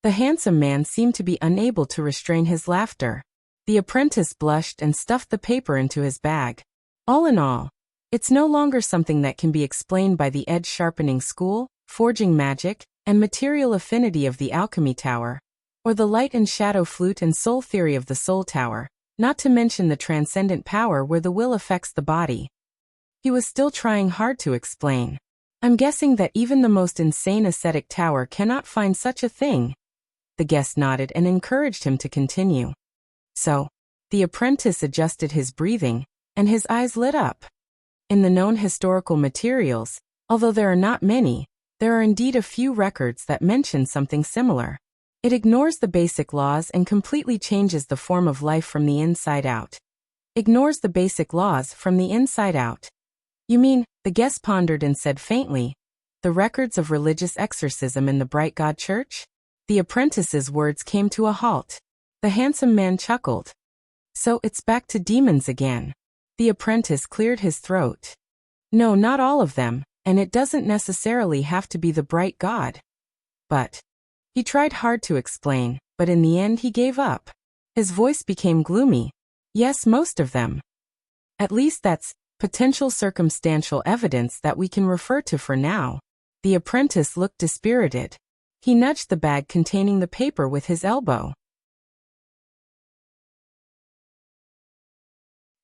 The handsome man seemed to be unable to restrain his laughter. The apprentice blushed and stuffed the paper into his bag. All in all, it's no longer something that can be explained by the edge-sharpening school, forging magic, and material affinity of the alchemy tower, or the light and shadow flute and soul theory of the soul tower, not to mention the transcendent power where the will affects the body. He was still trying hard to explain. I'm guessing that even the most insane ascetic tower cannot find such a thing. The guest nodded and encouraged him to continue. So, the apprentice adjusted his breathing, and his eyes lit up. In the known historical materials, although there are not many, there are indeed a few records that mention something similar. It ignores the basic laws and completely changes the form of life from the inside out. Ignores the basic laws from the inside out. You mean, the guest pondered and said faintly, the records of religious exorcism in the Bright God Church? The apprentice's words came to a halt. The handsome man chuckled. So it's back to demons again. The apprentice cleared his throat. No, not all of them, and it doesn't necessarily have to be the Bright God. But he tried hard to explain, but in the end he gave up. His voice became gloomy. Yes, most of them. At least that's potential circumstantial evidence that we can refer to for now. The apprentice looked dispirited. He nudged the bag containing the paper with his elbow.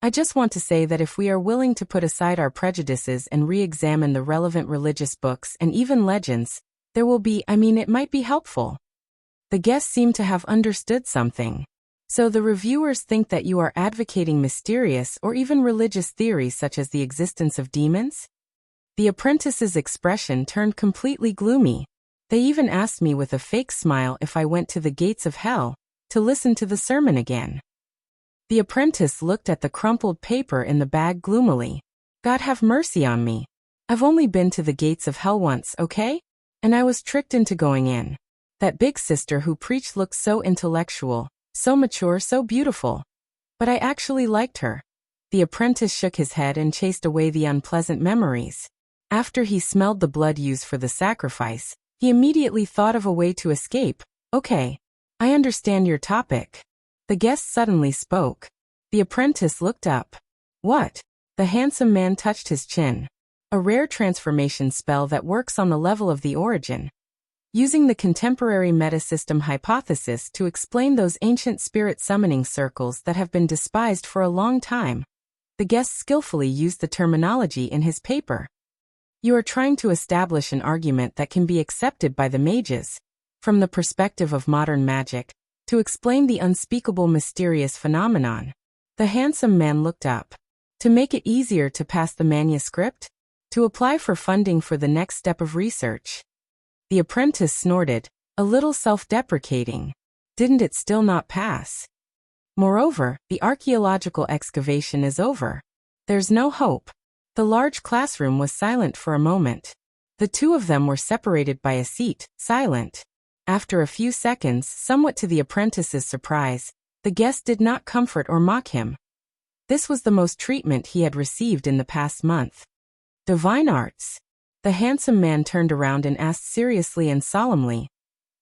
I just want to say that if we are willing to put aside our prejudices and re-examine the relevant religious books and even legends, there will be, it might be helpful. The guests seem to have understood something. So the reviewers think that you are advocating mysterious or even religious theories such as the existence of demons? The apprentice's expression turned completely gloomy. They even asked me with a fake smile if I went to the gates of hell to listen to the sermon again. The apprentice looked at the crumpled paper in the bag gloomily. God have mercy on me. I've only been to the gates of hell once, okay? And I was tricked into going in. That big sister who preached looked so intellectual, so mature, so beautiful. But I actually liked her. The apprentice shook his head and chased away the unpleasant memories. After he smelled the blood used for the sacrifice, he immediately thought of a way to escape. Okay, I understand your topic. The guest suddenly spoke. The apprentice looked up. What? The handsome man touched his chin. A rare transformation spell that works on the level of the origin. Using the contemporary metasystem hypothesis to explain those ancient spirit summoning circles that have been despised for a long time. The guest skillfully used the terminology in his paper. You are trying to establish an argument that can be accepted by the mages, from the perspective of modern magic, to explain the unspeakable mysterious phenomenon. The handsome man looked up. To make it easier to pass the manuscript? To apply for funding for the next step of research? The apprentice snorted, a little self-deprecating. Didn't it still not pass? Moreover, the archaeological excavation is over. There's no hope. The large classroom was silent for a moment. The two of them were separated by a seat, silent. After a few seconds, somewhat to the apprentice's surprise, the guest did not comfort or mock him. This was the most treatment he had received in the past month. Divine arts. The handsome man turned around and asked seriously and solemnly,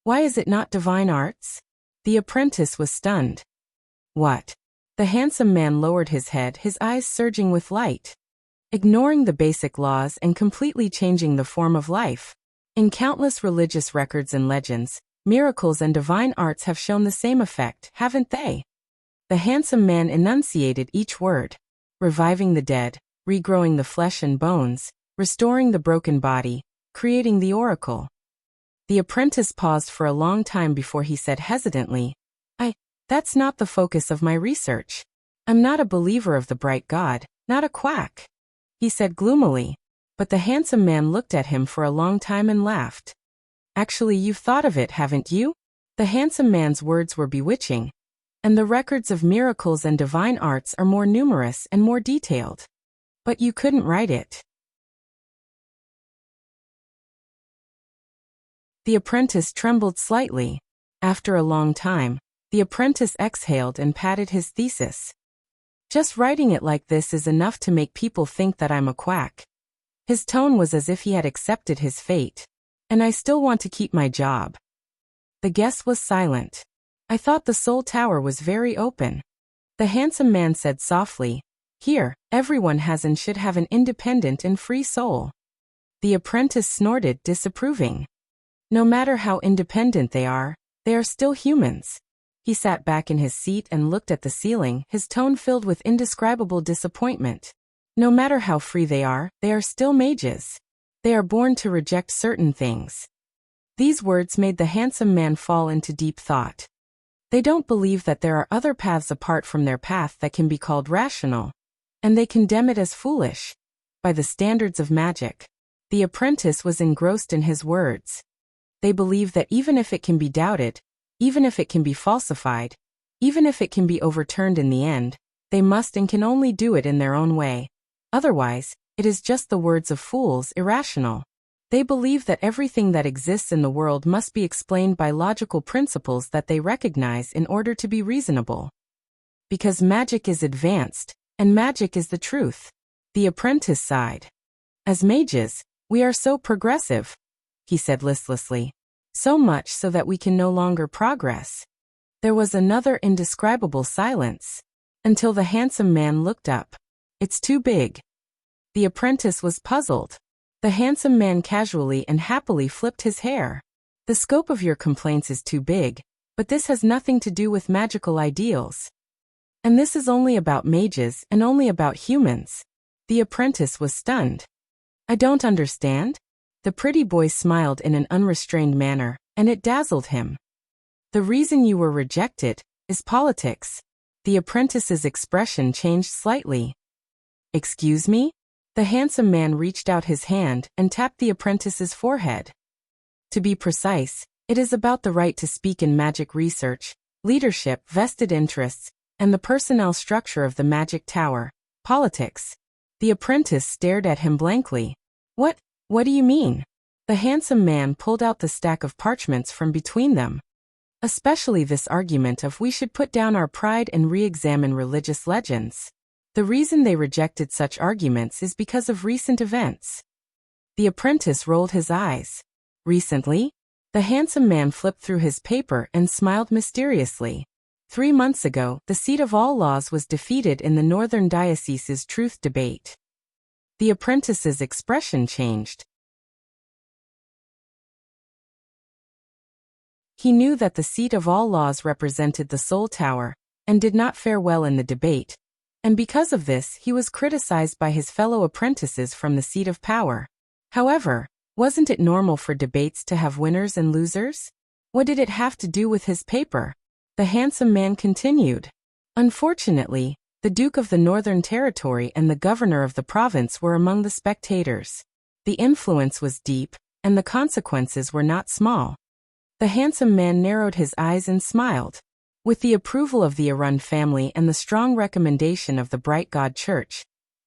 "Why is it not divine arts?" The apprentice was stunned. "What?" The handsome man lowered his head, his eyes surging with light. "Ignoring the basic laws and completely changing the form of life. In countless religious records and legends, miracles and divine arts have shown the same effect, haven't they?" The handsome man enunciated each word. Reviving the dead, regrowing the flesh and bones, restoring the broken body, creating the oracle. The apprentice paused for a long time before he said hesitantly, That's not the focus of my research. I'm not a believer of the bright God, not a quack," he said gloomily. But the handsome man looked at him for a long time and laughed. "Actually, you've thought of it, haven't you?" The handsome man's words were bewitching. "And the records of miracles and divine arts are more numerous and more detailed. But you couldn't write it." The apprentice trembled slightly. After a long time, the apprentice exhaled and patted his thesis. "Just writing it like this is enough to make people think that I'm a quack." His tone was as if he had accepted his fate. "And I still want to keep my job." The guest was silent. "I thought the Soul Tower was very open." The handsome man said softly, "Here, everyone has and should have an independent and free soul." The apprentice snorted, disapproving. "No matter how independent they are still humans." He sat back in his seat and looked at the ceiling, his tone filled with indescribable disappointment. "No matter how free they are still mages. They are born to reject certain things." These words made the handsome man fall into deep thought. They don't believe that there are other paths apart from their path that can be called rational, and they condemn it as foolish, by the standards of magic. The apprentice was engrossed in his words. They believe that even if it can be doubted, even if it can be falsified, even if it can be overturned in the end, they must and can only do it in their own way. Otherwise, it is just the words of fools, irrational. They believe that everything that exists in the world must be explained by logical principles that they recognize in order to be reasonable. Because magic is advanced, and magic is the truth. The apprentice sighed. "As mages, we are so progressive," he said listlessly. "So much so that we can no longer progress." There was another indescribable silence, until the handsome man looked up. "It's too big." The apprentice was puzzled. The handsome man casually and happily flipped his hair. "The scope of your complaints is too big, but this has nothing to do with magical ideals. And this is only about mages and only about humans." The apprentice was stunned. "I don't understand." The pretty boy smiled in an unrestrained manner, and it dazzled him. "The reason you were rejected is politics." The apprentice's expression changed slightly. "Excuse me?" The handsome man reached out his hand and tapped the apprentice's forehead. "To be precise, it is about the right to speak in magic research, leadership, vested interests, and the personnel structure of the magic tower, politics." The apprentice stared at him blankly. What do you mean?" The handsome man pulled out the stack of parchments from between them. "Especially this argument of we should put down our pride and re-examine religious legends. The reason they rejected such arguments is because of recent events." The apprentice rolled his eyes. "Recently?" The handsome man flipped through his paper and smiled mysteriously. 3 months ago, the seat of all laws was defeated in the Northern Diocese's truth debate." The apprentice's expression changed. He knew that the seat of all laws represented the Soul Tower, and did not fare well in the debate, and because of this he was criticized by his fellow apprentices from the seat of power. However, wasn't it normal for debates to have winners and losers? What did it have to do with his paper? The handsome man continued. "Unfortunately, the Duke of the Northern Territory and the governor of the province were among the spectators. The influence was deep, and the consequences were not small." The handsome man narrowed his eyes and smiled. With the approval of the Arun family and the strong recommendation of the Bright God Church,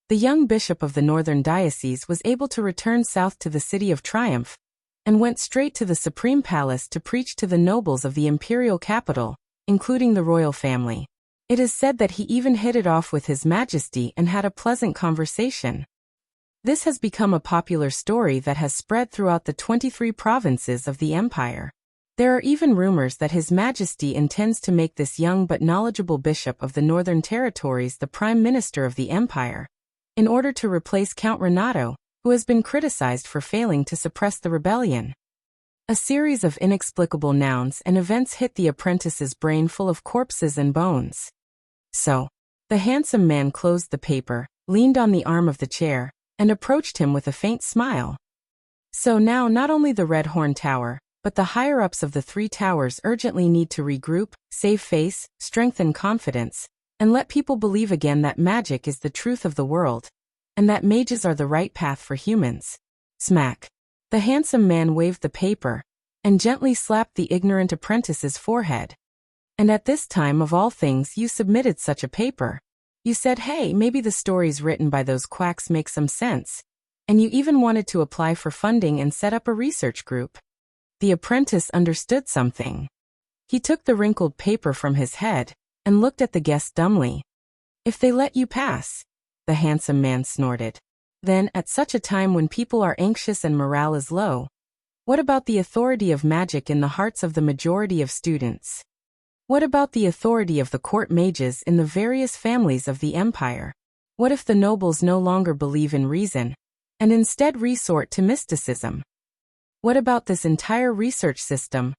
The young bishop of the northern diocese was able to return south to the city of Triumph, and went straight to the supreme palace to preach to the nobles of the imperial capital, including the royal family. It is said that he even hit it off with His Majesty and had a pleasant conversation. This has become a popular story that has spread throughout the 23 provinces of the empire. There are even rumors that His Majesty intends to make this young but knowledgeable bishop of the Northern Territories the Prime Minister of the empire, in order to replace Count Renato, who has been criticized for failing to suppress the rebellion. A series of inexplicable nouns and events hit the apprentice's brain full of corpses and bones. So, the handsome man closed the paper, leaned on the arm of the chair, and approached him with a faint smile. So now not only the Red Horn Tower, but the higher-ups of the 3 towers urgently need to regroup, save face, strengthen confidence, and let people believe again that magic is the truth of the world, and that mages are the right path for humans. Smack. The handsome man waved the paper, and gently slapped the ignorant apprentice's forehead. And at this time of all things you submitted such a paper. You said, hey, maybe the stories written by those quacks make some sense, and you even wanted to apply for funding and set up a research group. The apprentice understood something. He took the wrinkled paper from his head, and looked at the guest dumbly. If they let you pass, the handsome man snorted. Then, at such a time when people are anxious and morale is low, what about the authority of magic in the hearts of the majority of students? What about the authority of the court mages in the various families of the empire? What if the nobles no longer believe in reason, and instead resort to mysticism? What about this entire research system,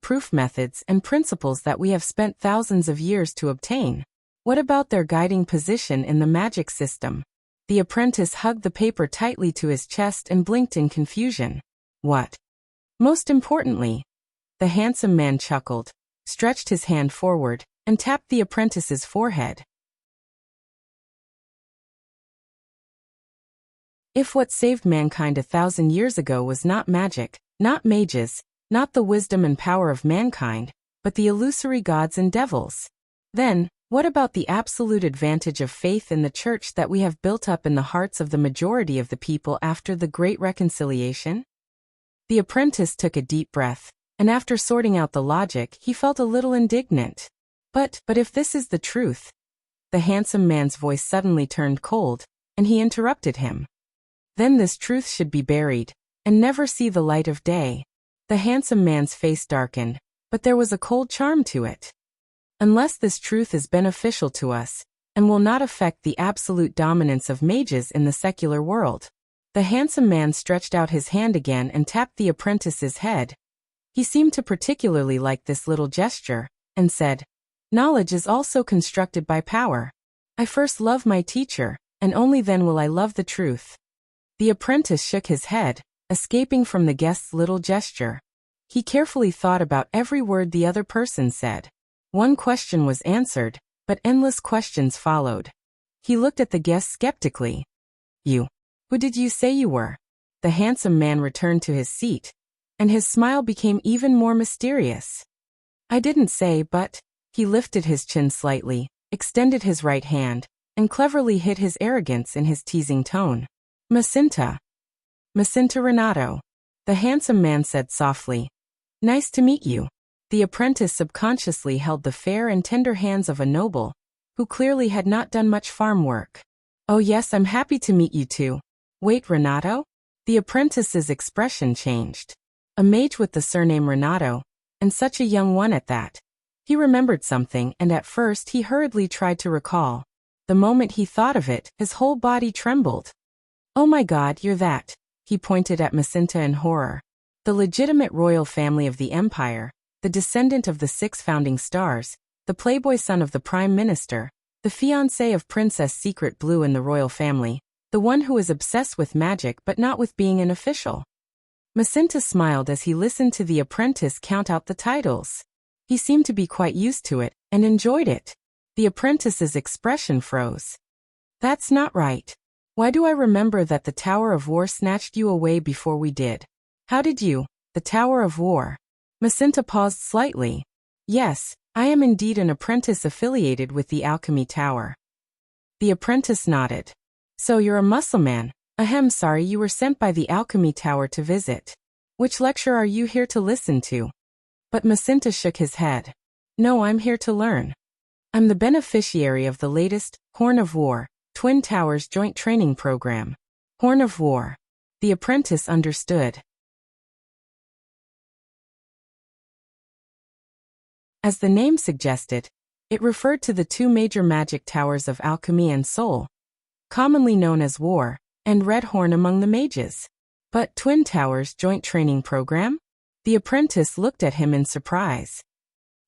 proof methods, and principles that we have spent thousands of years to obtain? What about their guiding position in the magic system? The apprentice hugged the paper tightly to his chest and blinked in confusion. What? Most importantly, the handsome man chuckled, stretched his hand forward, and tapped the apprentice's forehead. If what saved mankind 1,000 years ago was not magic, not mages, not the wisdom and power of mankind, but the illusory gods and devils, then, what about the absolute advantage of faith in the church that we have built up in the hearts of the majority of the people after the Great Reconciliation? The apprentice took a deep breath, and after sorting out the logic, he felt a little indignant. But if this is the truth? The handsome man's voice suddenly turned cold, and he interrupted him. Then this truth should be buried, and never see the light of day. The handsome man's face darkened, but there was a cold charm to it. Unless this truth is beneficial to us, and will not affect the absolute dominance of mages in the secular world. The handsome man stretched out his hand again and tapped the apprentice's head. He seemed to particularly like this little gesture, and said, knowledge is also constructed by power. I first love my teacher, and only then will I love the truth. The apprentice shook his head, escaping from the guest's little gesture. He carefully thought about every word the other person said. One question was answered, but endless questions followed. He looked at the guest skeptically. You. Who did you say you were? The handsome man returned to his seat, and his smile became even more mysterious. I didn't say, but... He lifted his chin slightly, extended his right hand, and cleverly hid his arrogance in his teasing tone. Macinta Renato. The handsome man said softly. Nice to meet you. The apprentice subconsciously held the fair and tender hands of a noble, who clearly had not done much farm work. Oh yes, I'm happy to meet you too. Wait, Renato? The apprentice's expression changed. A mage with the surname Renato, and such a young one at that. He remembered something, and at first he hurriedly tried to recall. The moment he thought of it, his whole body trembled. Oh my God, you're that. He pointed at Macinta in horror. The legitimate royal family of the empire, the descendant of the 6 founding stars, the playboy son of the prime minister, the fiancé of Princess Secret Blue in the royal family, the one who is obsessed with magic but not with being an official. Macinta smiled as he listened to the apprentice count out the titles. He seemed to be quite used to it, and enjoyed it. The apprentice's expression froze. That's not right. Why do I remember that the Tower of War snatched you away before we did? How did you? The Tower of War. Macinta paused slightly. Yes, I am indeed an apprentice affiliated with the Alchemy Tower. The apprentice nodded. So you're a Muscleman. Ahem, sorry, you were sent by the Alchemy Tower to visit. Which lecture are you here to listen to? But Macinta shook his head. No, I'm here to learn. I'm the beneficiary of the latest Horn of War, Twin Towers Joint Training Program. Horn of War. The apprentice understood. As the name suggested, it referred to the two major magic towers of alchemy and soul, commonly known as War and Red Horn among the mages. But Twin Towers Joint Training Program? The apprentice looked at him in surprise.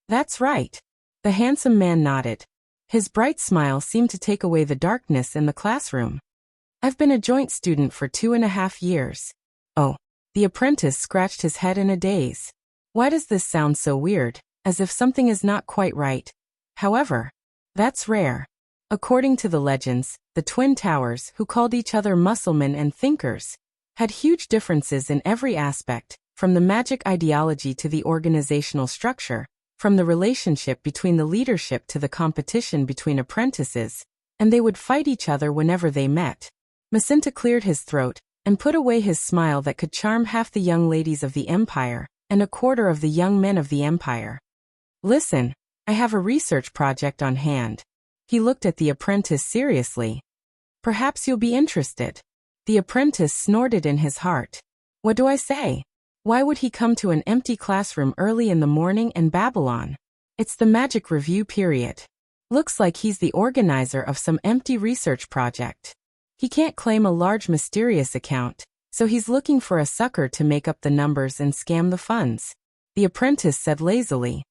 That's right. The handsome man nodded. His bright smile seemed to take away the darkness in the classroom. I've been a joint student for 2.5 years. Oh. The apprentice scratched his head in a daze. Why does this sound so weird, as if something is not quite right? However, that's rare. According to the legends, the Twin Towers, who called each other Musclemen and Thinkers, had huge differences in every aspect, from the magic ideology to the organizational structure, from the relationship between the leadership to the competition between apprentices, and they would fight each other whenever they met. Macinta cleared his throat and put away his smile that could charm half the young ladies of the Empire and a quarter of the young men of the Empire. Listen, I have a research project on hand. He looked at the apprentice seriously. Perhaps you'll be interested. The apprentice snorted in his heart. What do I say? Why would he come to an empty classroom early in the morning in Babylon? It's the magic review period. Looks like he's the organizer of some empty research project. He can't claim a large mysterious account, so he's looking for a sucker to make up the numbers and scam the funds. The apprentice said lazily.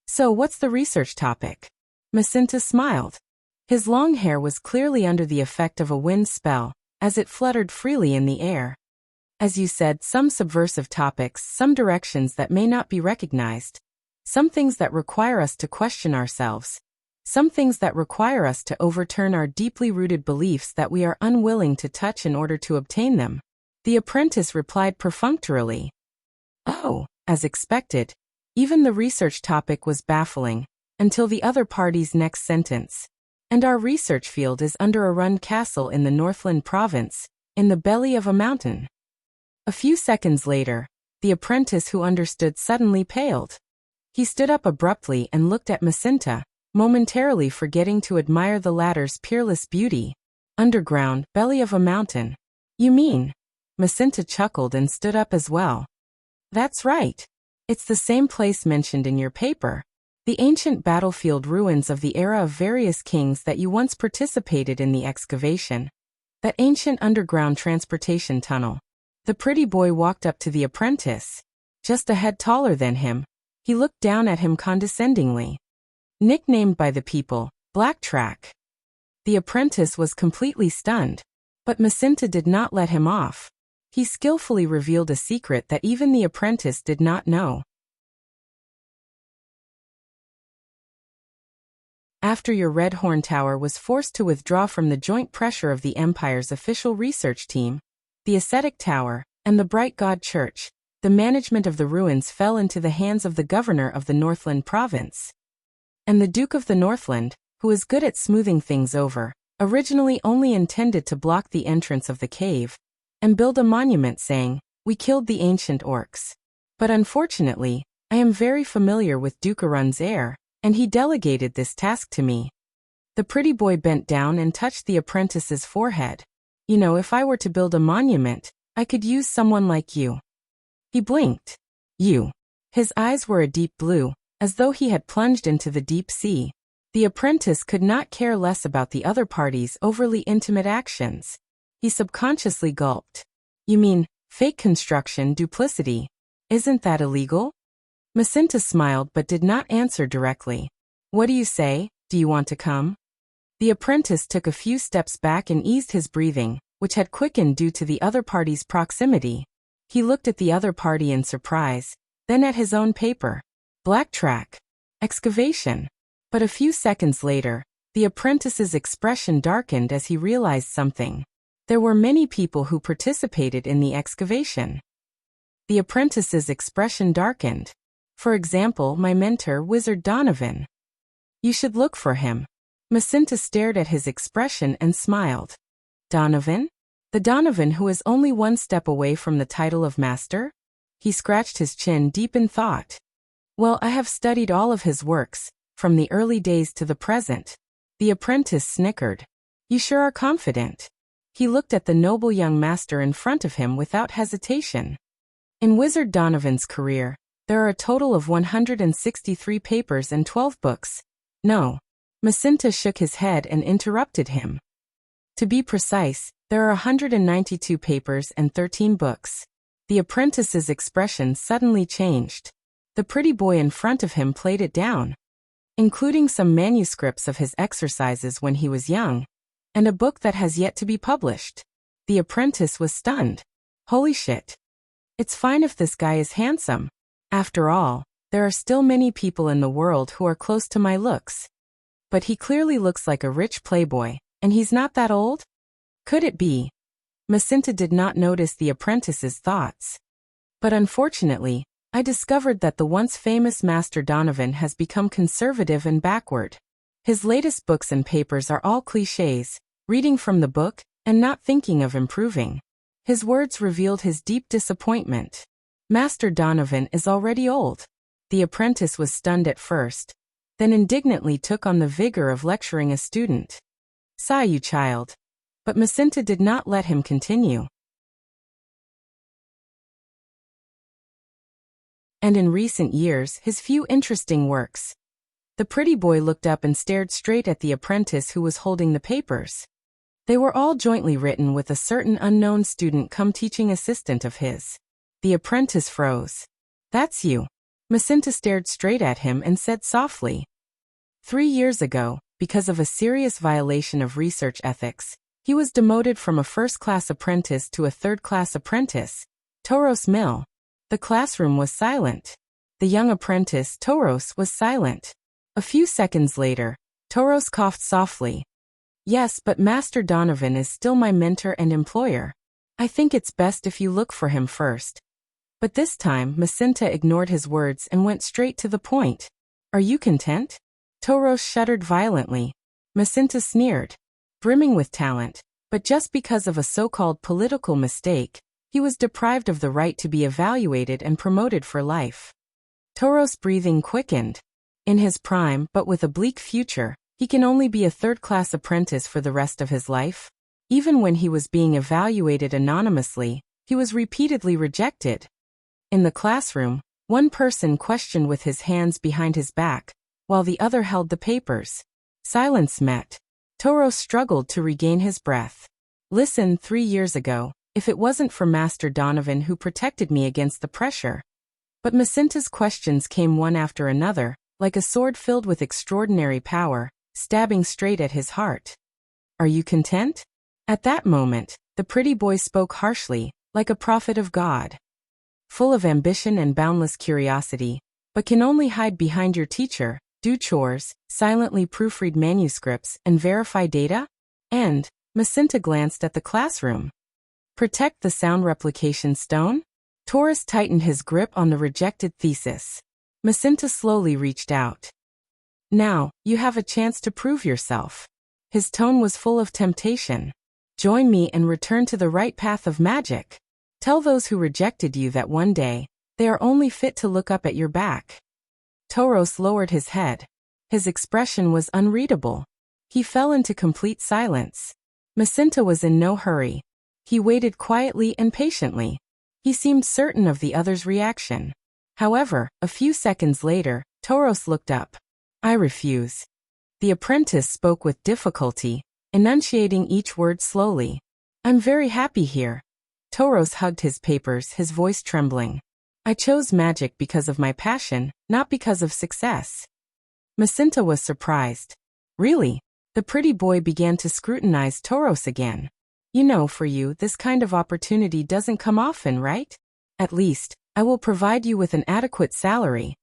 So what's the research topic? Macinta smiled. His long hair was clearly under the effect of a wind spell, as it fluttered freely in the air. As you said, some subversive topics, some directions that may not be recognized, some things that require us to question ourselves, some things that require us to overturn our deeply rooted beliefs that we are unwilling to touch in order to obtain them. The apprentice replied perfunctorily. Oh, as expected. Even the research topic was baffling, until the other party's next sentence. And our research field is under a run castle in the Northland province, in the belly of a mountain. A few seconds later, the apprentice who understood suddenly paled. He stood up abruptly and looked at Macinta, momentarily forgetting to admire the latter's peerless beauty. Underground, belly of a mountain. You mean? Macinta chuckled and stood up as well. That's right. It's the same place mentioned in your paper. The ancient battlefield ruins of the era of various kings that you once participated in the excavation. That ancient underground transportation tunnel. The pretty boy walked up to the apprentice. Just a head taller than him, he looked down at him condescendingly. Nicknamed by the people, Black Track. The apprentice was completely stunned, but Macinta did not let him off. He skillfully revealed a secret that even the apprentice did not know. After your Red Horn Tower was forced to withdraw from the joint pressure of the Empire's official research team, the Ascetic Tower, and the Bright God Church, the management of the ruins fell into the hands of the governor of the Northland province. And the Duke of the Northland, who is good at smoothing things over, originally only intended to block the entrance of the cave and build a monument saying, "We killed the ancient orcs." But unfortunately, I am very familiar with Duke Arun's heir, and he delegated this task to me. The pretty boy bent down and touched the apprentice's forehead. You know, if I were to build a monument, I could use someone like you. He blinked. You. His eyes were a deep blue, as though he had plunged into the deep sea. The apprentice could not care less about the other party's overly intimate actions. He subconsciously gulped. You mean, fake construction duplicity? Isn't that illegal? Macinta smiled but did not answer directly. What do you say? Do you want to come? The apprentice took a few steps back and eased his breathing, which had quickened due to the other party's proximity. He looked at the other party in surprise, then at his own paper. Black Track. Excavation. But a few seconds later, the apprentice's expression darkened as he realized something. There were many people who participated in the excavation. The apprentice's expression darkened. For example, my mentor, Wizard Donovan. You should look for him. Macinta stared at his expression and smiled. Donovan? The Donovan who is only one step away from the title of master? He scratched his chin deep in thought. Well, I have studied all of his works, from the early days to the present. The apprentice snickered. You sure are confident. He looked at the noble young master in front of him without hesitation. In Wizard Donovan's career, there are a total of 163 papers and 12 books. No. Macinta shook his head and interrupted him. To be precise, there are 192 papers and 13 books. The apprentice's expression suddenly changed. The pretty boy in front of him played it down, including some manuscripts of his exercises when he was young, and a book that has yet to be published. The apprentice was stunned. Holy shit. It's fine if this guy is handsome. After all, there are still many people in the world who are close to my looks. But he clearly looks like a rich playboy, and he's not that old? Could it be? Macinta did not notice the apprentice's thoughts. But unfortunately, I discovered that the once famous Master Donovan has become conservative and backward. His latest books and papers are all clichés, reading from the book, and not thinking of improving. His words revealed his deep disappointment. Master Donovan is already old. The apprentice was stunned at first, then indignantly took on the vigor of lecturing a student. Sigh, you child. But Macinta did not let him continue. And in recent years, his few interesting works. The pretty boy looked up and stared straight at the apprentice who was holding the papers. They were all jointly written with a certain unknown student come teaching assistant of his. The apprentice froze. That's you. Macinta stared straight at him and said softly. 3 years ago, because of a serious violation of research ethics, he was demoted from a first-class apprentice to a third-class apprentice. Toros Mill. The classroom was silent. The young apprentice, Toros, was silent. A few seconds later, Toros coughed softly. Yes, but Master Donovan is still my mentor and employer. I think it's best if you look for him first. But this time, Macinta ignored his words and went straight to the point. Are you content? Toros shuddered violently. Macinta sneered. Brimming with talent, but just because of a so-called political mistake, he was deprived of the right to be evaluated and promoted for life. Toros' breathing quickened. In his prime, but with a bleak future, he can only be a third-class apprentice for the rest of his life. Even when he was being evaluated anonymously, he was repeatedly rejected. In the classroom, one person questioned with his hands behind his back, while the other held the papers. Silence met. Toros struggled to regain his breath. Listen, 3 years ago, if it wasn't for Master Donovan who protected me against the pressure. But Macinta's questions came one after another, like a sword filled with extraordinary power, stabbing straight at his heart. Are you content? At that moment, the pretty boy spoke harshly, like a prophet of God. Full of ambition and boundless curiosity, but can only hide behind your teacher, do chores, silently proofread manuscripts, and verify data? And, Macinta glanced at the classroom. Protect the sound replication stone? Toros tightened his grip on the rejected thesis. Macinta slowly reached out. Now, you have a chance to prove yourself. His tone was full of temptation. Join me and return to the right path of magic. Tell those who rejected you that one day, they are only fit to look up at your back. Toros lowered his head. His expression was unreadable. He fell into complete silence. Macinta was in no hurry. He waited quietly and patiently. He seemed certain of the other's reaction. However, a few seconds later, Toros looked up. I refuse. The apprentice spoke with difficulty, enunciating each word slowly. I'm very happy here. Toros hugged his papers, his voice trembling. I chose magic because of my passion, not because of success. Macinta was surprised. Really? The pretty boy began to scrutinize Toros again. You know, for you, this kind of opportunity doesn't come often, right? At least, I will provide you with an adequate salary.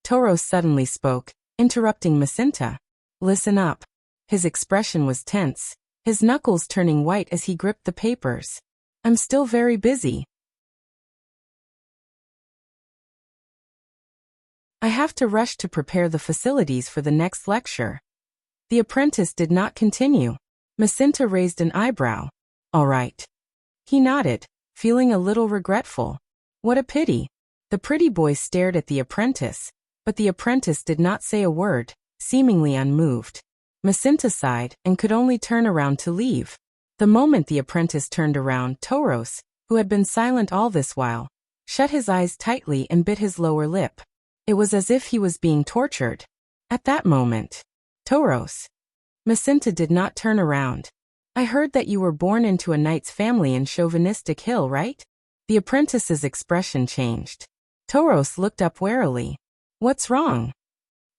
Toros suddenly spoke, interrupting Macinta. Listen up. His expression was tense, his knuckles turning white as he gripped the papers. I'm still very busy. I have to rush to prepare the facilities for the next lecture. The apprentice did not continue. Macinta raised an eyebrow. All right. He nodded, feeling a little regretful. What a pity. The pretty boy stared at the apprentice, but the apprentice did not say a word, seemingly unmoved. Macinta sighed and could only turn around to leave. The moment the apprentice turned around, Toros, who had been silent all this while, shut his eyes tightly and bit his lower lip. It was as if he was being tortured. At that moment, Toros. Macinta did not turn around. I heard that you were born into a knight's family in Chauvinistic Hill, right? The apprentice's expression changed. Toros looked up warily. What's wrong?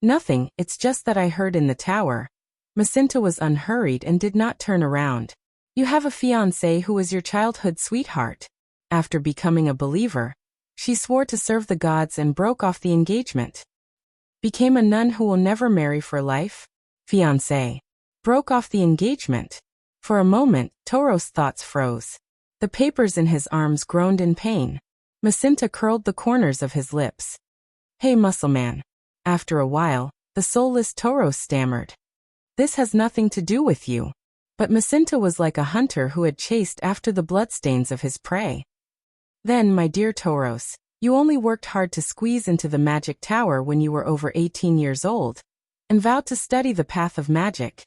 Nothing, it's just that I heard in the tower. Macinta was unhurried and did not turn around. You have a fiancé who was your childhood sweetheart. After becoming a believer, she swore to serve the gods and broke off the engagement. Became a nun who will never marry for life? Fiancé. Broke off the engagement. For a moment, Toros' thoughts froze. The papers in his arms groaned in pain. Macinta curled the corners of his lips. Hey, muscleman. After a while, the soulless Toros stammered. This has nothing to do with you. But Macinta was like a hunter who had chased after the bloodstains of his prey. Then, my dear Toros, you only worked hard to squeeze into the magic tower when you were over 18 years old, and vowed to study the path of magic.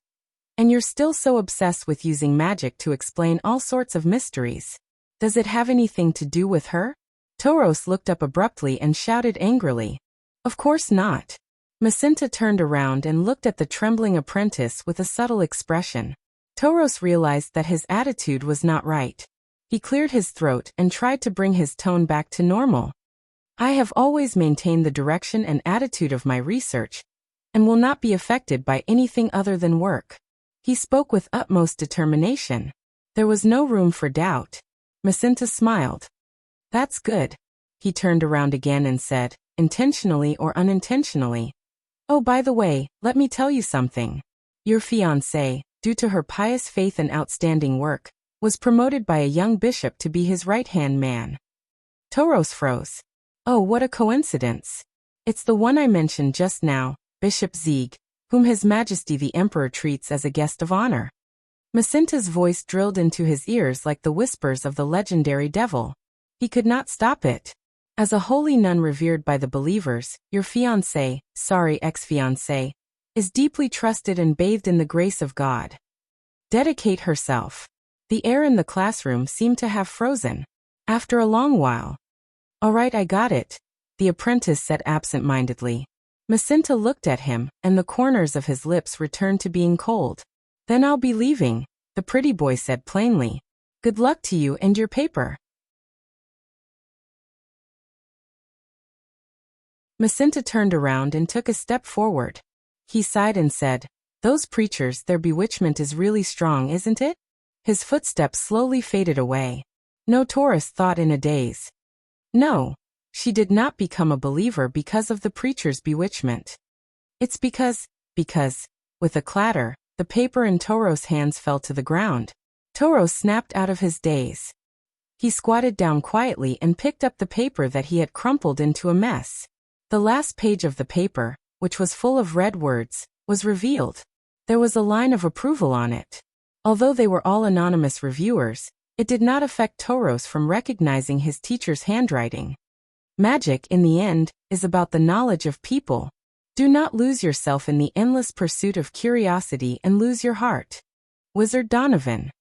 And you're still so obsessed with using magic to explain all sorts of mysteries. Does it have anything to do with her? Toros looked up abruptly and shouted angrily. Of course not. Macinta turned around and looked at the trembling apprentice with a subtle expression. Toros realized that his attitude was not right. He cleared his throat and tried to bring his tone back to normal. I have always maintained the direction and attitude of my research, and will not be affected by anything other than work. He spoke with utmost determination. There was no room for doubt. Macinta smiled. That's good. He turned around again and said, intentionally or unintentionally. Oh, by the way, let me tell you something. Your fiancée, due to her pious faith and outstanding work, was promoted by a young bishop to be his right-hand man. Toros froze. Oh, what a coincidence. It's the one I mentioned just now, Bishop Zieg, whom His Majesty the Emperor treats as a guest of honor. Macinta's voice drilled into his ears like the whispers of the legendary devil. He could not stop it. As a holy nun revered by the believers, your fiancé, sorry ex-fiancé, is deeply trusted and bathed in the grace of God. Dedicate herself. The air in the classroom seemed to have frozen. After a long while. All right, I got it, the apprentice said absent-mindedly. Macinta looked at him, and the corners of his lips returned to being cold. Then I'll be leaving, the pretty boy said plainly. Good luck to you and your paper. Macinta turned around and took a step forward. He sighed and said, those preachers, their bewitchment is really strong, isn't it? His footsteps slowly faded away. No, Taurus thought in a daze. No, she did not become a believer because of the preacher's bewitchment. It's because, with a clatter, the paper in Toros' hands fell to the ground. Toros snapped out of his daze. He squatted down quietly and picked up the paper that he had crumpled into a mess. The last page of the paper, which was full of red words, was revealed. There was a line of approval on it. Although they were all anonymous reviewers, it did not affect Toros from recognizing his teacher's handwriting. Magic, in the end, is about the knowledge of people. Do not lose yourself in the endless pursuit of curiosity and lose your heart. Wizard Donovan.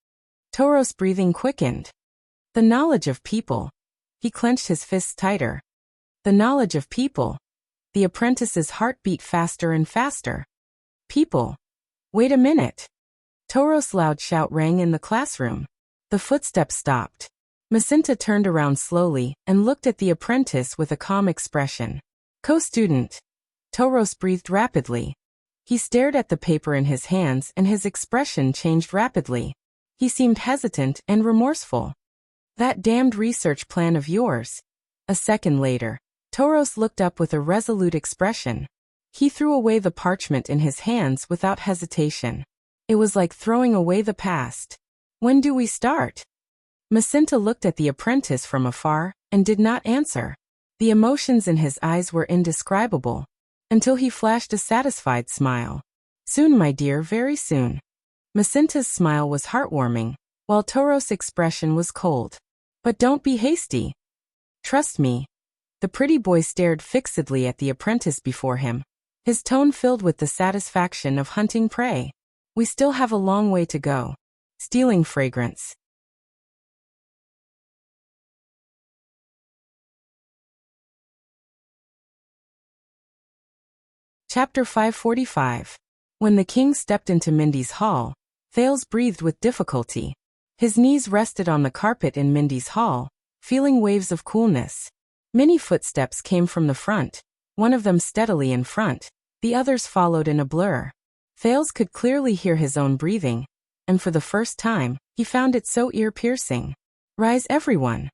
Toros' breathing quickened. The knowledge of people. He clenched his fists tighter. The knowledge of people. The apprentice's heart beat faster and faster. People. Wait a minute. Toros' loud shout rang in the classroom. The footsteps stopped. Macinta turned around slowly and looked at the apprentice with a calm expression. Co-student. Toros breathed rapidly. He stared at the paper in his hands and his expression changed rapidly. He seemed hesitant and remorseful. That damned research plan of yours. A second later, Toros looked up with a resolute expression. He threw away the parchment in his hands without hesitation. It was like throwing away the past. When do we start? Macinta looked at the apprentice from afar and did not answer. The emotions in his eyes were indescribable, until he flashed a satisfied smile. Soon, my dear, very soon. Macinta's smile was heartwarming, while Toros' expression was cold. But don't be hasty. Trust me. The pretty boy stared fixedly at the apprentice before him, his tone filled with the satisfaction of hunting prey. We still have a long way to go. Stealing fragrance. Chapter 545. When the king stepped into Mindy's hall, Thales breathed with difficulty. His knees rested on the carpet in Mindy's hall, feeling waves of coolness. Many footsteps came from the front, one of them steadily in front, the others followed in a blur. Thales could clearly hear his own breathing, and for the first time, he found it so ear-piercing. Rise everyone.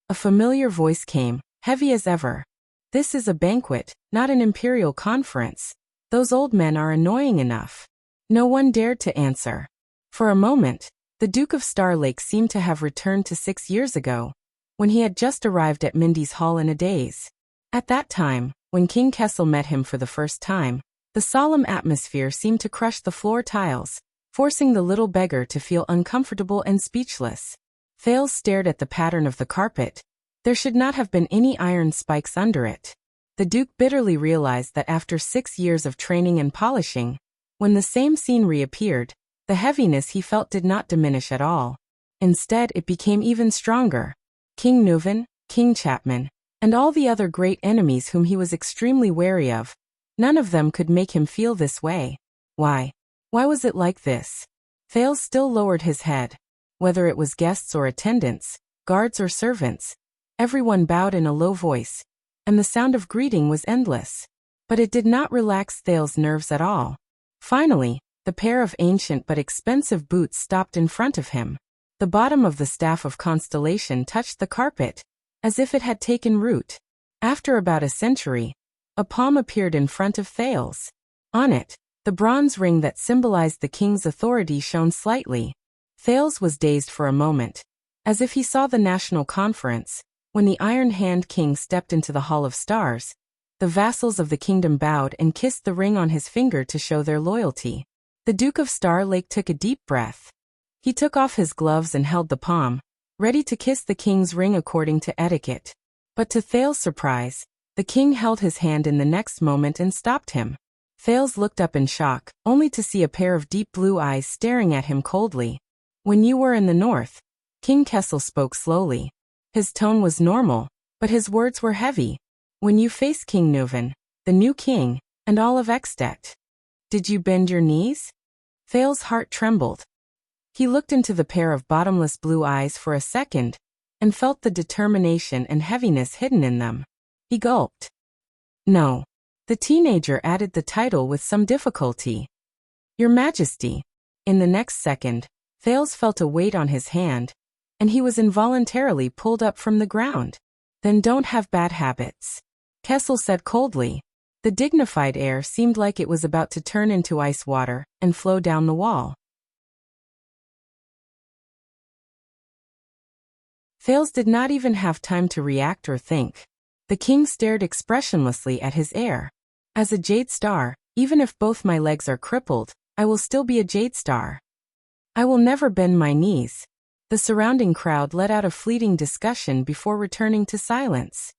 A familiar voice came, heavy as ever. This is a banquet, not an imperial conference. Those old men are annoying enough. No one dared to answer. For a moment, the Duke of Star Lake seemed to have returned to 6 years ago, when he had just arrived at Mindy's hall in a daze. At that time, when King Kessel met him for the first time, the solemn atmosphere seemed to crush the floor tiles, forcing the little beggar to feel uncomfortable and speechless. Thales stared at the pattern of the carpet. There should not have been any iron spikes under it. The Duke bitterly realized that after 6 years of training and polishing, when the same scene reappeared, the heaviness he felt did not diminish at all. Instead, it became even stronger. King Nuvan, King Chapman, and all the other great enemies whom he was extremely wary of, none of them could make him feel this way. Why? Why was it like this? Thales still lowered his head. Whether it was guests or attendants, guards or servants, everyone bowed in a low voice, and the sound of greeting was endless. But it did not relax Thales' nerves at all. Finally, the pair of ancient but expensive boots stopped in front of him. The bottom of the staff of constellation touched the carpet, as if it had taken root. After about a century, a palm appeared in front of Thales. On it, the bronze ring that symbolized the king's authority shone slightly. Thales was dazed for a moment, as if he saw the national conference. When the Iron Hand King stepped into the Hall of Stars, the vassals of the kingdom bowed and kissed the ring on his finger to show their loyalty. The Duke of Star Lake took a deep breath. He took off his gloves and held the palm, ready to kiss the king's ring according to etiquette. But to Thales' surprise, the king held his hand in the next moment and stopped him. Thales looked up in shock, only to see a pair of deep blue eyes staring at him coldly. When you were in the north, King Kessel spoke slowly. His tone was normal, but his words were heavy. When you faced King Nuvan, the new king, and all of Extet, did you bend your knees? Thales' heart trembled. He looked into the pair of bottomless blue eyes for a second, and felt the determination and heaviness hidden in them. He gulped. No. The teenager added the title with some difficulty. Your Majesty. In the next second, Thales felt a weight on his hand, and he was involuntarily pulled up from the ground. Then don't have bad habits, Kessel said coldly. The dignified air seemed like it was about to turn into ice water and flow down the wall. Thales did not even have time to react or think. The king stared expressionlessly at his heir. As a Jade Star, even if both my legs are crippled, I will still be a Jade Star. I will never bend my knees. The surrounding crowd let out a fleeting discussion before returning to silence.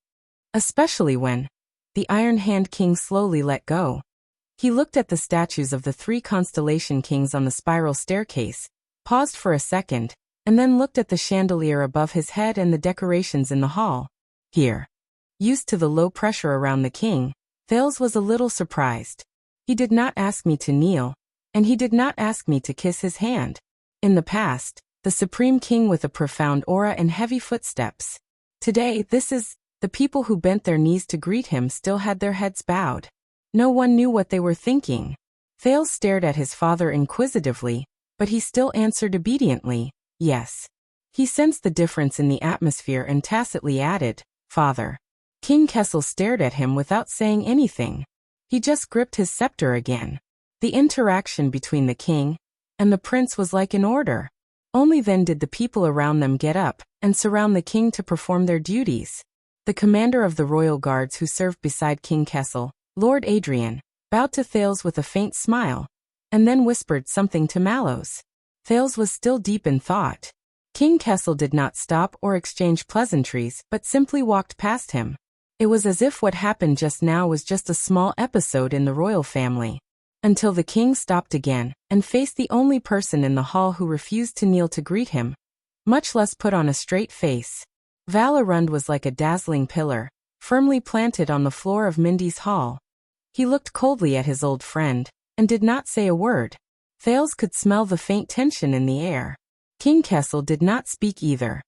Especially when the Iron Hand King slowly let go. He looked at the statues of the 3 constellation kings on the spiral staircase, paused for a second, and then looked at the chandelier above his head and the decorations in the hall. Here. Used to the low pressure around the king, Thales was a little surprised. He did not ask me to kneel, and he did not ask me to kiss his hand. In the past, the supreme king with a profound aura and heavy footsteps. Today, the people who bent their knees to greet him still had their heads bowed. No one knew what they were thinking. Thales stared at his father inquisitively, but he still answered obediently, yes. He sensed the difference in the atmosphere and tacitly added, Father. King Kessel stared at him without saying anything. He just gripped his scepter again. The interaction between the king and the prince was like an order. Only then did the people around them get up and surround the king to perform their duties. The commander of the royal guards who served beside King Kessel, Lord Adrian, bowed to Thales with a faint smile, and then whispered something to Mallows. Thales was still deep in thought. King Kessel did not stop or exchange pleasantries but simply walked past him. It was as if what happened just now was just a small episode in the royal family. Until the king stopped again and faced the only person in the hall who refused to kneel to greet him, much less put on a straight face. Val Arund was like a dazzling pillar, firmly planted on the floor of Mindy's hall. He looked coldly at his old friend and did not say a word. Thales could smell the faint tension in the air. King Kessel did not speak either.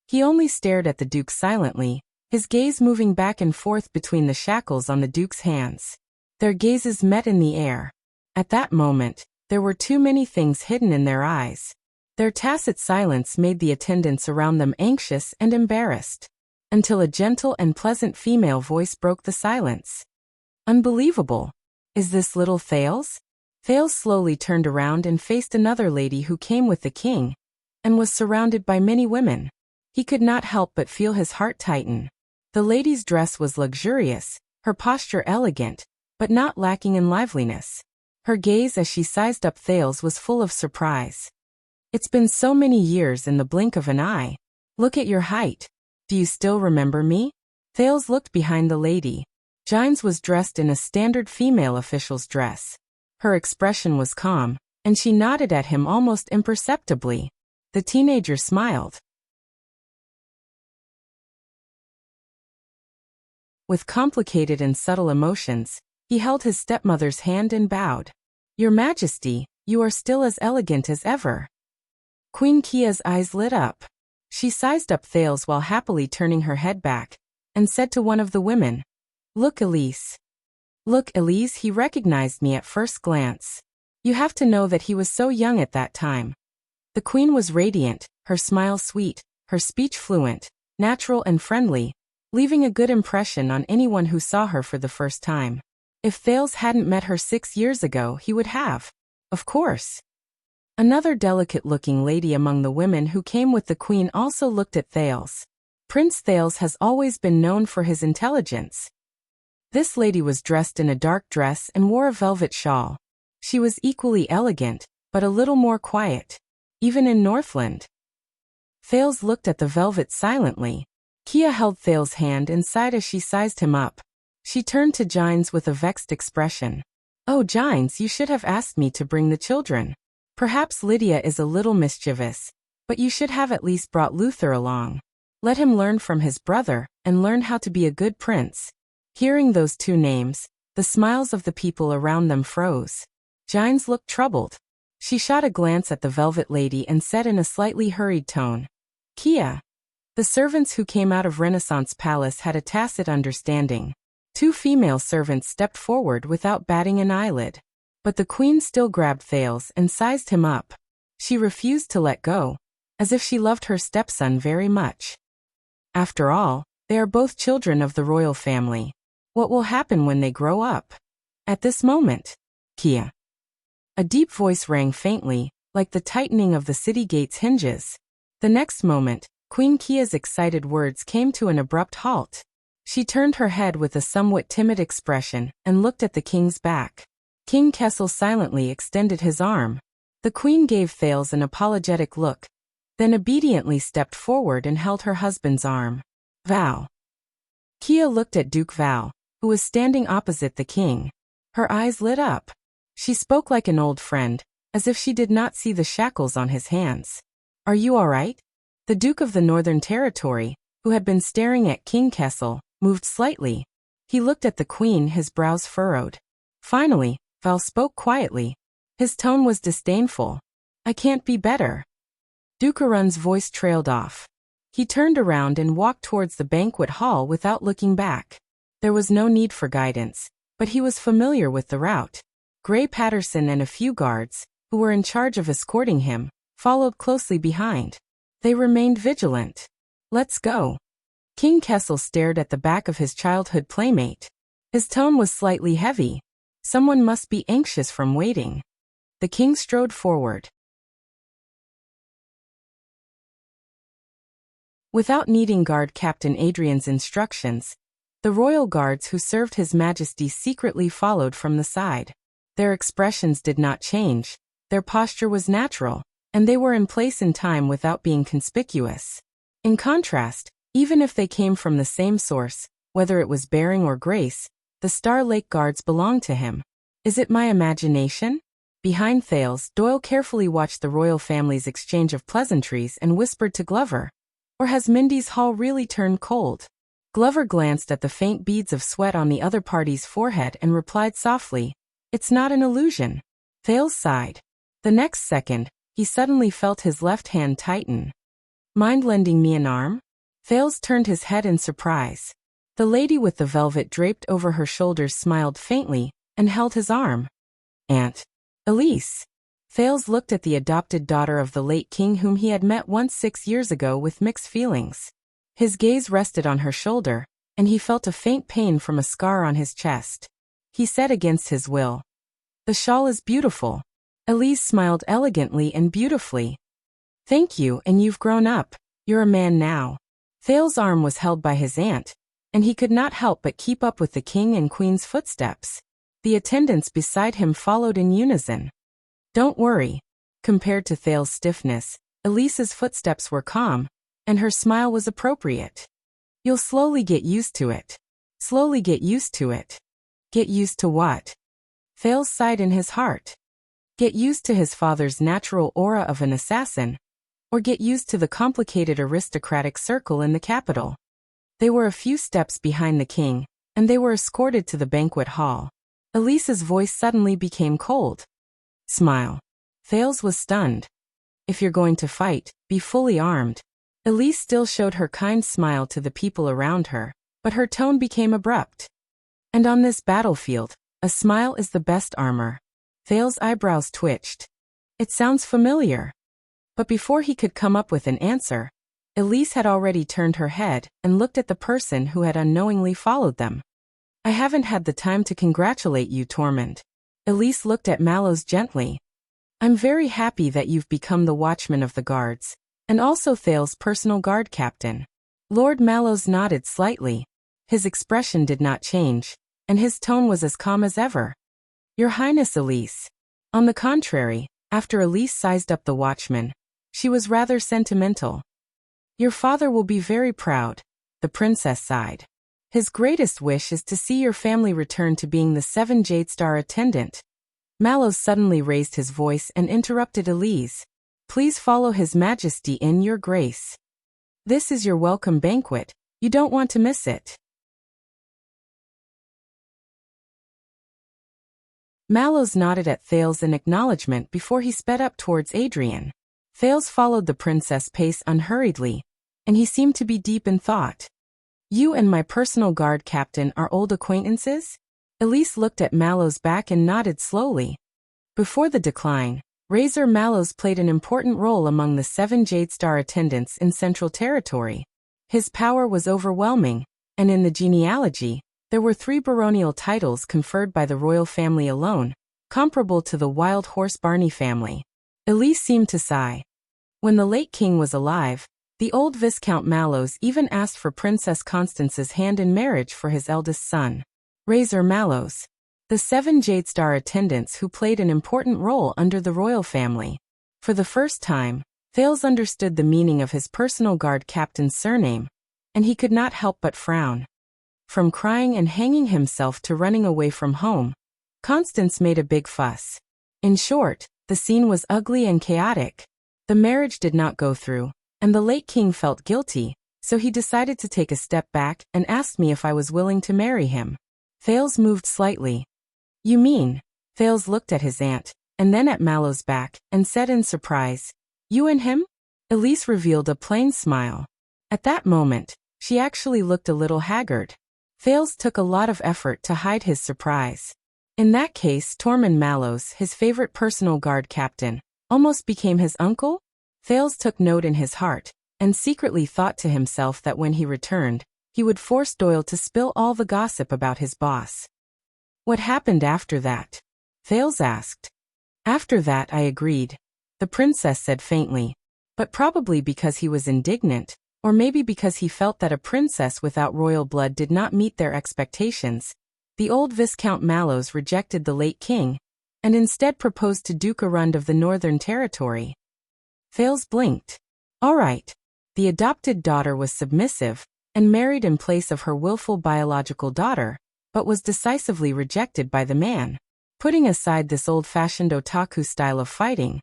He only stared at the duke silently, his gaze moving back and forth between the shackles on the duke's hands. Their gazes met in the air. At that moment, there were too many things hidden in their eyes. Their tacit silence made the attendants around them anxious and embarrassed, until a gentle and pleasant female voice broke the silence. Unbelievable! Is this little Thales? Thales slowly turned around and faced another lady who came with the king, and was surrounded by many women. He could not help but feel his heart tighten. The lady's dress was luxurious, her posture elegant, but not lacking in liveliness. Her gaze as she sized up Thales was full of surprise. It's been so many years in the blink of an eye. Look at your height. Do you still remember me? Thales looked behind the lady. Gines was dressed in a standard female official's dress. Her expression was calm, and she nodded at him almost imperceptibly. The teenager smiled. With complicated and subtle emotions, he held his stepmother's hand and bowed. Your Majesty, you are still as elegant as ever. Queen Kia's eyes lit up. She sized up Thales while happily turning her head back, and said to one of the women, Look, Elise. Look, Elise, he recognized me at first glance. You have to know that he was so young at that time. The queen was radiant, her smile sweet, her speech fluent, natural and friendly, leaving a good impression on anyone who saw her for the first time. If Thales hadn't met her 6 years ago, he would have. Of course. Another delicate-looking lady among the women who came with the queen also looked at Thales. Prince Thales has always been known for his intelligence. This lady was dressed in a dark dress and wore a velvet shawl. She was equally elegant, but a little more quiet. Even in Northland. Thales looked at the velvet silently. Kia held Thales' hand and sighed as she sized him up. She turned to Gines with a vexed expression. Oh, Gines, you should have asked me to bring the children. Perhaps Lydia is a little mischievous, but you should have at least brought Luther along. Let him learn from his brother, and learn how to be a good prince. Hearing those two names, the smiles of the people around them froze. Gines looked troubled. She shot a glance at the velvet lady and said in a slightly hurried tone, Kia. The servants who came out of Renaissance Palace had a tacit understanding. 2 female servants stepped forward without batting an eyelid. But the queen still grabbed Thales and sized him up. She refused to let go, as if she loved her stepson very much. After all, they are both children of the royal family. What will happen when they grow up? At this moment, Kia. A deep voice rang faintly, like the tightening of the city gate's hinges. The next moment, Queen Kia's excited words came to an abrupt halt. She turned her head with a somewhat timid expression and looked at the king's back. King Kessel silently extended his arm. The queen gave Thales an apologetic look, then obediently stepped forward and held her husband's arm. Val. Kia looked at Duke Val, who was standing opposite the king. Her eyes lit up. She spoke like an old friend, as if she did not see the shackles on his hands. Are you all right? The Duke of the Northern Territory, who had been staring at King Kessel, moved slightly. He looked at the queen, his brows furrowed. Finally, Val spoke quietly. His tone was disdainful. I can't be better. Duke Arund's voice trailed off. He turned around and walked towards the banquet hall without looking back. There was no need for guidance, but he was familiar with the route. Gray Patterson and a few guards, who were in charge of escorting him, followed closely behind. They remained vigilant. Let's go. King Kessel stared at the back of his childhood playmate. His tone was slightly heavy. Someone must be anxious from waiting. The king strode forward. Without needing Guard Captain Adrian's instructions, the royal guards who served His Majesty secretly followed from the side. Their expressions did not change. Their posture was natural, and they were in place in time without being conspicuous. In contrast, even if they came from the same source, whether it was bearing or grace, the Star Lake guards belonged to him. Is it my imagination? Behind Thales, Doyle carefully watched the royal family's exchange of pleasantries and whispered to Glover. Or has Mindy's hall really turned cold? Glover glanced at the faint beads of sweat on the other party's forehead and replied softly, "It's not an illusion." Thales sighed. The next second, he suddenly felt his left hand tighten. "Mind lending me an arm?" Thales turned his head in surprise. The lady with the velvet draped over her shoulders smiled faintly and held his arm. "Aunt Elise." Thales looked at the adopted daughter of the late king whom he had met once 6 years ago with mixed feelings. His gaze rested on her shoulder, and he felt a faint pain from a scar on his chest. He said against his will, "The shawl is beautiful." Elise smiled elegantly and beautifully. "Thank you, and you've grown up. You're a man now." Thales' arm was held by his aunt, and he could not help but keep up with the king and queen's footsteps. The attendants beside him followed in unison. "Don't worry." Compared to Thales' stiffness, Elise's footsteps were calm, and her smile was appropriate. "You'll slowly get used to it." Slowly get used to it. Get used to what? Thales sighed in his heart. Get used to his father's natural aura of an assassin, or get used to the complicated aristocratic circle in the capital. They were a few steps behind the king, and they were escorted to the banquet hall. Elise's voice suddenly became cold. "Smile." Thales was stunned. "If you're going to fight, be fully armed." Elise still showed her kind smile to the people around her, but her tone became abrupt. "And on this battlefield, a smile is the best armor." Thales' eyebrows twitched. "It sounds familiar." But before he could come up with an answer, Elise had already turned her head and looked at the person who had unknowingly followed them. "I haven't had the time to congratulate you, Tormund." Elise looked at Mallows gently. "I'm very happy that you've become the watchman of the guards, and also Thales' personal guard captain." Lord Mallows nodded slightly. His expression did not change, and his tone was as calm as ever. "Your Highness, Elise." On the contrary, after Elise sized up the watchman, she was rather sentimental. "Your father will be very proud," the princess sighed. "His greatest wish is to see your family return to being the 7 Jade Star attendant." Mallows suddenly raised his voice and interrupted Elise. "Please follow His Majesty in, Your Grace. This is your welcome banquet. You don't want to miss it." Mallows nodded at Thales in acknowledgement before he sped up towards Adrian. Thales followed the princess' pace unhurriedly, and he seemed to be deep in thought. "You and my personal guard captain are old acquaintances?" Elise looked at Mallows' back and nodded slowly. Before the decline, Razor Mallows played an important role among the 7 Jade Star attendants in Central Territory. His power was overwhelming, and in the genealogy, there were 3 baronial titles conferred by the royal family alone, comparable to the Wild Horse Barney family. Elise seemed to sigh. When the late king was alive, the old Viscount Mallows even asked for Princess Constance's hand in marriage for his eldest son, Razor Mallows. The 7 Jade Star attendants who played an important role under the royal family. For the first time, Thales understood the meaning of his personal guard captain's surname, and he could not help but frown. From crying and hanging himself to running away from home, Constance made a big fuss. In short, the scene was ugly and chaotic. The marriage did not go through, and the late king felt guilty, so he decided to take a step back and asked me if I was willing to marry him. Thales moved slightly. "You mean?" Thales looked at his aunt, and then at Mallow's back, and said in surprise, "You and him?" Elise revealed a plain smile. At that moment, she actually looked a little haggard. Thales took a lot of effort to hide his surprise. In that case, Tormund Mallows, his favorite personal guard captain, almost became his uncle? Thales took note in his heart, and secretly thought to himself that when he returned, he would force Doyle to spill all the gossip about his boss. "What happened after that?" Thales asked. "After that I agreed," the princess said faintly, but probably because he was indignant, or maybe because he felt that a princess without royal blood did not meet their expectations. The old Viscount Mallows rejected the late king, and instead proposed to Duke Arund of the Northern Territory. Thales blinked. All right. The adopted daughter was submissive, and married in place of her willful biological daughter, but was decisively rejected by the man. Putting aside this old-fashioned otaku style of fighting,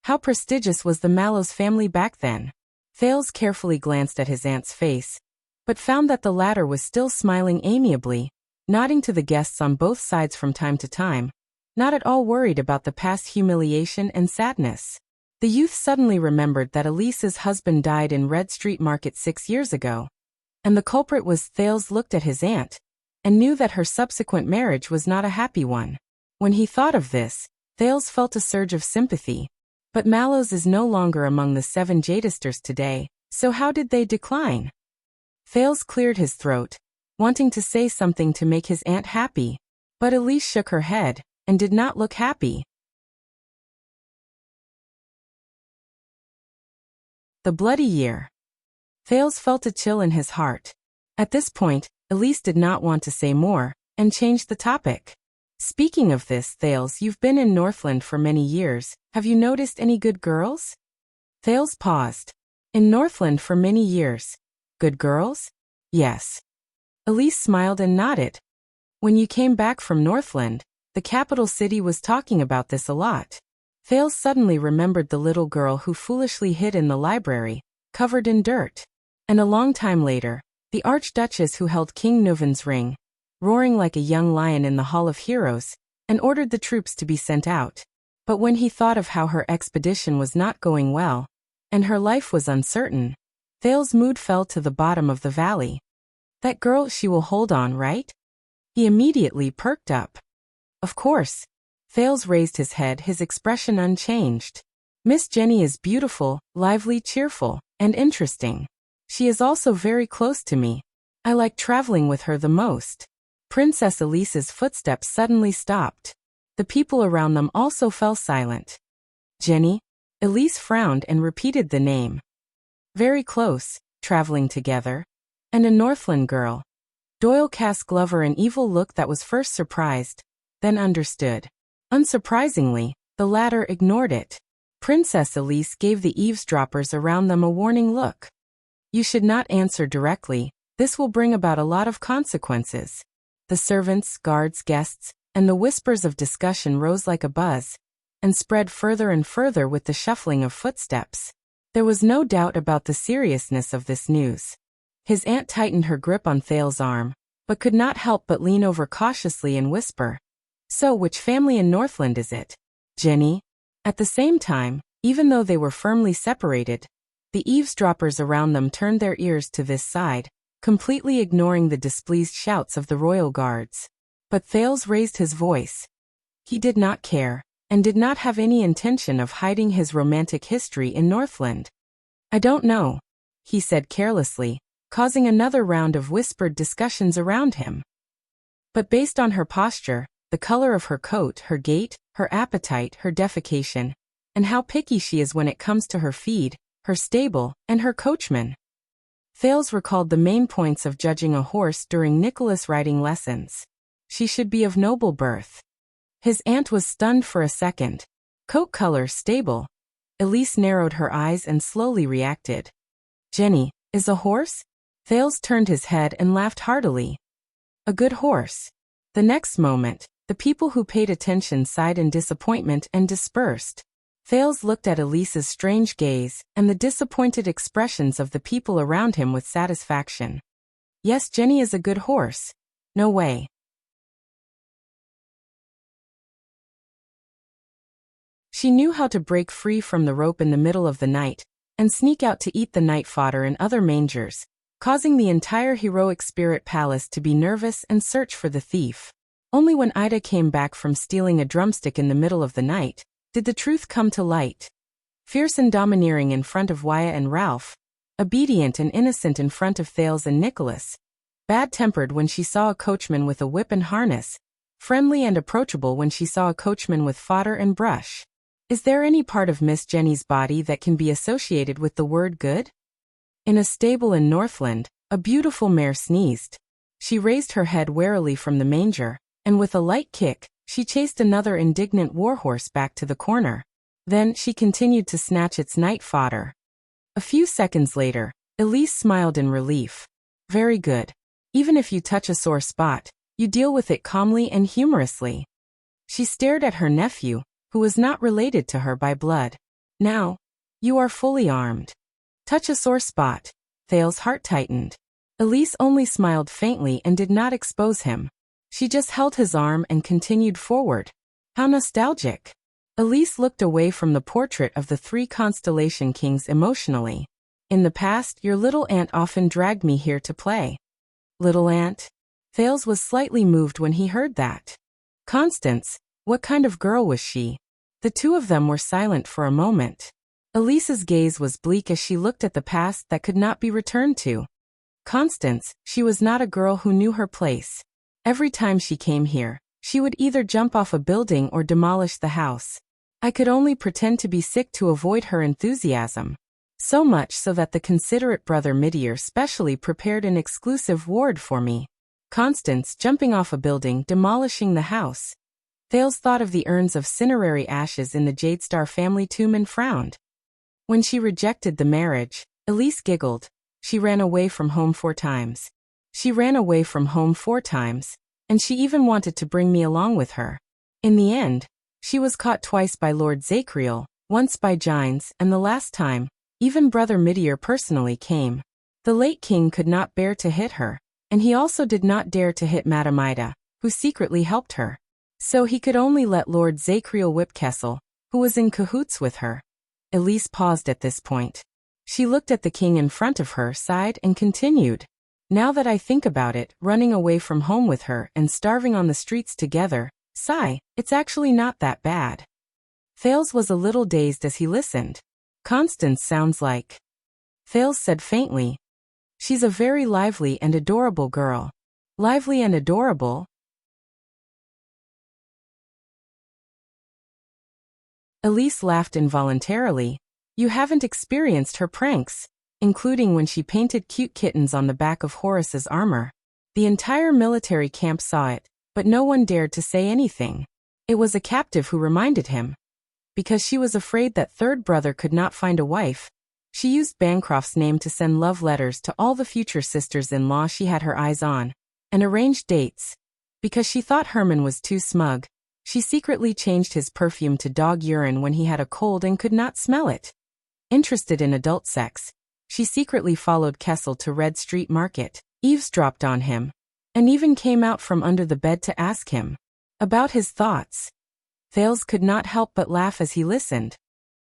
how prestigious was the Mallows family back then? Thales carefully glanced at his aunt's face, but found that the latter was still smiling amiably, nodding to the guests on both sides from time to time, not at all worried about the past humiliation and sadness. The youth suddenly remembered that Elise's husband died in Red Street Market 6 years ago, and the culprit was. Thales looked at his aunt, and knew that her subsequent marriage was not a happy one. When he thought of this, Thales felt a surge of sympathy. But Mallows is no longer among the 7 Jadisters today, so how did they decline? Thales cleared his throat, wanting to say something to make his aunt happy, but Elise shook her head, and did not look happy. The bloody year. Thales felt a chill in his heart. At this point, Elise did not want to say more, and changed the topic. Speaking of this, Thales, you've been in Northland for many years. Have you noticed any good girls? Thales paused. In Northland for many years. Good girls? Yes. Elise smiled and nodded. When you came back from Northland, the capital city was talking about this a lot. Thales suddenly remembered the little girl who foolishly hid in the library, covered in dirt. And a long time later, the Archduchess who held King Nuven's ring, roaring like a young lion in the Hall of Heroes, and ordered the troops to be sent out. But when he thought of how her expedition was not going well, and her life was uncertain, Thales' mood fell to the bottom of the valley. That girl, she will hold on, right? He immediately perked up. Of course. Thales raised his head, his expression unchanged. Miss Jenny is beautiful, lively, cheerful, and interesting. She is also very close to me. I like traveling with her the most. Princess Elise's footsteps suddenly stopped. The people around them also fell silent. Jenny? Elise frowned and repeated the name. Very close, traveling together. And a Northland girl. Doyle cast Glover an evil look that was first surprised, then understood. Unsurprisingly, the latter ignored it. Princess Elise gave the eavesdroppers around them a warning look. You should not answer directly. This will bring about a lot of consequences. The servants, guards, guests, and the whispers of discussion rose like a buzz, and spread further and further with the shuffling of footsteps. There was no doubt about the seriousness of this news. His aunt tightened her grip on Thales' arm, but could not help but lean over cautiously and whisper, So, which family in Northland is it? Jenny? At the same time, even though they were firmly separated, the eavesdroppers around them turned their ears to this side, completely ignoring the displeased shouts of the royal guards. But Thales raised his voice. He did not care, and did not have any intention of hiding his romantic history in Northland. I don't know, he said carelessly, causing another round of whispered discussions around him. But based on her posture, the color of her coat, her gait, her appetite, her defecation, and how picky she is when it comes to her feed, her stable, and her coachman. Thales recalled the main points of judging a horse during Nicholas' riding lessons. She should be of noble birth. His aunt was stunned for a second. Coat color, stable. Elise narrowed her eyes and slowly reacted. Jenny, is a horse? Thales turned his head and laughed heartily. A good horse. The next moment, the people who paid attention sighed in disappointment and dispersed. Thales looked at Elise's strange gaze and the disappointed expressions of the people around him with satisfaction. Yes, Jenny is a good horse. No way. She knew how to break free from the rope in the middle of the night and sneak out to eat the night fodder in other mangers, causing the entire heroic spirit palace to be nervous and search for the thief. Only when Ida came back from stealing a drumstick in the middle of the night did the truth come to light. Fierce and domineering in front of Wyatt and Ralph, obedient and innocent in front of Thales and Nicholas, bad-tempered when she saw a coachman with a whip and harness, friendly and approachable when she saw a coachman with fodder and brush. Is there any part of Miss Jenny's body that can be associated with the word good? In a stable in Northland, a beautiful mare sneezed. She raised her head warily from the manger, and with a light kick, she chased another indignant warhorse back to the corner. Then she continued to snatch its night fodder. A few seconds later, Elise smiled in relief. Very good. Even if you touch a sore spot, you deal with it calmly and humorously. She stared at her nephew, who was not related to her by blood. Now, you are fully armed. Touch a sore spot. Thal's heart tightened. Elise only smiled faintly and did not expose him. She just held his arm and continued forward. How nostalgic. Elise looked away from the portrait of the 3 constellation kings emotionally. In the past, your little aunt often dragged me here to play. Little aunt? Thales was slightly moved when he heard that. Constance, what kind of girl was she? The two of them were silent for a moment. Elise's gaze was bleak as she looked at the past that could not be returned to. Constance, she was not a girl who knew her place. Every time she came here, she would either jump off a building or demolish the house. I could only pretend to be sick to avoid her enthusiasm. So much so that the considerate brother Midir specially prepared an exclusive ward for me. Constance jumping off a building, demolishing the house. Thales thought of the urns of cinerary ashes in the Jadestar family tomb and frowned. When she rejected the marriage, Elise giggled. She ran away from home 4 times. She ran away from home 4 times, and she even wanted to bring me along with her. In the end, she was caught twice by Lord Zakriel, once by Gines, and the last time, even Brother Midir personally came. The late king could not bear to hit her, and he also did not dare to hit Madame Ida, who secretly helped her. So he could only let Lord Zakriel whip Kessel, who was in cahoots with her. Elise paused at this point. She looked at the king in front of her, sighed, and continued. Now that I think about it, running away from home with her and starving on the streets together, sigh, it's actually not that bad. Thales was a little dazed as he listened. Constance sounds like... Thales said faintly. She's a very lively and adorable girl. Lively and adorable? Elise laughed involuntarily. You haven't experienced her pranks, including when she painted cute kittens on the back of Horace's armor. The entire military camp saw it, but no one dared to say anything. It was a captive who reminded him. Because she was afraid that third brother could not find a wife, she used Bancroft's name to send love letters to all the future sisters-in-law she had her eyes on, and arranged dates. Because she thought Herman was too smug, she secretly changed his perfume to dog urine when he had a cold and could not smell it. Interested in adult sex, she secretly followed Kessel to Red Street Market, eavesdropped on him, and even came out from under the bed to ask him about his thoughts. Thales could not help but laugh as he listened.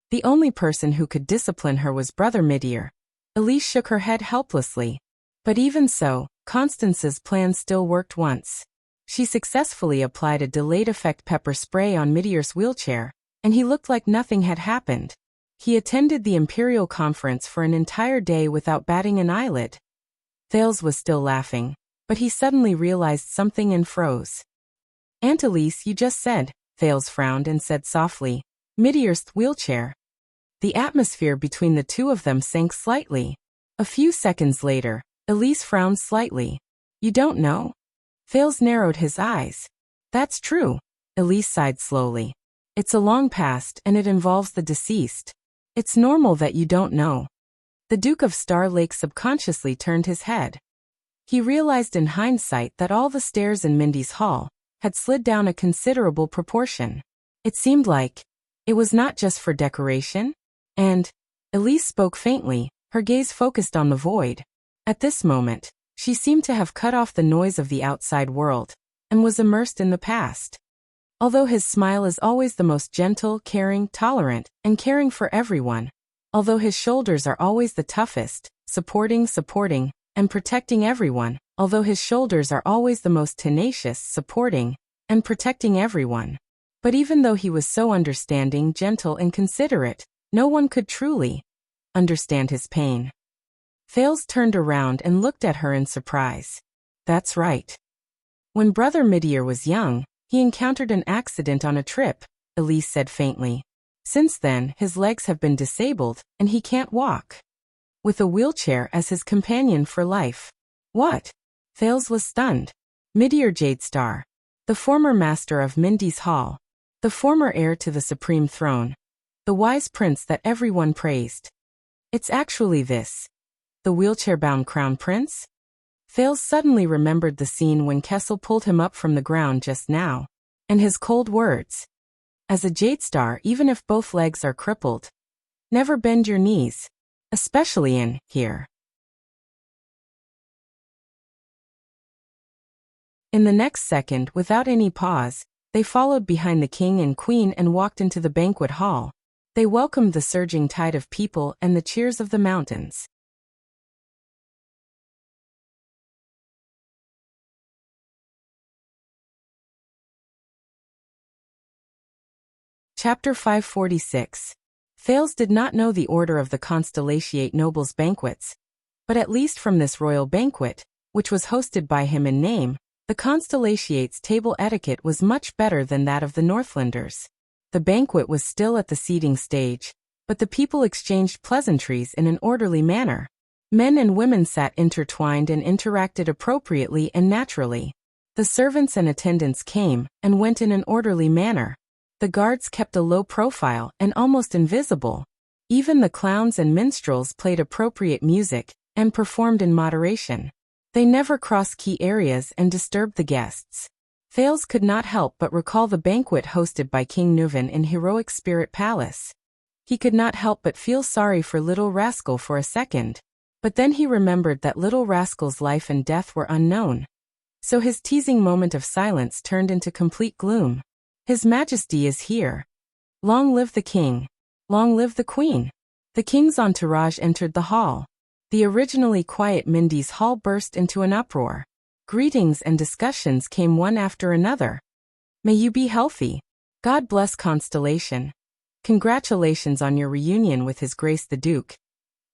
The only person who could discipline her was Brother Midir. Elise shook her head helplessly. But even so, Constance's plan still worked once. She successfully applied a delayed effect pepper spray on Midir's wheelchair, and he looked like nothing had happened. He attended the Imperial Conference for an entire day without batting an eyelid. Thales was still laughing, but he suddenly realized something and froze. Aunt Elise, you just said, Thales frowned and said softly, Midir's wheelchair. The atmosphere between the two of them sank slightly. A few seconds later, Elise frowned slightly. You don't know? Thales narrowed his eyes. That's true. Elise sighed slowly. It's a long past and it involves the deceased. It's normal that you don't know. The Duke of Star Lake subconsciously turned his head. He realized in hindsight that all the stairs in Mindy's hall had slid down a considerable proportion. It seemed like it was not just for decoration. And Elise spoke faintly, her gaze focused on the void. At this moment, she seemed to have cut off the noise of the outside world and was immersed in the past. Although his smile is always the most gentle, caring, tolerant, and caring for everyone. Although his shoulders are always the toughest, supporting, and protecting everyone. Although his shoulders are always the most tenacious, supporting, and protecting everyone. But even though he was so understanding, gentle, and considerate, no one could truly understand his pain. Thales turned around and looked at her in surprise. That's right. When Brother Midir was young, he encountered an accident on a trip, Elise said faintly. Since then, his legs have been disabled, and he can't walk. With a wheelchair as his companion for life. What? Thales was stunned. Midir Jadestar. The former master of Mindy's Hall. The former heir to the supreme throne. The wise prince that everyone praised. It's actually this. The wheelchair-bound crown prince? Thales suddenly remembered the scene when Kessel pulled him up from the ground just now. And his cold words. As a jade star, even if both legs are crippled, never bend your knees, especially in here. In the next second, without any pause, they followed behind the king and queen and walked into the banquet hall. They welcomed the surging tide of people and the cheers of the mountains. Chapter 546. Thales did not know the order of the Constellatiate nobles' banquets, but at least from this royal banquet, which was hosted by him in name, the Constellatiates' table etiquette was much better than that of the Northlanders. The banquet was still at the seating stage, but the people exchanged pleasantries in an orderly manner. Men and women sat intertwined and interacted appropriately and naturally. The servants and attendants came and went in an orderly manner. The guards kept a low profile and almost invisible. Even the clowns and minstrels played appropriate music and performed in moderation. They never crossed key areas and disturbed the guests. Thales could not help but recall the banquet hosted by King Nuvan in Heroic Spirit Palace. He could not help but feel sorry for Little Rascal for a second. But then he remembered that Little Rascal's life and death were unknown. So his teasing moment of silence turned into complete gloom. His Majesty is here. Long live the king. Long live the queen. The king's entourage entered the hall. The originally quiet Mindy's hall burst into an uproar. Greetings and discussions came one after another. May you be healthy. God bless Constellation. Congratulations on your reunion with His Grace the Duke.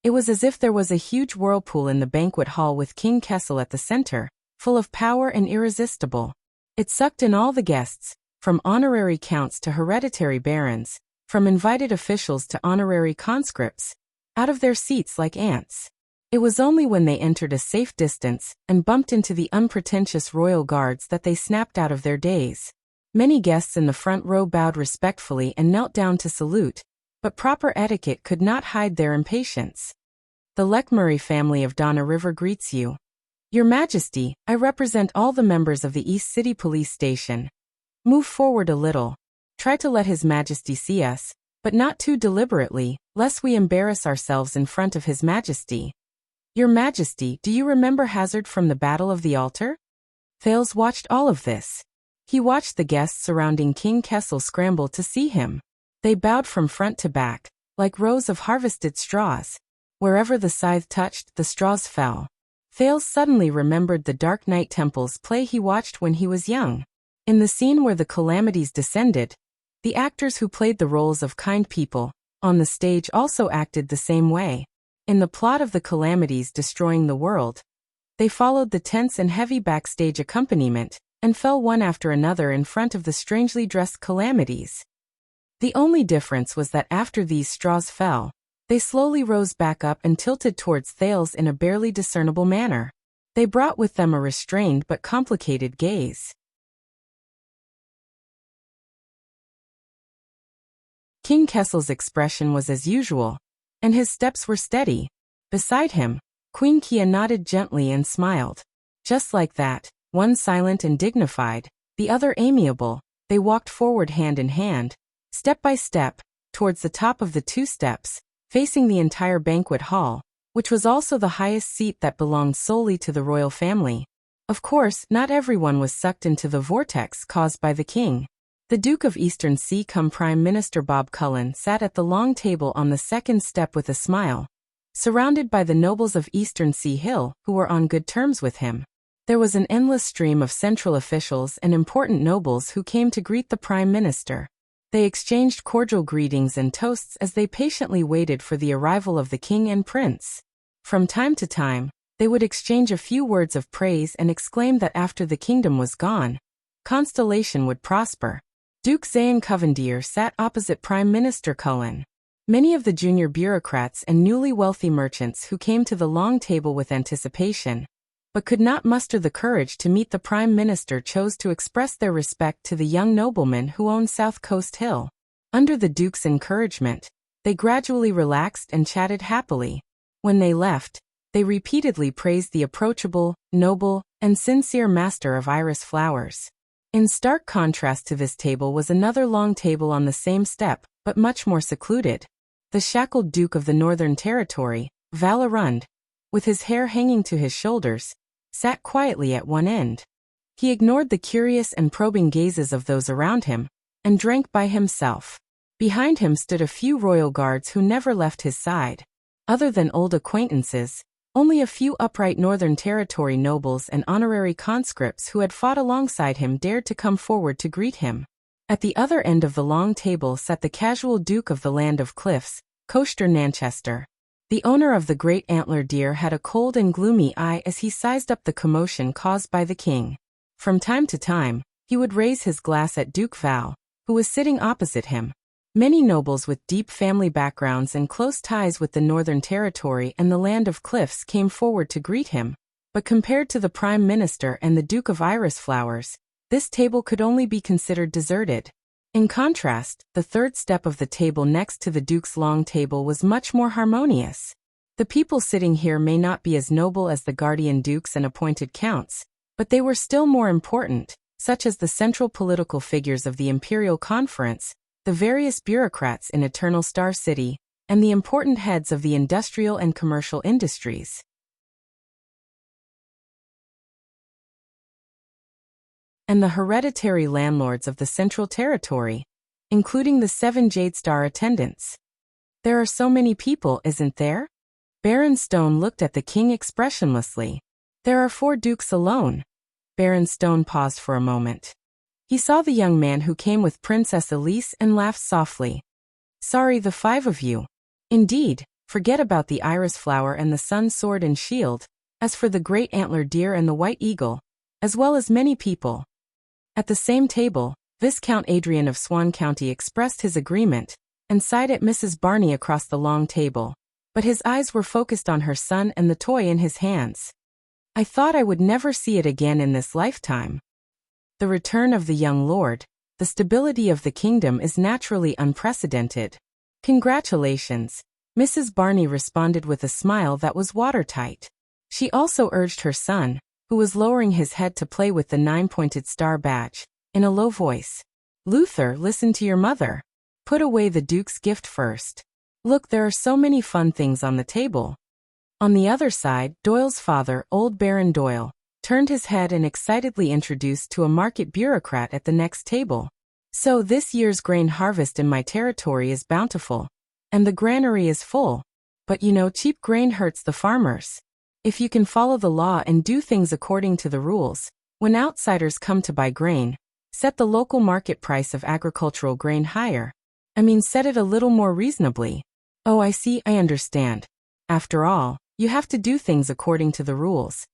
It was as if there was a huge whirlpool in the banquet hall with King Kessel at the center, full of power and irresistible. It sucked in all the guests, from honorary counts to hereditary barons, from invited officials to honorary conscripts, out of their seats like ants. It was only when they entered a safe distance and bumped into the unpretentious royal guards that they snapped out of their daze. Many guests in the front row bowed respectfully and knelt down to salute, but proper etiquette could not hide their impatience. The Leckmurray family of Donna River greets you. Your Majesty, I represent all the members of the East City Police Station. Move forward a little. Try to let His Majesty see us, but not too deliberately, lest we embarrass ourselves in front of His Majesty. Your Majesty, do you remember Hazard from the Battle of the Altar? Thales watched all of this. He watched the guests surrounding King Kessel scramble to see him. They bowed from front to back, like rows of harvested straws. Wherever the scythe touched, the straws fell. Thales suddenly remembered the Dark Knight Temple's play he watched when he was young. In the scene where the calamities descended, the actors who played the roles of kind people on the stage also acted the same way. In the plot of the calamities destroying the world, they followed the tense and heavy backstage accompaniment and fell one after another in front of the strangely dressed calamities. The only difference was that after these straws fell, they slowly rose back up and tilted towards Thales in a barely discernible manner. They brought with them a restrained but complicated gaze. King Kessel's expression was as usual, and his steps were steady. Beside him, Queen Kia nodded gently and smiled. Just like that, one silent and dignified, the other amiable, they walked forward hand in hand, step by step, towards the top of the two steps, facing the entire banquet hall, which was also the highest seat that belonged solely to the royal family. Of course, not everyone was sucked into the vortex caused by the king. The Duke of Eastern Sea cum Prime Minister Bob Cullen sat at the long table on the second step with a smile, surrounded by the nobles of Eastern Sea Hill who were on good terms with him. There was an endless stream of central officials and important nobles who came to greet the Prime Minister. They exchanged cordial greetings and toasts as they patiently waited for the arrival of the king and prince. From time to time, they would exchange a few words of praise and exclaim that after the kingdom was gone, Constellation would prosper. Duke Zayn Covendier sat opposite Prime Minister Cullen. Many of the junior bureaucrats and newly wealthy merchants who came to the long table with anticipation, but could not muster the courage to meet the Prime Minister chose to express their respect to the young nobleman who owned South Coast Hill. Under the duke's encouragement, they gradually relaxed and chatted happily. When they left, they repeatedly praised the approachable, noble, and sincere master of iris flowers. In stark contrast to this table was another long table on the same step, but much more secluded. The shackled Duke of the Northern Territory, Valerund, with his hair hanging to his shoulders, sat quietly at one end. He ignored the curious and probing gazes of those around him, and drank by himself. Behind him stood a few royal guards who never left his side. Other than old acquaintances, only a few upright Northern Territory nobles and honorary conscripts who had fought alongside him dared to come forward to greet him. At the other end of the long table sat the casual Duke of the Land of Cliffs, Coster Nanchester. The owner of the great antler deer had a cold and gloomy eye as he sized up the commotion caused by the king. From time to time, he would raise his glass at Duke Val, who was sitting opposite him. Many nobles with deep family backgrounds and close ties with the Northern Territory and the Land of Cliffs came forward to greet him, but compared to the Prime Minister and the Duke of Iris Flowers, this table could only be considered deserted. In contrast, the third step of the table next to the Duke's long table was much more harmonious. The people sitting here may not be as noble as the guardian dukes and appointed counts, but they were still more important, such as the central political figures of the Imperial Conference, the various bureaucrats in Eternal Star City, and the important heads of the industrial and commercial industries. And the hereditary landlords of the Central Territory, including the 7 Jade Star attendants. There are so many people, isn't there? Baron Stone looked at the king expressionlessly. There are 4 dukes alone. Baron Stone paused for a moment. He saw the young man who came with Princess Elise and laughed softly. Sorry, the 5 of you. Indeed, forget about the iris flower and the sun sword and shield, as for the great antler deer and the white eagle, as well as many people. At the same table, Viscount Adrian of Swan County expressed his agreement, and sighed at Mrs. Barney across the long table, but his eyes were focused on her son and the toy in his hands. I thought I would never see it again in this lifetime. The return of the young lord, the stability of the kingdom is naturally unprecedented. Congratulations, Mrs. Barney responded with a smile that was watertight. She also urged her son, who was lowering his head to play with the 9-pointed star badge, in a low voice. Luther, listen to your mother. Put away the Duke's gift first. Look, there are so many fun things on the table. On the other side, Doyle's father, old Baron Doyle, turned his head and excitedly introduced to a market bureaucrat at the next table. So this year's grain harvest in my territory is bountiful, and the granary is full. But you know, cheap grain hurts the farmers. If you can follow the law and do things according to the rules, when outsiders come to buy grain, set the local market price of agricultural grain higher. Set it a little more reasonably. Oh, I see, I understand. After all, you have to do things according to the rules.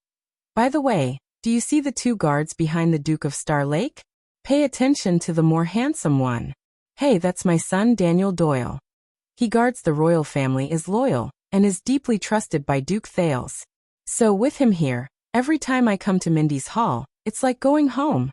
By the way, do you see the 2 guards behind the Duke of Star Lake? Pay attention to the more handsome one. Hey, that's my son Daniel Doyle. He guards the royal family, is loyal, and is deeply trusted by Duke Thales. So with him here, every time I come to Mindy's Hall, it's like going home.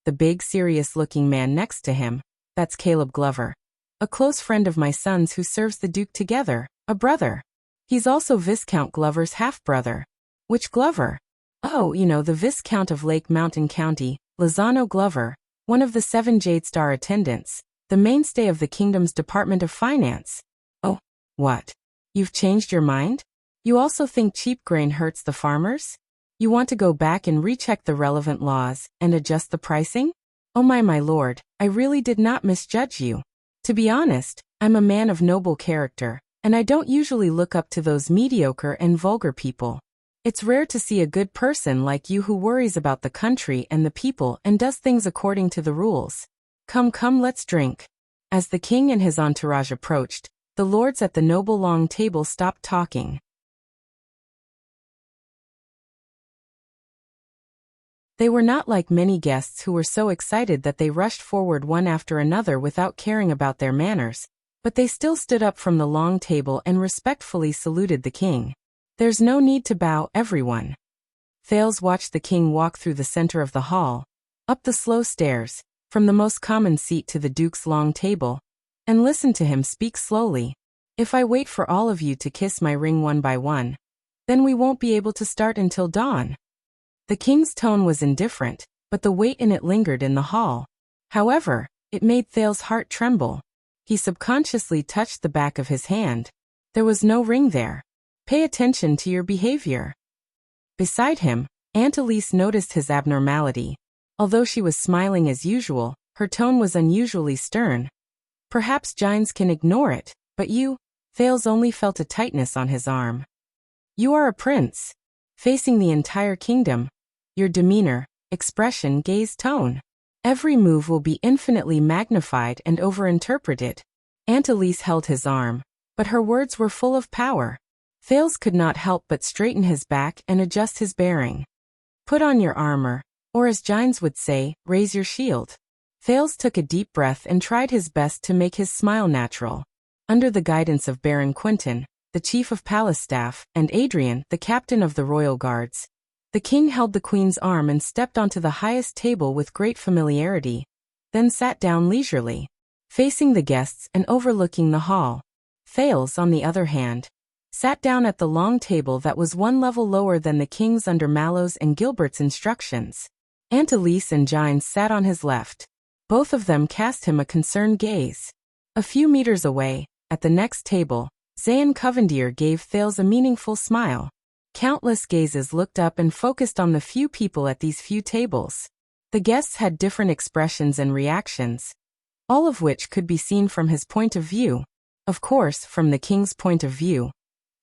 The big, serious-looking man next to him, that's Caleb Glover. A close friend of my son's who serves the Duke together, a brother. He's also Viscount Glover's half-brother. Which Glover? Oh, the Viscount of Lake Mountain County, Lozano Glover, one of the 7 Jade Star attendants, the mainstay of the kingdom's Department of Finance. Oh, what? You've changed your mind? You also think cheap grain hurts the farmers? You want to go back and recheck the relevant laws and adjust the pricing? Oh my lord, I really did not misjudge you. To be honest, I'm a man of noble character, and I don't usually look up to those mediocre and vulgar people. It's rare to see a good person like you who worries about the country and the people and does things according to the rules. Come, let's drink. As the king and his entourage approached, the lords at the noble long table stopped talking. They were not like many guests who were so excited that they rushed forward one after another without caring about their manners, but they still stood up from the long table and respectfully saluted the king. There's no need to bow, everyone. Thales watched the king walk through the center of the hall, up the slow stairs, from the most common seat to the Duke's long table, and listened to him speak slowly. "If I wait for all of you to kiss my ring one by one, then we won't be able to start until dawn." The king's tone was indifferent, but the weight in it lingered in the hall. However, it made Thale's heart tremble. He subconsciously touched the back of his hand. There was no ring there. "Pay attention to your behavior." Beside him, Aunt Elise noticed his abnormality. Although she was smiling as usual, her tone was unusually stern. "Perhaps giants can ignore it, but you..." Thales only felt a tightness on his arm. "You are a prince, facing the entire kingdom. Your demeanor, expression, gaze, tone. Every move will be infinitely magnified and overinterpreted." Aunt Elise held his arm, but her words were full of power. Thales could not help but straighten his back and adjust his bearing. "Put on your armor, or as giants would say, raise your shield." Thales took a deep breath and tried his best to make his smile natural. Under the guidance of Baron Quentin, the chief of palace staff, and Adrian, the captain of the royal guards, the king held the queen's arm and stepped onto the highest table with great familiarity, then sat down leisurely, facing the guests and overlooking the hall. Thales, on the other hand, sat down at the long table that was one level lower than the king's under Mallow's and Gilbert's instructions. Aunt Elise and Gines sat on his left. Both of them cast him a concerned gaze. A few meters away, at the next table, Zayn Covendier gave Thales a meaningful smile. Countless gazes looked up and focused on the few people at these few tables. The guests had different expressions and reactions, all of which could be seen from his point of view. Of course, from the king's point of view,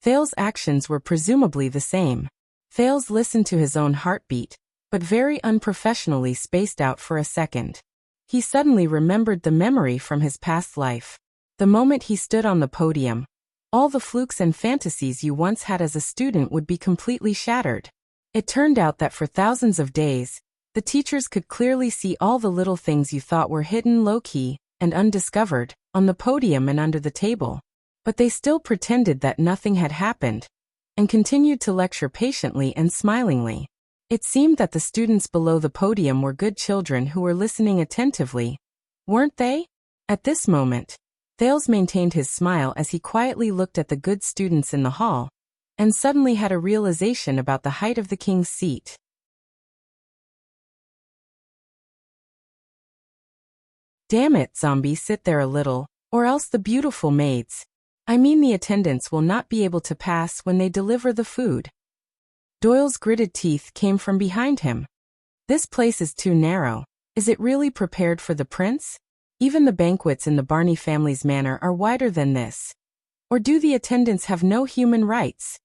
Thales' actions were presumably the same. Thales listened to his own heartbeat, but very unprofessionally spaced out for a second. He suddenly remembered the memory from his past life. The moment he stood on the podium, all the flukes and fantasies you once had as a student would be completely shattered. It turned out that for thousands of days, the teachers could clearly see all the little things you thought were hidden low-key and undiscovered, on the podium and under the table. But they still pretended that nothing had happened, and continued to lecture patiently and smilingly. It seemed that the students below the podium were good children who were listening attentively. Weren't they? At this moment, Thales maintained his smile as he quietly looked at the good students in the hall, and suddenly had a realization about the height of the king's seat. "Damn it, zombie, sit there a little, or else the beautiful maids, I mean the attendants, will not be able to pass when they deliver the food." Doyle's gritted teeth came from behind him. "This place is too narrow. Is it really prepared for the prince? Even the banquets in the Barney family's manor are wider than this. Or do the attendants have no human rights?"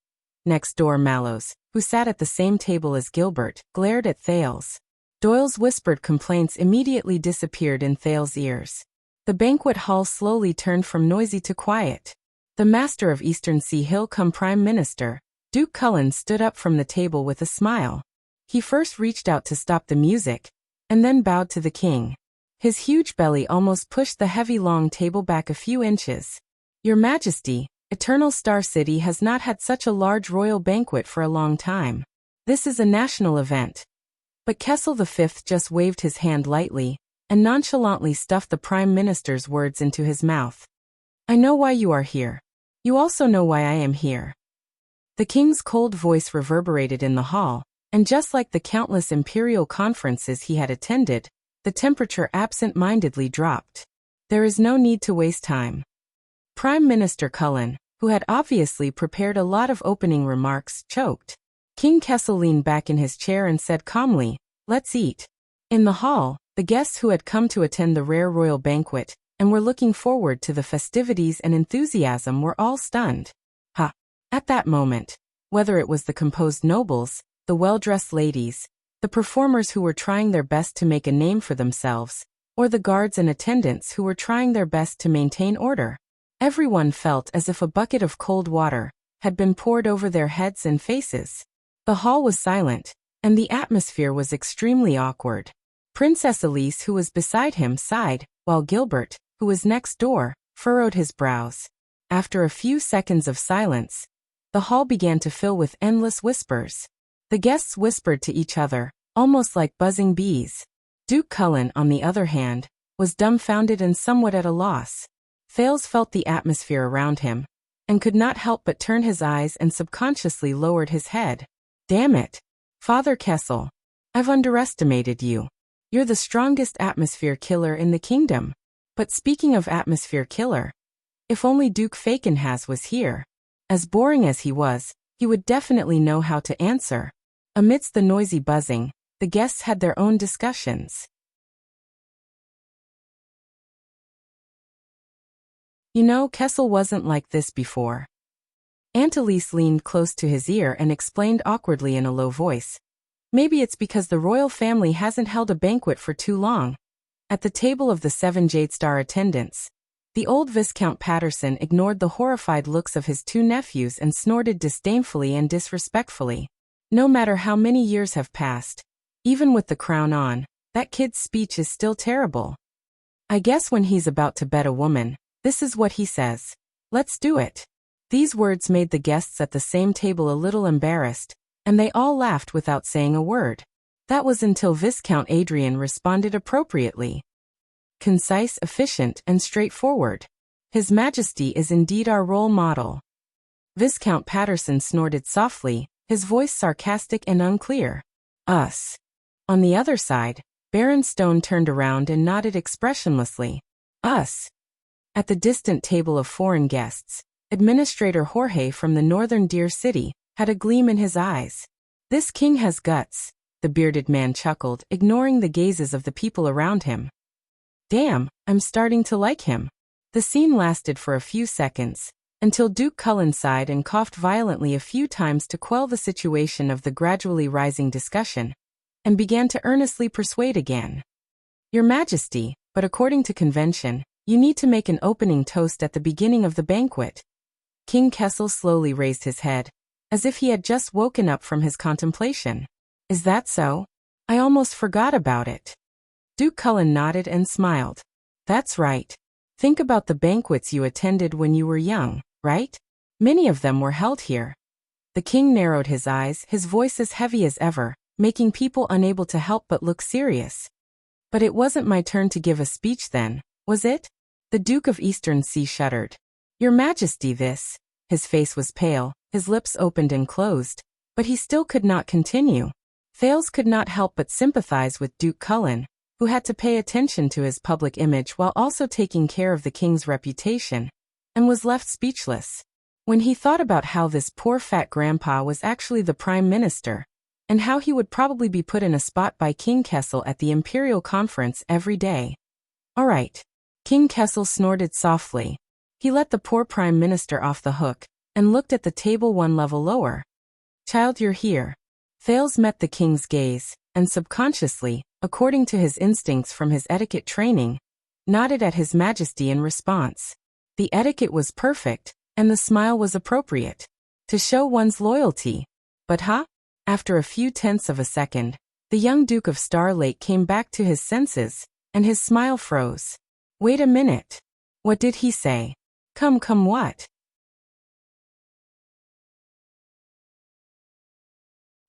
Next door, Mallows, who sat at the same table as Gilbert, glared at Thales. Doyle's whispered complaints immediately disappeared in Thales' ears. The banquet hall slowly turned from noisy to quiet. The master of Eastern Sea Hill cum Prime Minister, Duke Cullen, stood up from the table with a smile. He first reached out to stop the music, and then bowed to the king. His huge belly almost pushed the heavy long table back a few inches. "Your Majesty, Eternal Star City has not had such a large royal banquet for a long time. This is a national event." But Kessel V just waved his hand lightly, and nonchalantly stuffed the Prime Minister's words into his mouth. "I know why you are here. You also know why I am here." The king's cold voice reverberated in the hall, and just like the countless imperial conferences he had attended, the temperature absent-mindedly dropped. "There is no need to waste time." Prime Minister Cullen, who had obviously prepared a lot of opening remarks, choked. King Kessel leaned back in his chair and said calmly, "Let's eat." In the hall, the guests who had come to attend the rare royal banquet, and were looking forward to the festivities and enthusiasm, were all stunned. At that moment, whether it was the composed nobles, the well-dressed ladies, the performers who were trying their best to make a name for themselves, or the guards and attendants who were trying their best to maintain order, everyone felt as if a bucket of cold water had been poured over their heads and faces. The hall was silent, and the atmosphere was extremely awkward. Princess Elise, who was beside him, sighed, while Gilbert, who was next door, furrowed his brows. After a few seconds of silence, the hall began to fill with endless whispers. The guests whispered to each other, almost like buzzing bees. Duke Cullen, on the other hand, was dumbfounded and somewhat at a loss. Thales felt the atmosphere around him, and could not help but turn his eyes and subconsciously lowered his head. Damn it. Father Kessel. I've underestimated you. You're the strongest atmosphere killer in the kingdom. But speaking of atmosphere killer, if only Duke Fakenhas was here. As boring as he was, he would definitely know how to answer. Amidst the noisy buzzing, the guests had their own discussions. You know, Kessel wasn't like this before. Antelise leaned close to his ear and explained awkwardly in a low voice. Maybe it's because the royal family hasn't held a banquet for too long. At the table of the 7 Jade-Star attendants, the old Viscount Patterson ignored the horrified looks of his 2 nephews and snorted disdainfully and disrespectfully. No matter how many years have passed, even with the crown on, that kid's speech is still terrible. I guess when he's about to bed a woman, this is what he says. Let's do it. These words made the guests at the same table a little embarrassed, and they all laughed without saying a word. That was until Viscount Adrian responded appropriately. Concise, efficient, and straightforward. His Majesty is indeed our role model. Viscount Patterson snorted softly, his voice sarcastic and unclear. Us. On the other side, Baron Stone turned around and nodded expressionlessly. Us. At the distant table of foreign guests, Administrator Jorge from the northern Deer City had a gleam in his eyes. This king has guts, the bearded man chuckled, ignoring the gazes of the people around him. Damn, I'm starting to like him. The scene lasted for a few seconds, until Duke Cullen sighed and coughed violently a few times to quell the situation of the gradually rising discussion, and began to earnestly persuade again. Your Majesty, but according to convention, you need to make an opening toast at the beginning of the banquet. King Kessel slowly raised his head, as if he had just woken up from his contemplation. Is that so? I almost forgot about it. Duke Cullen nodded and smiled. That's right. Think about the banquets you attended when you were young, right? Many of them were held here. The king narrowed his eyes, his voice as heavy as ever, making people unable to help but look serious. But it wasn't my turn to give a speech then, was it? The Duke of Eastern Sea shuddered. Your Majesty, this. His face was pale, his lips opened and closed, but he still could not continue. Thales could not help but sympathize with Duke Cullen, who had to pay attention to his public image while also taking care of the king's reputation, and was left speechless. When he thought about how this poor fat grandpa was actually the prime minister, and how he would probably be put in a spot by King Kessel at the imperial conference every day. All right. King Kessel snorted softly. He let the poor prime minister off the hook, and looked at the table one level lower. Child, you're here. Thales met the king's gaze, and subconsciously, according to his instincts from his etiquette training, nodded at His Majesty in response. The etiquette was perfect, and the smile was appropriate. To show one's loyalty. But After a few tenths of a second, the young Duke of Star Lake came back to his senses, and his smile froze. Wait a minute. What did he say? Come what?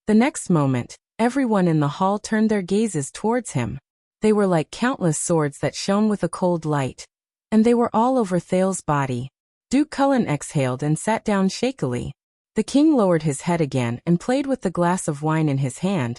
The next moment, everyone in the hall turned their gazes towards him. They were like countless swords that shone with a cold light, and they were all over Thales' body. Duke Cullen exhaled and sat down shakily. The king lowered his head again and played with the glass of wine in his hand,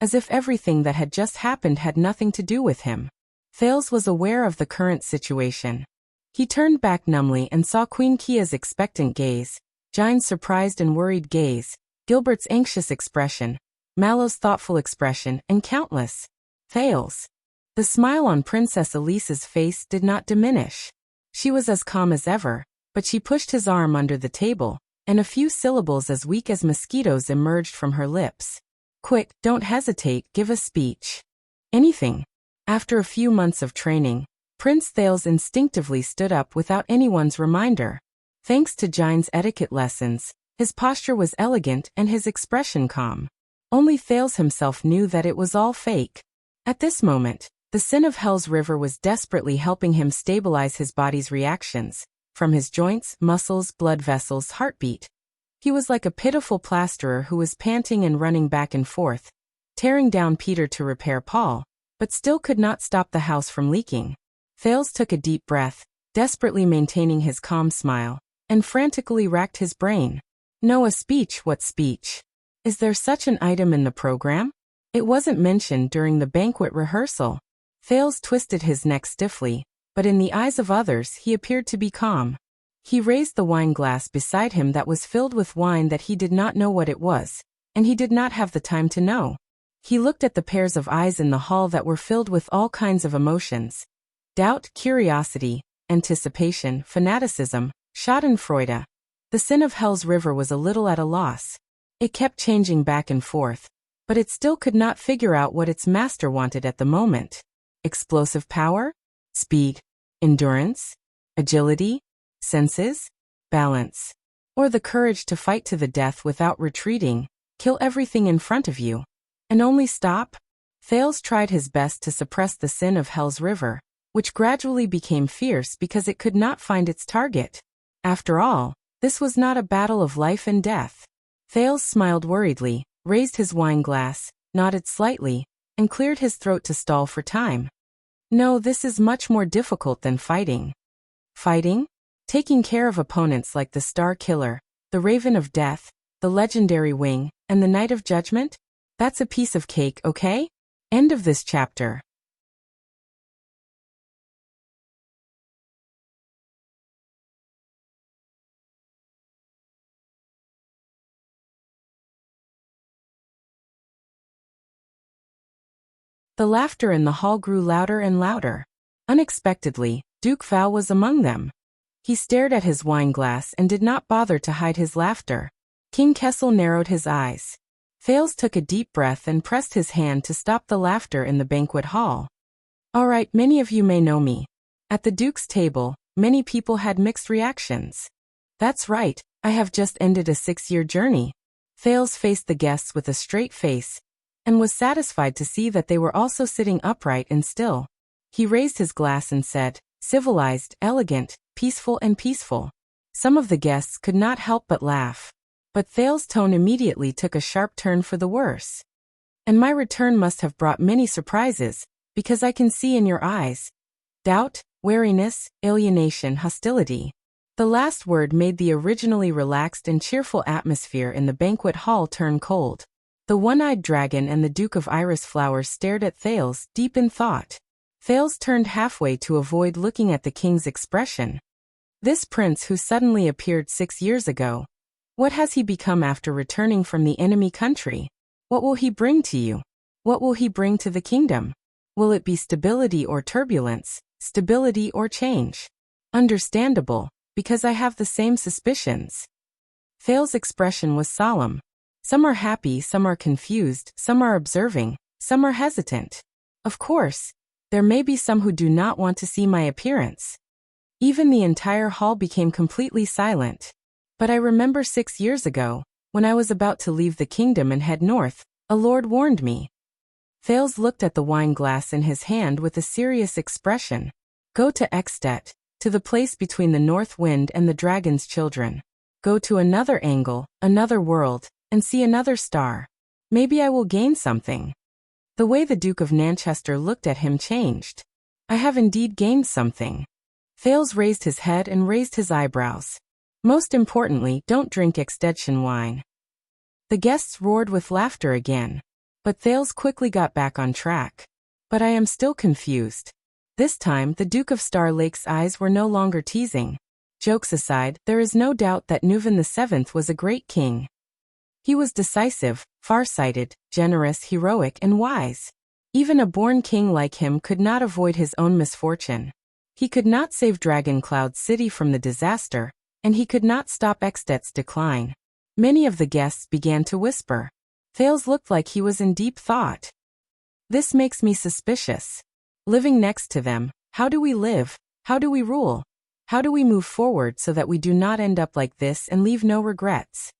as if everything that had just happened had nothing to do with him. Thales was aware of the current situation. He turned back numbly and saw Queen Kia's expectant gaze, Jine's surprised and worried gaze, Gilbert's anxious expression, Mallow's thoughtful expression, and countless. Thales. The smile on Princess Elise's face did not diminish. She was as calm as ever, but she pushed his arm under the table, and a few syllables as weak as mosquitoes emerged from her lips. Quick, don't hesitate, give a speech. Anything. After a few months of training, Prince Thales instinctively stood up without anyone's reminder. Thanks to Jine's etiquette lessons, his posture was elegant and his expression calm. Only Thales himself knew that it was all fake. At this moment, the sin of Hell's River was desperately helping him stabilize his body's reactions, from his joints, muscles, blood vessels, heartbeat. He was like a pitiful plasterer who was panting and running back and forth, tearing down Peter to repair Paul, but still could not stop the house from leaking. Thales took a deep breath, desperately maintaining his calm smile, and frantically racked his brain. No, a speech, what speech? Is there such an item in the program? It wasn't mentioned during the banquet rehearsal. Thales twisted his neck stiffly, but in the eyes of others he appeared to be calm. He raised the wine glass beside him that was filled with wine that he did not know what it was, and he did not have the time to know. He looked at the pairs of eyes in the hall that were filled with all kinds of emotions. Doubt, curiosity, anticipation, fanaticism, schadenfreude. The sin of Hell's River was a little at a loss. It kept changing back and forth, but it still could not figure out what its master wanted at the moment. Explosive power? Speed? Endurance? Agility? Senses? Balance? Or the courage to fight to the death without retreating, kill everything in front of you, and only stop? Thales tried his best to suppress the sin of Hell's River, which gradually became fierce because it could not find its target. After all, this was not a battle of life and death. Thales smiled worriedly, raised his wine glass, nodded slightly, and cleared his throat to stall for time. No, this is much more difficult than fighting. Fighting? Taking care of opponents like the Star Killer, the Raven of Death, the Legendary Wing, and the Knight of Judgment? That's a piece of cake, okay? End of this chapter. The laughter in the hall grew louder and louder. Unexpectedly, Duke Val was among them. He stared at his wine glass and did not bother to hide his laughter. King Kessel narrowed his eyes. Thales took a deep breath and pressed his hand to stop the laughter in the banquet hall. All right, many of you may know me. At the Duke's table, many people had mixed reactions. That's right, I have just ended a 6-year journey. Thales faced the guests with a straight face, and was satisfied to see that they were also sitting upright and still. He raised his glass and said, civilized, elegant, peaceful and peaceful. Some of the guests could not help but laugh. But Thales' tone immediately took a sharp turn for the worse. And my return must have brought many surprises, because I can see in your eyes doubt, wariness, alienation, hostility. The last word made the originally relaxed and cheerful atmosphere in the banquet hall turn cold. The one-eyed dragon and the Duke of Iris Flowers stared at Thales, deep in thought. Thales turned halfway to avoid looking at the king's expression. This prince who suddenly appeared 6 years ago, what has he become after returning from the enemy country? What will he bring to you? What will he bring to the kingdom? Will it be stability or turbulence, stability or change? Understandable, because I have the same suspicions. Thales' expression was solemn. Some are happy, some are confused, some are observing, some are hesitant. Of course, there may be some who do not want to see my appearance. Even the entire hall became completely silent. But I remember 6 years ago, when I was about to leave the kingdom and head north, a lord warned me. Thales looked at the wine glass in his hand with a serious expression. Go to Extet, to the place between the north wind and the dragon's children. Go to another angle, another world, and see another star. Maybe I will gain something. The way the Duke of Manchester looked at him changed. I have indeed gained something. Thales raised his head and raised his eyebrows. Most importantly, don't drink extension wine. The guests roared with laughter again. But Thales quickly got back on track. But I am still confused. This time, the Duke of Star Lake's eyes were no longer teasing. Jokes aside, there is no doubt that Nuvan VII was a great king. He was decisive, far-sighted, generous, heroic, and wise. Even a born king like him could not avoid his own misfortune. He could not save Dragon Cloud City from the disaster, and he could not stop Extet's decline. Many of the guests began to whisper. Thales looked like he was in deep thought. This makes me suspicious. Living next to them, how do we live? How do we rule? How do we move forward so that we do not end up like this and leave no regrets?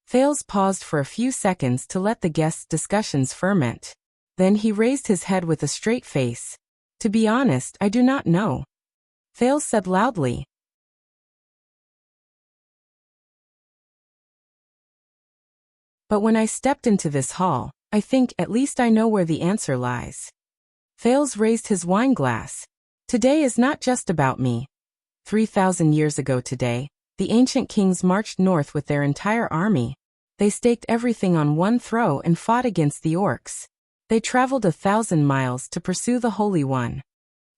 Thales paused for a few seconds to let the guests' discussions ferment. Then he raised his head with a straight face. To be honest, I do not know. Thales said loudly. But when I stepped into this hall, I think at least I know where the answer lies. Thales raised his wine glass. Today is not just about me. 3,000 years ago today, the ancient kings marched north with their entire army. They staked everything on one throw and fought against the orcs. They traveled 1,000 miles to pursue the Holy One.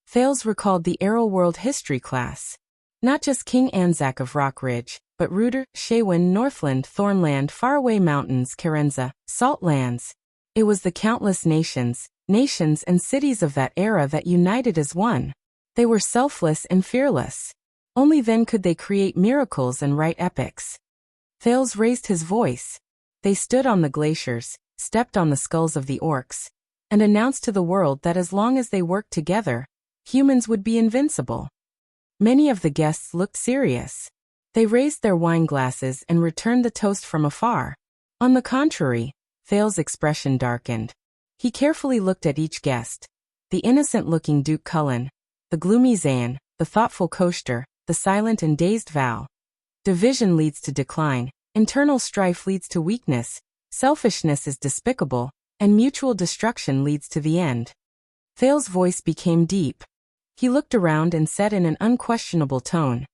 Thales recalled the Arrow World History class. Not just King Anzac of Rock Ridge, but Rudder, Shaywin, Northland, Thornland, faraway mountains, Carenza, salt lands. It was the countless nations and cities of that era that united as one. They were selfless and fearless. Only then could they create miracles and write epics. Thales raised his voice. They stood on the glaciers, stepped on the skulls of the orcs, and announced to the world that as long as they worked together, humans would be invincible. Many of the guests looked serious. They raised their wine glasses and returned the toast from afar. On the contrary, Thales' expression darkened. He carefully looked at each guest. The innocent-looking Duke Cullen, the gloomy Zayn, the thoughtful Koster, the silent and dazed Val. Division leads to decline, internal strife leads to weakness, selfishness is despicable, and mutual destruction leads to the end. Thales' voice became deep. He looked around and said in an unquestionable tone,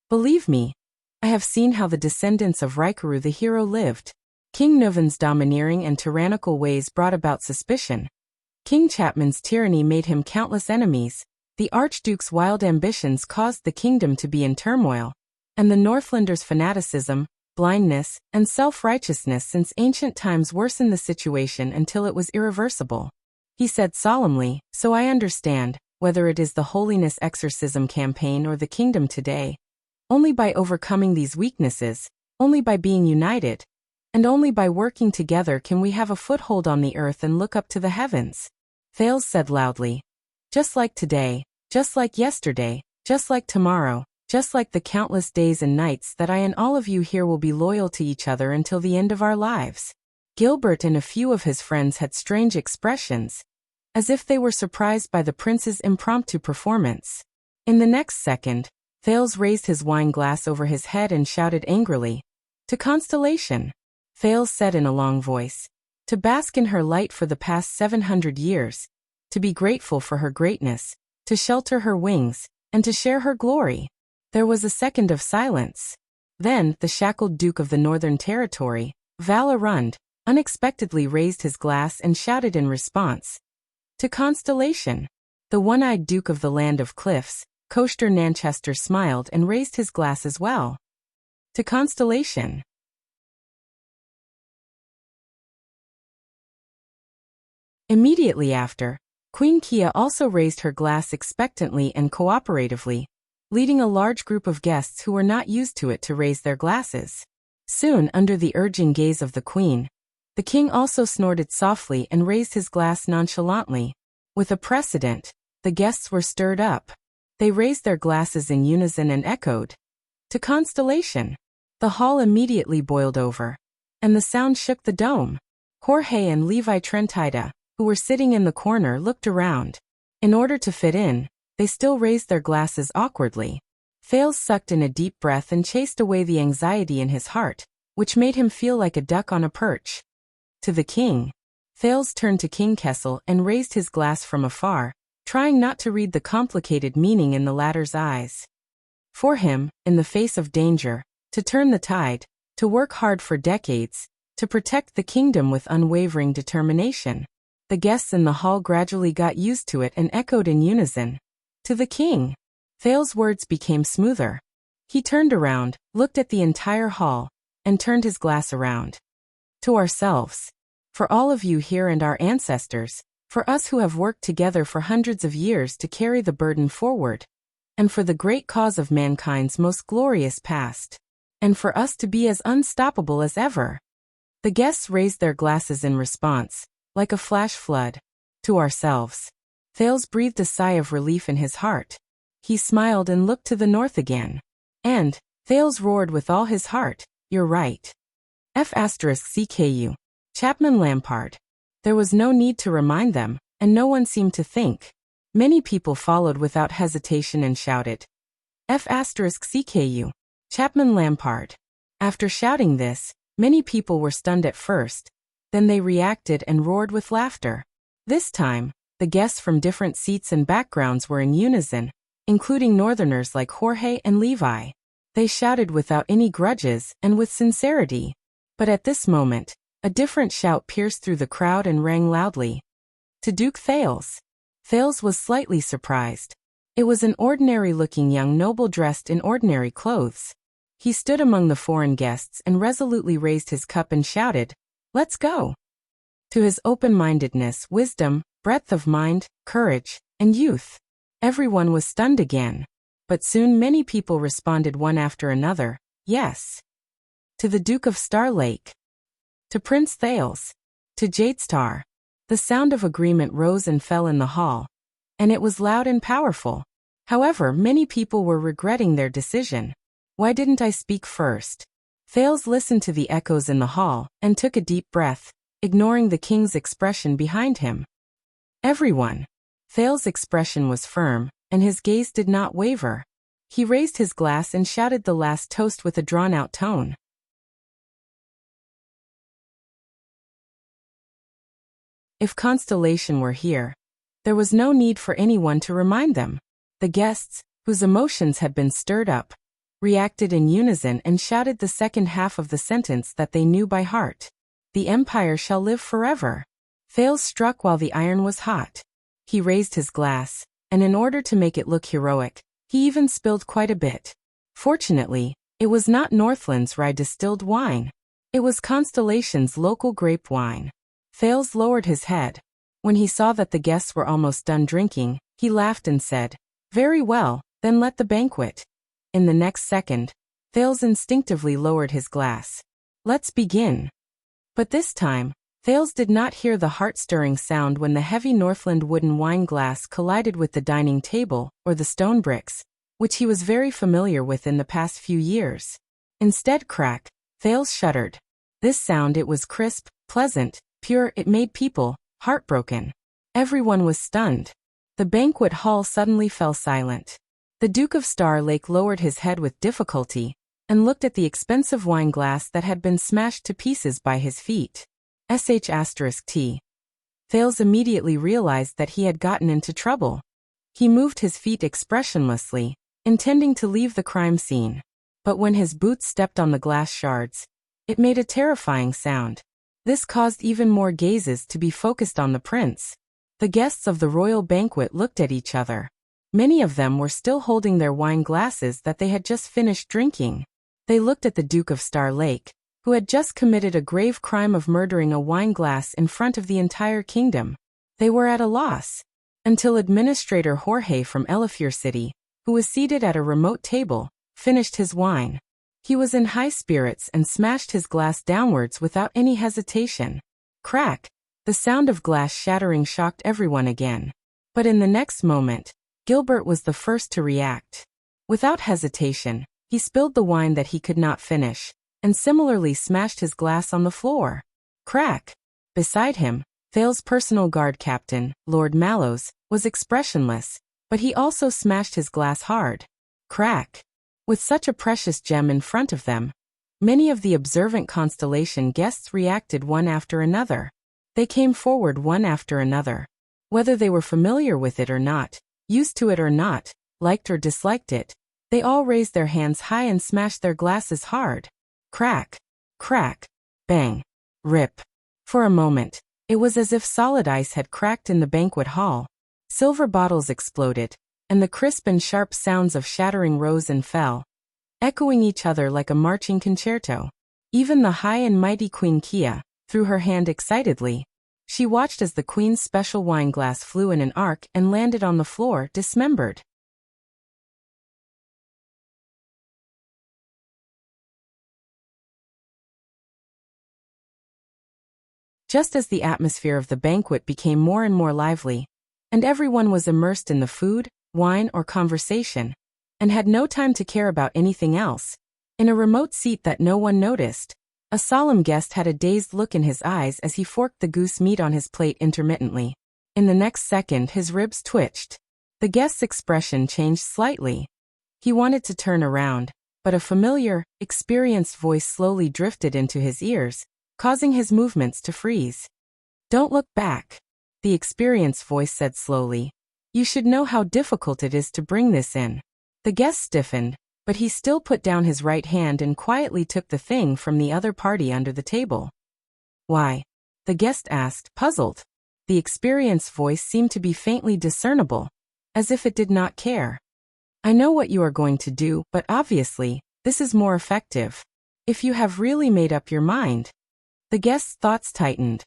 "Believe me, I have seen how the descendants of Rikaru the hero lived. King Nuvan's domineering and tyrannical ways brought about suspicion. King Chapman's tyranny made him countless enemies. The Archduke's wild ambitions caused the kingdom to be in turmoil, and the Northlanders' fanaticism, blindness, and self-righteousness since ancient times worsened the situation until it was irreversible." He said solemnly, "So I understand, whether it is the Holiness Exorcism campaign or the kingdom today, only by overcoming these weaknesses, only by being united, and only by working together can we have a foothold on the earth and look up to the heavens." Thales said loudly, "Just like today, just like yesterday, just like tomorrow, just like the countless days and nights that I and all of you here will be loyal to each other until the end of our lives." Gilbert and a few of his friends had strange expressions, as if they were surprised by the prince's impromptu performance. In the next second, Thales raised his wine glass over his head and shouted angrily, "To Constellation!" Thales said in a long voice, "To bask in her light for the past 700 years, to be grateful for her greatness, to shelter her wings, and to share her glory." There was a second of silence. Then, the shackled Duke of the Northern Territory, Val Arund, unexpectedly raised his glass and shouted in response, "To Constellation!" The one-eyed Duke of the Land of Cliffs, Koster Nanchester, smiled and raised his glass as well. "To Constellation!" Immediately after, Queen Kia also raised her glass expectantly and cooperatively, leading a large group of guests who were not used to it to raise their glasses. Soon, under the urging gaze of the queen, the king also snorted softly and raised his glass nonchalantly. With a precedent, the guests were stirred up. They raised their glasses in unison and echoed, "To Constellation!" The hall immediately boiled over, and the sound shook the dome. Jorge and Levi Trentida, who were sitting in the corner, looked around. In order to fit in, they still raised their glasses awkwardly. Thales sucked in a deep breath and chased away the anxiety in his heart, which made him feel like a duck on a perch. "To the king!" Thales turned to King Kessel and raised his glass from afar, trying not to read the complicated meaning in the latter's eyes. For him, in the face of danger, to turn the tide, to work hard for decades, to protect the kingdom with unwavering determination. The guests in the hall gradually got used to it and echoed in unison, "To the king!" Thales' words became smoother. He turned around, looked at the entire hall, and turned his glass around. "To ourselves. For all of you here and our ancestors, for us who have worked together for hundreds of years to carry the burden forward, and for the great cause of mankind's most glorious past, and for us to be as unstoppable as ever." The guests raised their glasses in response, like a flash flood. "To ourselves." Thales breathed a sigh of relief in his heart. He smiled and looked to the north again. "And," Thales roared with all his heart, "you're right. F***CKU. Chapman Lampard." There was no need to remind them, and no one seemed to think. Many people followed without hesitation and shouted, F***CKU. Chapman Lampard. After shouting this, many people were stunned at first, then they reacted and roared with laughter. This time, the guests from different seats and backgrounds were in unison, including northerners like Jorge and Levi. They shouted without any grudges and with sincerity. But at this moment, a different shout pierced through the crowd and rang loudly. To Duke Thales. Thales was slightly surprised. It was an ordinary-looking young noble dressed in ordinary clothes. He stood among the foreign guests and resolutely raised his cup and shouted, "Let's go!" To his open-mindedness, wisdom, breadth of mind, courage, and youth. Everyone was stunned again. But soon many people responded one after another, "Yes." To the Duke of Star Lake. To Prince Thales. To Jadestar. The sound of agreement rose and fell in the hall. And it was loud and powerful. However, many people were regretting their decision. Why didn't I speak first? Thales listened to the echoes in the hall and took a deep breath, ignoring the king's expression behind him. Everyone. Thales' expression was firm, and his gaze did not waver. He raised his glass and shouted the last toast with a drawn-out tone. If Constellation were here, there was no need for anyone to remind them. The guests, whose emotions had been stirred up, reacted in unison and shouted the second half of the sentence that they knew by heart. "The Empire shall live forever." Thales struck while the iron was hot. He raised his glass, and in order to make it look heroic, he even spilled quite a bit. Fortunately, it was not Northland's rye distilled wine. It was Constellation's local grape wine. Thales lowered his head. When he saw that the guests were almost done drinking, he laughed and said, "Very well, then let the banquet." In the next second, Thales instinctively lowered his glass. "Let's begin." But this time, Thales did not hear the heart-stirring sound when the heavy Northland wooden wine glass collided with the dining table or the stone bricks, which he was very familiar with in the past few years. Instead, crack, Thales shuddered. This sound, it was crisp, pleasant, pure, it made people heartbroken. Everyone was stunned. The banquet hall suddenly fell silent. The Duke of Star Lake lowered his head with difficulty and looked at the expensive wine glass that had been smashed to pieces by his feet. *T. Thales immediately realized that he had gotten into trouble. He moved his feet expressionlessly, intending to leave the crime scene. But when his boots stepped on the glass shards, it made a terrifying sound. This caused even more gazes to be focused on the prince. The guests of the royal banquet looked at each other. Many of them were still holding their wine glasses that they had just finished drinking. They looked at the Duke of Star Lake, who had just committed a grave crime of murdering a wine glass in front of the entire kingdom. They were at a loss. Until Administrator Jorge from Elefir City, who was seated at a remote table, finished his wine. He was in high spirits and smashed his glass downwards without any hesitation. Crack! The sound of glass shattering shocked everyone again. But in the next moment, Gilbert was the first to react. Without hesitation, he spilled the wine that he could not finish, and similarly smashed his glass on the floor. Crack! Beside him, Thales' personal guard captain, Lord Mallows, was expressionless, but he also smashed his glass hard. Crack! With such a precious gem in front of them, many of the observant Constellation guests reacted one after another. They came forward one after another. Whether they were familiar with it or not, used to it or not, liked or disliked it, they all raised their hands high and smashed their glasses hard. Crack! Crack! Bang! Rip! For a moment, it was as if solid ice had cracked in the banquet hall. Silver bottles exploded, and the crisp and sharp sounds of shattering rose and fell, echoing each other like a marching concerto. Even the high and mighty Queen Kia threw her hand excitedly. She watched as the queen's special wine glass flew in an arc and landed on the floor, dismembered. Just as the atmosphere of the banquet became more and more lively, and everyone was immersed in the food, wine, or conversation, and had no time to care about anything else, in a remote seat that no one noticed, a solemn guest had a dazed look in his eyes as he forked the goose meat on his plate intermittently. In the next second, his ribs twitched. The guest's expression changed slightly. He wanted to turn around, but a familiar, experienced voice slowly drifted into his ears, causing his movements to freeze. "Don't look back," the experienced voice said slowly. You should know how difficult it is to bring this in. The guest stiffened, but he still put down his right hand and quietly took the thing from the other party under the table. Why? The guest asked, puzzled. The experienced voice seemed to be faintly discernible, as if it did not care. I know what you are going to do, but obviously, this is more effective. If you have really made up your mind. The guest's thoughts tightened.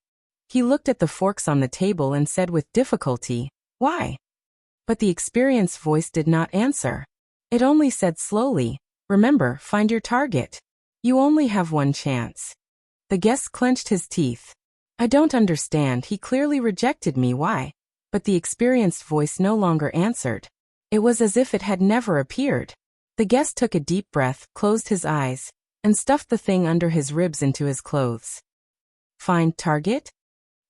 He looked at the forks on the table and said with difficulty, why? But the experienced voice did not answer. It only said slowly, remember, find your target. You only have one chance. The guest clenched his teeth. I don't understand, he clearly rejected me, why? But the experienced voice no longer answered. It was as if it had never appeared. The guest took a deep breath, closed his eyes, and stuffed the thing under his ribs into his clothes. Find target?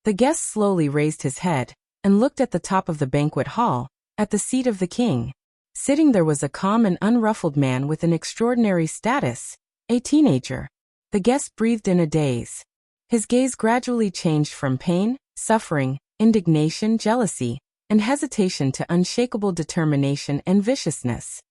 The guest slowly raised his head and looked at the top of the banquet hall, at the seat of the king. Sitting there was a calm and unruffled man with an extraordinary status, a teenager. The guest breathed in a daze. His gaze gradually changed from pain, suffering, indignation, jealousy, and hesitation to unshakable determination and viciousness.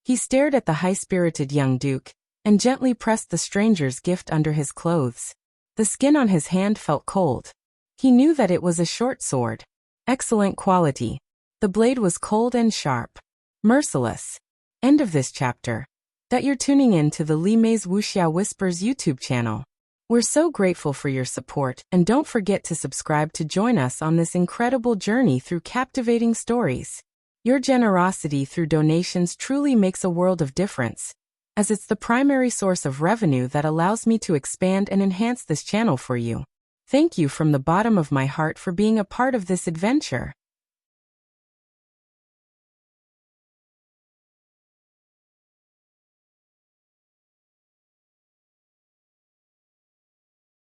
He stared at the high-spirited young duke and gently pressed the stranger's gift under his clothes. The skin on his hand felt cold. He knew that it was a short sword. Excellent quality. The blade was cold and sharp. Merciless. End of this chapter. That you're tuning in to the Li Mei's Wuxia Whispers YouTube channel. We're so grateful for your support, and don't forget to subscribe to join us on this incredible journey through captivating stories. Your generosity through donations truly makes a world of difference, as it's the primary source of revenue that allows me to expand and enhance this channel for you. Thank you from the bottom of my heart for being a part of this adventure.